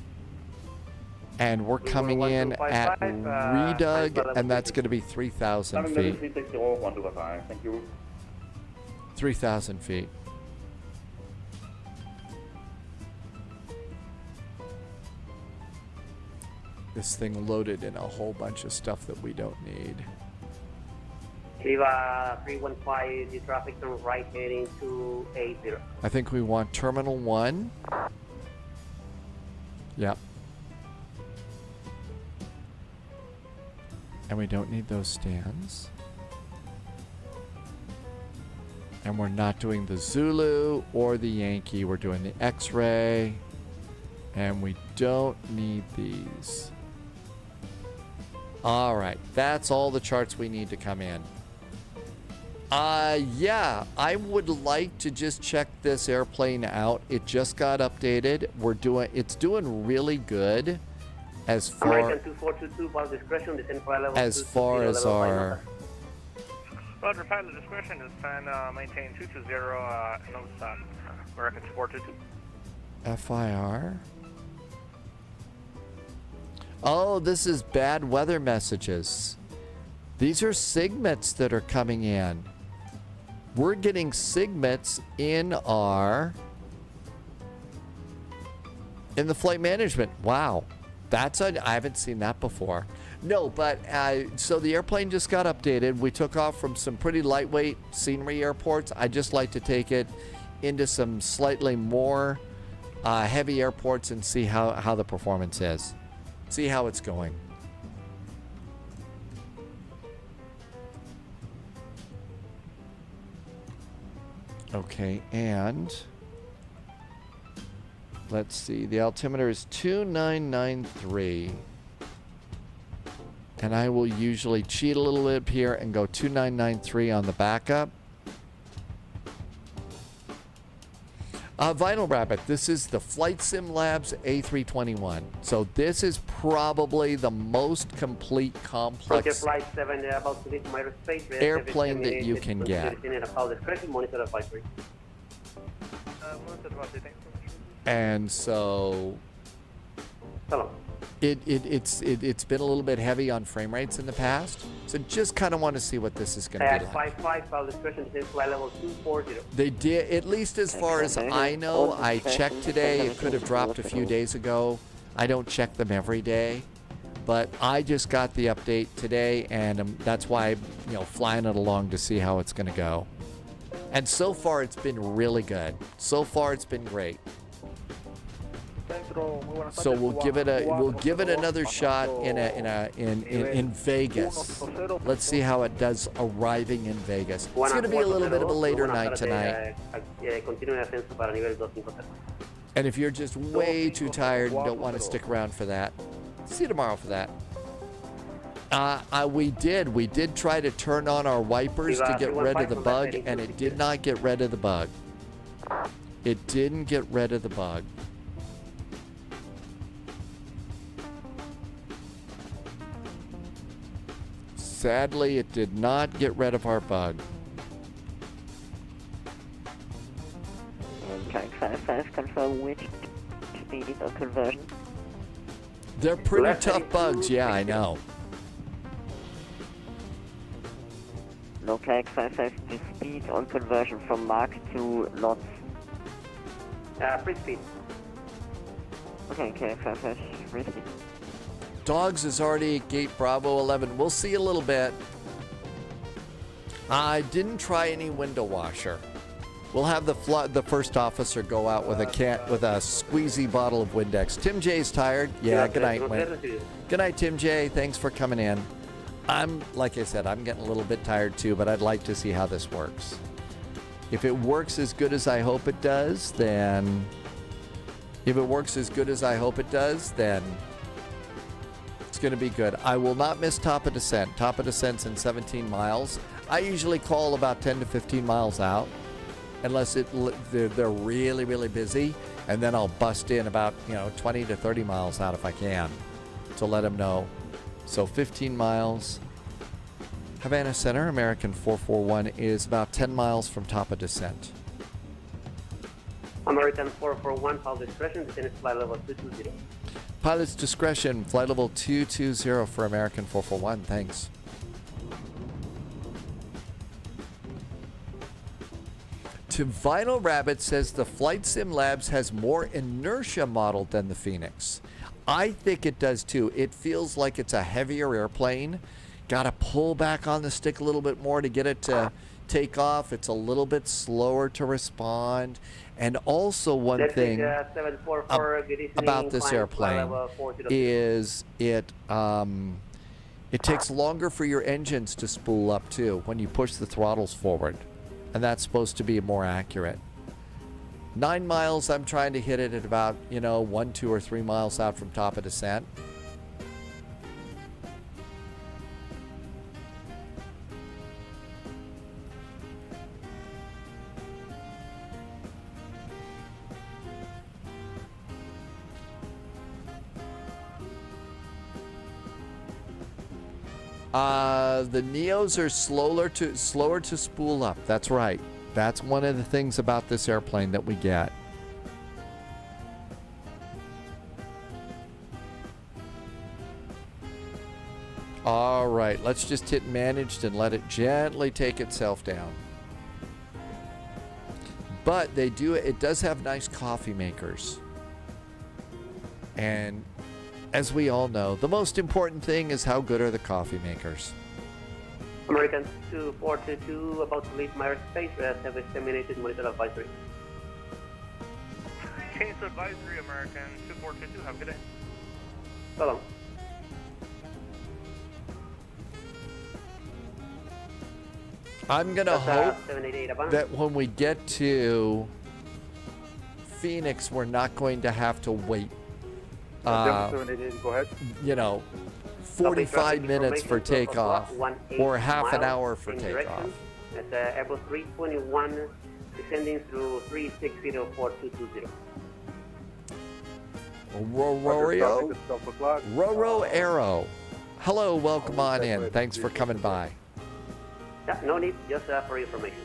And we're coming in at redug, and that's going to be 3,000 feet. Thank you. 3,000 feet. This thing loaded in a whole bunch of stuff that we don't need. Viva 315, the traffic turn right heading to 80. I think we want Terminal 1. Yep. And we don't need those stands. And we're not doing the Zulu or the Yankee. We're doing the X-ray. And we don't need these. All right. That's all the charts we need to come in. Yeah, I would like to just check this airplane out. It just got updated. It's doing really good as far American 2422, pilot discretion, descend flight level as far as our Roger, pilot discretion is plan maintain 220 nose stop. American 2422. FIR. Oh, this is bad weather messages. These are SIGMETs that are coming in. We're getting SIGMETs in the flight management. Wow. I haven't seen that before. No, but so the airplane just got updated. We took off from some pretty lightweight scenery airports. I just like to take it into some slightly more heavy airports and see how the performance is. See how it's going. Okay, and let's see. The altimeter is 2993. And I will usually cheat a little bit here and go 2993 on the backup. Vinyl Rabbit, this is the Flight Sim Labs A321. So this is probably the most complete, complex Flight 7, about to leave from aerospace, airplane that you can get. And so it's been a little bit heavy on frame rates in the past. So just kind of want to see what this is going to be like. 55, flight discretion, descend flight level 240. They did, at least as far as I know. I checked today. It could have dropped a few days ago. I don't check them every day. But I just got the update today, and that's why I'm flying it along to see how it's going to go. And so far, it's been really good. So far, it's been great. So we'll give it another shot in Vegas. Let's see how it does arriving in Vegas. It's going to be a little bit of a later night tonight. And if you're just way too tired and don't want to stick around for that, see you tomorrow for that. We did try to turn on our wipers to get rid of the bug, and it did not get rid of the bug. It didn't get rid of the bug. Sadly, it did not get rid of our bug. Okay, 55, confirm which speed or conversion. They're pretty tough bugs, yeah, I know. Okay, 55, the speed on conversion from Mach to knots. Free speed. Okay, 55, free speed. Dogs is already at gate Bravo 11. We'll see a little bit. I didn't try any window washer. We'll have the first officer go out with a squeezy bottle of Windex. Tim J's tired. Yeah, good night, Wayne. Good night, Tim J. Thanks for coming in. Like I said, I'm getting a little bit tired too, but I'd like to see how this works. If it works as good as I hope it does, then it's going to be good. I will not miss top of descent. Top of descent's in 17 miles. I usually call about 10 to 15 miles out, unless they're really, really busy, and then I'll bust in about 20 to 30 miles out if I can, to let them know. So 15 miles. Havana Center, American 441 is about 10 miles from top of descent. American 441, pilot discretion, descend flight level 220. Pilot's discretion, flight level 220 for American 441. Thanks. To Vinyl Rabbit says the Flight Sim Labs has more inertia model than the Phoenix. I think it does too. It feels like it's a heavier airplane. Got to pull back on the stick a little bit more to get it to take off. It's a little bit slower to respond. And also one thing about this airplane is it takes longer for your engines to spool up too when you push the throttles forward. And that's supposed to be more accurate. 9 miles, I'm trying to hit it at about, 1, 2, or 3 miles out from top of descent. The Neos are slower to spool up. That's right. That's one of the things about this airplane that we get. All right, let's just hit managed and let it gently take itself down. But it does have nice coffee makers. And as we all know, the most important thing is how good are the coffee makers. American 2422, about to leave my airspace, have a disseminated monitor advisory. Change to advisory, American 2422, have a good day. So long. I'm going to hope that when we get to Phoenix, we're not going to have to wait, 788, go ahead. 45 minutes for takeoff or half an hour for takeoff. That's Airbus 321 descending through 3604220. Roro Arrow. Hello, welcome on in. Thanks for coming by. Yeah, no need, just for information.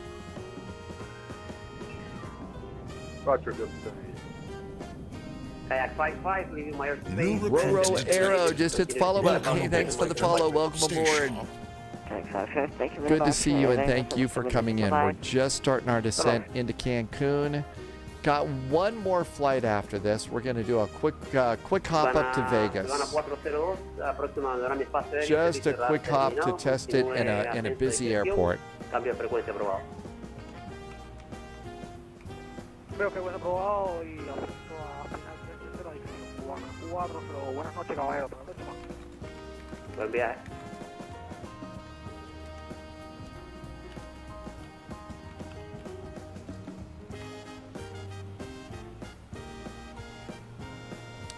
Roger, Kayak 55, leaving my airspace. Roro Arrow just hit the follow button. Hey, thanks for the follow. Welcome aboard. Good to see you and thank you for coming in. We're just starting our descent into Cancun. Got one more flight after this. We're going to do a quick hop up to Vegas. Just a quick hop to test it in a busy airport. Veo que bueno probado y afecto a finalmente la edición 4, pero buenas noches, caballero. Buen viaje.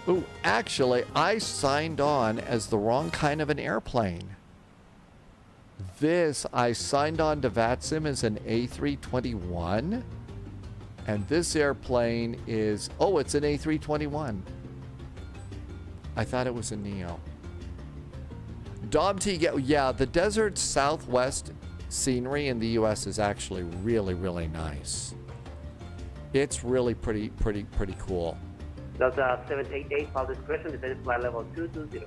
Oh, actually, I signed on as the wrong kind of an airplane. I signed on to VATSIM as an A321. And this airplane is, it's an A321. I thought it was a Neo. Dom T, yeah, the desert southwest scenery in the U.S. is actually really, really nice. It's really pretty cool. That's 788, file discretion, descending flight level 220.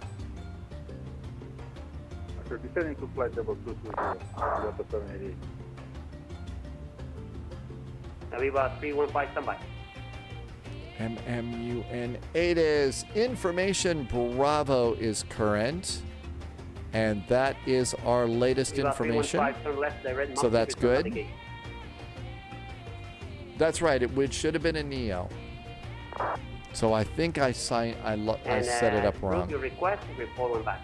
After descending to flight level 220, Delta 788. Aviva 315, standby. MMUN 8 is information. Bravo is current. And that is our latest information. So that's good. That's right. It should have been a Neo. So I think I set it up wrong. Your request, report one back.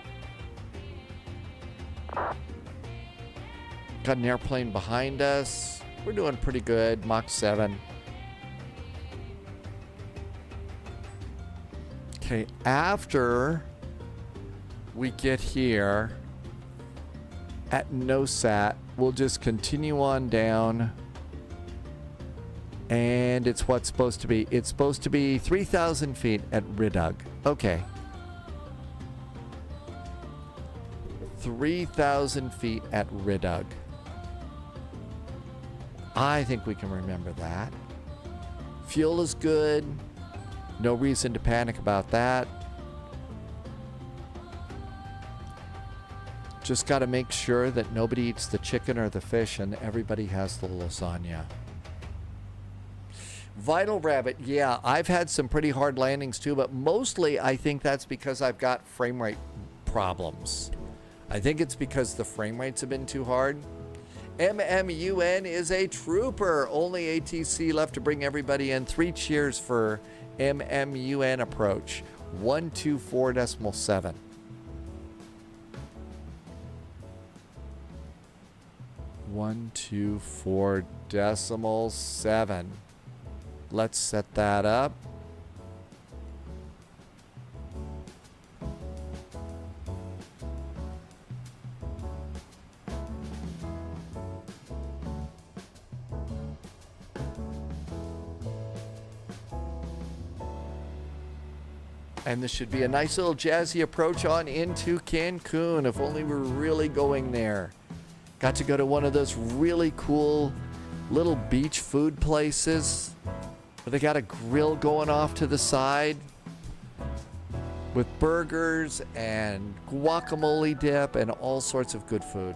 Got an airplane behind us. We're doing pretty good. Mach 7. Okay, after we get here at NOSAT, we'll just continue on down. And it's what's supposed to be. It's supposed to be 3,000 feet at Ridug. Okay. 3,000 feet at Ridug. I think we can remember that. Fuel is good. No reason to panic about that. Just got to make sure that nobody eats the chicken or the fish and everybody has the lasagna. Vital Rabbit, yeah, I've had some pretty hard landings too, but mostly I think that's because I've got frame rate problems. I think it's because the frame rates have been too hard. MMUN is a trooper. Only ATC left to bring everybody in. 3 cheers for MMUN approach. 124.7. 124.7. Let's set that up. And this should be a nice little jazzy approach on into Cancun. If only we were really going there. Got to go to one of those really cool little beach food places where they got a grill going off to the side with burgers and guacamole dip and all sorts of good food.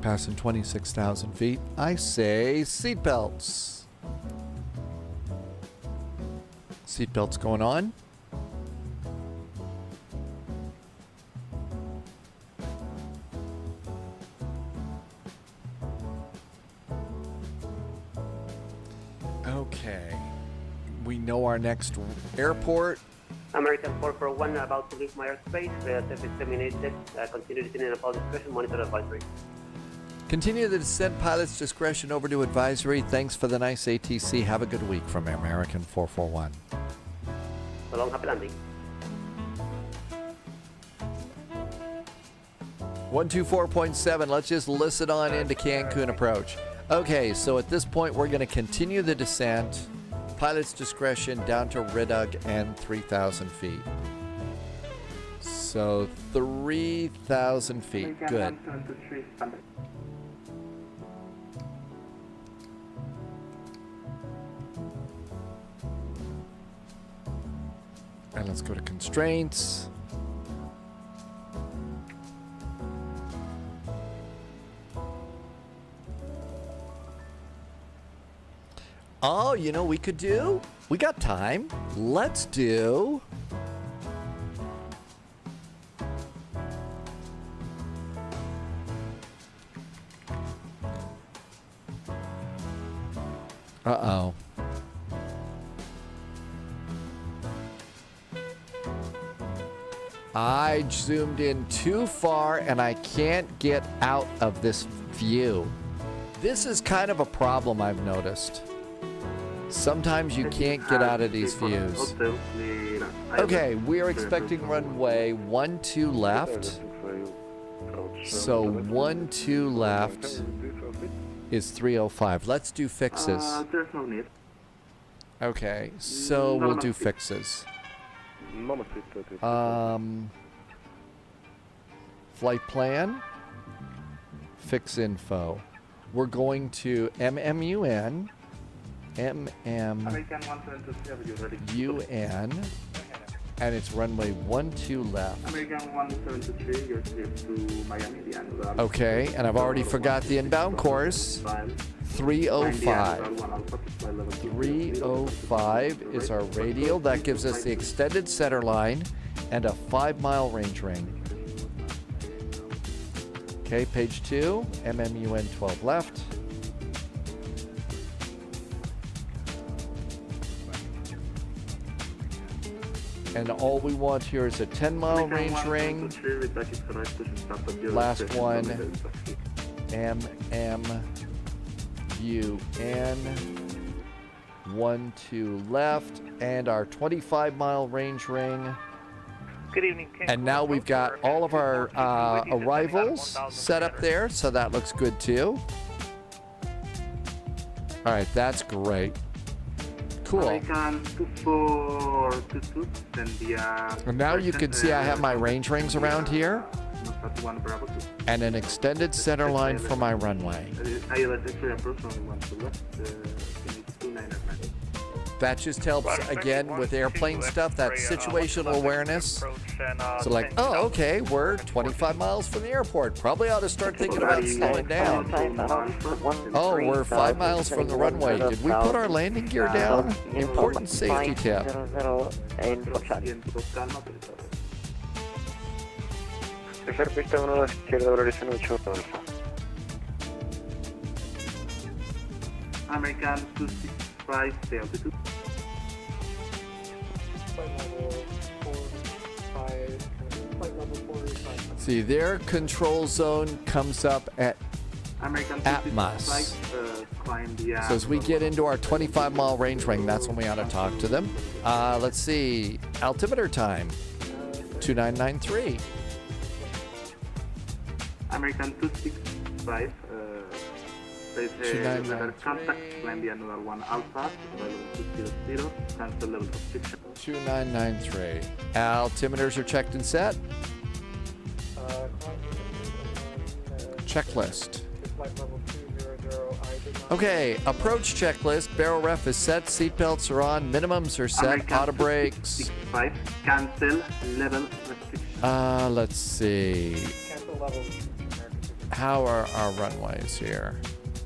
Passing 26,000 feet. I say seatbelts. Seatbelts going on. Okay. We know our next airport. American 441 about to leave my airspace. Service terminated. Continue descending upon discretion. Monitor advisory. Continue the descent, pilot's discretion over to advisory. Thanks for the nice ATC. Have a good week from American 441. So long, happy landing. 124.7. Let's just listen on into Cancun approach. Okay, so at this point, we're going to continue the descent. Pilot's discretion down to Ridug and 3,000 feet. So 3,000 feet. Good. And let's go to constraints. Oh, you know what we could do? We got time. Let's do... Uh-oh. I zoomed in too far and I can't get out of this view. This is kind of a problem I've noticed. Sometimes you can't get out of these views. Okay, we are expecting runway 12 left. So 12 left is 305. Let's do fixes. There's no need. Okay, so we'll do fixes. Flight plan, fix info. We're going to MMUN, and it's runway 12 left. American 173, you're clear to Miami. Okay, and I've already forgot the inbound course. 305. 305 is our radial. That gives us the extended center line and a 5-mile range ring. Okay, page 2, MMUN 12 left. And all we want here is a 10-mile range ring. Last one, MMUN 12 left, and our 25-mile range ring. Good evening, King. And now we've got all of our arrivals set up there, so that looks good too. All right, that's great. Cool. And now you can see I have my range rings around here and an extended center line for my runway. That just helps, again, with airplane stuff, that situational awareness. So like, oh, okay, we're 25 miles from the airport. Probably ought to start thinking about slowing down. Oh, we're 5 miles from the runway. Did we put our landing gear down? Important safety tip. Tercer pista 1 a la izquierda, horizon 8 alfa. American 265, stay altitude. See, their control zone comes up at American Atmos. 265, climb the So as we get into our 25-mile range ring, that's when we ought to talk to them. Let's see, altimeter time, 2993. American 265, there's a contact, climb the another 1 alpha, level 200, cancel level restriction. 2993. Altimeters are checked and set. Checklist. Okay, approach checklist. Barrel ref is set. Seatbelts are on. Minimums are set. American Auto brakes. 265, cancel level restriction. Let's see. Cancel level. How are our runways here?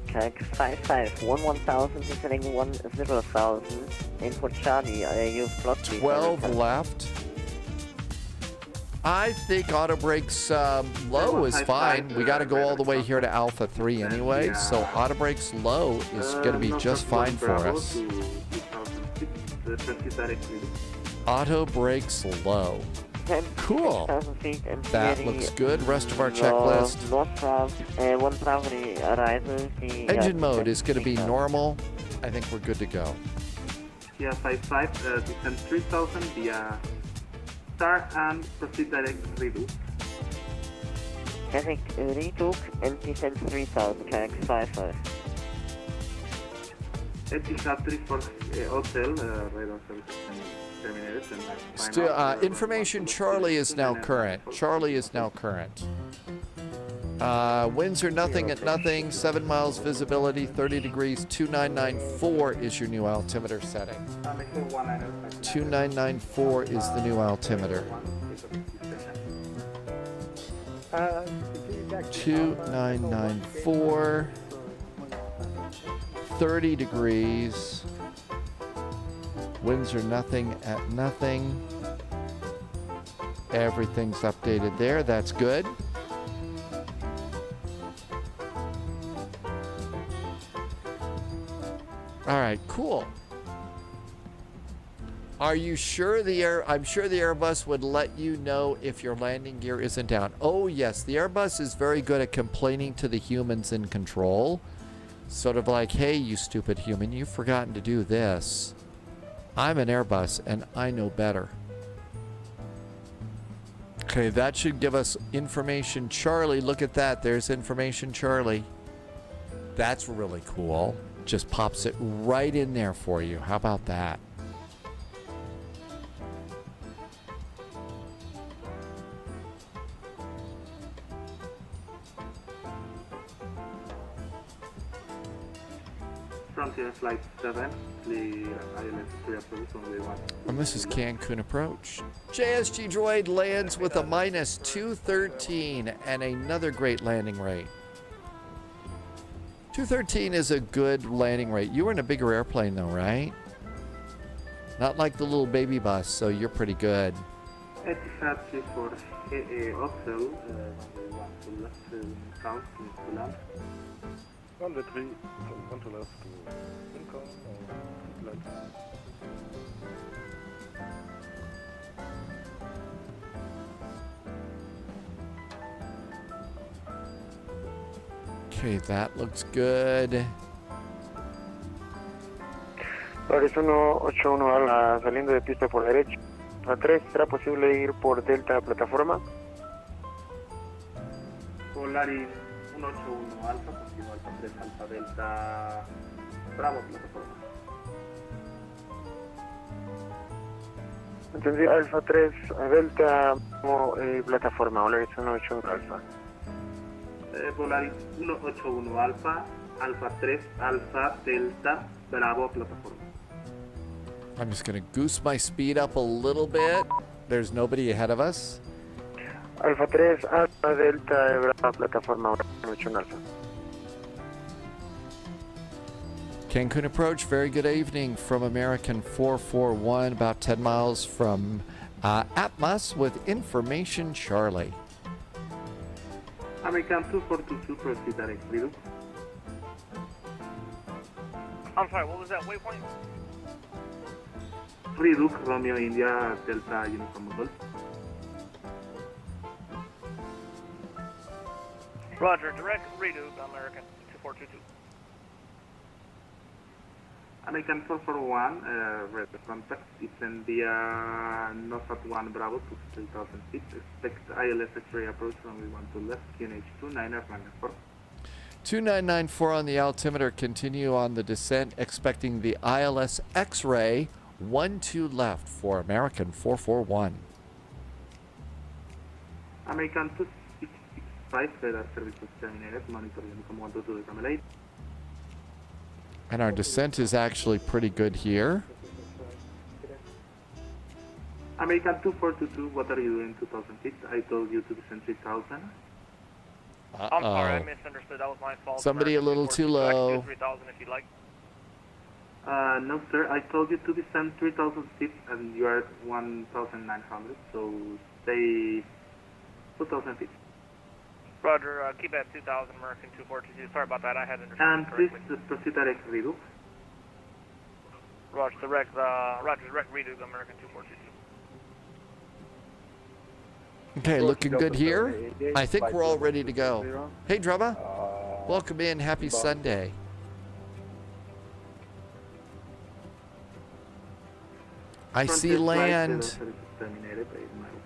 Okay, 55, 1000, descending 10,000. Input Charlie, you've blocked 12 left. I think auto brakes low is fine. We got to go all the way here to Alpha 3 anyway, so auto brakes low is going to be just fine for us. Auto brakes low. Cool. That looks good. Rest of our checklist. Engine mode is going to be normal. I think we're good to go. Kia 55, descend 3000 via start and proceed direct reduce. Direct reduce and descend 3000, Cax 55. Etihad 34 hotel, radar service terminated. Still, information Charlie is now current. Charlie is now current. Winds are nothing at nothing. 7 miles visibility, 30 degrees. 2994 is your new altimeter setting. 2994 is the new altimeter. 2994. 30 degrees. Winds are nothing at nothing. Everything's updated there. That's good. All right, cool. Are you sure I'm sure the Airbus would let you know if your landing gear isn't down. Oh yes, the Airbus is very good at complaining to the humans in control. Sort of like, hey, you stupid human, you've forgotten to do this. I'm an Airbus and I know better. Okay, that should give us information Charlie. Look at that. There's information Charlie. That's really cool. Just pops it right in there for you. How about that? Frontier Flight 7, clear ILS 3 approach, only 1. And this is Cancun approach. JSG droid lands with a minus 213 and another great landing rate. 213 is a good landing rate. You were in a bigger airplane though, right? Not like the little baby bus, so you're pretty good. Etihad 34 hotel, one to left, count to land. 1 to 3, 1 to left to Cancun or land. Okay, that looks good. Horizon 81 ala, saliendo de pista por derecha. A 3, ¿será posible ir por Delta plataforma? Polaris 181 Alfa, continúa Alfa 3 Alfa Delta Bravo plataforma. Entendí, Alfa 3 Delta plataforma, Horizon 81 Alfa. Polaris 181 Alfa, Alfa 3 Alfa Delta Bravo plataforma. I'm just going to goose my speed up a little bit. There's nobody ahead of us. Alfa 3, Alfa Delta, Bravo, plataforma 81 Alfa. Cancun approach, very good evening from American 441, about 10 miles from Atmos with information Charlie. American 2422, proceed direct Redux. I'm sorry, what was that waypoint? Redux, Romeo India, Delta Uniform Golf. Roger, direct Redux, American 2422. American 441, red contact, it's in the North 1 Bravo to 3000 feet. Expect ILS X-ray approach runway 12 left, QNH 29er, minus 4. 2994 on the altimeter, continue on the descent, expecting the ILS X-ray 12 left for American 441. American 2665, radar services terminated, monitor uniform 122 decamel 8. And our descent is actually pretty good here. American 2422, what are you doing 2000 feet? I told you to descend 3000. I'm sorry, I misunderstood. That was my fault. Somebody a little too low. 3000 if you'd like. No, sir. I told you to descend 3,000 feet, and you are at 1,900. So stay 2,000 feet. Roger, keep at 2000 American 2422. Sorry about that. I had understood And please correctly. proceed direct Redux. Roger, direct Redux, American 2422. Okay, looking good here. I think we're all ready to go. Hey, Drama. Welcome in. Happy Sunday. I see land. Terminated.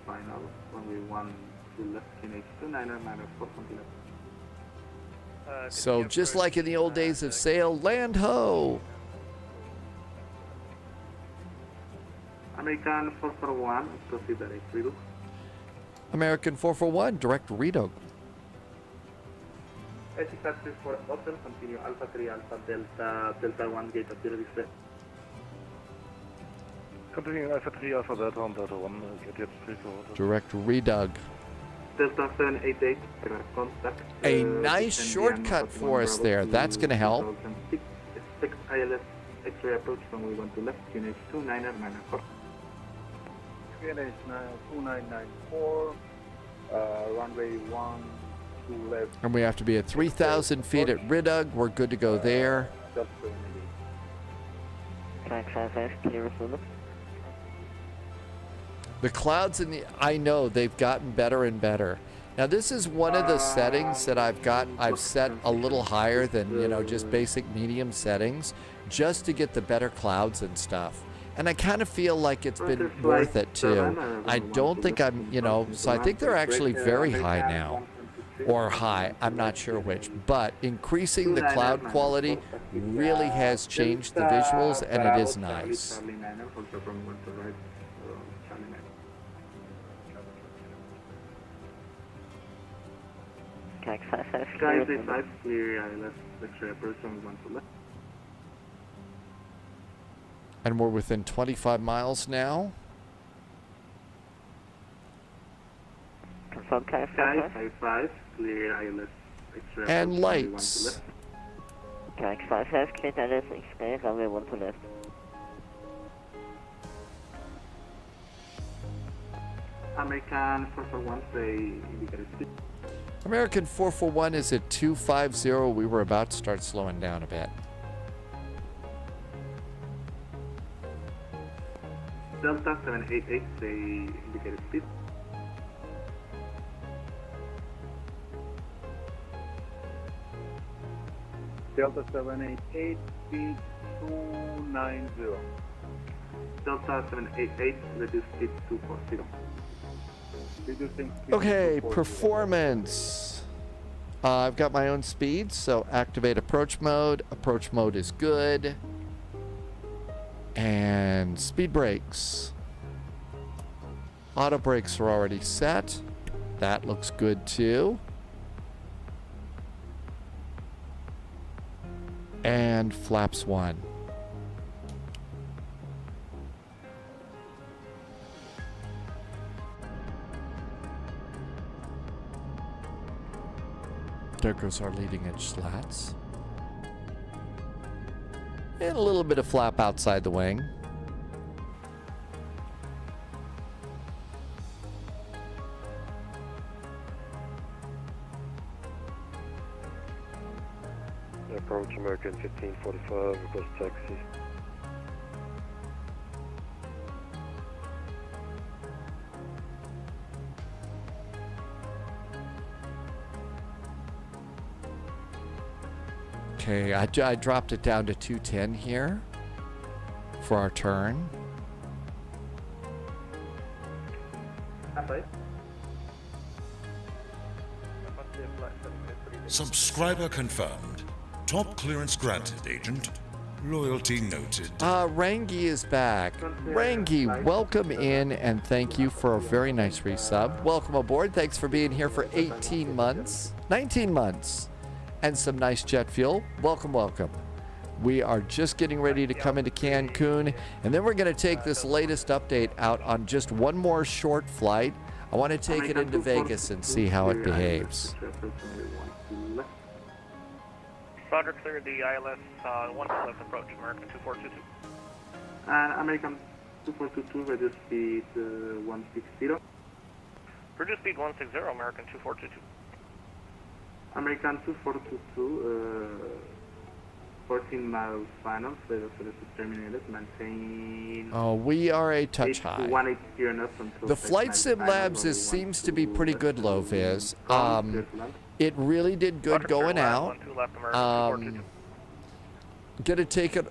Final. Runway 1 to left. QNH 29er, minus 4 left. So just like in the old days of sail, land ho. American 441, proceed direct Redux. American 441, direct Redux. SC taxi for hotel, continue Alpha 3, Alpha Delta 1, gate of the display. Continue Alpha 3, Alpha Delta 1, Delta 1, get jetzt free for hotel. Direct Redux. Delta 788, contact. A nice shortcut for us there. That's going to help. Expect ILS X-ray approach from we want to left, QNH 29er, minus 4. QNH 2994, runway 1 to left. And we have to be at 3,000 feet at Redux. We're good to go there. The clouds in the, I know they've gotten better and better. Now this is one of the settings that I've set a little higher than, you know, just basic medium settings, just to get the better clouds and stuff. And I kind of feel like it's been worth it too. I don't think I'm, you know, so I think they're actually very high now. Or high, I'm not sure which. But increasing the cloud quality really has changed the visuals, and it is nice. Sky 35, clear ILS X-ray approach from we want to left. And we're within 25 miles now. Sky 55, clear ILS X-ray And approach lights. from we want to left. Sky 55, clear ILS X-ray, runway 1 to left. American 441, say indicated speed. American 441 is at 250. We were about to start slowing down a bit. Delta 788, say indicated speed. Delta 788, speed 290. Delta 788, reduce speed 240. Reducing speed Okay, 240. performance. I've got my own speed, so activate approach mode. Approach mode is good. And speed brakes. Auto brakes are already set. That looks good too. And flaps 1. There goes our leading edge slats. And a little bit of flap outside the wing. Approach American 1545, request taxi. Okay, I dropped it down to 210 here for our turn. Subscriber confirmed. Top clearance granted, Agent. Loyalty noted. Rangi is back. Rangi, welcome in and thank you for a very nice resub. Welcome aboard. Thanks for being here for 18 months, 19 months, and some nice jet fuel. Welcome, welcome. We are just getting ready to come into Cancun, and then we're going to take this latest update out on just one more short flight. I want to take it into Vegas and see how it behaves. Roger, clear the ILS 1 approach, American 2422. American 2422, reduce speed 160. Reduce speed 160, American 2422. American 2422, 14 miles final, service terminated, maintain... Oh, we are a touch high. 180 enough until the Flight Sim Labs seems to be pretty good, Loviz. It really did good going out. Gonna take it...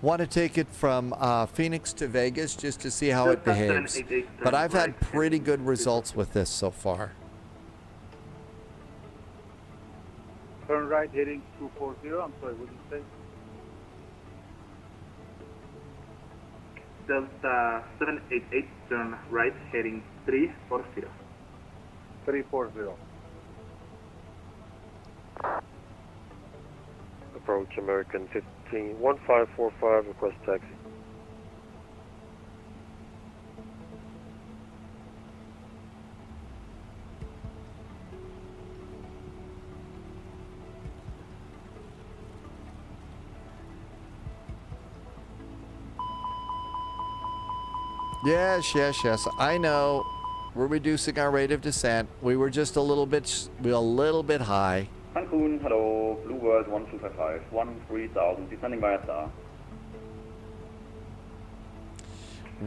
Want to take it from Phoenix to Vegas just to see how it behaves. But I've had pretty good results with this so far. Turn right heading 240. I'm sorry, what did you say? Delta 788, turn right heading 340. 340. Approach American 1545, request taxi. Yes, yes, yes. I know. We're reducing our rate of descent. We were just a little bit high. Cancun, hello, Bluebird 1255, 13,000, descending via star.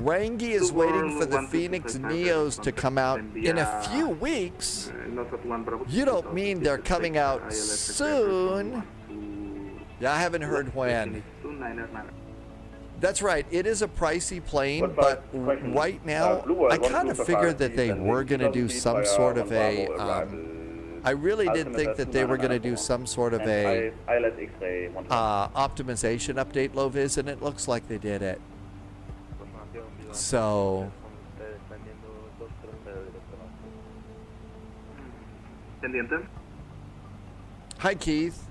Rangi is waiting for the Phoenix Neos to come out in a few weeks. You don't mean they're coming out soon? Yeah, I haven't heard when. That's right. It is a pricey plane, but right now, I kind of figured that they were going to do some sort of a... I really did think that they were going to do some sort of a optimization update, Loviz, and it looks like they did it. So... Hi, Keith.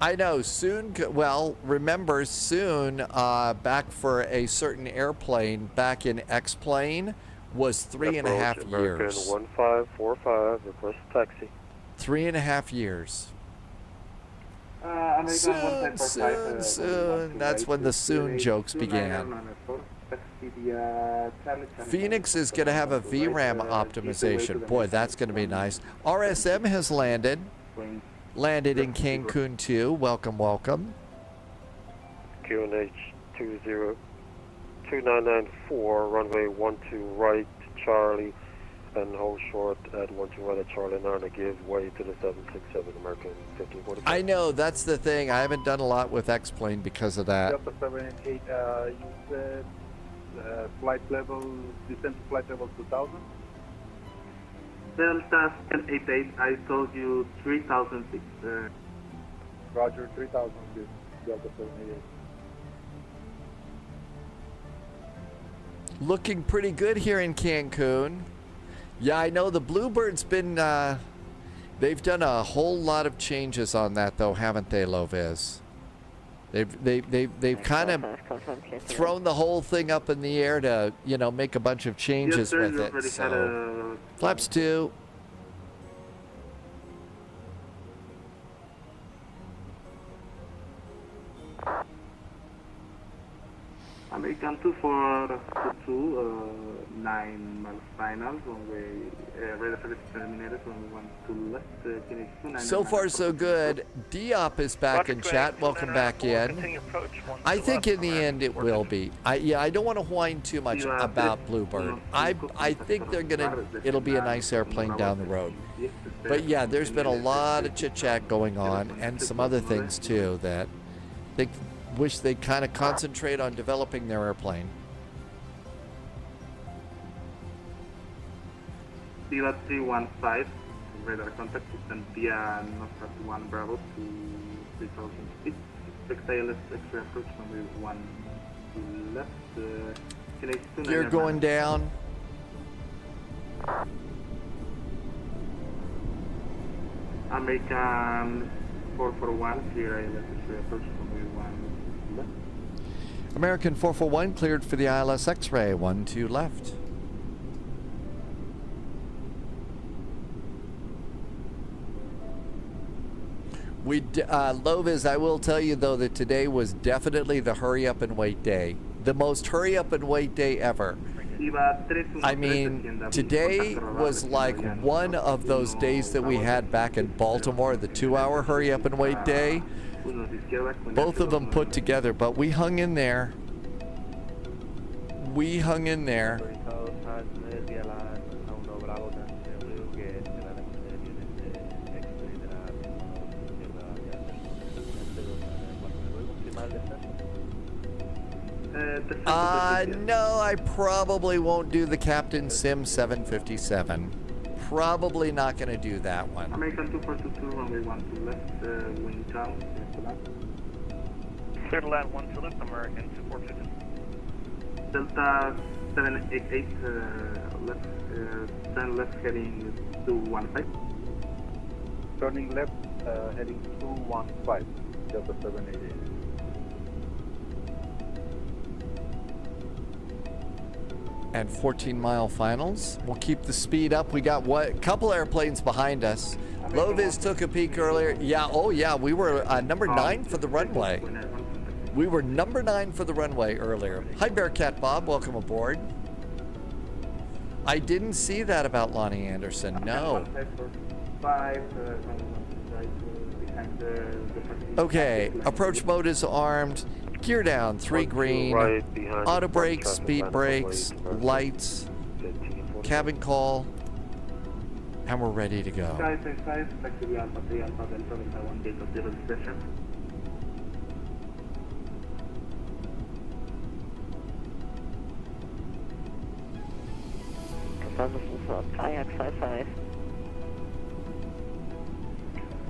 I know, soon, well, remember, soon, back for a certain airplane, back in X-Plane, was 3.5 years. American 1545, request taxi. 3.5 years. Soon. That's when the soon jokes began. Phoenix is going to have a VRAM optimization. Boy, that's going to be nice. RSM has landed. Landed in Cancun too. Welcome, welcome. QNH 2994, runway 12 right, Charlie, and hold short at 12 right at Charlie 9 to give way to the 767 American 1545. I know, that's the thing. I haven't done a lot with X-Plane because of that. Delta 788, you said flight level, descent to flight level 2000? Delta 788, I told you 3006. Roger, 3000, Delta 788. Looking pretty good here in Cancun. Yeah, I know the Bluebird's been, they've done a whole lot of changes on that though, haven't they, Loviz? They've kind of thrown the whole thing up in the air to, you know, make a bunch of changes with it. So, flaps 2. American 2422, 9 miles final, runway, radar service terminated, runway 12 left, finish 29. So far, so good. Diop is back in chat. Welcome back in. I think in the end it will be. I don't want to whine too much about Bluebird. I think it'll be a nice airplane down the road. But yeah, there's been a lot of chit-chat going on and some other things too that they wish they'd kind of concentrate on developing their airplane. Diva 315, radar contact system via Northwest 1 Bravo to 3000 feet. Expect ILS X-ray approach runway 1 to left. Finish 29. You're going down. American 441, clear ILS X-ray approach runway 1 left. American 441 cleared for the ILS X-ray, 12 left. Loviz, I will tell you though that today was definitely the hurry up and wait day. The most hurry up and wait day ever. I mean, today was like one of those days that we had back in Baltimore, the 2-hour hurry up and wait day. Both of them put together, but we hung in there. We hung in there. No, I probably won't do the Captain Sim 757. Probably not going to do that one. American 2422, runway 12 left, wind calm, Clear to land 12 left, American 2422. Delta 788, left, 10 left heading 215. Turning left, heading 215, Delta 788. And 14-mile finals. We'll keep the speed up. We got a couple airplanes behind us. Loviz took a peek earlier. Yeah, oh yeah, we were number 9 for the runway. We were number 9 for the runway earlier. Hi, Bearcat Bob. Welcome aboard. I didn't see that about Lonnie Anderson. No. Okay, approach mode is armed. Gear down, 3 green, auto brakes, speed brakes, lights, cabin call, and we're ready to go. Kayak 55.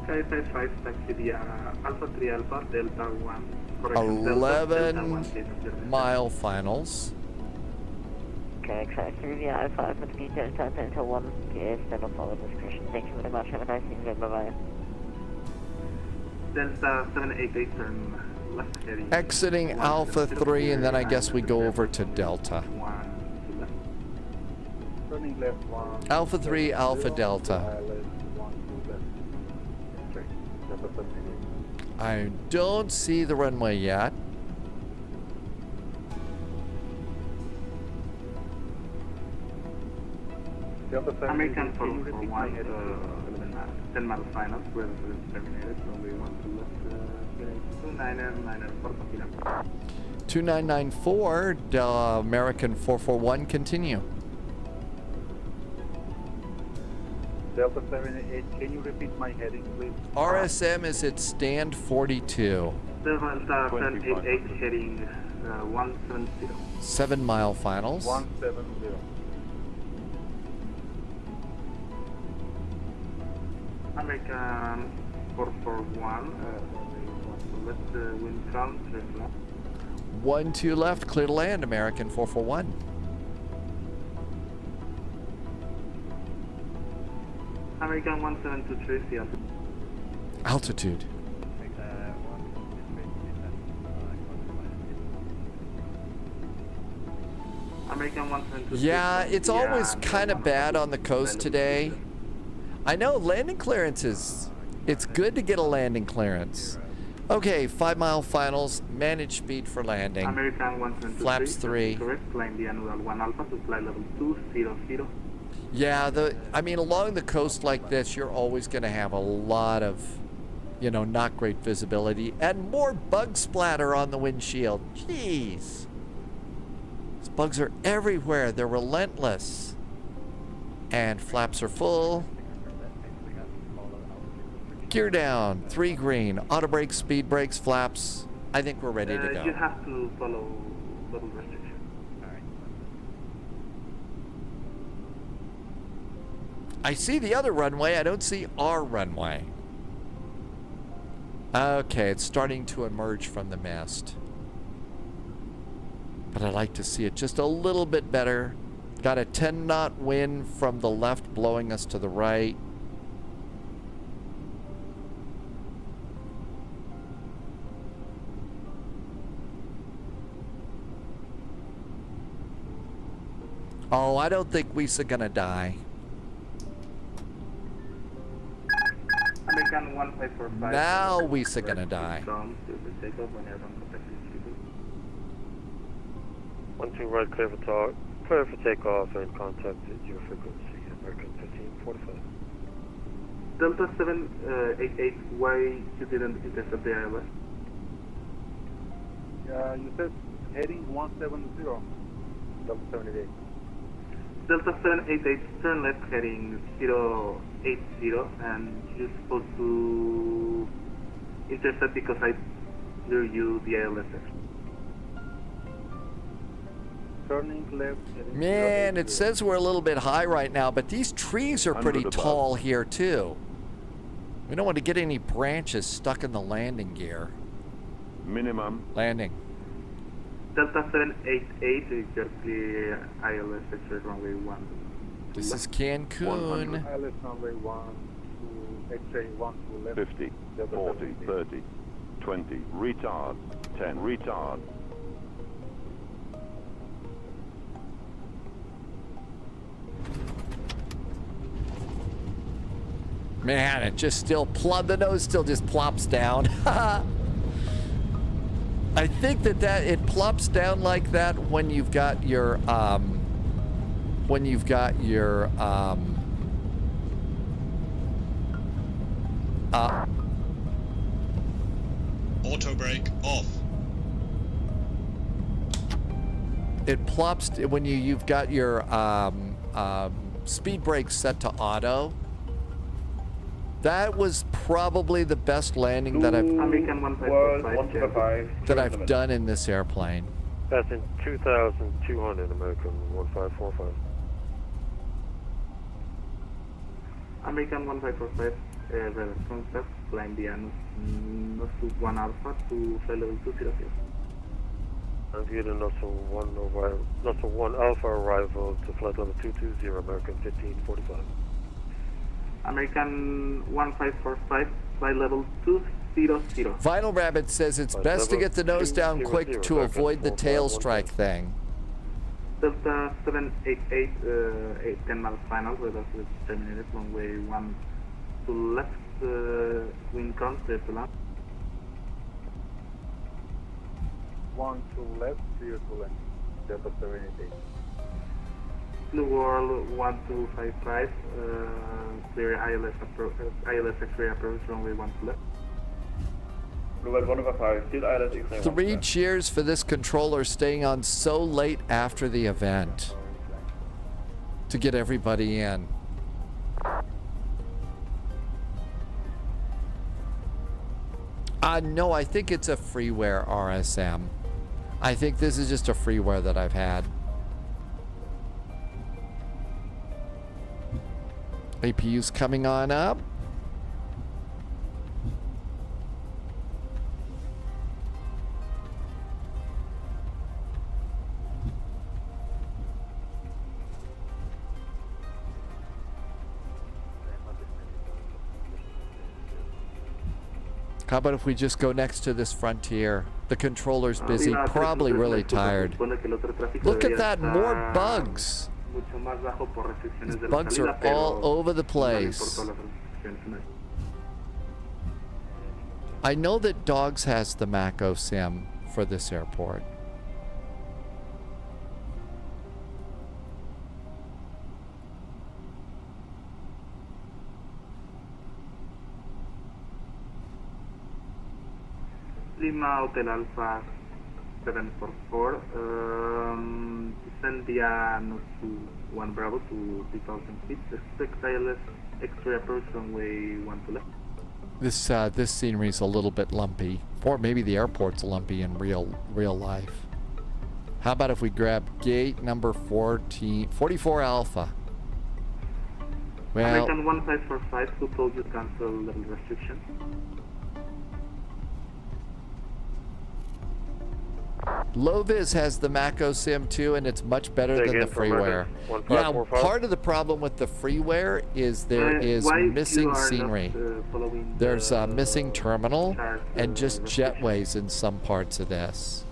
Kayak 55, taxi via Alpha 3 Alpha, Delta 1. 11-mile finals. Okay, exactly. Via Alpha, Alpha 3 Delta, Delta 1. Yes, stand up forward discretion. Thank you very much. Have a nice evening. Bye-bye. Delta 788, turn left heading. Exiting Alpha 3, and then I guess we go over to Delta. Turning left 1. Alpha 3, Alpha Delta. I don't see the runway yet. American 441, 10 miles final, weather terminated, runway 12 left, 2994, 2994, American 441, continue. Delta 78, can you repeat my heading, please? RSM is at stand 42. Delta 788 heading 170. 7-mile finals. 170. American 441, left wind calm, 12 left, clear to land, American 441. American 1723, altitude. American 122. Yeah, it's always kind of bad on the coast today. I know landing clearances. It's good to get a landing clearance. Okay, 5-mile finals, managed speed for landing. American 123. Flaps 3. Correct, climb the annual 1 alpha to flight level 200. Yeah, I mean, along the coast like this, you're always going to have a lot of, you know, not great visibility and more bug splatter on the windshield. Jeez. These bugs are everywhere. They're relentless. And flaps are full. Gear down, 3 green, auto brakes, speed brakes, flaps. I think we're ready to go. You have to follow level restriction. I see the other runway. I don't see our runway. Okay, it's starting to emerge from the mist. But I'd like to see it just a little bit better. Got a 10-knot wind from the left blowing us to the right. Oh, I don't think we're gonna die. American 1545. Now we're gonna die. 12 right, clear for takeoff and contact at your frequency, American 1545. Delta 788, why you didn't intercept the ILS? You said heading 170, Delta 788. Delta 788, turn left heading 080, and you're supposed to intercept because I drew you the ILS. Turning left heading Man, it says we're a little bit high right now, but these trees are pretty tall here too. We don't want to get any branches stuck in the landing gear. Minimum. Landing. Delta 788, exactly ILS X-ray runway 1. This is Cancun. ILS runway 1 to X-ray 1 to left. 50, 40, 30, 20, retard, 10, retard. Man, it just still the nose still just plops down. I think that it plops down like that when you've got your auto brake off. It plops when you've got your speed brakes set to auto. That was probably the best landing that I've done in this airplane. Passing 2,200, American 1545. American 1545, reverse concept, climb the ASUS, NOS 1 Alpha to flight level 200. I'm getting NOS 1 Alpha arrival to flight level 220, American 1545. American 1545, flight level 200. Vinyl Rabbit says it's best to get the nose down quick to avoid the tail strike thing. Delta 788, 10 miles final, weather terminated, runway 1 to left, wind count, clear to land. 1 to left, clear to land. Delta 788. Blue World 1255, clear ILS X-ray approach, runway 1 to left. Blue World 155, still ILS X-ray 3 cheers for this controller staying on so late after the event to get everybody in. No, I think it's a freeware RSM. I think this is just a freeware that I've had. APU's coming on up. How about if we just go next to this Frontier? The controller's busy, probably really tired. Look at that, more bugs. These bugs are all over the place. I know that Dogs has the Mako sim for this airport. Lima Hotel Alpha 744, descend via nose to 1 Bravo to 3,000 feet, expect ILS X-ray approach runway 1 to left. This scenery is a little bit lumpy, or maybe the airport's lumpy in real life. How about if we grab gate number 44 Alpha? Well, American 1545, who told you to cancel level restriction? Lovis has the Mako sim too, and it's much better than the freeware. Yeah, part of the problem with the freeware is there is missing scenery. There's a missing terminal and just jetways in some parts of this.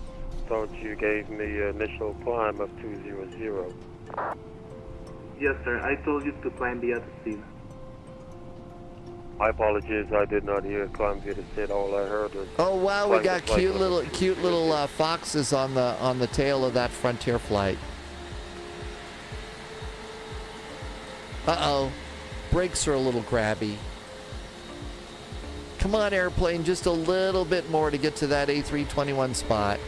Thought you gave me initial climb of 200. Yes, sir. I told you to climb via the sea. My apologies, I did not hear climb via the seat. All I heard was. Oh wow, we got cute little foxes on the tail of that Frontier flight. Uh-oh, brakes are a little grabby. Come on, airplane, just a little bit more to get to that A321 spot.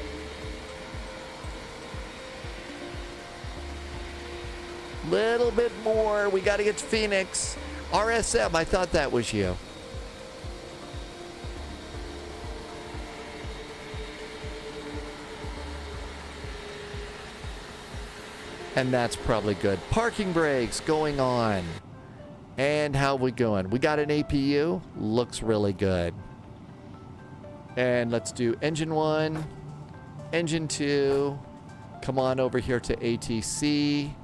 Little bit more. We got to get to Phoenix. RSM, I thought that was you. And that's probably good. Parking brakes going on. And how we going? We got an APU. Looks really good. And let's do engine 1, engine 2. Come on over here to ATC.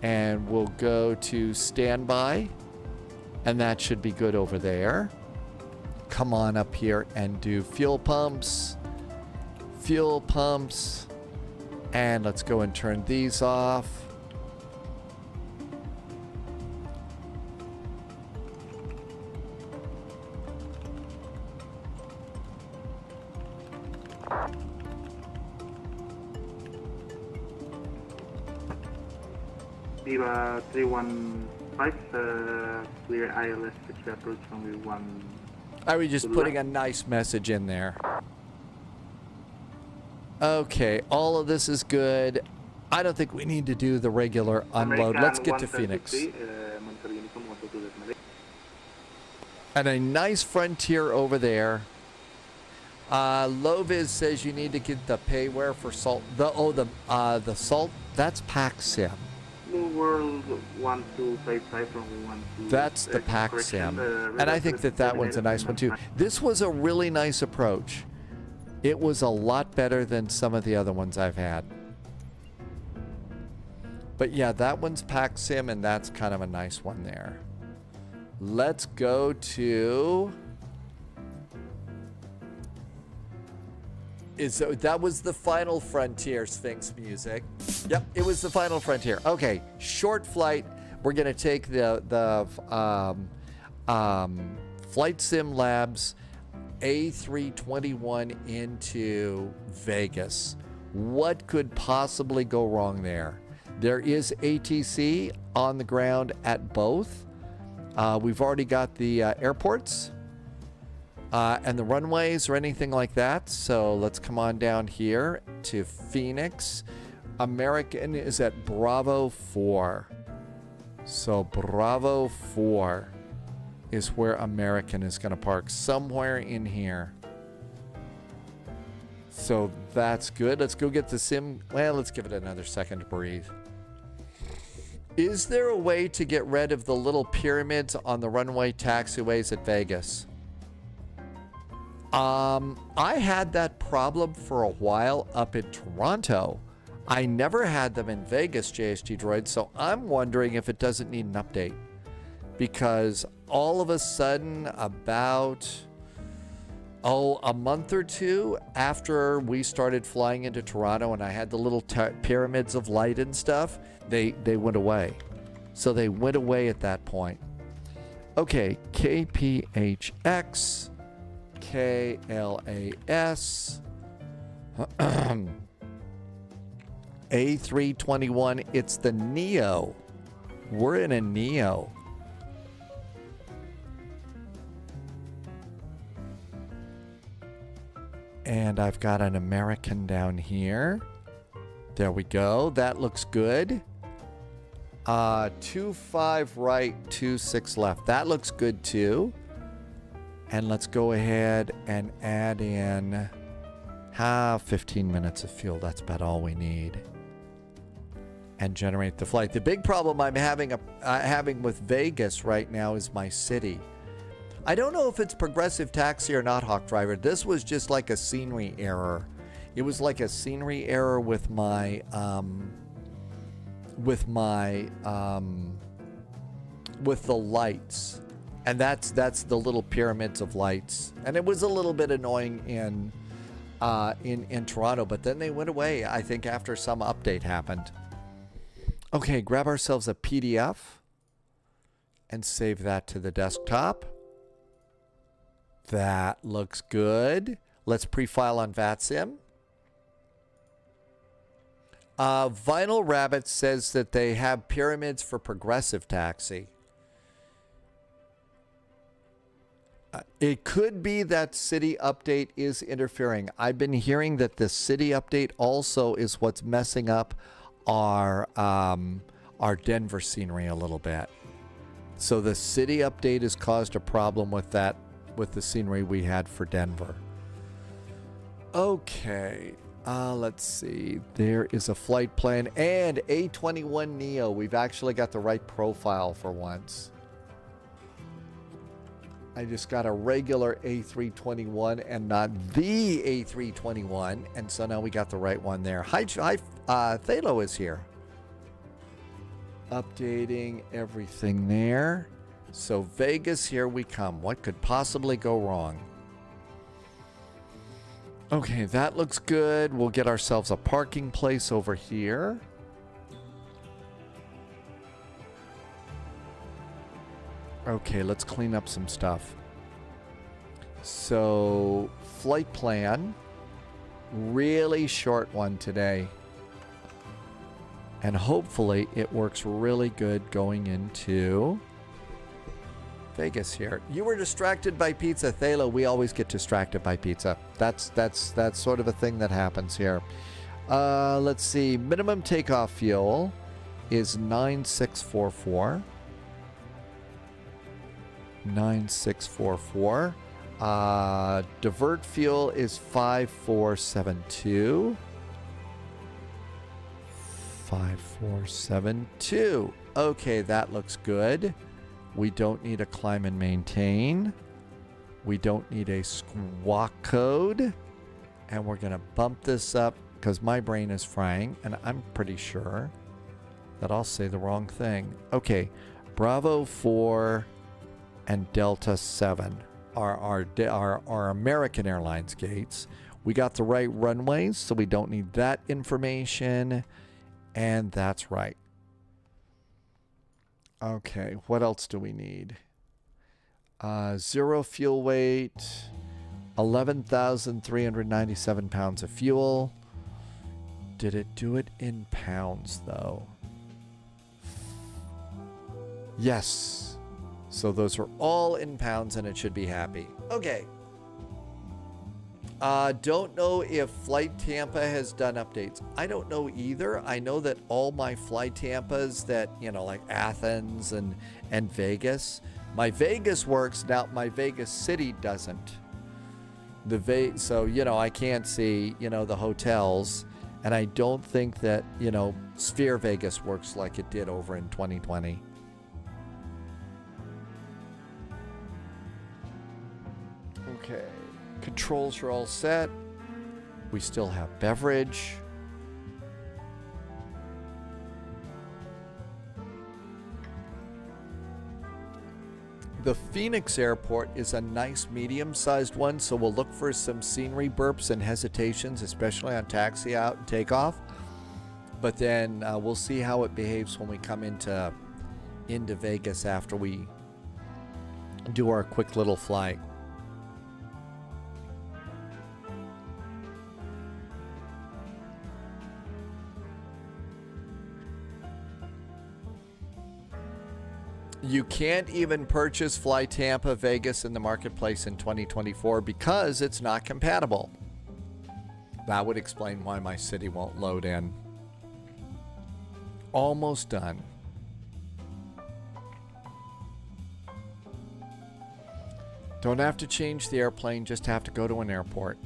And we'll go to standby. And that should be good over there. Come on up here and do fuel pumps. Fuel pumps. And let's go and turn these off. Viva 315, clear ILS to approach runway 1. Are we just putting a nice message in there? Okay, all of this is good. I don't think we need to do the regular unload. Let's get to Phoenix. And a nice Frontier over there. Loviz says you need to get the payware for salt. The salt, that's PAC-SIM. Blue World 1255 from 12. That's the PAC-SIM. And I think that one's a nice one too. This was a really nice approach. It was a lot better than some of the other ones I've had. But yeah, that one's PAC-SIM, and that's kind of a nice one there. Let's go to... that was the final Frontier, Sphinx Music. Yep, it was the final Frontier. Okay, short flight. We're going to take the Flight Sim Labs A321 into Vegas. What could possibly go wrong there? There is ATC on the ground at both. We've already got the airports and the runways or anything like that. So let's come on down here to Phoenix. American is at Bravo 4. So Bravo 4 is where American is going to park, somewhere in here. So that's good. Let's go get the sim. Well, let's give it another second to breathe. Is there a way to get rid of the little pyramids on the runway taxiways at Vegas? I had that problem for a while up in Toronto. I never had them in Vegas, JSG Droid, so I'm wondering if it doesn't need an update. Because all of a sudden, about a month or two after we started flying into Toronto and I had the little pyramids of light and stuff, they went away. So they went away at that point. Okay, KPHX. KLAS. A321, it's the Neo. We're in a Neo. And I've got an American down here. There we go. That looks good. 25 right, 26 left. That looks good too. And let's go ahead and add in 15 minutes of fuel. That's about all we need. And generate the flight. The big problem I'm having with Vegas right now is my city. I don't know if it's progressive taxi or not, Hawk Driver. This was just like a scenery error. It was like a scenery error with my with the lights. And that's the little pyramids of lights. And it was a little bit annoying in Toronto, but then they went away, I think, after some update happened. Okay, grab ourselves a PDF and save that to the desktop. That looks good. Let's pre-file on VATSIM. Vinyl Rabbit says that they have pyramids for progressive taxi. It could be that city update is interfering. I've been hearing that the city update also is what's messing up our Denver scenery a little bit. So the city update has caused a problem with that, with the scenery we had for Denver. Okay, let's see. There is a flight plan and A21 Neo. We've actually got the right profile for once. I just got a regular A321 and not the A321, and so now we got the right one there. Hi, Thalo is here. Updating everything there. So Vegas, here we come. What could possibly go wrong? Okay, that looks good. We'll get ourselves a parking place over here. Okay, let's clean up some stuff. So, flight plan. Really short one today. And hopefully it works really good going into Vegas here. You were distracted by pizza, Thalo. We always get distracted by pizza. That's sort of a thing that happens here. Let's see. Minimum takeoff fuel is 9644. 9644. Divert fuel is 5472. 5472. Okay, that looks good. We don't need a climb and maintain. We don't need a squawk code. And we're going to bump this up because my brain is frying and I'm pretty sure that I'll say the wrong thing. Okay, Bravo 4 and Delta 7 are our American Airlines gates. We got the right runways, so we don't need that information. And that's right. Okay, what else do we need? Zero fuel weight, 11,397 pounds of fuel. Did it do it in pounds, though? Yes. So those are all in pounds, and it should be happy. Okay. Don't know if Flight Tampa has done updates. I don't know either. I know that all my Flight Tampas that, like Athens and Vegas, my Vegas works. Now my Vegas city doesn't. So, I can't see, the hotels. And I don't think that, Sphere Vegas works like it did over in 2020. Okay. Controls are all set. We still have beverage. The Phoenix Airport is a nice medium-sized one, so we'll look for some scenery burps and hesitations, especially on taxi out and takeoff. But then we'll see how it behaves when we come into Vegas after we do our quick little flight. You can't even purchase Fly Tampa Vegas in the marketplace in 2024 because it's not compatible. That would explain why my city won't load in. Almost done. Don't have to change the airplane, just have to go to an airport.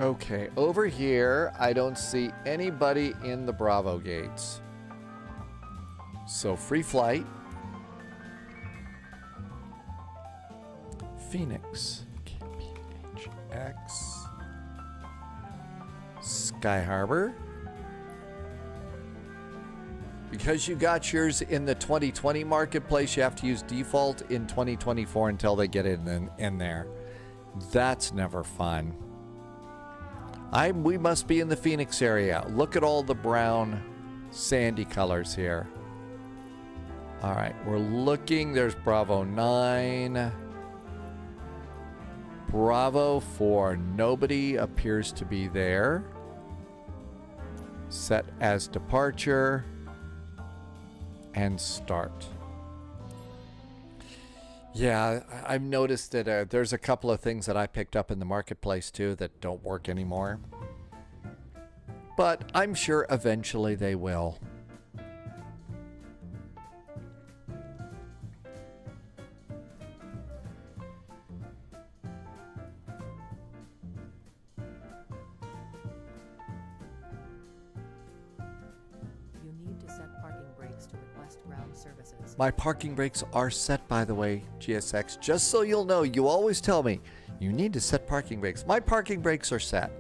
Okay, over here, I don't see anybody in the Bravo gates. So free flight. Phoenix. KPHX. Sky Harbor. Because you got yours in the 2020 marketplace, you have to use default in 2024 until they get it in there. That's never fun. We must be in the Phoenix area. Look at all the brown sandy colors here. All right, we're looking. There's Bravo 9. Bravo 4. Nobody appears to be there. Set as departure. And start. Yeah, I've noticed that there's a couple of things that I picked up in the marketplace too that don't work anymore. But I'm sure eventually they will. My parking brakes are set, by the way, GSX. Just so you'll know, you always tell me, you need to set parking brakes. My parking brakes are set.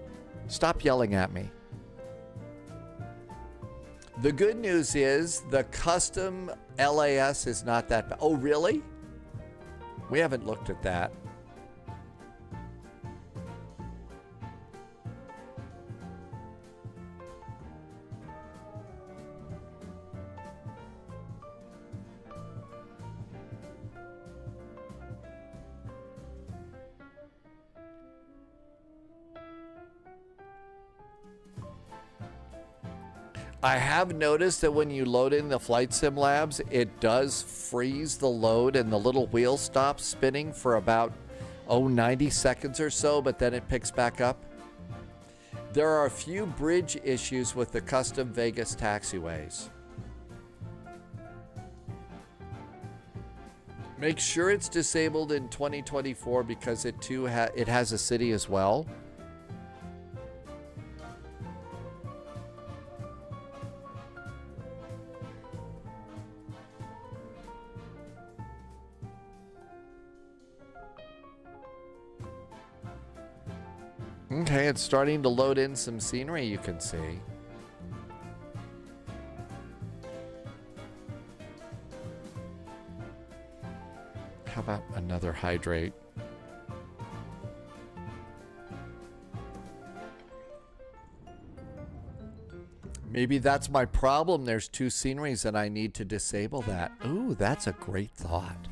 Stop yelling at me. The good news is the custom LAS is not that bad. Oh, really? We haven't looked at that. I have noticed that when you load in the Flight Sim Labs, it does freeze the load and the little wheel stops spinning for about, 90 seconds or so, but then it picks back up. There are a few bridge issues with the custom Vegas taxiways. Make sure it's disabled in 2024 because it too it has a city as well. Okay, it's starting to load in some scenery you can see. How about another hydrate? Maybe that's my problem. There's two sceneries and I need to disable that. Ooh, that's a great thought.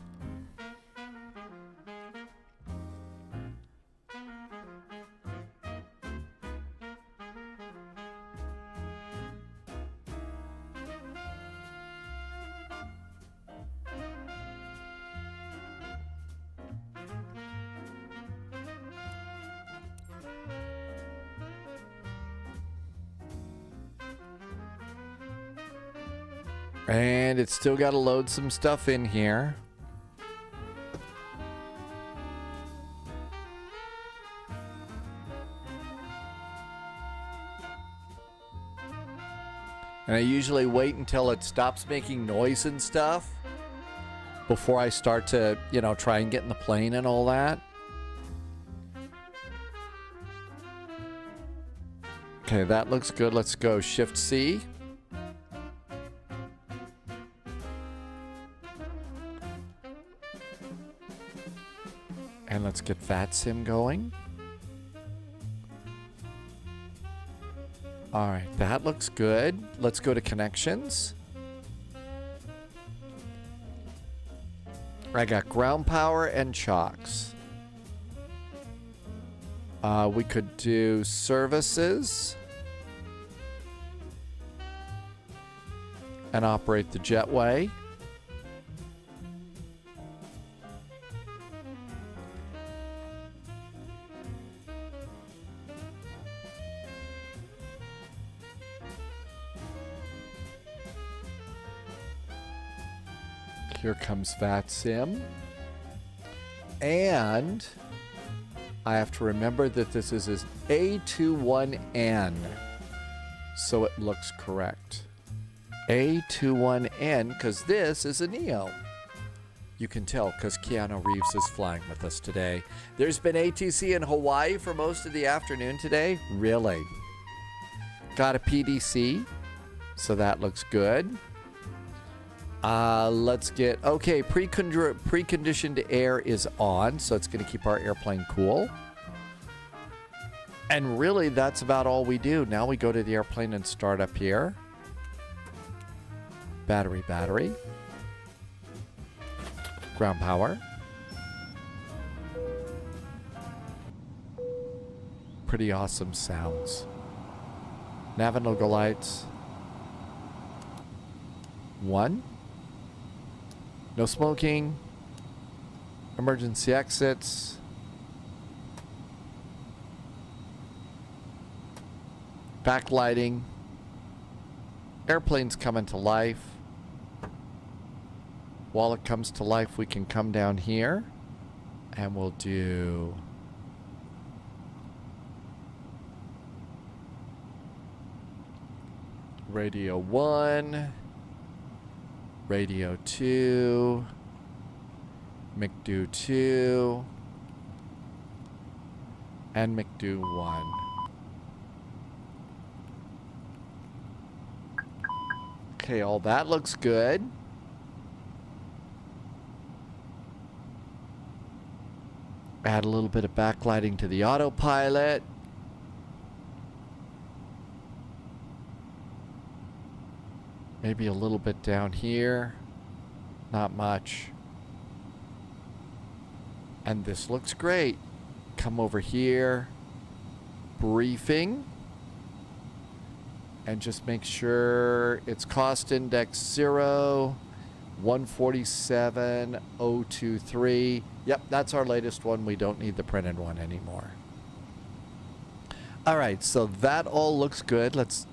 And it's still got to load some stuff in here. And I usually wait until it stops making noise and stuff before I start to, try and get in the plane and all that. Okay, that looks good. Let's go Shift C. And let's get VATSIM going. All right, that looks good. Let's go to connections. I got ground power and chocks. We could do services and operate the jetway. Here comes VATSIM. And I have to remember that this is his A21N. So it looks correct. A21N, because this is a Neo. You can tell because Keanu Reeves is flying with us today. There's been ATC in Hawaii for most of the afternoon today. Really? Got a PDC. So that looks good. Let's get, okay, preconditioned air is on, so it's going to keep our airplane cool. And really, that's about all we do. Now we go to the airplane and start up here. Battery. Ground power. Pretty awesome sounds. Nav and logo lights. 1. No smoking. Emergency exits. Backlighting. Airplane's coming to life. While it comes to life, we can come down here and we'll do radio 1. Radio 2, McDo 2, and McDo 1. Okay, all that looks good. Add a little bit of backlighting to the autopilot. Maybe a little bit down here. Not much. And this looks great. Come over here. Briefing. And just make sure it's cost index 0, 147,023. Yep, that's our latest one. We don't need the printed one anymore. All right, so that all looks good. Let's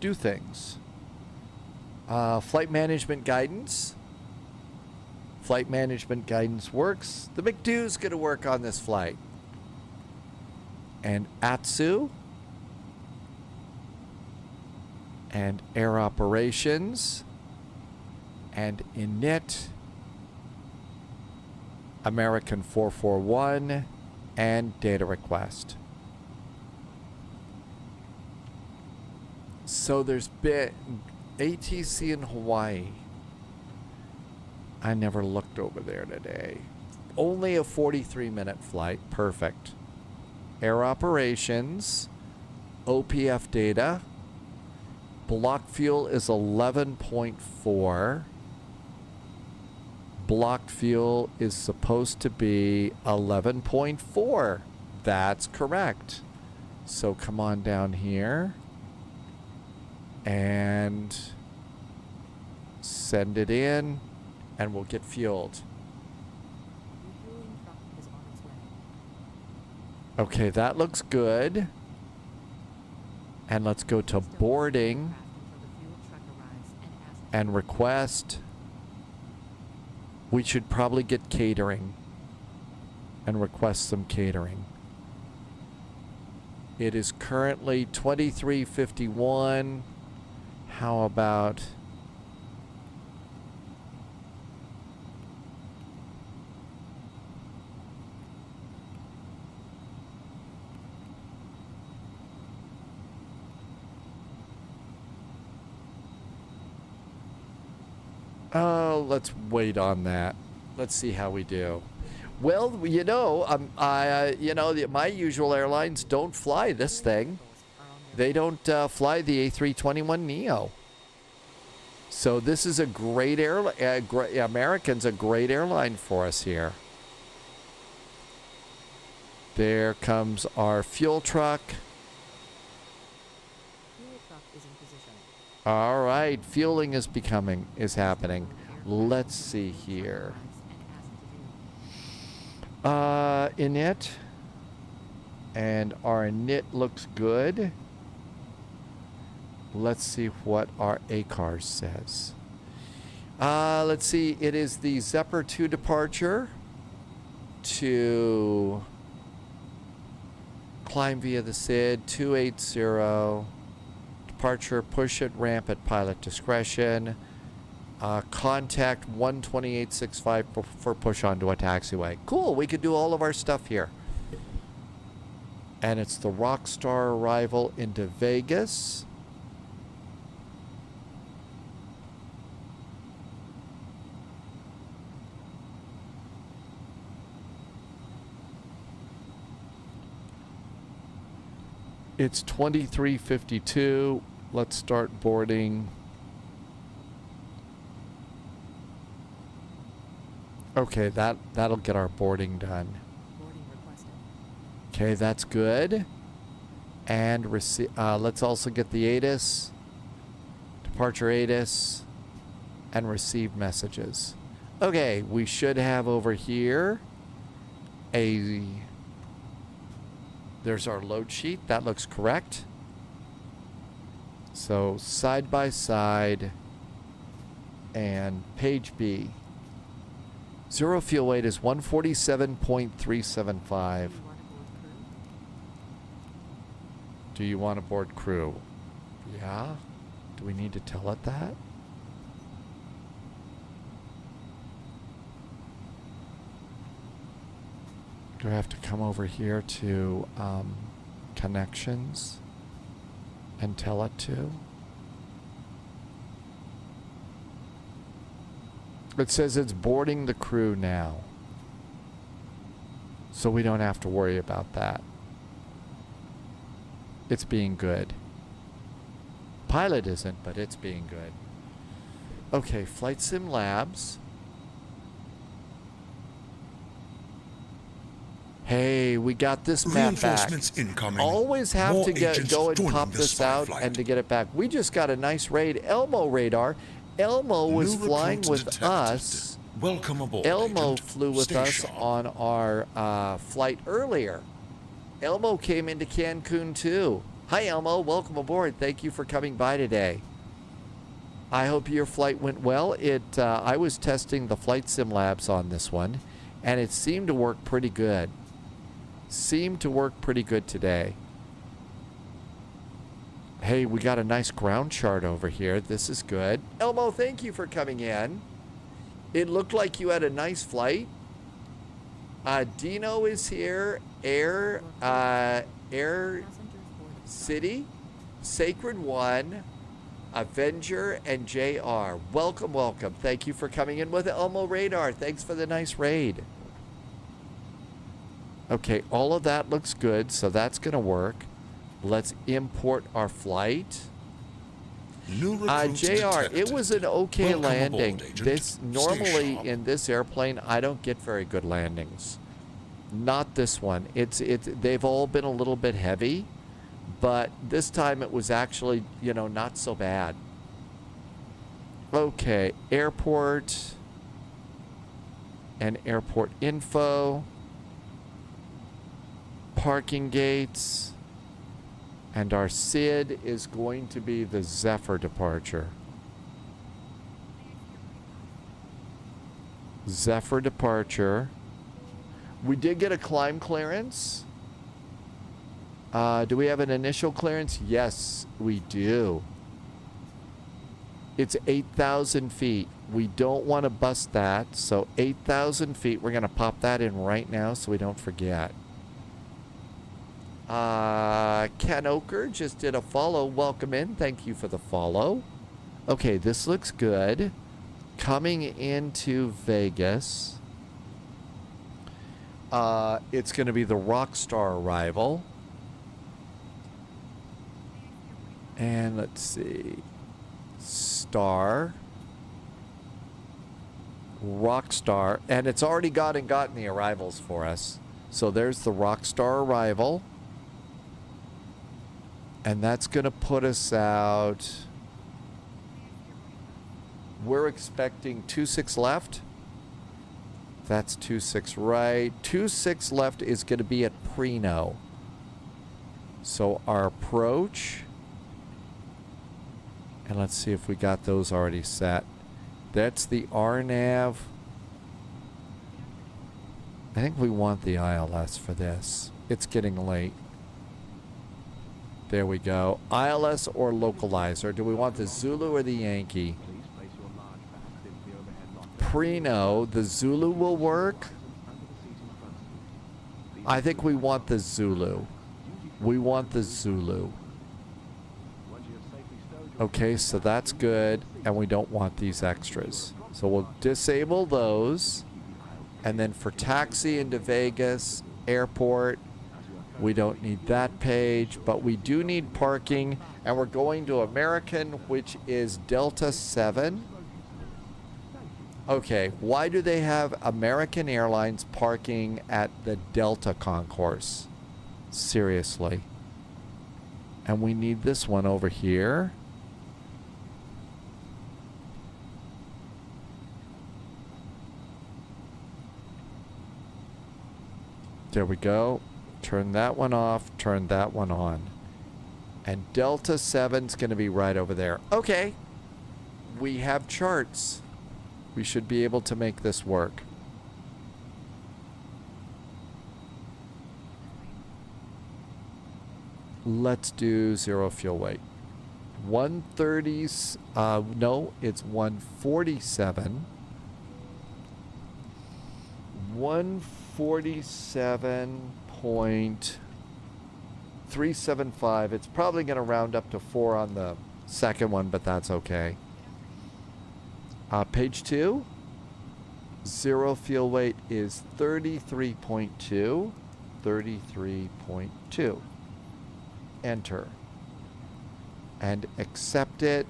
do things. Flight management guidance. Flight management guidance works. The McDo's going to work on this flight. And ASUS. And air operations. And init. American 441. And data request. So there's been ATC in Hawaii. I never looked over there today. Only a 43-minute flight. Perfect. Air operations. OPF data. Block fuel is 11.4. Blocked fuel is supposed to be 11.4. That's correct. So come on down here. And send it in, and we'll get fueled. Okay, that looks good. And let's go to boarding and request. We should probably get catering and request some catering. It is currently 23:51. How about let's wait on that. Let's see how we do. Well, you know, my usual airlines don't fly this thing. They don't fly the A321 Neo. So this is a great airline. American's a great airline for us here. There comes our fuel truck. Fuel truck is in position. All right, fueling is happening. Let's see here. Init. And our init looks good. Let's see what our ACARS says. Let's see, it is the Zephyr 2 departure to climb via the SID 280. Departure, push it, ramp at pilot discretion. Contact 12865 for push onto a taxiway. Cool, we could do all of our stuff here. And it's the Rockstar arrival into Vegas. It's 23:52. Let's start boarding. Okay, that'll get our boarding done. Boarding requested. Okay, that's good. And let's also get the ATIS, departure ATIS, and receive messages. Okay, we should have over here there's our load sheet. That looks correct. So side by side and page B. Zero fuel weight is 147.375. Do you want to board crew? Yeah? Do we need to tell it that? Do I have to come over here to connections and tell it to? It says it's boarding the crew now. So we don't have to worry about that. It's being good. Pilot isn't, but it's being good. Okay, Flight Sim Labs. Hey, we got this map back. Incoming. Always have More to go and joining pop this out flight. and to get it back. We just got a nice raid. Elmo radar. Elmo was flying with detected. us. Welcome aboard. Elmo agent. flew with Stay us sharp. on our flight earlier. Elmo came into Cancun too. Hi Elmo, welcome aboard. Thank you for coming by today. I hope your flight went well. I was testing the Flight Sim Labs on this one, and it seemed to work pretty good. Seemed to work pretty good today. Hey, we got a nice ground chart over here. This is good. Elmo, thank you for coming in. It looked like you had a nice flight. Dino is here. Air City, Sacred One, Avenger, and JR. Welcome, welcome. Thank you for coming in with Elmo Radar. Thanks for the nice raid. Okay, all of that looks good, so that's going to work. Let's import our flight. JR, it was an okay landing. Normally in this airplane, I don't get very good landings. Not this one. They've all been a little bit heavy, but this time it was actually, not so bad. Okay, airport and airport info, parking gates, and our SID is going to be the Zephyr departure. Zephyr departure. We did get a climb clearance. Do we have an initial clearance? Yes, we do. It's 8,000 feet. We don't want to bust that. So 8,000 feet, we're going to pop that in right now so we don't forget. Ken Oker just did a follow. Welcome in. Thank you for the follow. Okay, this looks good. Coming into Vegas. It's going to be the Rockstar arrival. And let's see. Star. Rockstar. And it's already gotten the arrivals for us. So there's the Rockstar arrival. And that's going to put us out. We're expecting 26 left. That's 26 right. 26 left is going to be at Preno. So our approach. And let's see if we got those already set. That's the RNAV. I think we want the ILS for this. It's getting late. There we go. ILS or localizer. Do we want the Zulu or the Yankee? Preno, the Zulu will work. I think we want the Zulu. We want the Zulu. Okay, so that's good. And we don't want these extras. So we'll disable those. And then for taxi into Vegas, airport, we don't need that page, but we do need parking. And we're going to American, which is Delta 7. Okay, why do they have American Airlines parking at the Delta concourse? Seriously. And we need this one over here. There we go. Turn that one off, turn that one on. And Delta 7's going to be right over there. Okay. We have charts. We should be able to make this work. Let's do 0 fuel weight. 130s, no, it's 147. 147.375. It's probably going to round up to 4 on the second one, but that's okay. Page 2. 0 fuel weight is 33.2. 33.2. Enter. And accept it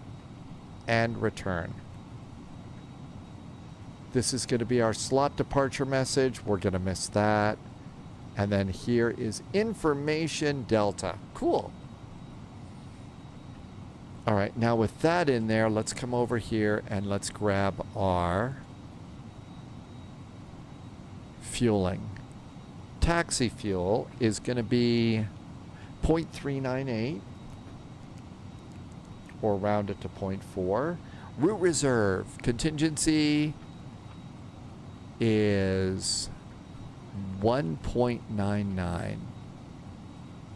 and return. This is going to be our slot departure message. We're going to miss that. And then here is information Delta. Cool. All right, now with that in there, let's come over here and let's grab our fueling. Taxi fuel is going to be 0.398 or round it to 0.4. Route reserve contingency is 1.99.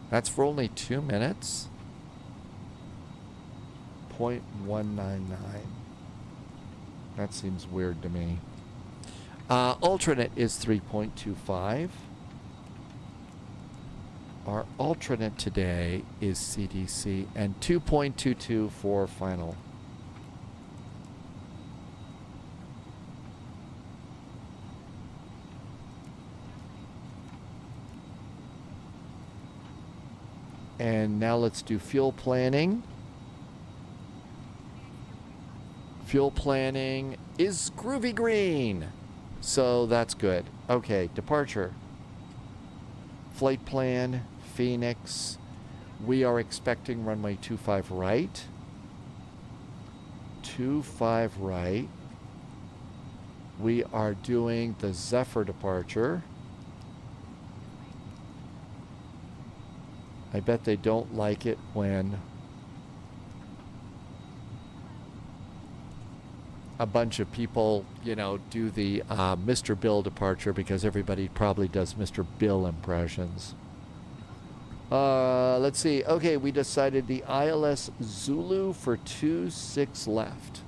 That's for only 2 minutes. 0.199. That seems weird to me. Alternate is 3.25. Our alternate today is CDC and 2.22 for final. And now let's do fuel planning. Fuel planning is groovy green. So that's good. Okay, departure. Flight plan, Phoenix. We are expecting runway 25 right. 25 right. We are doing the Zephyr departure. I bet they don't like it when a bunch of people, you know, do the Mr. Bill departure because everybody probably does Mr. Bill impressions. Let's see. Okay, we decided the ILS Zulu for 26 left.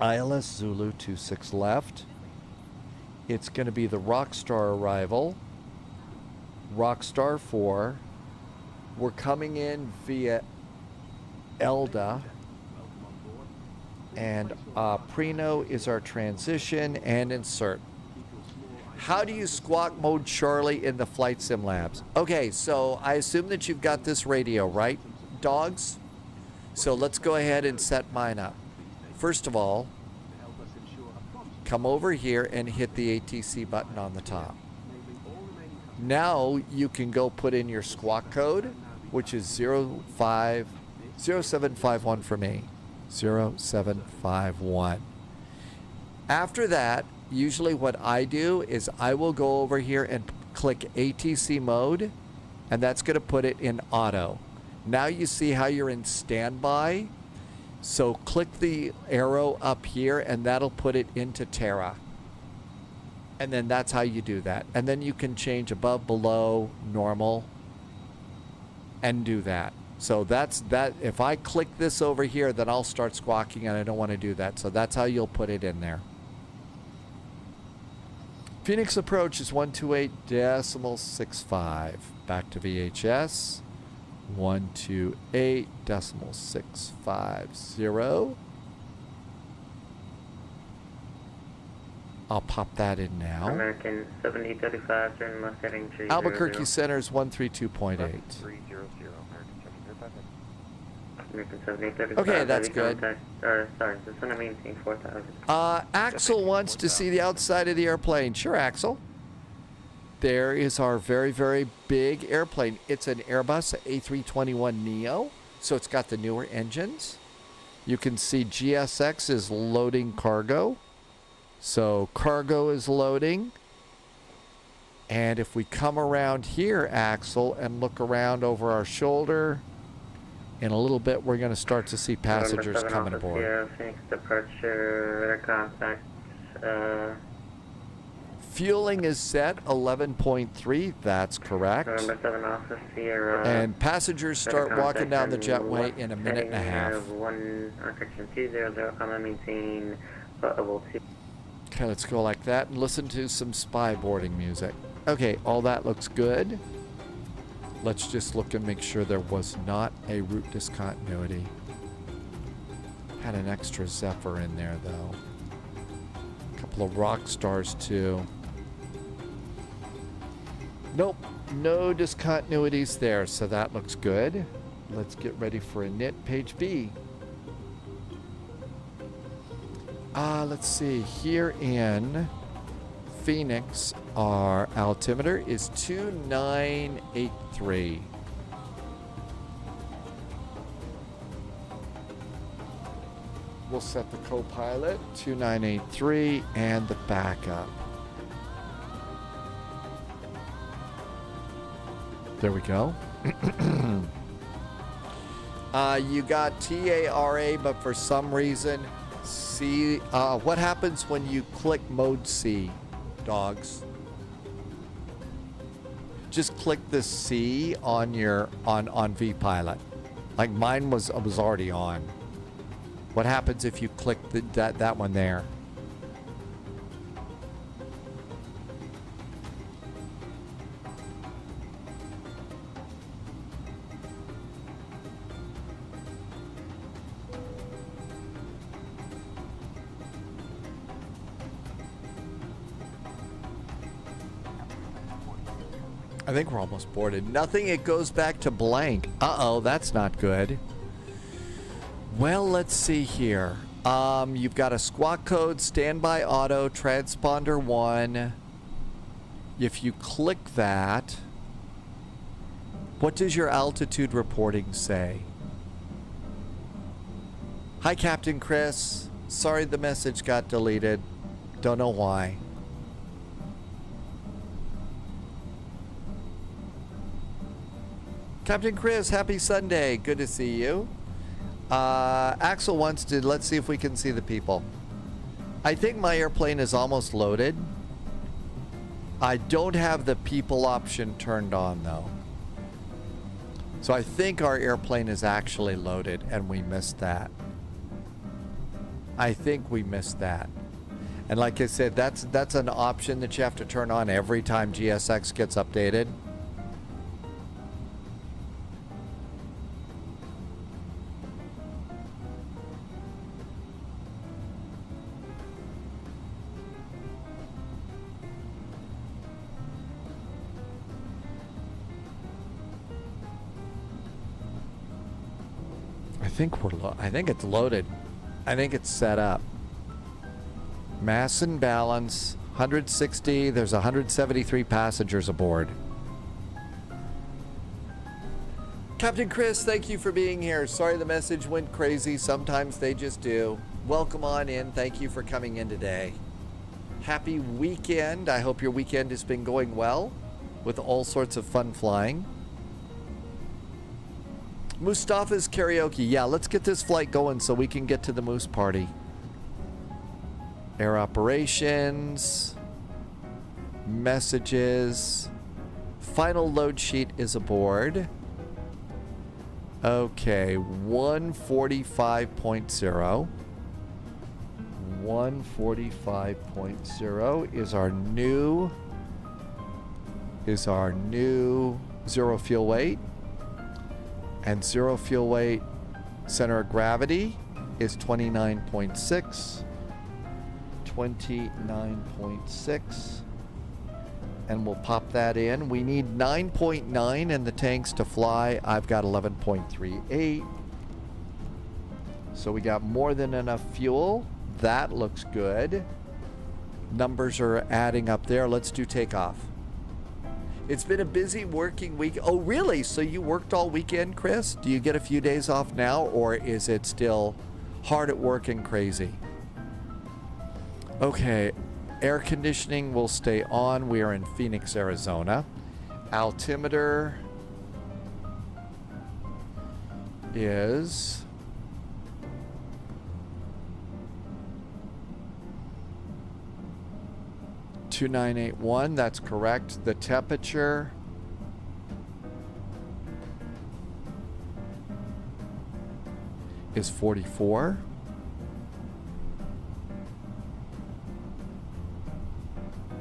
ILS Zulu 26 left. It's going to be the Rockstar arrival. Rockstar 4. We're coming in via Elda. And Preno is our transition and insert. How do you squawk mode Charlie in the flight sim labs? Okay, so I assume that you've got this radio, right, dogs? So let's go ahead and set mine up. First of all, come over here and hit the ATC button on the top. Now you can go put in your squawk code, which is 0751 for me. 0751. After that, usually what I do is I will go over here and click ATC mode, and that's going to put it in auto. Now you see how you're in standby. So click the arrow up here, and that'll put it into Terra. And then that's how you do that. And then you can change above, below, normal, and do that. So that's that. If I click this over here, then I'll start squawking, and I don't want to do that. So that's how you'll put it in there. Phoenix approach is 128.65. Back to VHS. 128.650. I'll pop that in now. American 7035, turn left heading 300. Albuquerque Center is 132.8. 300, American 7035. Okay, that's good. Sorry, this one I maintain 4,000. Axel wants to see the outside of the airplane. Sure, Axel. There is our very, very big airplane. It's an Airbus A321neo, so it's got the newer engines. You can see GSX is loading cargo. So cargo is loading. And if we come around here, Axel, and look around over our shoulder, in a little bit we're going to start to see passengers coming aboard. Sierra, Phoenix departure, contact. Fueling is set 11.3. That's correct. November 7 Alpha Sierra. And passengers start walking down the jetway in a minute and a half. 1-200, maintain level 2. Okay, let's go like that and listen to some spy boarding music. Okay, all that looks good. Let's just look and make sure there was not a route discontinuity. Had an extra Zephyr in there though. A couple of rock stars too. Nope, no discontinuities there, so that looks good. Let's get ready for a NIT page B. Let's see, here in Phoenix, our altimeter is 2983. We'll set the co-pilot, 2983, and the backup. There we go. You got TARA, but for some reason, C. What happens when you click mode C, dogs? Just click the C on your on vPilot. Like mine was already on. What happens if you click that one there? I think we're almost boarded. Nothing, it goes back to blank. Uh-oh, that's not good. Well, let's see here. You've got a squawk code, standby auto, transponder 1. If you click that, what does your altitude reporting say? Hi, Captain Chris. Sorry the message got deleted. Don't know why. Captain Chris, happy Sunday. Good to see you. Axel wants to, let's see if we can see the people. I think my airplane is almost loaded. I don't have the people option turned on though. So I think our airplane is actually loaded and we missed that. I think we missed that. And like I said, that's an option that you have to turn on every time GSX gets updated. I think it's loaded. I think it's set up. Mass and balance, 160. There's 173 passengers aboard. Captain Chris, thank you for being here. Sorry the message went crazy. Sometimes they just do. Welcome on in. Thank you for coming in today. Happy weekend. I hope your weekend has been going well with all sorts of fun flying. Mustafa's karaoke. Yeah, let's get this flight going so we can get to the Moose party. Air operations. Messages. Final load sheet is aboard. Okay, 145.0. 145.0 is our new zero fuel weight. And zero fuel weight center of gravity is 29.6. 29.6. And we'll pop that in. We need 9.9 in the tanks to fly. I've got 11.38. So we got more than enough fuel. That looks good. Numbers are adding up there. Let's do takeoff. It's been a busy working week. Oh, really? So you worked all weekend, Chris? Do you get a few days off now, or is it still hard at work and crazy? Okay. Air conditioning will stay on. We are in Phoenix, Arizona. Altimeter is 2981. That's correct. The temperature is 44.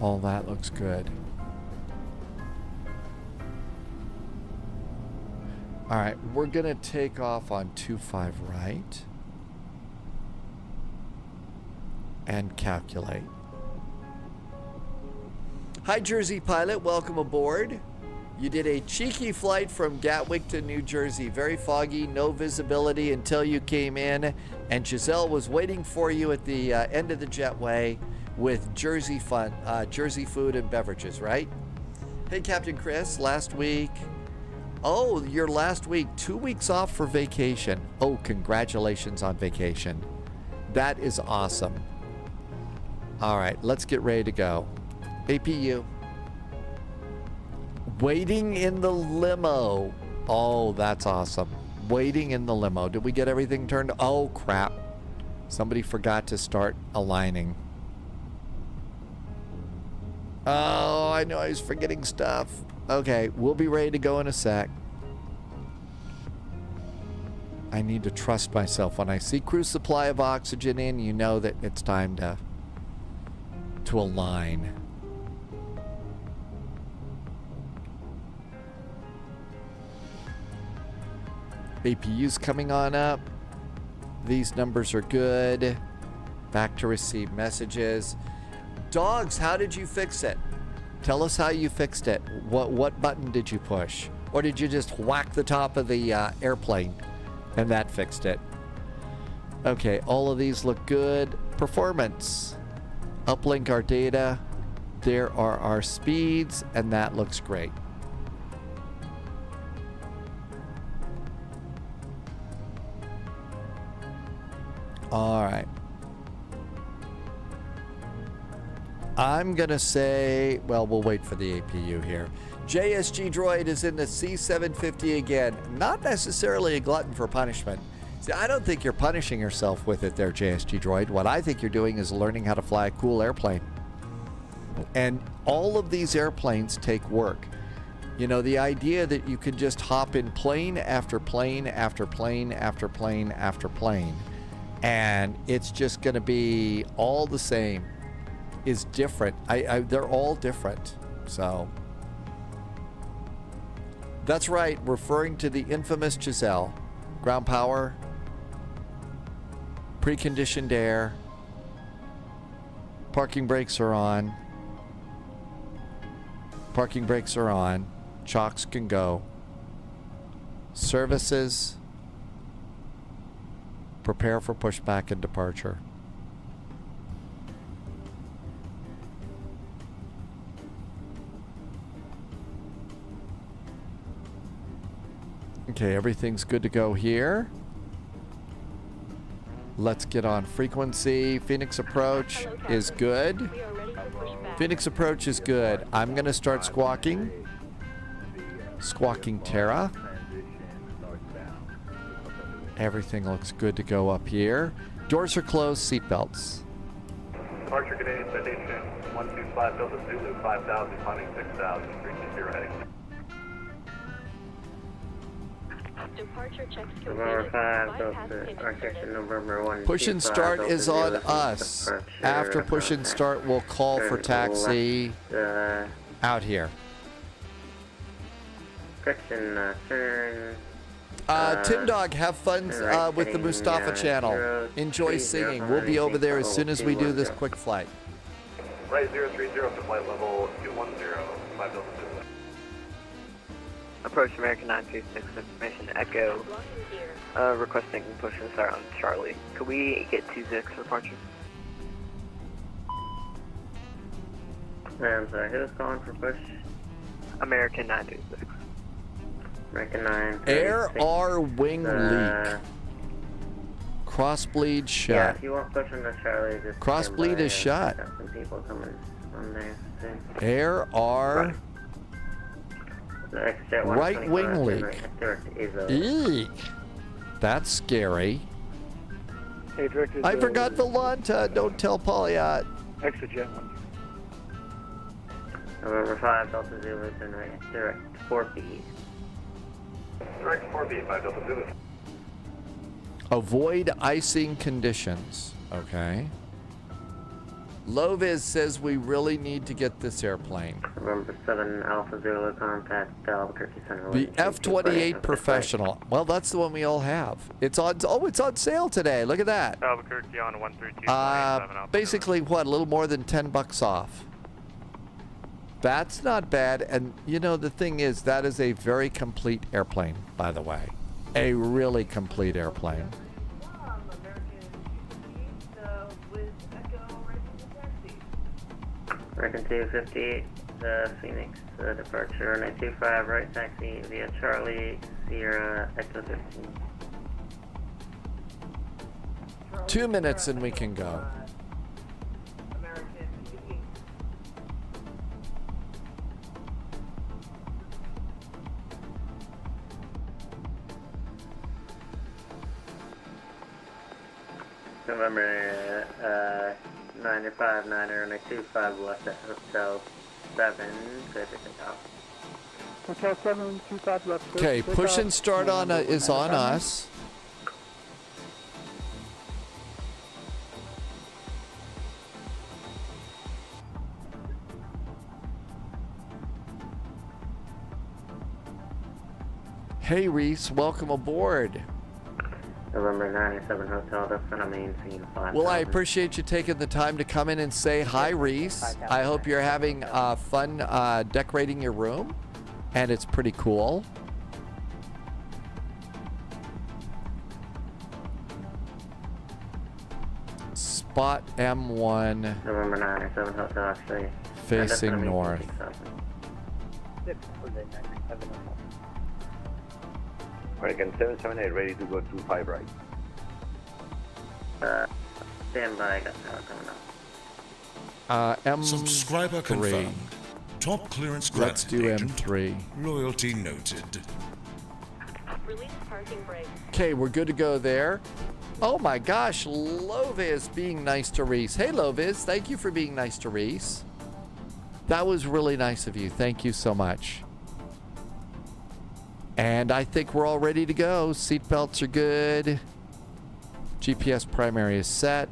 All that looks good. All right, we're gonna take off on 25 right and calculate. Hi, Jersey pilot, welcome aboard. You did a cheeky flight from Gatwick to New Jersey. Very foggy, no visibility until you came in, and Giselle was waiting for you at the end of the jetway with Jersey food and beverages, right? Hey, Captain Chris, last week. Oh, your last week, 2 weeks off for vacation. Oh, congratulations on vacation. That is awesome. All right, let's get ready to go. APU. Waiting in the limo. Oh, that's awesome. Waiting in the limo. Did we get everything turned? Oh, crap. Somebody forgot to start aligning. Oh, I know I was forgetting stuff. Okay, we'll be ready to go in a sec. I need to trust myself. When I see cruise supply of oxygen in, you know that it's time to align. APU's coming on up. These numbers are good. Back to receive messages. Dogs, how did you fix it? Tell us how you fixed it. What button did you push? Or did you just whack the top of the airplane and that fixed it? Okay, all of these look good. Performance. Uplink our data. There are our speeds, and that looks great. All right. I'm going to say, well, we'll wait for the APU here. JSG Droid is in the C750 again. Not necessarily a glutton for punishment. See, I don't think you're punishing yourself with it there, JSG Droid. What I think you're doing is learning how to fly a cool airplane. And all of these airplanes take work. You know, the idea that you could just hop in plane after plane after plane after plane after plane, and it's just going to be all the same, is different. They're all different. So that's right, referring to the infamous Giselle. Ground power, preconditioned air, parking brakes are on. Parking brakes are on. Chocks can go. Services. Prepare for pushback and departure. Okay, everything's good to go here. Let's get on frequency. Phoenix approach is good. Phoenix approach is good. I'm going to start squawking. Squawking Terra. Everything looks good to go up here. Doors are closed, seatbelts. Departure Canadian Citation 125 Delta Zulu 5000, climbing 6000, 320 heading. Departure checks November 5, Delta, Architect November 1. Push and start is on us. After push and start, we'll call for taxi out here. Correction, turn. Tim Dog, have fun with the Mustafa channel. Enjoy singing. We'll be over there as soon as we do this quick flight. Right 030 to flight level 210, 5 Delta Zulu. Approach American 936, information Echo. Requesting push and start on Charlie. Could we get 26 for departure? I'm sorry, who's calling for push? American 936. American 9. Air R wing leak. Crossbleed shut. Yeah, if you want push on the Charlie, just Crossbleed is shut. got some people coming on there. Air R right wing leak. Eek. That's scary. Hey, Director. I forgot Volanta. Don't tell Polyat. Exit jet 1. November 5, Delta Zulu, turn right, direct 4B. Direct 4B, 5 Delta Zulu. Avoid icing conditions. Okay. Loviz says we really need to get this airplane. November 7, Alpha Zulu, contact Albuquerque Center. The F-28 Professional. Well, that's the one we all have. It's on. Oh, it's on sale today. Look at that. Albuquerque on 132. Basically, what? A little more than $10 off. That's not bad. And you know, the thing is, that is a very complete airplane, by the way. A really complete airplane. American 258, Phoenix, departure 925, right taxi via Charlie, Sierra, Echo 13. 2 minutes and we can go. November 959 925 left at Hotel 7, clear for takeoff. Hotel 725 left. Okay, push and start on is on us. Hey Reese, welcome aboard. November 97 Hotel, that's on a main scene 5. Well, I appreciate you taking the time to come in and say hi, Reese. I hope you're having fun decorating your room, and it's pretty cool. Spot M1. November 97 Hotel, actually. Facing north. American 778, ready to go to 5 right. Stand by, got power coming up. M3. Subscriber confirmed. Top clearance granted. Let's do agent. M3. Loyalty noted. Release parking brake. Okay, we're good to go there. Oh my gosh, Loviz being nice to Reese. Hey Loviz, thank you for being nice to Reese. That was really nice of you. Thank you so much. And I think we're all ready to go. Seatbelts are good. GPS primary is set.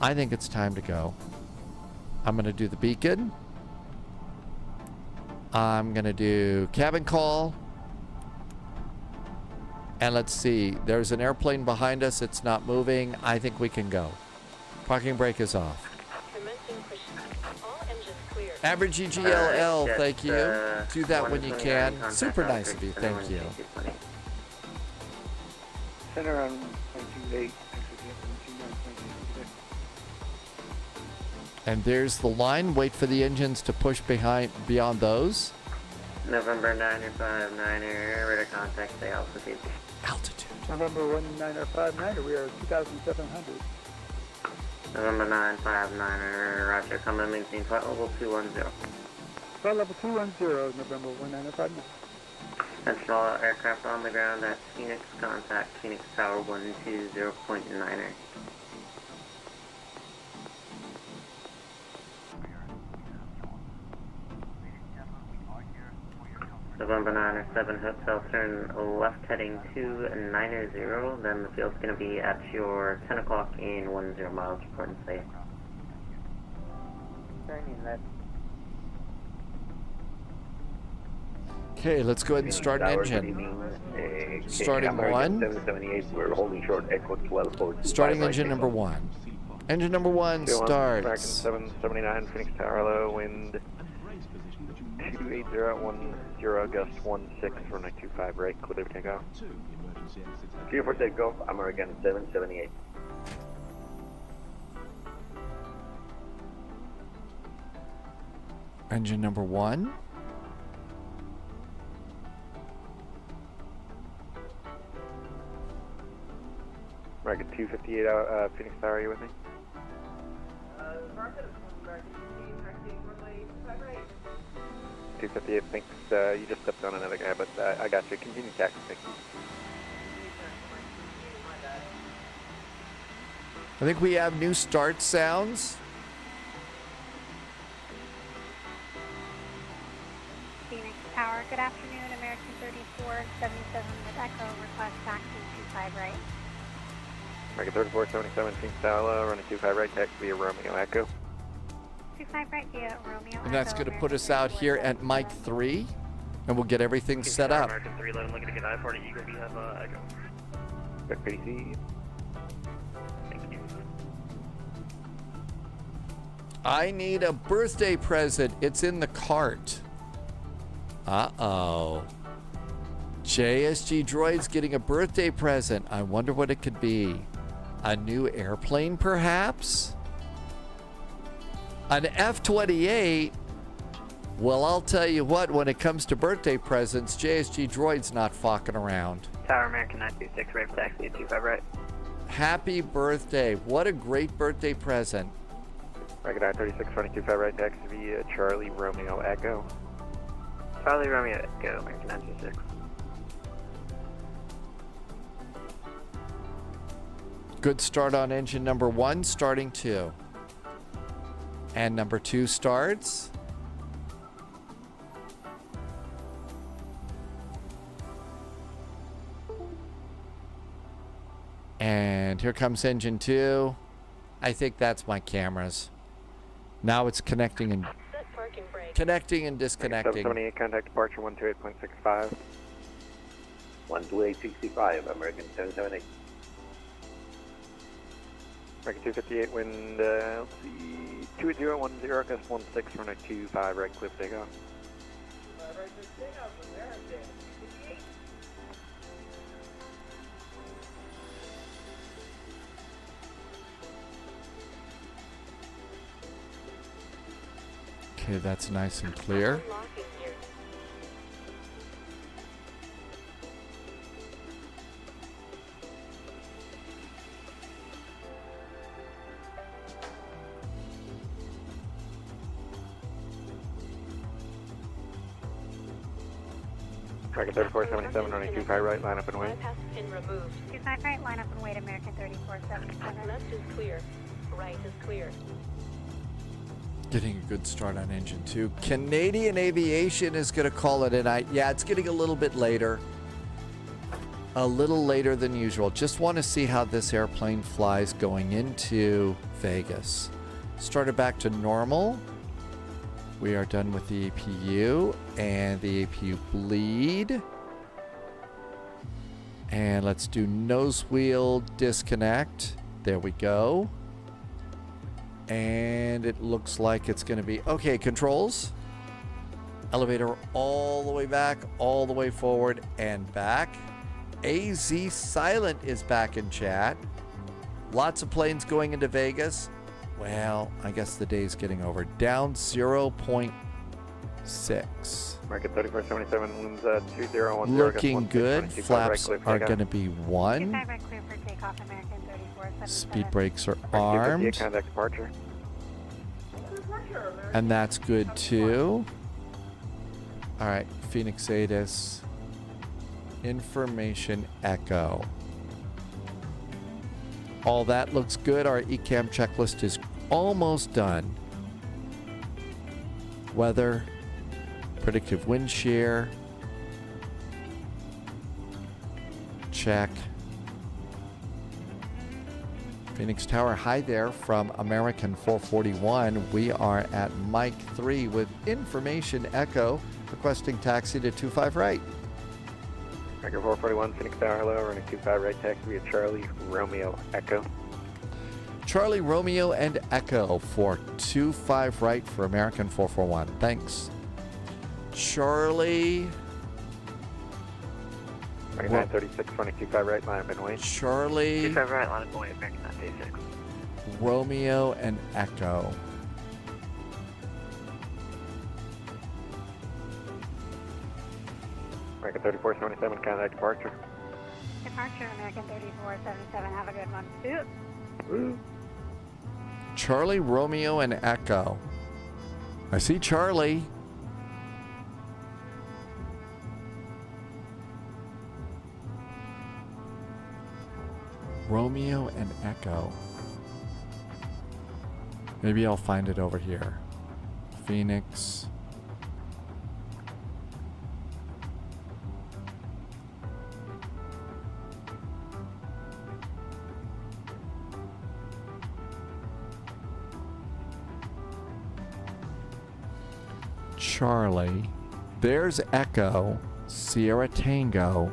I think it's time to go. I'm going to do the beacon. I'm going to do cabin call. And let's see. There's an airplane behind us. It's not moving. I think we can go. Parking brake is off. Average EGLL, thank you. Do that when you can. Super nice of you, thank you. Center on 128. And there's the line. Wait for the engines to push beyond those. November 959er, radar contact, say altitude. Altitude. November 1959, we are 2,700. November 959er, roger, come in, maintain flight level 210. Flight level 210, November 1959. That's all aircraft on the ground at Phoenix, contact Phoenix Tower 120.9er. November 907 Hotel, turn left heading 290, then the field's going to be at your 10 o'clock in 10 miles, reporting safe. Turning left. Okay, let's go ahead and start an engine. Starting one. 778, we're holding short, Echo 12. Starting engine number one. Engine number one starts. American 779, Phoenix Tower, hello, wind 28010, gust 16, runway 25 right, clear for takeoff. Clear for takeoff, American 778. Engine number one. American 258, Phoenix Tower, are you with me? 258 thinks you just stepped on another guy, but I got you. Continue taxi, thank you. I think we have new start sounds. Phoenix Tower, good afternoon, American 3477 with Echo, request taxi 25 right. American 3477, Phoenix Tower, running 25 right, taxi via Romeo Echo. 25 right via Romeo. And that's going to put us out here at Mike 3, and we'll get everything set up. American 311, looking to get I-40 Eagle, we have Echo. Back PC. Thank you. I need a birthday present. It's in the cart. Uh-oh. JSG Droid's getting a birthday present. I wonder what it could be. A new airplane, perhaps? An F-28? Well, I'll tell you what, when it comes to birthday presents, JSG Droid's not fucking around. Tower American 926, right for taxi at 25 right. Happy birthday. What a great birthday present. American 936, running 25 right, taxi via Charlie Romeo Echo. Charlie Romeo Echo, American 926. Good start on engine number one, starting two. And number two starts. And here comes engine two. I think that's my cameras. Now it's connecting and disconnecting. 778, contact departure 128.65. 12865, American 778. American 258, wind, let's see, 28010, gust 16, runway 25 right, clear for takeoff. Okay, that's nice and clear. American 3477, running 25 right, line up and wait. Bypass pin removed. 25 right, line up and wait, American 3477. Left is clear. Right is clear. Getting a good start on engine two. Canadian Aviation is going to call it a night. Yeah, it's getting a little bit later. A little later than usual. Just want to see how this airplane flies going into Vegas. Started back to normal. We are done with the APU and the APU bleed. And let's do nose wheel disconnect. There we go. And it looks like it's going to be okay. Controls. Elevator all the way back, all the way forward and back. AZ Silent is back in chat. Lots of planes going into Vegas. Well, I guess the day's getting over. Down 0.2 6. American 3477, winds 2010. Looking good. Flaps are going to be 1. 25 right clear for takeoff, American 3477. Speed brakes are armed. Contact departure. And that's good too. All right, Phoenix Atis. Information echo. All that looks good. Our ECAM checklist is almost done. Weather, predictive wind shear. Check. Phoenix Tower, hi there from American 441. We are at Mike 3 with Information Echo, requesting taxi to 25 right. American 441, Phoenix Tower, hello, running 25 right, taxi via Charlie Romeo Echo. Charlie Romeo and Echo for 25 right for American 441. Thanks. Charlie. 936, running 25 right, line up and wait. Charlie. 25 right, line up and wait, American 936. Romeo and Echo. American 3477, contact departure. Departure, American 3477. Have a good one. Two. Charlie, Romeo, and Echo. I see Charlie. Romeo and Echo. Maybe I'll find it over here. Phoenix. Charlie. There's Echo. Sierra Tango.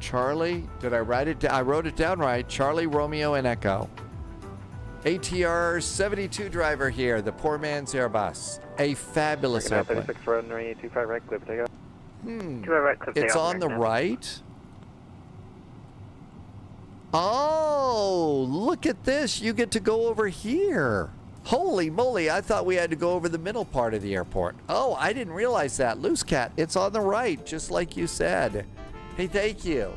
Charlie, did I write it down? I wrote it down right. Charlie, Romeo, and Echo. ATR 72 driver here, the poor man's Airbus. A fabulous airplane. 36 runway 25 right, clip takeoff. 25 right, clip takeoff. It's on the right. Oh, look at this. You get to go over here. Holy moly, I thought we had to go over the middle part of the airport. Oh, I didn't realize that. Loose Cat, it's on the right, just like you said. Hey, thank you.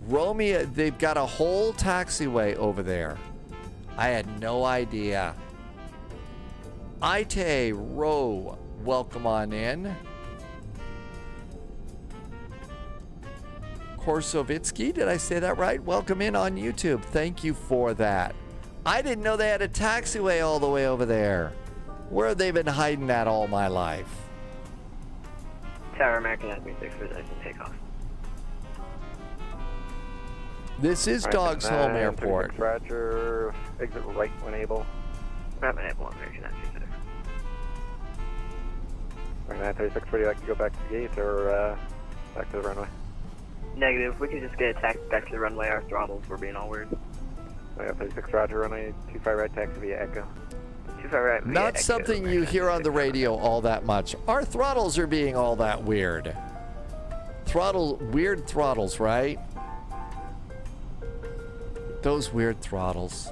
Romeo, they've got a whole taxiway over there. I had no idea. Ite Row, welcome on in. Korsovitsky, did I say that right? Welcome in on YouTube. Thank you for that. I didn't know they had a taxiway all the way over there. Where have they been hiding that all my life? Tower American 936 for takeoff. This is Dog's Home Airport. Roger, exit right when able. Right when able, American 936. 936, would you like to go back to the gate or back to the runway? Negative, we can just get attacked back to the runway. Our throttles were being all weird. 36 Roger, runway 25 right, taxi via Echo. 25 right via Not Echo, something you hear on the radio all that much. Our throttles are being all that weird. Weird throttles, right? Those weird throttles.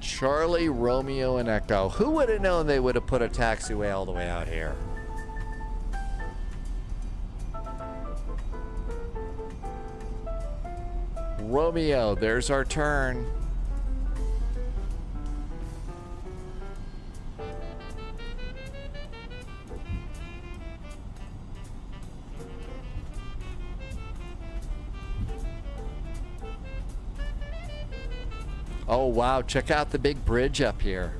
Charlie, Romeo, and Echo. Who would have known they would have put a taxiway all the way out here? Romeo, there's our turn. Oh, wow. Check out the big bridge up here.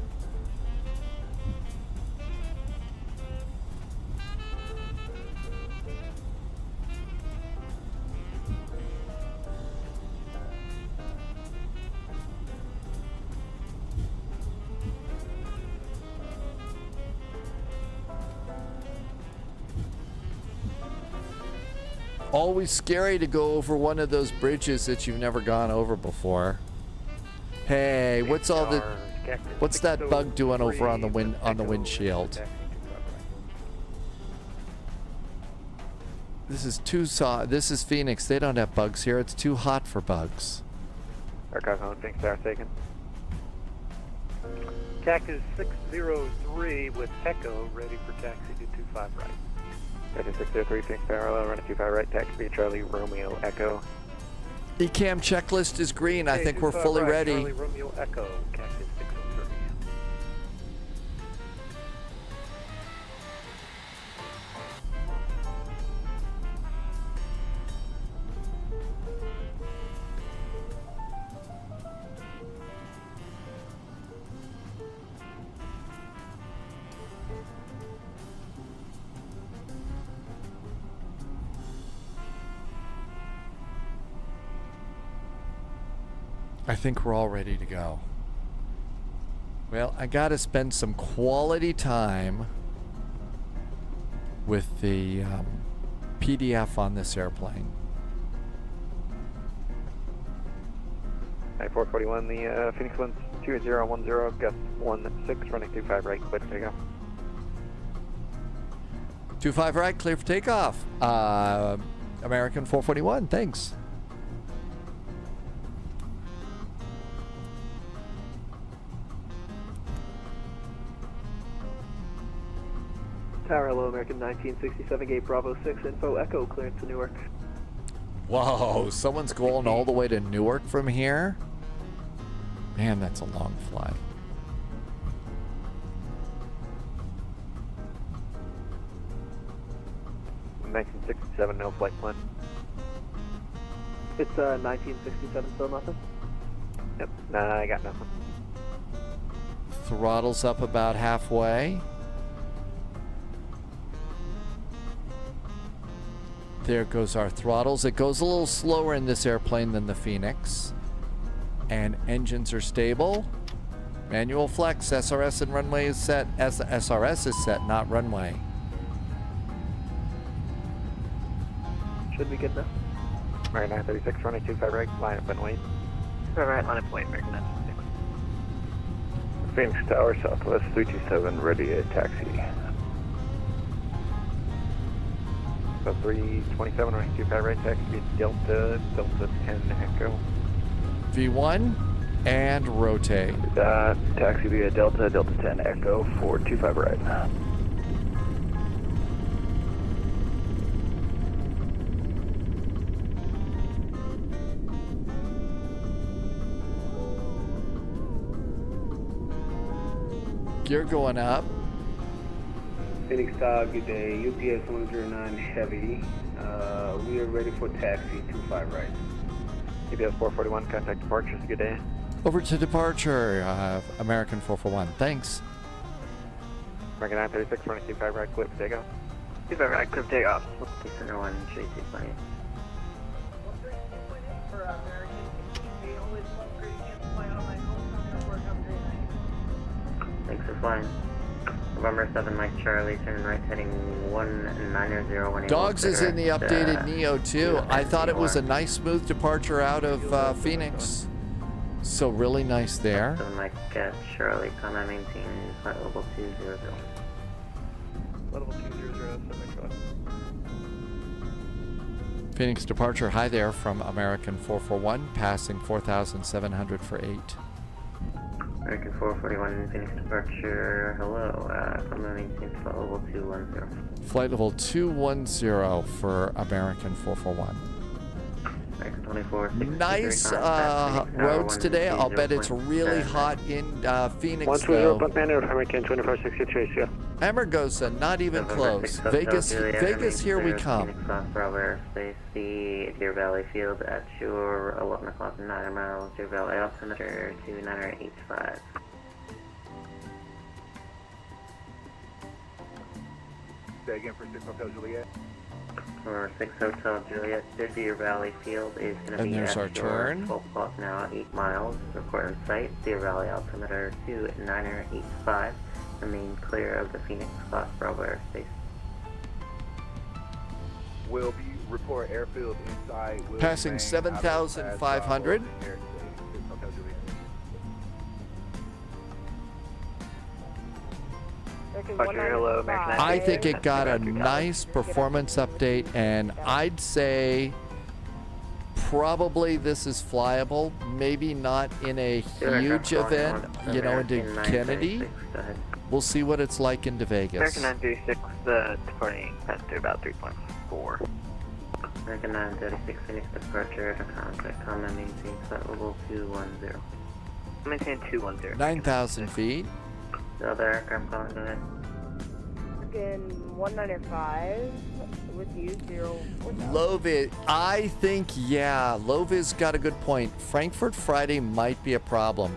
Always scary to go over one of those bridges that you've never gone over before. Hey, what's that bug doing over on the windshield? This is Tucson. This is Phoenix. They don't have bugs here. It's too hot for bugs. Aircraft on Phoenix Tower taken. Cactus 603 with Echo, ready for taxi to 25 right. Cactus 603, Phoenix parallel, running 25 right, taxi Charlie Romeo Echo. ECAM checklist is green. I think we're fully right, ready. Charlie Romeo Echo, Cactus 603. I think we're all ready to go. Well, I got to spend some quality time with the PDF on this airplane. 441, the Phoenix 12010, gust 16, running 25 right, clear for takeoff. 25 right, clear for takeoff. American 441, thanks. Tower, hello, American 1967, gate Bravo 6, info Echo, clearance to Newark. Whoa, someone's going all the way to Newark from here? Man, that's a long flight. $1967, no flight plan. It's 1967, still nothing? Yep, nah, I got nothing. Throttle's up about halfway. There goes our throttles. It goes a little slower in this airplane than the Phoenix. And engines are stable. Manual flex, SRS and runway is set. SRS is set, not runway. Should be good now. American 936, running 25 right, line up and wait. All right, line up and wait, American 936. Phoenix Tower, Southwest 327, ready to taxi. So 327, running 25 right, taxi Delta 10 Echo. V1 and rotate. Taxi via Delta 10 Echo for 25 right. Gear going up. Phoenix Tower, good day. UPS 109 Heavy. We are ready for taxi 25 right. UPS 441, contact departure. Good day. Over to departure, American 441. Thanks. American 936, running 25 right, clear for takeoff. 25 right, clear for takeoff. Center 1, Tracy Flyin. Thanks for flying. November 7, Mike Charlie, turn right heading 190. Dogs is in the updated Neo too. I thought it was a nice smooth departure out of Phoenix. So really nice there. 7 Mike Charlie, comma maintain flight level 200. Level 200, 7 Phoenix departure, hi there from American 441, passing 4,700 for 8. American 441, Phoenix departure, hello, comma maintain flight level 210. Flight level 210 for American 441. American 24, nice roads today. I'll bet it's really hot in Phoenix 120 though. Buck Manor, American 2463, yeah. Amargosa, not even close. Vegas, here we come. Phoenix off Bravo Airspace, the Deer Valley Field at your 11 o'clock 9 miles, Deer Valley altimeter 2985. Say again for 6 Hotel Juliet. For 6 Hotel Juliet, the Deer Valley Field is going to be there's at our your turn. 12 o'clock now, 8 miles, report in sight, Deer Valley altimeter 2985. Remain clear of the Phoenix class Bravo airspace. Will be report airfield inside. Will Passing 7,500. Roger, hello, American I think it got a nice performance update, and I'd say probably this is flyable. Maybe not in a huge event, you know, into Kennedy. We'll see what it's like into Vegas. American 936, departing passenger about 3.4. American 936, Phoenix departure to contact, common maintain flight level 210. Maintain 210. 9,000 feet. The other aircraft calling, go ahead. American 195 with you, 04000. Loviz, I think, yeah, Loviz got a good point. Frankfurt Friday might be a problem.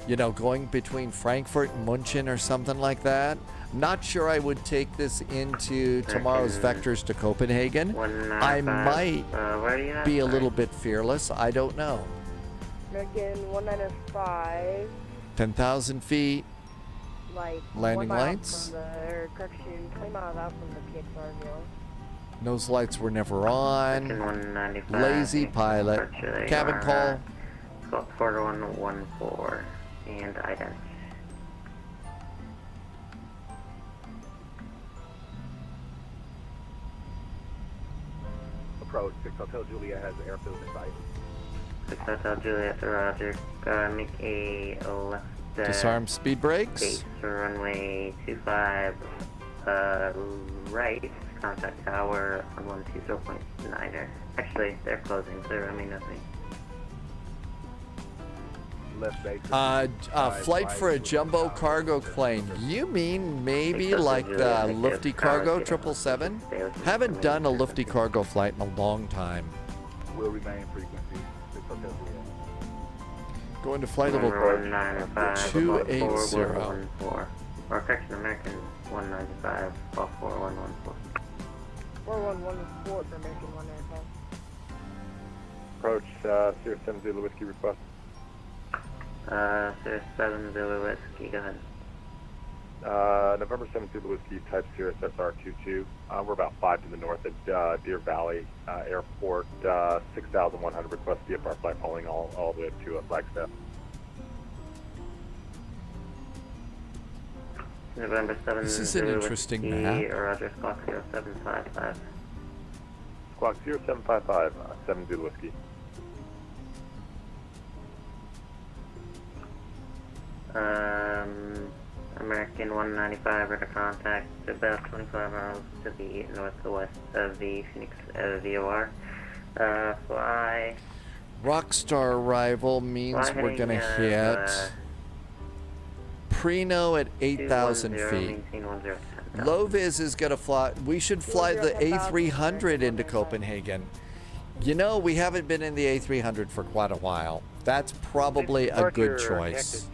You know, going between Frankfurt and München or something like that. Not sure I would take this into tomorrow's vectors to Copenhagen. I might be a little bit fearless. I don't know. American 195. 10,000 feet. Like Landing 1 mile lights. From the, correction, 20 miles out from the PXR hill. Nose lights were never on. Lazy pilot. Cabin call. 4114 and ident. Approach 6 Hotel Juliet has airfield in sight. 6 Hotel Juliet to Roger. Make a left. Disarm speed brakes. Base runway 25 right. Contact tower on 120.9er. Actually, they're closing, so I mean nothing. Left base. Flight for a jumbo cargo plane. You mean maybe like the Lufty Cargo 777? Haven't done a Lufty Cargo flight in a long time. Will remain frequency 6 Hotel Juliet. Going to flight level 280. Or correction, American 195, 4114. 4114 for American 195. Approach Sierra 7 Zulu Whiskey request. Sierra 7 Zulu Whiskey, go ahead. November 7 Zulu Whiskey, type Sirius SR22. We're about 5 to the north at Deer Valley Airport. 6,100 request VFR flight following all the way up to Flagstaff. November 7 This is an Zulu interesting Whiskey, map. Roger, Squawk 0755. Squawk 0755, 7 Zulu Whiskey. American 195 radar contact about 25 miles to the northwest of the Phoenix VOR. Fly. Rockstar arrival means we're gonna hit Prino at 8,000 feet. Loviz is gonna fly. We should fly the A300 into Copenhagen. You know, we haven't been in the A300 for quite a while. That's probably a good choice.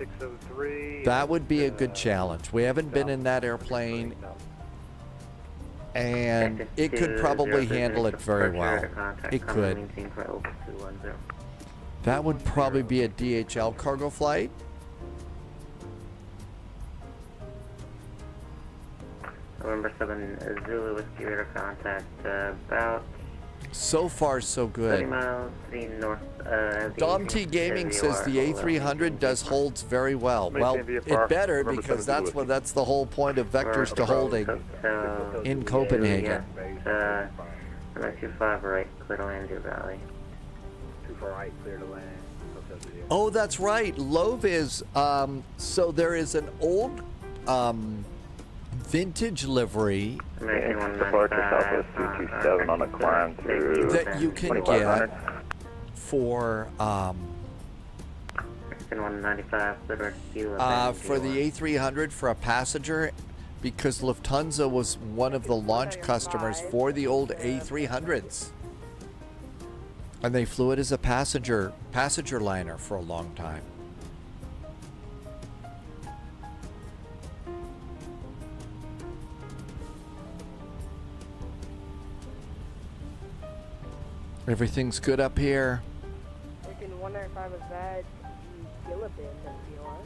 That would be a good challenge. We haven't been in that airplane, and it could probably handle it very well. It could. That would probably be a DHL cargo flight. November 7 Zulu Whiskey radar contact about So far, so 30 good. miles to the north. Dom T Gaming says the A300 does holds very well. Well, it better because that's the whole point of vectors to holding in Copenhagen. 25 right, clear to land Deer Valley. 24 right, clear to land. Oh, that's right. Loviz. So there is an old vintage livery Departure Southwest 227 on a climb to that you can get for the A300 for a passenger, because Lufthansa was one of the launch customers for the old A300s, and they flew it as a passenger liner for a long time. Everything's good up here. American 195 was bad. Gillipin, VOR.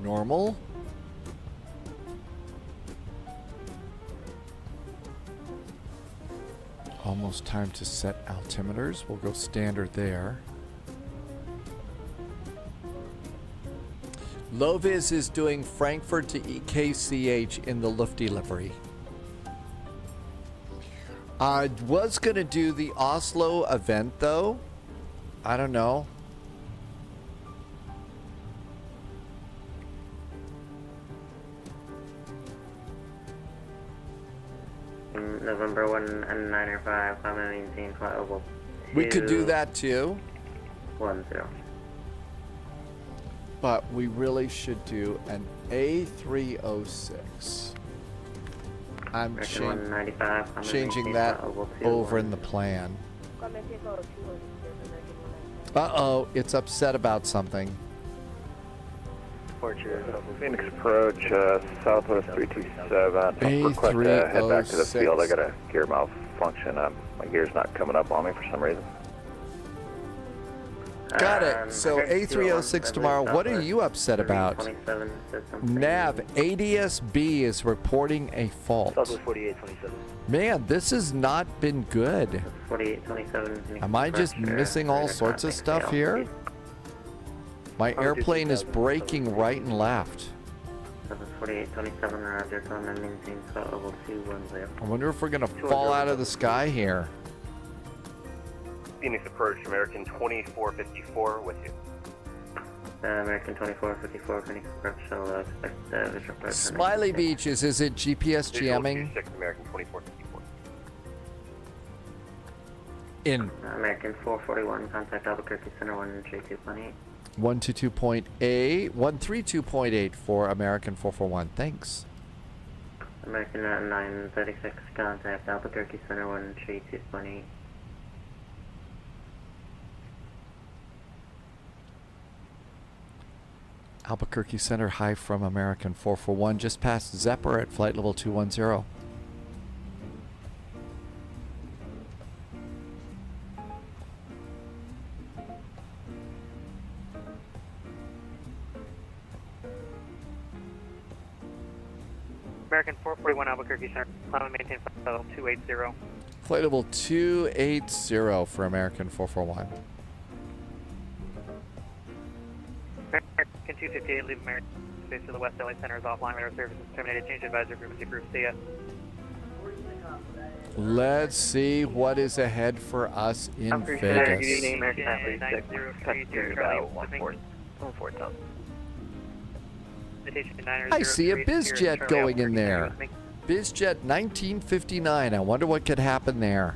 Normal. Almost time to set altimeters. We'll go standard there. Lovis is doing Frankfurt to EKCH in the Lufty livery. I was going to do the Oslo event, though. I don't know. November 1 and 9 or 5, I'm going to maintain flight level 2. We could do that, too. 10. But we really should do an A306. I'm changing that over in the plan. Uh-oh, it's upset about something. Phoenix approach, Southwest 327. Request to head back to the field. I got a gear malfunction. My gear's not coming up on me for some reason. Got it. So A306 tomorrow. What are you upset about? Nav, ADSB is reporting a fault. Southwest 4827. Man, this has not been good. 4827. Am I just missing all sorts of stuff here? My airplane is braking right and left. 4827, roger, climb and maintain flight level 210. I wonder if we're going to fall out of the sky here. Phoenix approach, American 2454 with you. American 2454, Phoenix approach, shall expect visual approach. Smiley Beaches, is it GPS jamming? American 2454. In American 441, contact Albuquerque Center 132.8. 132.8 for American 441. Thanks. American 936, contact Albuquerque Center 132.8. Albuquerque Center, high from American 441, just past Zepper at flight level 210. American 441 Albuquerque Center, climb and maintain flight level 280. Flight level 280 for American 441. American 258, leave American space to the West LA Center is offline. Radar service is terminated. Change advisor frequency group. See ya. Let's see what is ahead for us in Vegas. Good evening, American 936. Customary about 140,000. I see a BizJet going in there. BizJet 1959. I wonder what could happen there.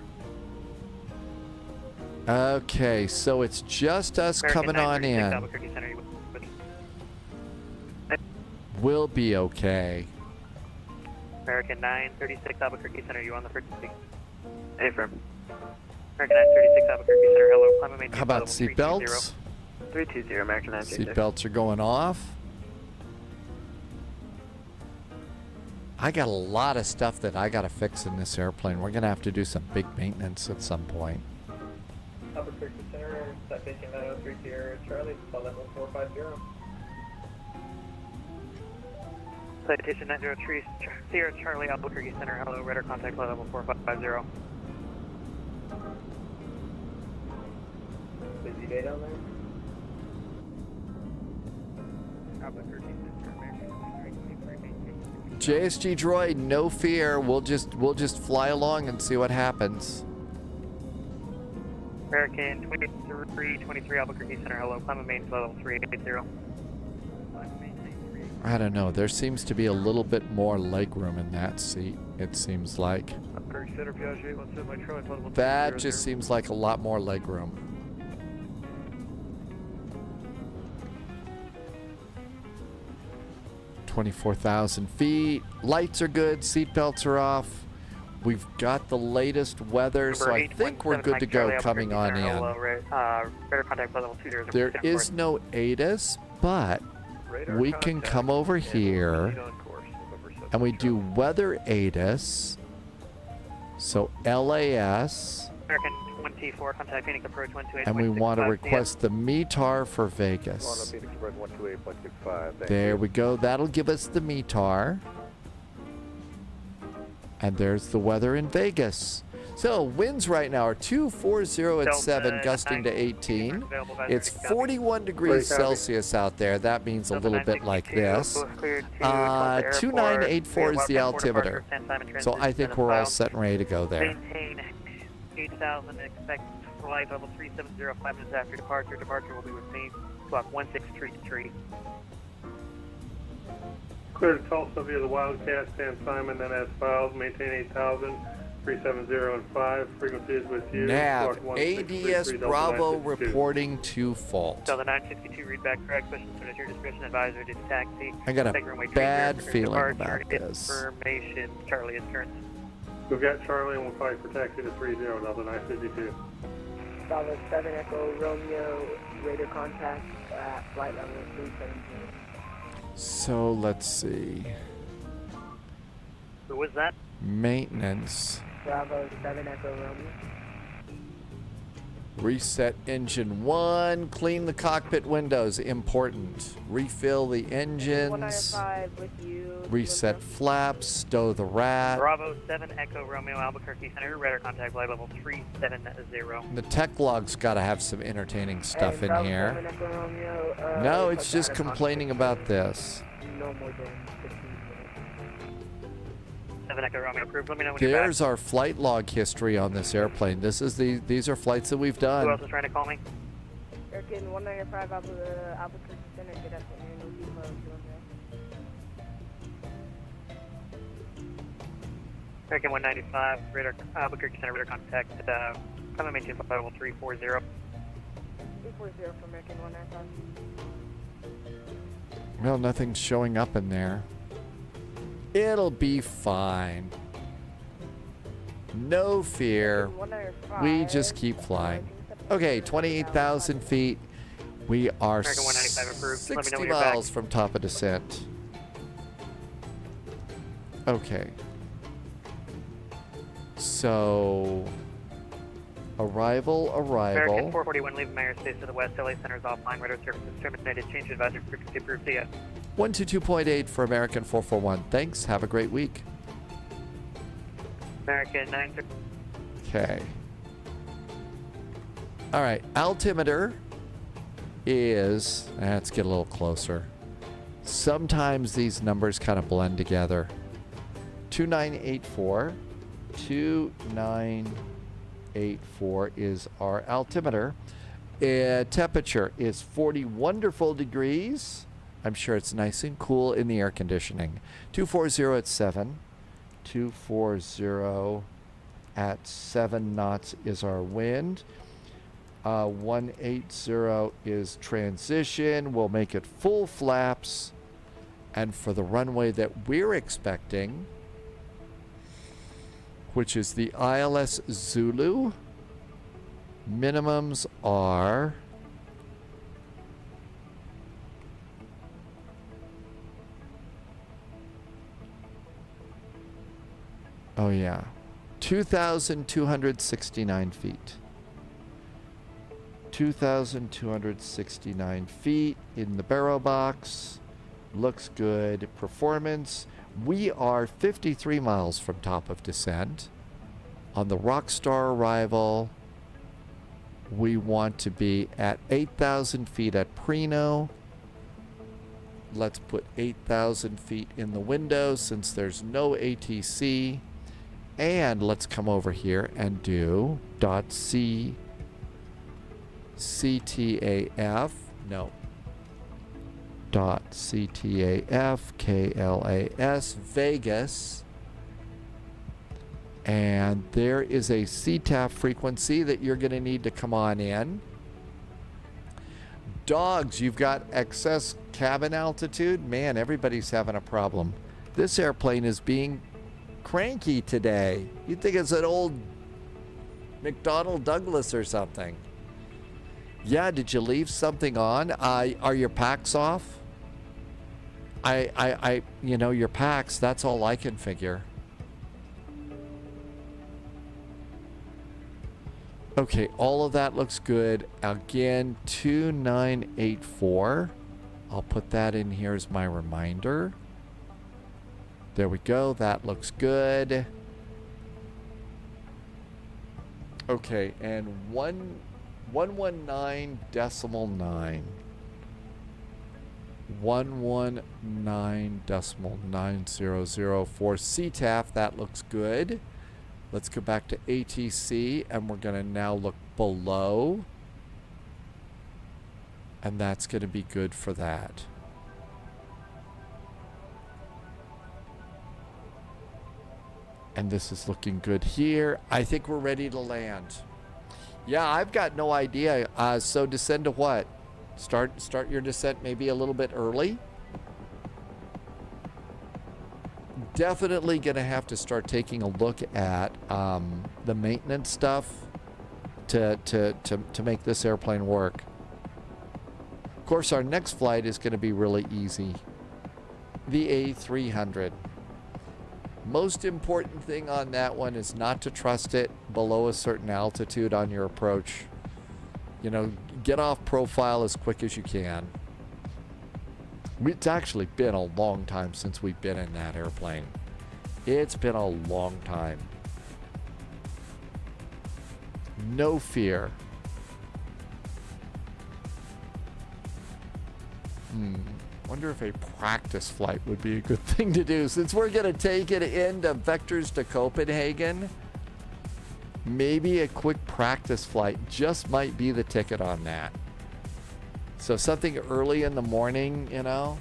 Okay, so it's just us coming on in. We'll be okay. American 936 Albuquerque Center, you on the frequency? Affirm. American 936 Albuquerque Center, hello. Climb and maintain How about flight level seatbelts? 320, American 936. Seatbelts are going off. I got a lot of stuff that I got to fix in this airplane. We're going to have to do some big maintenance at some point. Albuquerque Center, set facing 903 Sierra Charlie, flight level 450. Citation 903 Sierra Charlie Albuquerque Center, hello. Radar contact flight level 450. Busy day down there? Albuquerque Center, JSG droid, no fear. We'll just fly along and see what happens. American 2323 Albuquerque Center, hello. Climb and maintain flight level 380. I don't know. There seems to be a little bit more legroom in that seat, it seems like. That just seems like a lot more legroom. $24,000 feet. Lights are good. Seatbelts are off. We've got the latest weather, so I think we're good to go coming on in. There is no ATIS, but we can come over here and we do weather ATIS. So LAS. American 24, contact Phoenix approach 128. And we want to request the METAR for Vegas. There we go. That'll give us the METAR. And there's the weather in Vegas. So winds right now are 240 at 7, gusting to 18. It's 41 degrees Celsius out there. That means a little bit like this. 2984 is the altimeter. So I think we're all set and ready to go there. Maintain 8,000, expect flight level 370, 5 minutes after departure. Departure will be with me, clock 1633. Clear to Tulsa via the Wildcat, San Simon, and as files, maintain 8,000, 370 and 5, frequency is with you. Nav, ADS Bravo reporting to fault. Delta 962, read back correct, special service, your discretion advisor to taxi. I got a bad feeling about this. Information, Charlie is current. We've got Charlie and we'll fight for taxi to 30, Delta 952. Bravo 7 Echo Romeo, radar contact at flight level 317. So let's see. Who was that? Maintenance. Bravo 7 Echo Romeo. Reset engine 1. Clean the cockpit windows. Important. Refill the engines. 195 with you. Reset flaps. Stow the rat. Bravo 7 Echo Romeo Albuquerque Center. Radar contact flight level 370. The tech log's got to have some entertaining stuff in Bravo here. 7 Echo Romeo, No, it's just complaining about this. No more than 15 minutes. 7 Echo Romeo approved. Let me know when you're back. There's our flight log history on this airplane. These are flights that we've done. Who else is trying to call me? American 195 Albuquerque Center. Good afternoon. We'll be closed. American 195, radar Albuquerque Center, radar contact. Come and maintain flight level 340. 340 for American 195. Well, nothing's showing up in there. It'll be fine. No fear. We just keep flying. Okay, 28,000 feet. We are 60 miles from top of descent. Okay. So, arrival. American 441, leaving my airspace to the west. LA Center is offline. Radar services terminated. Change advisory frequency approved. See ya. 122.8 for American 441. Thanks. Have a great week. American 9. Okay. All right. Altimeter is... Let's get a little closer. Sometimes these numbers kind of blend together. 2984. 2984 is our altimeter. Temperature is 40 wonderful degrees. I'm sure it's nice and cool in the air conditioning. 240 at 7. 240 at 7 knots is our wind. 180 is transition. We'll make it full flaps. And for the runway that we're expecting, which is the ILS Zulu, minimums are oh yeah, 2,269 feet. 2,269 feet in the barrel box. Looks good. Performance. We are 53 miles from top of descent. On the Rockstar arrival, we want to be at 8,000 feet at Prino. Let's put 8,000 feet in the window since there's no ATC. And let's come over here and do .CTAF. No. .CTAF KLAS Vegas, and there is a CTAF frequency that you're going to need to come on in. Dogs, you've got excess cabin altitude. Man, everybody's having a problem. This airplane is being cranky today. You'd think it's an old McDonnell Douglas or something. Yeah, did you leave something on? Are your packs off? You know, your packs, that's all I can figure. Okay, all of that looks good. Again, 2984. I'll put that in here as my reminder. There we go. That looks good. Okay, and 119.9. 119.900 for CTAF. That looks good. Let's go back to ATC, and we're going to now look below. And that's going to be good for that. And this is looking good here. I think we're ready to land. Yeah, I've got no idea. So descend to what? Start your descent maybe a little bit early. Definitely going to have to start taking a look at the maintenance stuff to make this airplane work. Of course, our next flight is going to be really easy. The A300. Most important thing on that one is not to trust it below a certain altitude on your approach. You know, get off profile as quick as you can. It's actually been a long time since we've been in that airplane. It's been a long time. No fear. Wonder if a practice flight would be a good thing to do. Since we're going to take it into Vectors to Copenhagen, maybe a quick practice flight just might be the ticket on that. So something early in the morning, you know.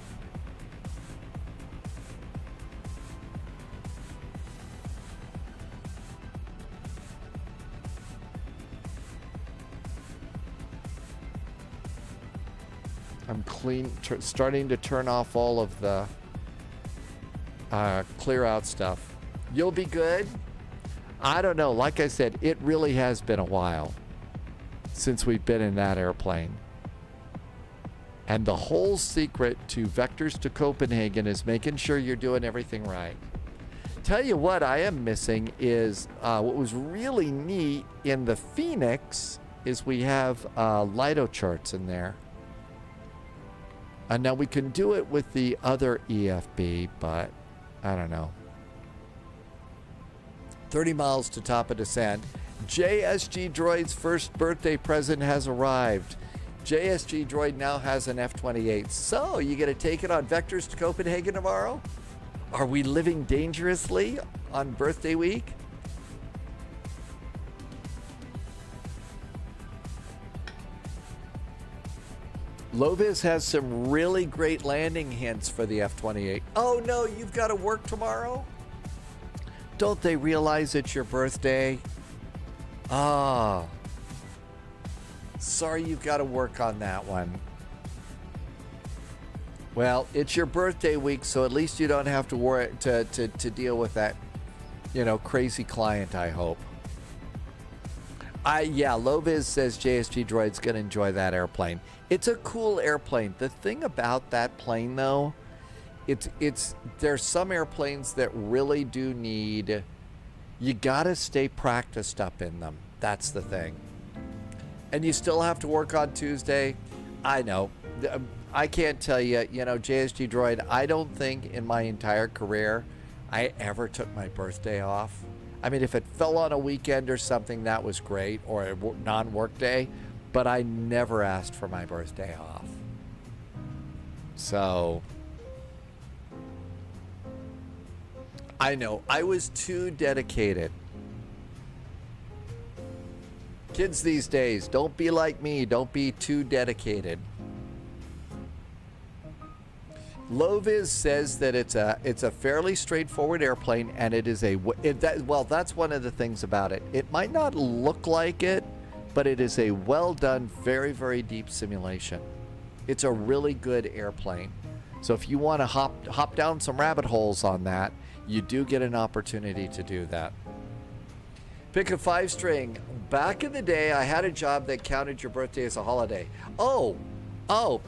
I'm starting to turn off all of the clear out stuff. You'll be good. I don't know. Like I said, it really has been a while since we've been in that airplane. And the whole secret to Vectors to Copenhagen is making sure you're doing everything right. Tell you what I am missing is what was really neat in the Phoenix is we have LIDO charts in there. And now we can do it with the other EFB, but I don't know. 30 miles to top of descent. JSG Droid's first birthday present has arrived. JSG Droid now has an F-28. So, you gonna take it on Vectors to Copenhagen tomorrow? Are we living dangerously on birthday week? Lovis has some really great landing hints for the F-28. Oh no, you've got to work tomorrow? Don't they realize it's your birthday? Ah. Sorry you've got to work on that one. Well, it's your birthday week, so at least you don't have to worry to deal with that, you know, crazy client, I hope. Yeah, Loviz says JSG Droid's going to enjoy that airplane. It's a cool airplane. The thing about that plane, though, there's some airplanes that really do need, you got to stay practiced up in them. That's the thing. And you still have to work on Tuesday. I know. I can't tell you, you know, JSG Droid, I don't think in my entire career I ever took my birthday off. I mean, if it fell on a weekend or something, that was great, or a non-work day, but I never asked for my birthday off. So, I know, I was too dedicated. Kids these days, don't be like me, don't be too dedicated. Loviz says that it's a fairly straightforward airplane, and it is well, that's one of the things about it. It might not look like it, but it is a well done, very, very deep simulation. It's a really good airplane. So if you want to hop down some rabbit holes on that, you do get an opportunity to do that. Pick a 5-string. Back in the day, I had a job that counted your birthday as a holiday. Oh,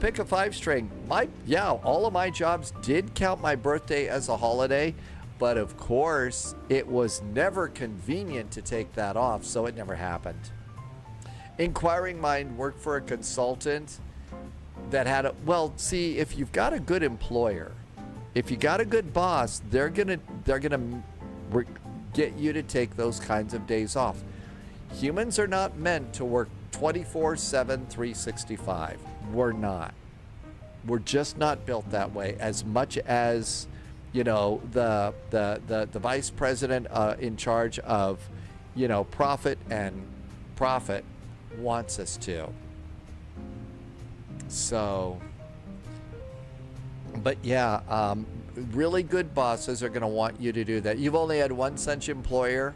pick a 5-string. All of my jobs did count my birthday as a holiday, but of course, it was never convenient to take that off, so it never happened. Inquiring Mind worked for a consultant that had see, if you've got a good employer, if you got a good boss, they're gonna get you to take those kinds of days off. Humans are not meant to work 24/7, 365. We're not. We're just not built that way. As much as, you know, the vice president in charge of, you know, profit wants us to. So, but yeah, really good bosses are going to want you to do that. You've only had one such employer.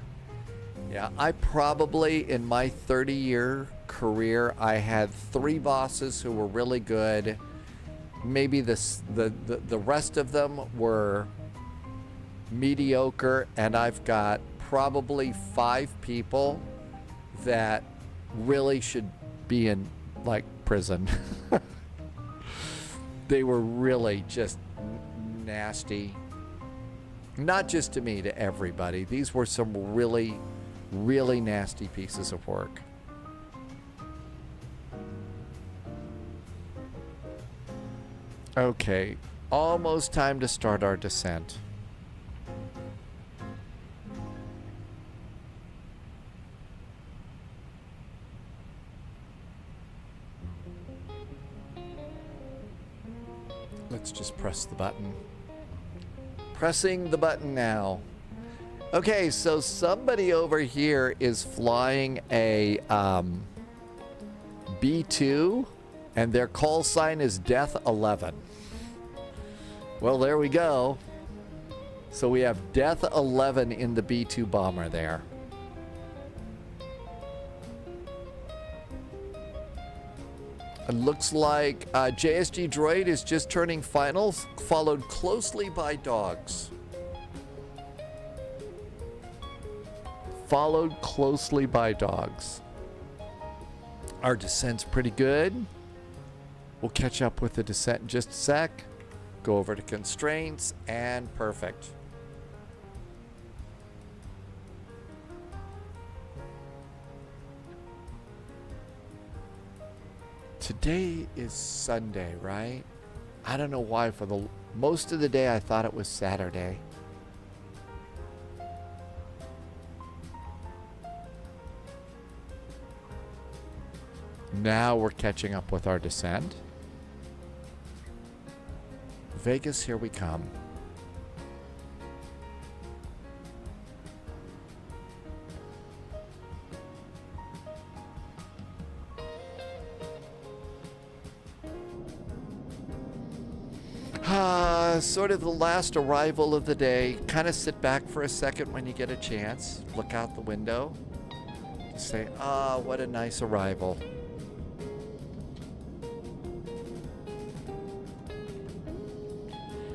Yeah, I probably, in my 30-year career, I had 3 bosses who were really good. Maybe the rest of them were mediocre, and I've got probably 5 people that really should be in, like, prison. They were really just nasty. Not just to me, to everybody. These were some really, really nasty pieces of work. Okay, almost time to start our descent. Let's just press the button. Pressing the button now. Okay, so somebody over here is flying a B2, and their call sign is Death 11. Well, there we go. So we have Death 11 in the B2 bomber there. It looks like JSG Droid is just turning finals, followed closely by dogs. Followed closely by dogs. Our descent's pretty good. We'll catch up with the descent in just a sec. Go over to constraints, and perfect. Today is Sunday, right? I don't know why. For the most of the day, I thought it was Saturday. Now we're catching up with our descent. Vegas, here we come. Sort of the last arrival of the day. Kind of sit back for a second when you get a chance. Look out the window. Just say, ah, what a nice arrival.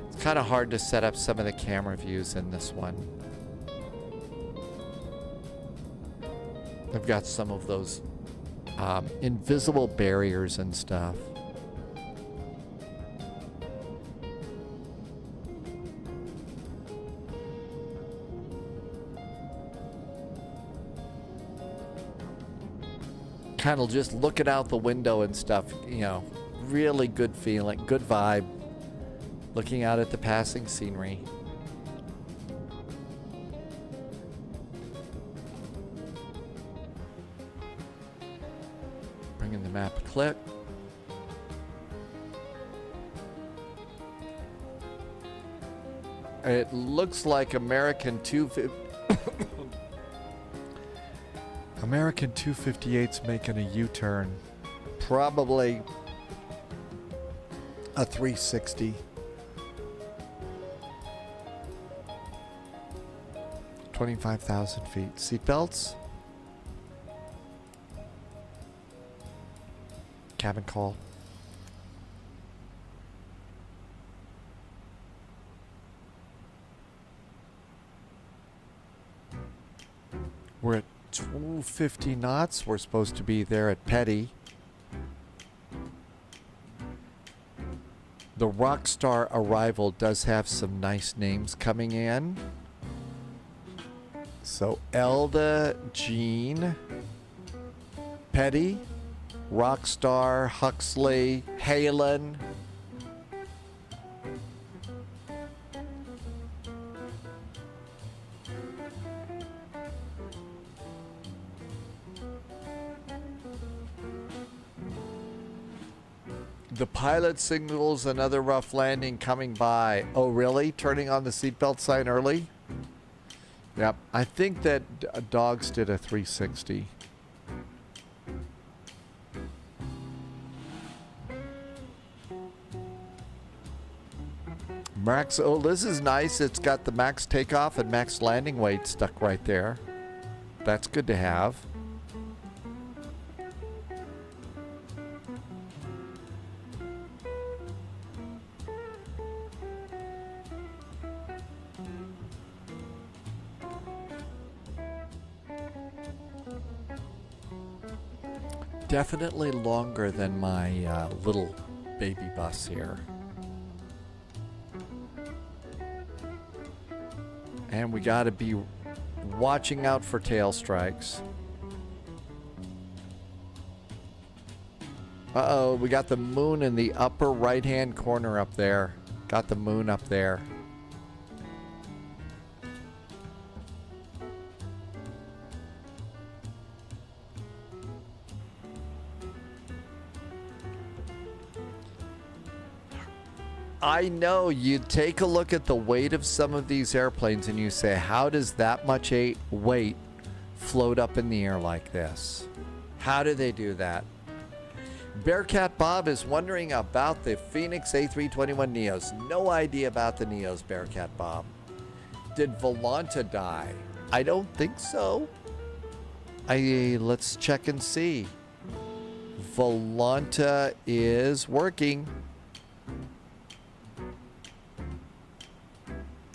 It's kind of hard to set up some of the camera views in this one. I've got some of those invisible barriers and stuff. Kind of just looking out the window and stuff, you know, really good feeling, good vibe. Looking out at the passing scenery. Bringing the map a click. It looks like American 258's making a U-turn. Probably a 360. 25,000 feet. Seatbelts. Cabin call. We're at 250 knots. We're supposed to be there at Petty. The Rockstar arrival does have some nice names coming in. So Elda, Jean, Petty, Rockstar, Huxley, Halen. The pilot signals another rough landing coming by. Oh, really? Turning on the seatbelt sign early? Yep. I think that Dogs did a 360. Max, oh, this is nice. It's got the max takeoff and max landing weight stuck right there. That's good to have. Definitely longer than my little baby bus here. And we got to be watching out for tail strikes. Uh-oh, we got the moon in the upper right-hand corner up there. Got the moon up there. I know, you take a look at the weight of some of these airplanes and you say, how does that much weight float up in the air like this? How do they do that? Bearcat Bob is wondering about the Phoenix A321 Neos. No idea about the Neos, Bearcat Bob. Did Volanta die? I don't think so. Let's check and see. Volanta is working.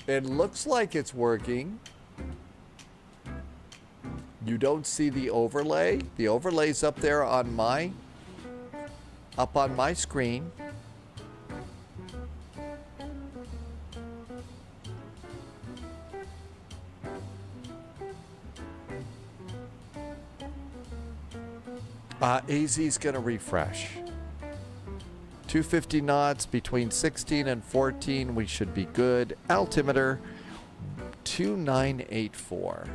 It looks like it's working. You don't see the overlay. The overlay's up there on my screen. AZ's gonna refresh. 250 knots between 16 and 14. We should be good. Altimeter 2984.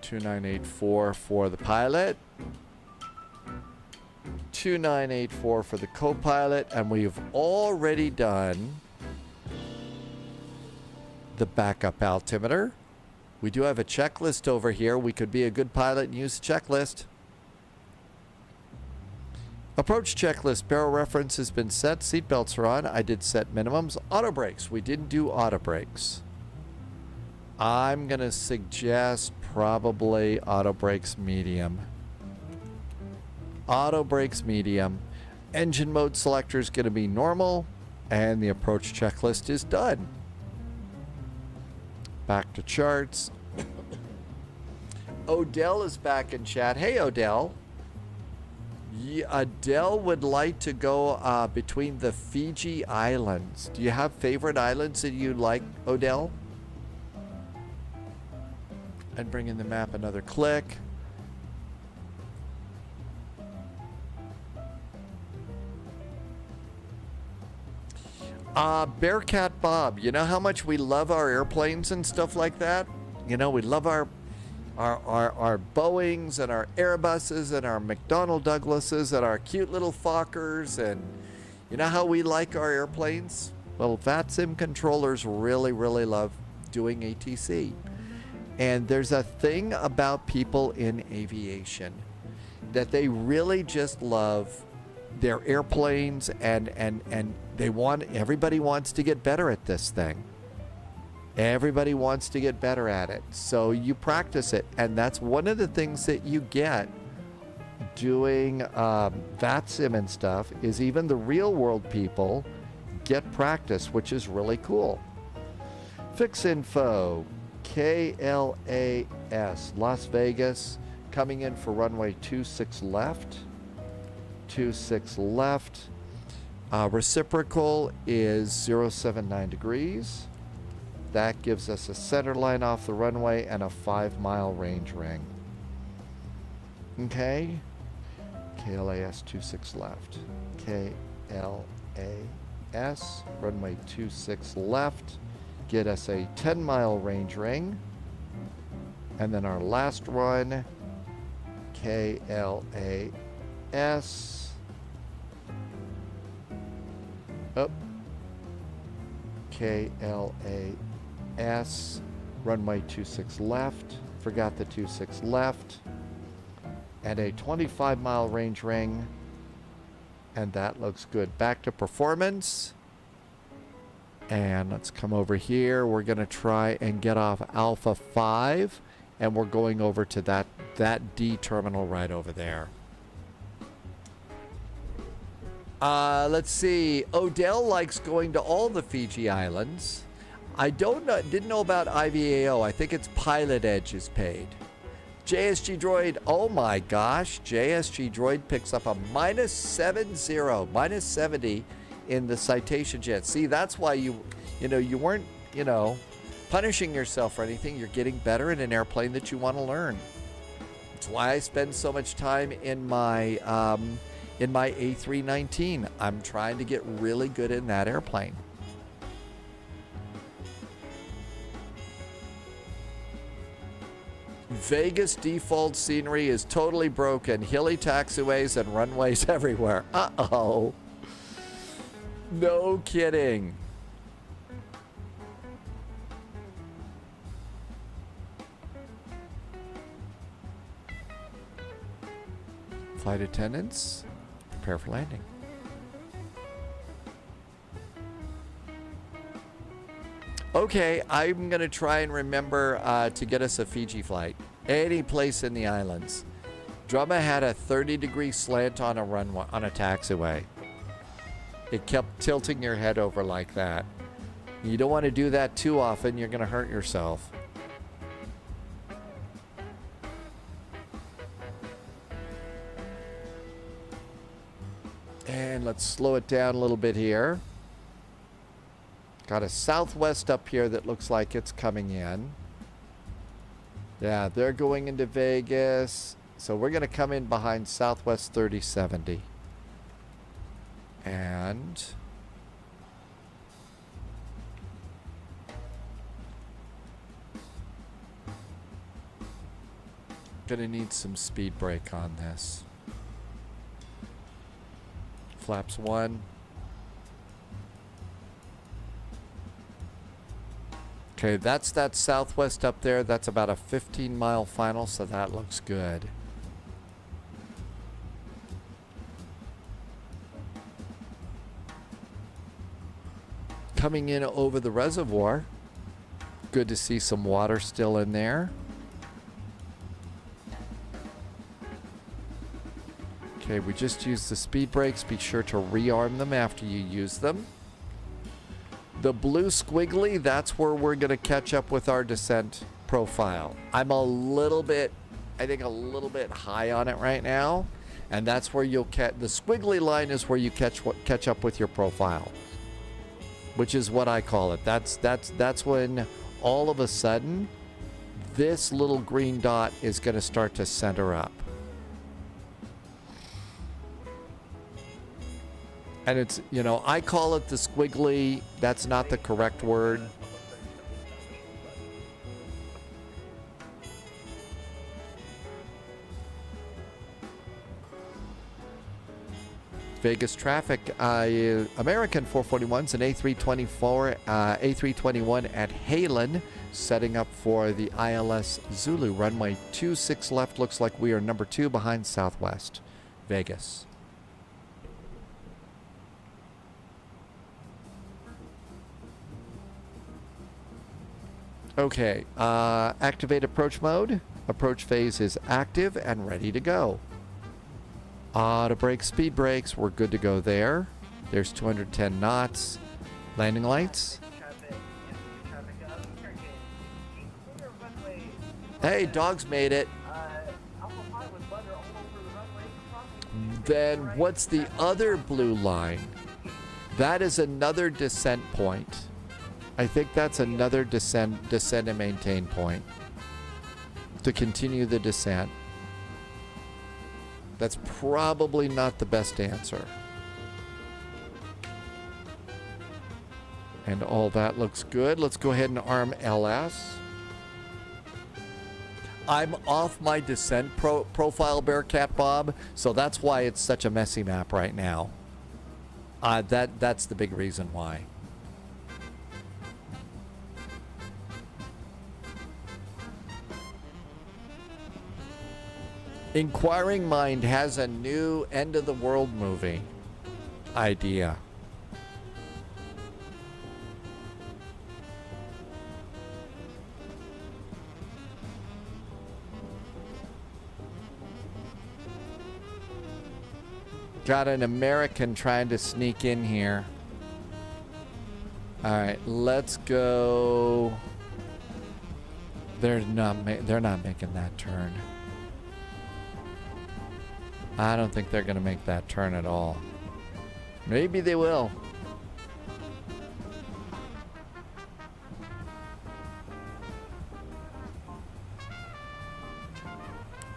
2984 for the pilot. 2984 for the co-pilot. And we've already done the backup altimeter. We do have a checklist over here. We could be a good pilot and use the checklist. Approach checklist. Barrel reference has been set. Seatbelts are on. I did set minimums. Auto brakes. We didn't do auto brakes. I'm going to suggest probably auto brakes medium. Auto brakes medium. Engine mode selector is going to be normal. And the approach checklist is done. Back to charts. Odell is back in chat. Hey, Odell. Adele would like to go between the Fiji Islands. Do you have favorite islands that you like, Odell? And bring in the map another click. Bearcat Bob, you know how much we love our airplanes and stuff like that? You know, we love our Boeings and our Airbuses and our McDonnell Douglases and our cute little Fokkers, and you know how we like our airplanes? Well, VATSIM controllers really, really love doing ATC. And there's a thing about people in aviation that they really just love their airplanes, and everybody wants to get better at this thing. Everybody wants to get better at it. So you practice it. And that's one of the things that you get doing VATSIM and stuff, is even the real world people get practice, which is really cool. Fix info, KLAS, Las Vegas, coming in for runway 26 left. 26 left. Reciprocal is 079 degrees. That gives us a center line off the runway and a 5-mile range ring. Okay. KLAS 26 left. KLAS, runway 26 left. Get us a 10-mile range ring. And then our last run, KLAS Up. KLAS. Runway 26 left. Forgot the 26 left. And a 25-mile range ring. And that looks good. Back to performance. And let's come over here. We're going to try and get off Alpha 5. And we're going over to that D terminal right over there. Let's see. Odell likes going to all the Fiji Islands. I didn't know about IVAO. I think it's Pilot Edge is paid. JSG Droid, oh my gosh. JSG Droid picks up a -70 in the citation jet. See, that's why you weren't, punishing yourself or anything. You're getting better in an airplane that you want to learn. That's why I spend so much time in my A319. I'm trying to get really good in that airplane. Vegas default scenery is totally broken. Hilly taxiways and runways everywhere. Uh-oh. No kidding. Flight attendants, prepare for landing. Okay, I'm going to try and remember to get us a Fiji flight. Any place in the islands. Drumma had a 30-degree slant on a runway, on a taxiway. It kept tilting your head over like that. You don't want to do that too often. You're going to hurt yourself. And let's slow it down a little bit here. Got a Southwest up here that looks like it's coming in. Yeah, they're going into Vegas. So we're going to come in behind Southwest 3070. And going to need some speed brake on this. Flaps 1. Okay, that's that Southwest up there. That's about a 15-mile final, so that looks good. Coming in over the reservoir. Good to see some water still in there. Okay, we just used the speed brakes. Be sure to rearm them after you use them. The blue squiggly, that's where we're going to catch up with our descent profile. I'm a little bit high on it right now. And that's where you'll catch, the squiggly line is where you catch up with your profile. Which is what I call it. That's when all of a sudden, this little green dot is going to start to center up. And it's, I call it the squiggly. That's not the correct word. Vegas traffic, American 441s and A324, A321 at Halen, setting up for the ILS Zulu. Runway 26 left, looks like we are number 2 behind Southwest. Vegas. Okay, activate approach mode. Approach phase is active and ready to go. Auto brake, speed brakes, we're good to go there. There's 210 knots. Landing lights. Hey, dogs made it. Then what's the other blue line? That is another descent point. I think that's another descent and maintain point to continue the descent. That's probably not the best answer. And all that looks good. Let's go ahead and arm LS. I'm off my descent profile, Bearcat Bob, so that's why it's such a messy map right now. That's the big reason why. Inquiring Mind has a new end of the world movie idea. Got an American trying to sneak in here. All right, let's go. They're not making that turn. I don't think they're going to make that turn at all. Maybe they will.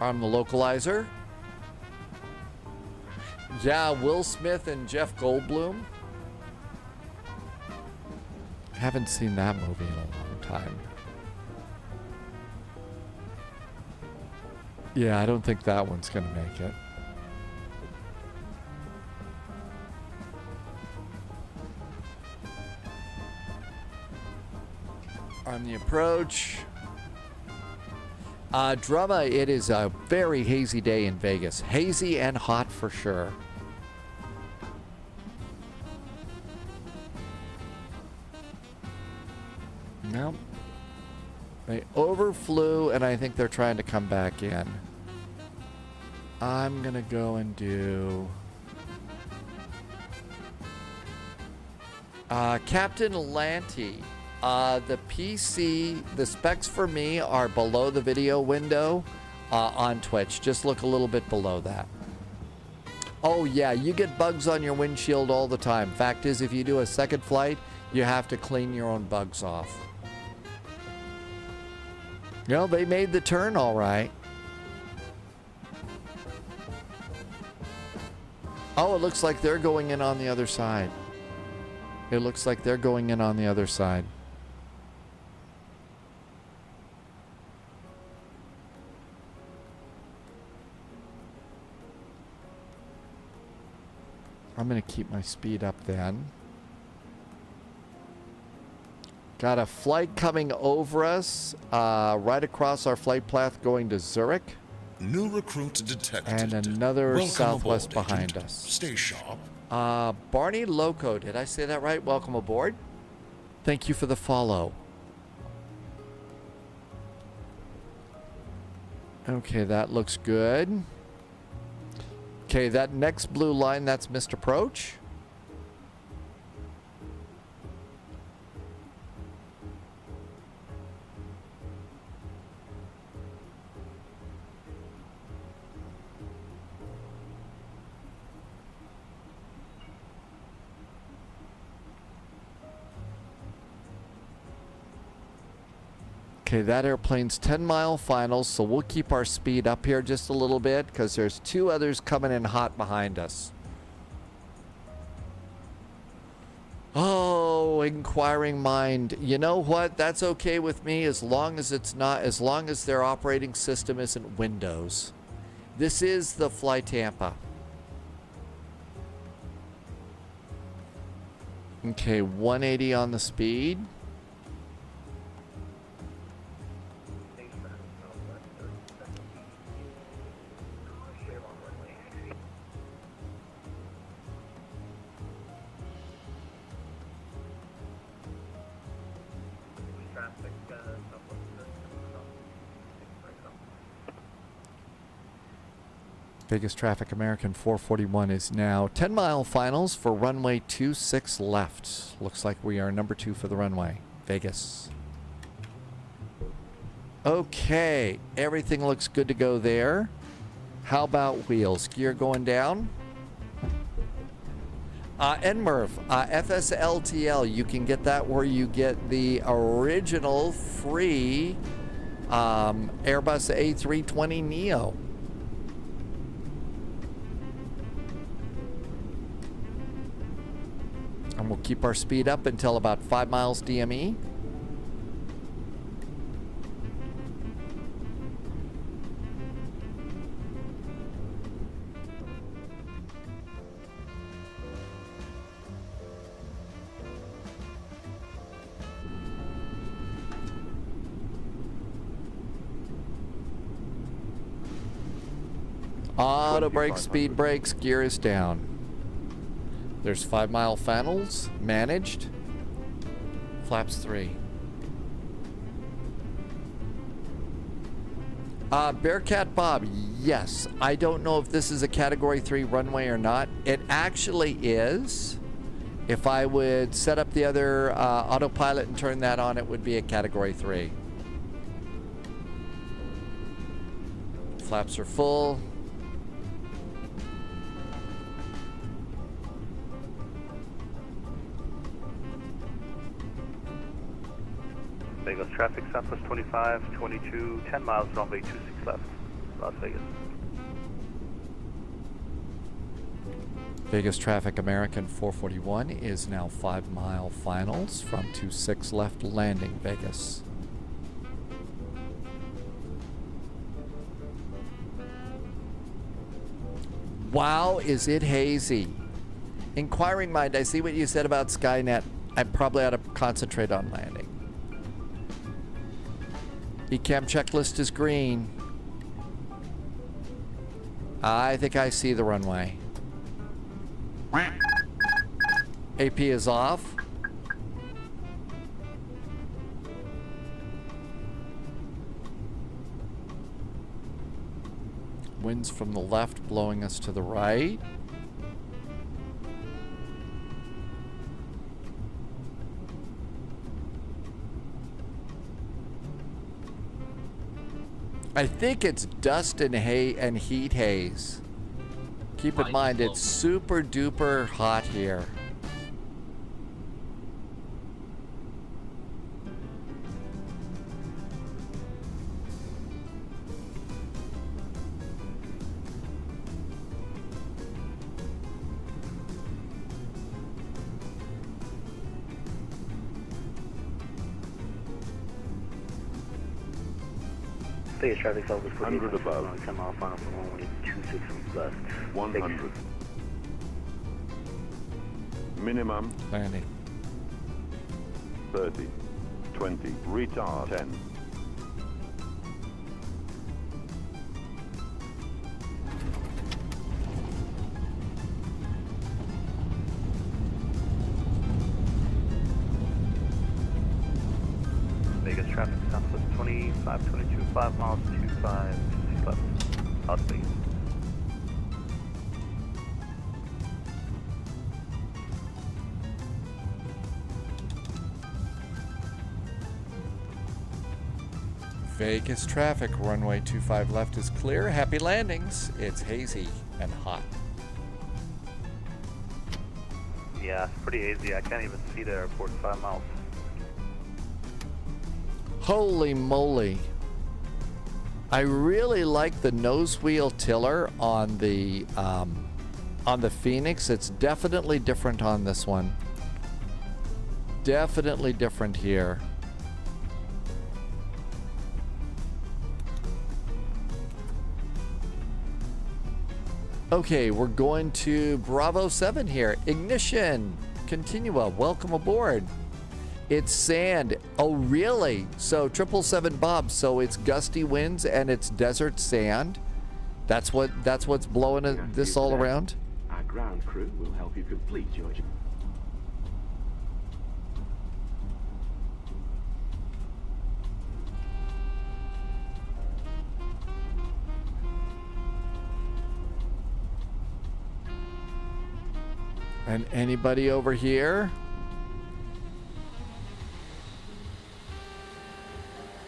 I'm the localizer. Yeah, Will Smith and Jeff Goldblum. Haven't seen that movie in a long time. Yeah, I don't think that one's going to make it. On the approach. Drumma, it is a very hazy day in Vegas. Hazy and hot for sure. Nope. They overflew, and I think they're trying to come back in. I'm going to go and do... Captain Lanty. The PC, the specs for me are below the video window on Twitch. Just look a little bit below that. Oh yeah, you get bugs on your windshield all the time. Fact is, if you do a second flight, you have to clean your own bugs off. You know, they made the turn all right. Oh, it looks like they're going in on the other side. It looks like they're going in on the other side. I'm going to keep my speed up then. Got a flight coming over us, right across our flight path going to Zurich. New recruit detected. And another Welcome Southwest aboard, behind agent. us. Stay sharp. Barney Loco, did I say that right? Welcome aboard. Thank you for the follow. Okay, that looks good. Okay, that next blue line, that's Missed Approach. Okay, that airplane's 10-mile finals, so we'll keep our speed up here just a little bit because there's two others coming in hot behind us. Oh, Inquiring Mind. You know what? That's okay with me as long as it's not, as long as their operating system isn't Windows. This is the Fly Tampa. Okay, 180 on the speed. Vegas traffic, American 441 is now 10-mile finals for runway 26 left. Looks like we are number 2 for the runway. Vegas. Okay, everything looks good to go there. How about wheels? Gear going down. NMRF, FSLTL, you can get that where you get the original free Airbus A320neo. And we'll keep our speed up until about 5 miles DME. Auto brake, speed brakes, gear is down. There's 5 mile finals, managed. Flaps 3. Bearcat Bob, yes. I don't know if this is a Category 3 runway or not. It actually is. If I would set up the other autopilot and turn that on, it would be a Category 3. Flaps are full. Vegas traffic, Southwest 25, 22, 10 miles, runway 26 left, Las Vegas. Vegas traffic, American 441 is now 5 mile finals from 26 left landing, Vegas. Wow, is it hazy. Inquiring mind, I see what you said about Skynet. I probably ought to concentrate on landing. ECAM checklist is green. I think I see the runway. AP is off. Winds from the left blowing us to the right. I think it's dust and heat haze. Keep in mind, it's super duper hot here. Vegas traffic over 100 above. 10 mile final from runway 26 left. 100. Minimum. Landing. 30. 20. Retard. 10. Vegas traffic, Southwest 25, 22, 5 miles, 25, 6 left, Las Vegas. Vegas traffic, runway 25 left is clear. Happy landings. It's hazy and hot. Yeah, it's pretty hazy. I can't even see the airport 5 miles. Holy moly. I really like the nose wheel tiller on the Phoenix. It's definitely different on this one. Definitely different here. Okay, we're going to Bravo 7 here. Ignition. Continua. Welcome aboard. It's sand. Oh, really? So 777 Bob. So it's gusty winds and it's desert sand. That's what's blowing this all around. Our ground crew will help you complete your job. And anybody over here?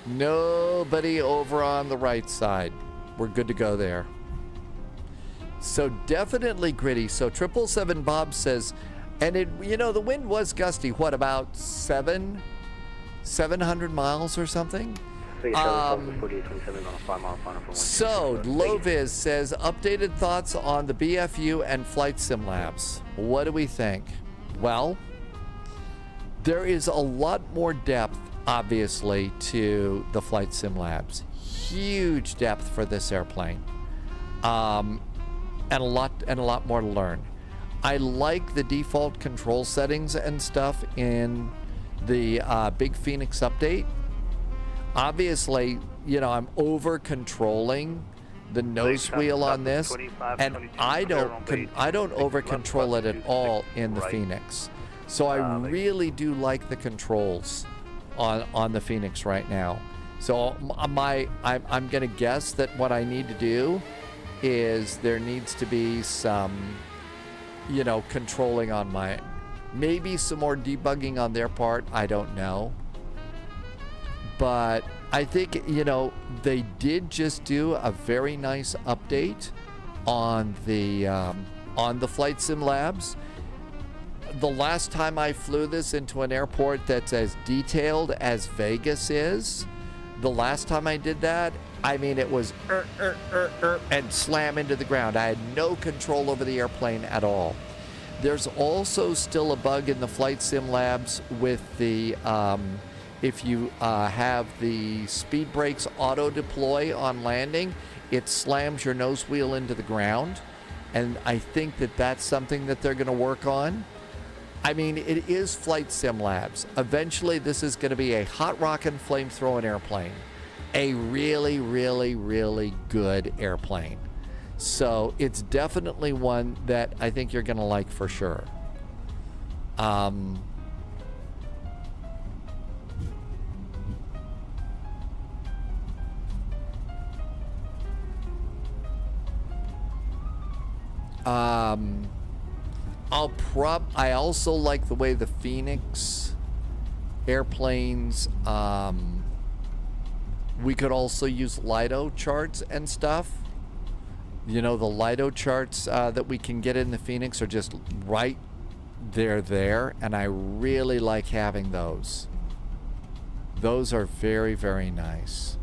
Nobody over on the right side. We're good to go there. So definitely gritty. So 777 Bob says, and it, you know, the wind was gusty. What, about 700 miles or something? So Loviz says, updated thoughts on the BFU and Flight Sim Labs. What do we think? Well, there is a lot more depth, obviously, to the Flight Sim Labs. Huge depth for this airplane, and a lot more to learn. I like the default control settings and stuff in the Big Phoenix update. Obviously, you know, I'm over controlling the nose wheel on this, and I don't over control it at all in the Phoenix. So I really do like the controls on the Phoenix right now. So I'm gonna guess that what I need to do is there needs to be some, you know, controlling on my, maybe some more debugging on their part. I don't know. But I think, you know, they did just do a very nice update on the Flight Sim Labs. The last time I flew this into an airport that's as detailed as Vegas is, the last time I did that, I mean, it was and slam into the ground. I had no control over the airplane at all. There's also still a bug in the Flight Sim Labs with the, if you have the speed brakes auto deploy on landing, it slams your nose wheel into the ground. And I think that that's something that they're going to work on. I mean, it is Flight Sim Labs. Eventually, this is going to be a hot rockin' flamethrowing airplane. A really, really, really good airplane. So it's definitely one that I think you're going to like for sure. I also like the way the Phoenix airplanes, we could also use LIDO charts and stuff. You know, the LIDO charts that we can get in the Phoenix are just right there, and I really like having those. Those are very, very nice.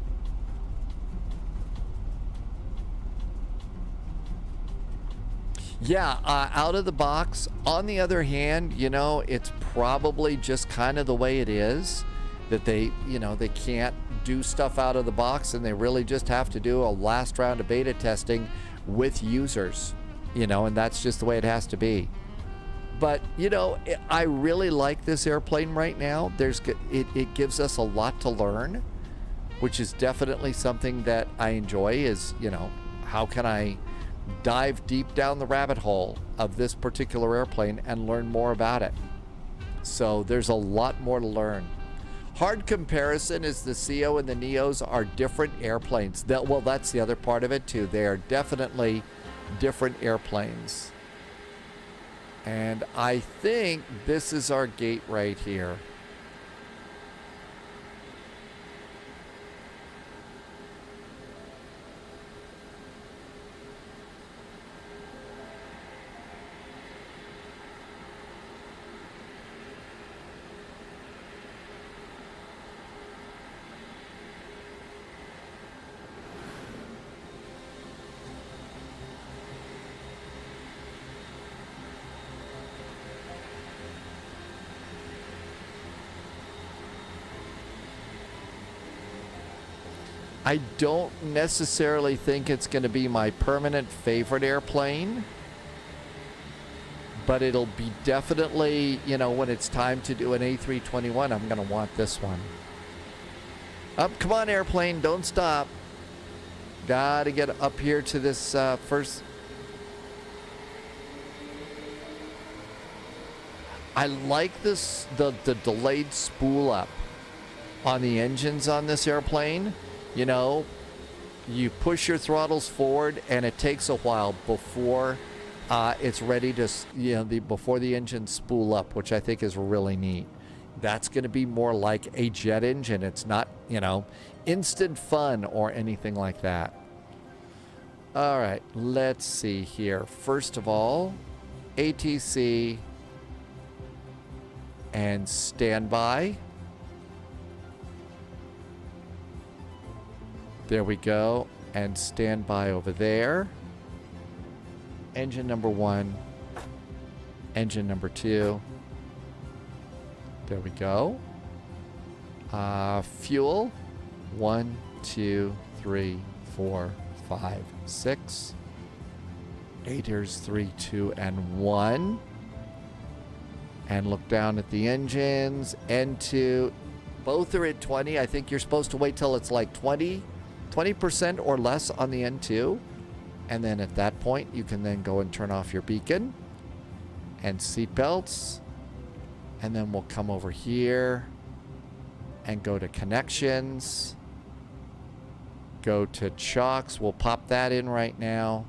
Yeah, out of the box. On the other hand, you know, it's probably just kind of the way it is, that they, you know, they can't do stuff out of the box, and they really just have to do a last round of beta testing with users, you know, and that's just the way it has to be. But, you know, I really like this airplane right now. It gives us a lot to learn, which is definitely something that I enjoy, is, you know, how can I dive deep down the rabbit hole of this particular airplane and learn more about it. So there's a lot more to learn. Hard comparison is the CO and the Neos are different airplanes. Well, that's the other part of it too. They are definitely different airplanes. And I think this is our gate right here. I don't necessarily think it's going to be my permanent favorite airplane, but it'll be definitely, you know, when it's time to do an A321, I'm going to want this one. Come on, airplane, don't stop. Gotta get up here to this first. I like this, the delayed spool up on the engines on this airplane. You know, you push your throttles forward and it takes a while before it's ready to, you know, before the engines spool up, which I think is really neat. That's going to be more like a jet engine. It's not, you know, instant fun or anything like that. All right, let's see here. First of all, ATC and standby. There we go. And standby over there. Engine number 1. Engine number 2. There we go. Fuel. 1, 2, 3, 4, 5, 6. 8ers 3, 2, and 1. And look down at the engines. N2. Both are at 20. I think you're supposed to wait till it's like 20 20% or less on the N2. And then at that point, you can then go and turn off your beacon and seatbelts. And then we'll come over here and go to connections. Go to chocks. We'll pop that in right now.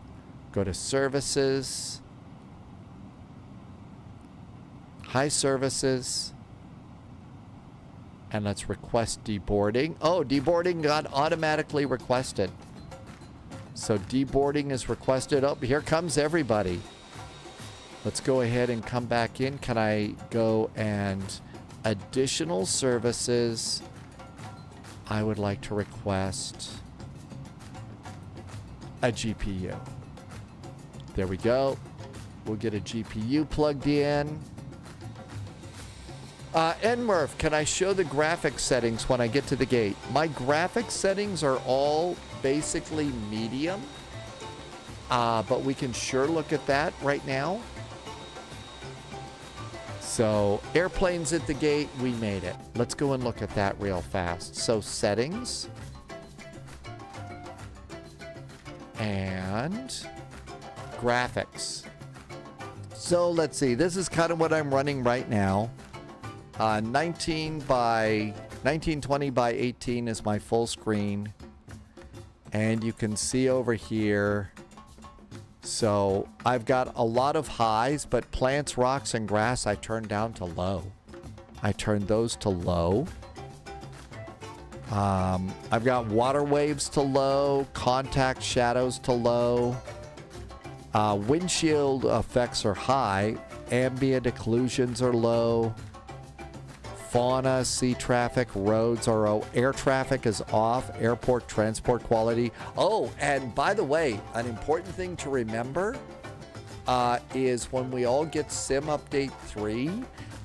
Go to services. High services. And let's request deboarding. Oh, deboarding got automatically requested. So deboarding is requested. Oh, here comes everybody. Let's go ahead and come back in. Can I go and additional services? I would like to request a GPU. There we go. We'll get a GPU plugged in. NMurph, can I show the graphics settings when I get to the gate? My graphics settings are all basically medium. But we can sure look at that right now. So, airplanes at the gate, we made it. Let's go and look at that real fast. So, settings. And graphics. So, let's see. This is kind of what I'm running right now. 1920 by 18 is my full screen. And you can see over here. So I've got a lot of highs, but plants, rocks, and grass I turned down to low. I turned those to low. I've got water waves to low, contact shadows to low. Windshield effects are high. Ambient occlusions are low. Fauna, sea traffic, roads are low. Air traffic is off. Airport transport quality. Oh, and by the way, an important thing to remember is when we all get Sim Update 3,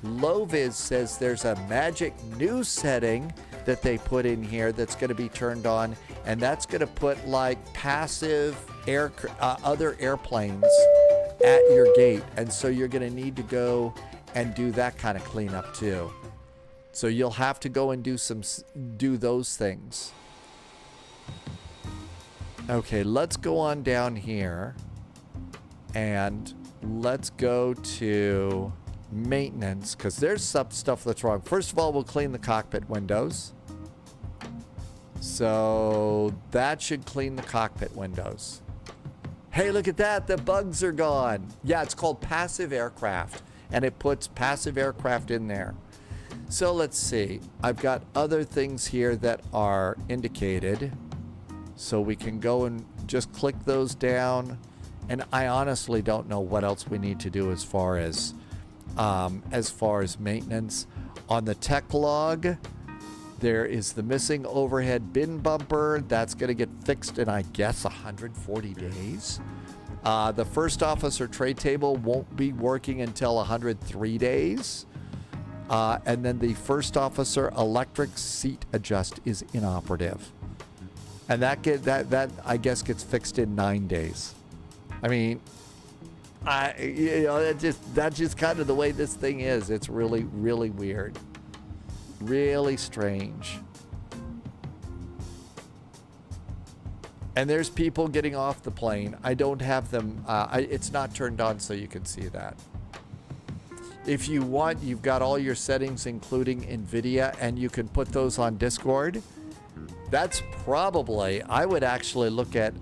LowViz says there's a magic new setting that they put in here that's going to be turned on, and that's going to put like passive other airplanes at your gate, and so you're going to need to go and do that kind of cleanup too. So you'll have to go and do those things. Okay, let's go on down here and let's go to maintenance, because there's some stuff that's wrong. First of all, we'll clean the cockpit windows. So that should clean the cockpit windows. Hey, look at that. The bugs are gone. Yeah, it's called passive aircraft, and it puts passive aircraft in there. So let's see. I've got other things here that are indicated. So we can go and just click those down. And I honestly don't know what else we need to do as far as maintenance. On the tech log, there is the missing overhead bin bumper. That's going to get fixed in, I guess, 140 days. The first officer tray table won't be working until 103 days. And then the first officer electric seat adjust is inoperative. And that I guess gets fixed in 9 days. I mean, that's just kind of the way this thing is. It's really, really weird. Really strange. And there's people getting off the plane. I don't have them. It's not turned on so you can see that. If you want, you've got all your settings, including Nvidia, and you can put those on Discord. That's probably, I would actually look at,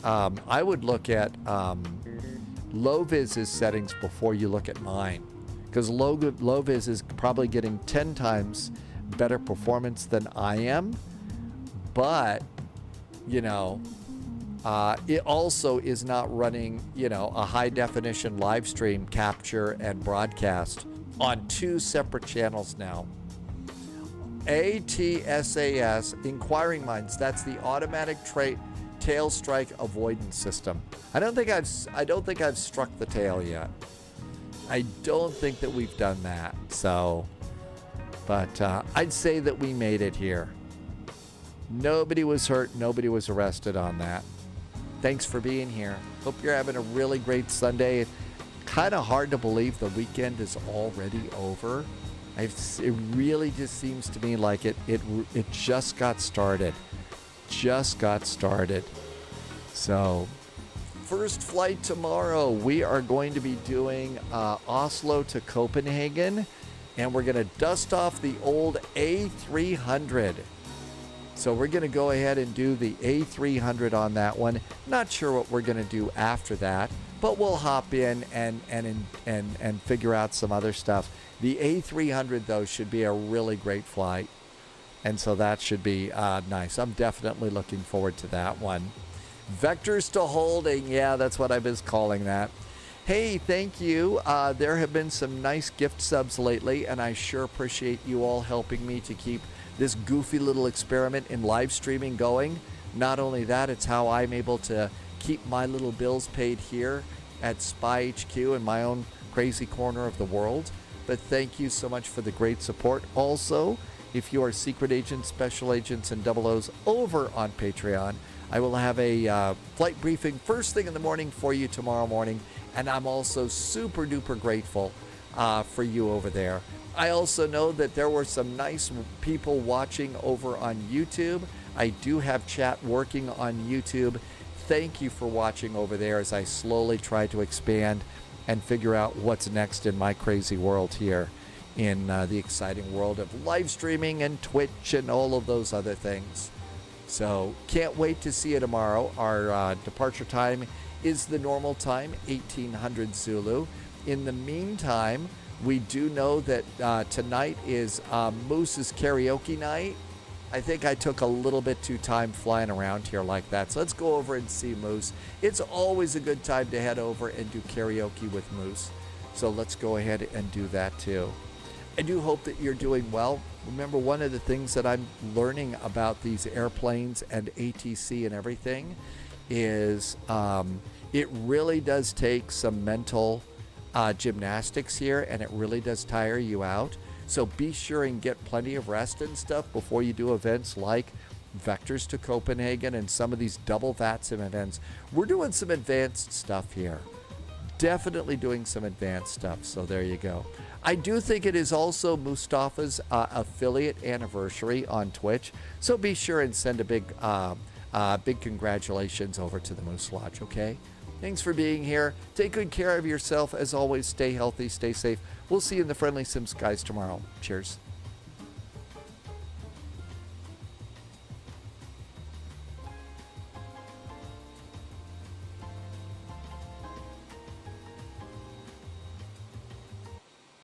LowViz's settings before you look at mine. Because LowViz is probably getting 10 times better performance than I am. But, you know, it also is not running, you know, a high definition live stream capture and broadcast on 2 separate channels now. ATSAS, Inquiring Minds, that's the automatic tail strike avoidance system. I don't think I've struck the tail yet. I don't think that we've done that. So, but I'd say that we made it here. Nobody was hurt, nobody was arrested on that. Thanks for being here. Hope you're having a really great Sunday. Kind of hard to believe the weekend is already over. It really just seems to me like it just got started. just got started. So first flight tomorrow, we are going to be doing Oslo to Copenhagen, and we're going to dust off the old A300. So we're going to go ahead and do the A300 on that one. Not sure what we're going to do after that, but we'll hop in and figure out some other stuff. The A300, though, should be a really great flight, and so that should be nice. I'm definitely looking forward to that one. Vectors to holding. Yeah, that's what I was calling that. Hey, thank you. There have been some nice gift subs lately, and I sure appreciate you all helping me to keep this goofy little experiment in live streaming going. Not only that, it's how I'm able to keep my little bills paid here at Spy HQ in my own crazy corner of the world. But thank you so much for the great support. Also, if you are secret agents, special agents, and 00s over on Patreon, I will have a flight briefing first thing in the morning for you tomorrow morning. And I'm also super duper grateful for you over there. I also know that there were some nice people watching over on YouTube. I do have chat working on YouTube. Thank you for watching over there as I slowly try to expand and figure out what's next in my crazy world here in the exciting world of live streaming and Twitch and all of those other things. So can't wait to see you tomorrow. Our departure time is the normal time, 1800 Zulu. In the meantime, we do know that tonight is Moose's karaoke night. I think I took a little bit too time flying around here like that. So let's go over and see Moose. It's always a good time to head over and do karaoke with Moose. So let's go ahead and do that too. I do hope that you're doing well. Remember, one of the things that I'm learning about these airplanes and ATC and everything is it really does take some mental gymnastics here, and it really does tire you out. So be sure and get plenty of rest and stuff before you do events like Vectors to Copenhagen and some of these double VATSIM events. We're doing some advanced stuff here. Definitely doing some advanced stuff. So there you go. I do think it is also Mustafa's affiliate anniversary on Twitch. So be sure and send a big congratulations over to the Moose Lodge, okay? Thanks for being here. Take good care of yourself. As always, stay healthy, stay safe. We'll see you in the Friendly Sim Skies tomorrow. Cheers.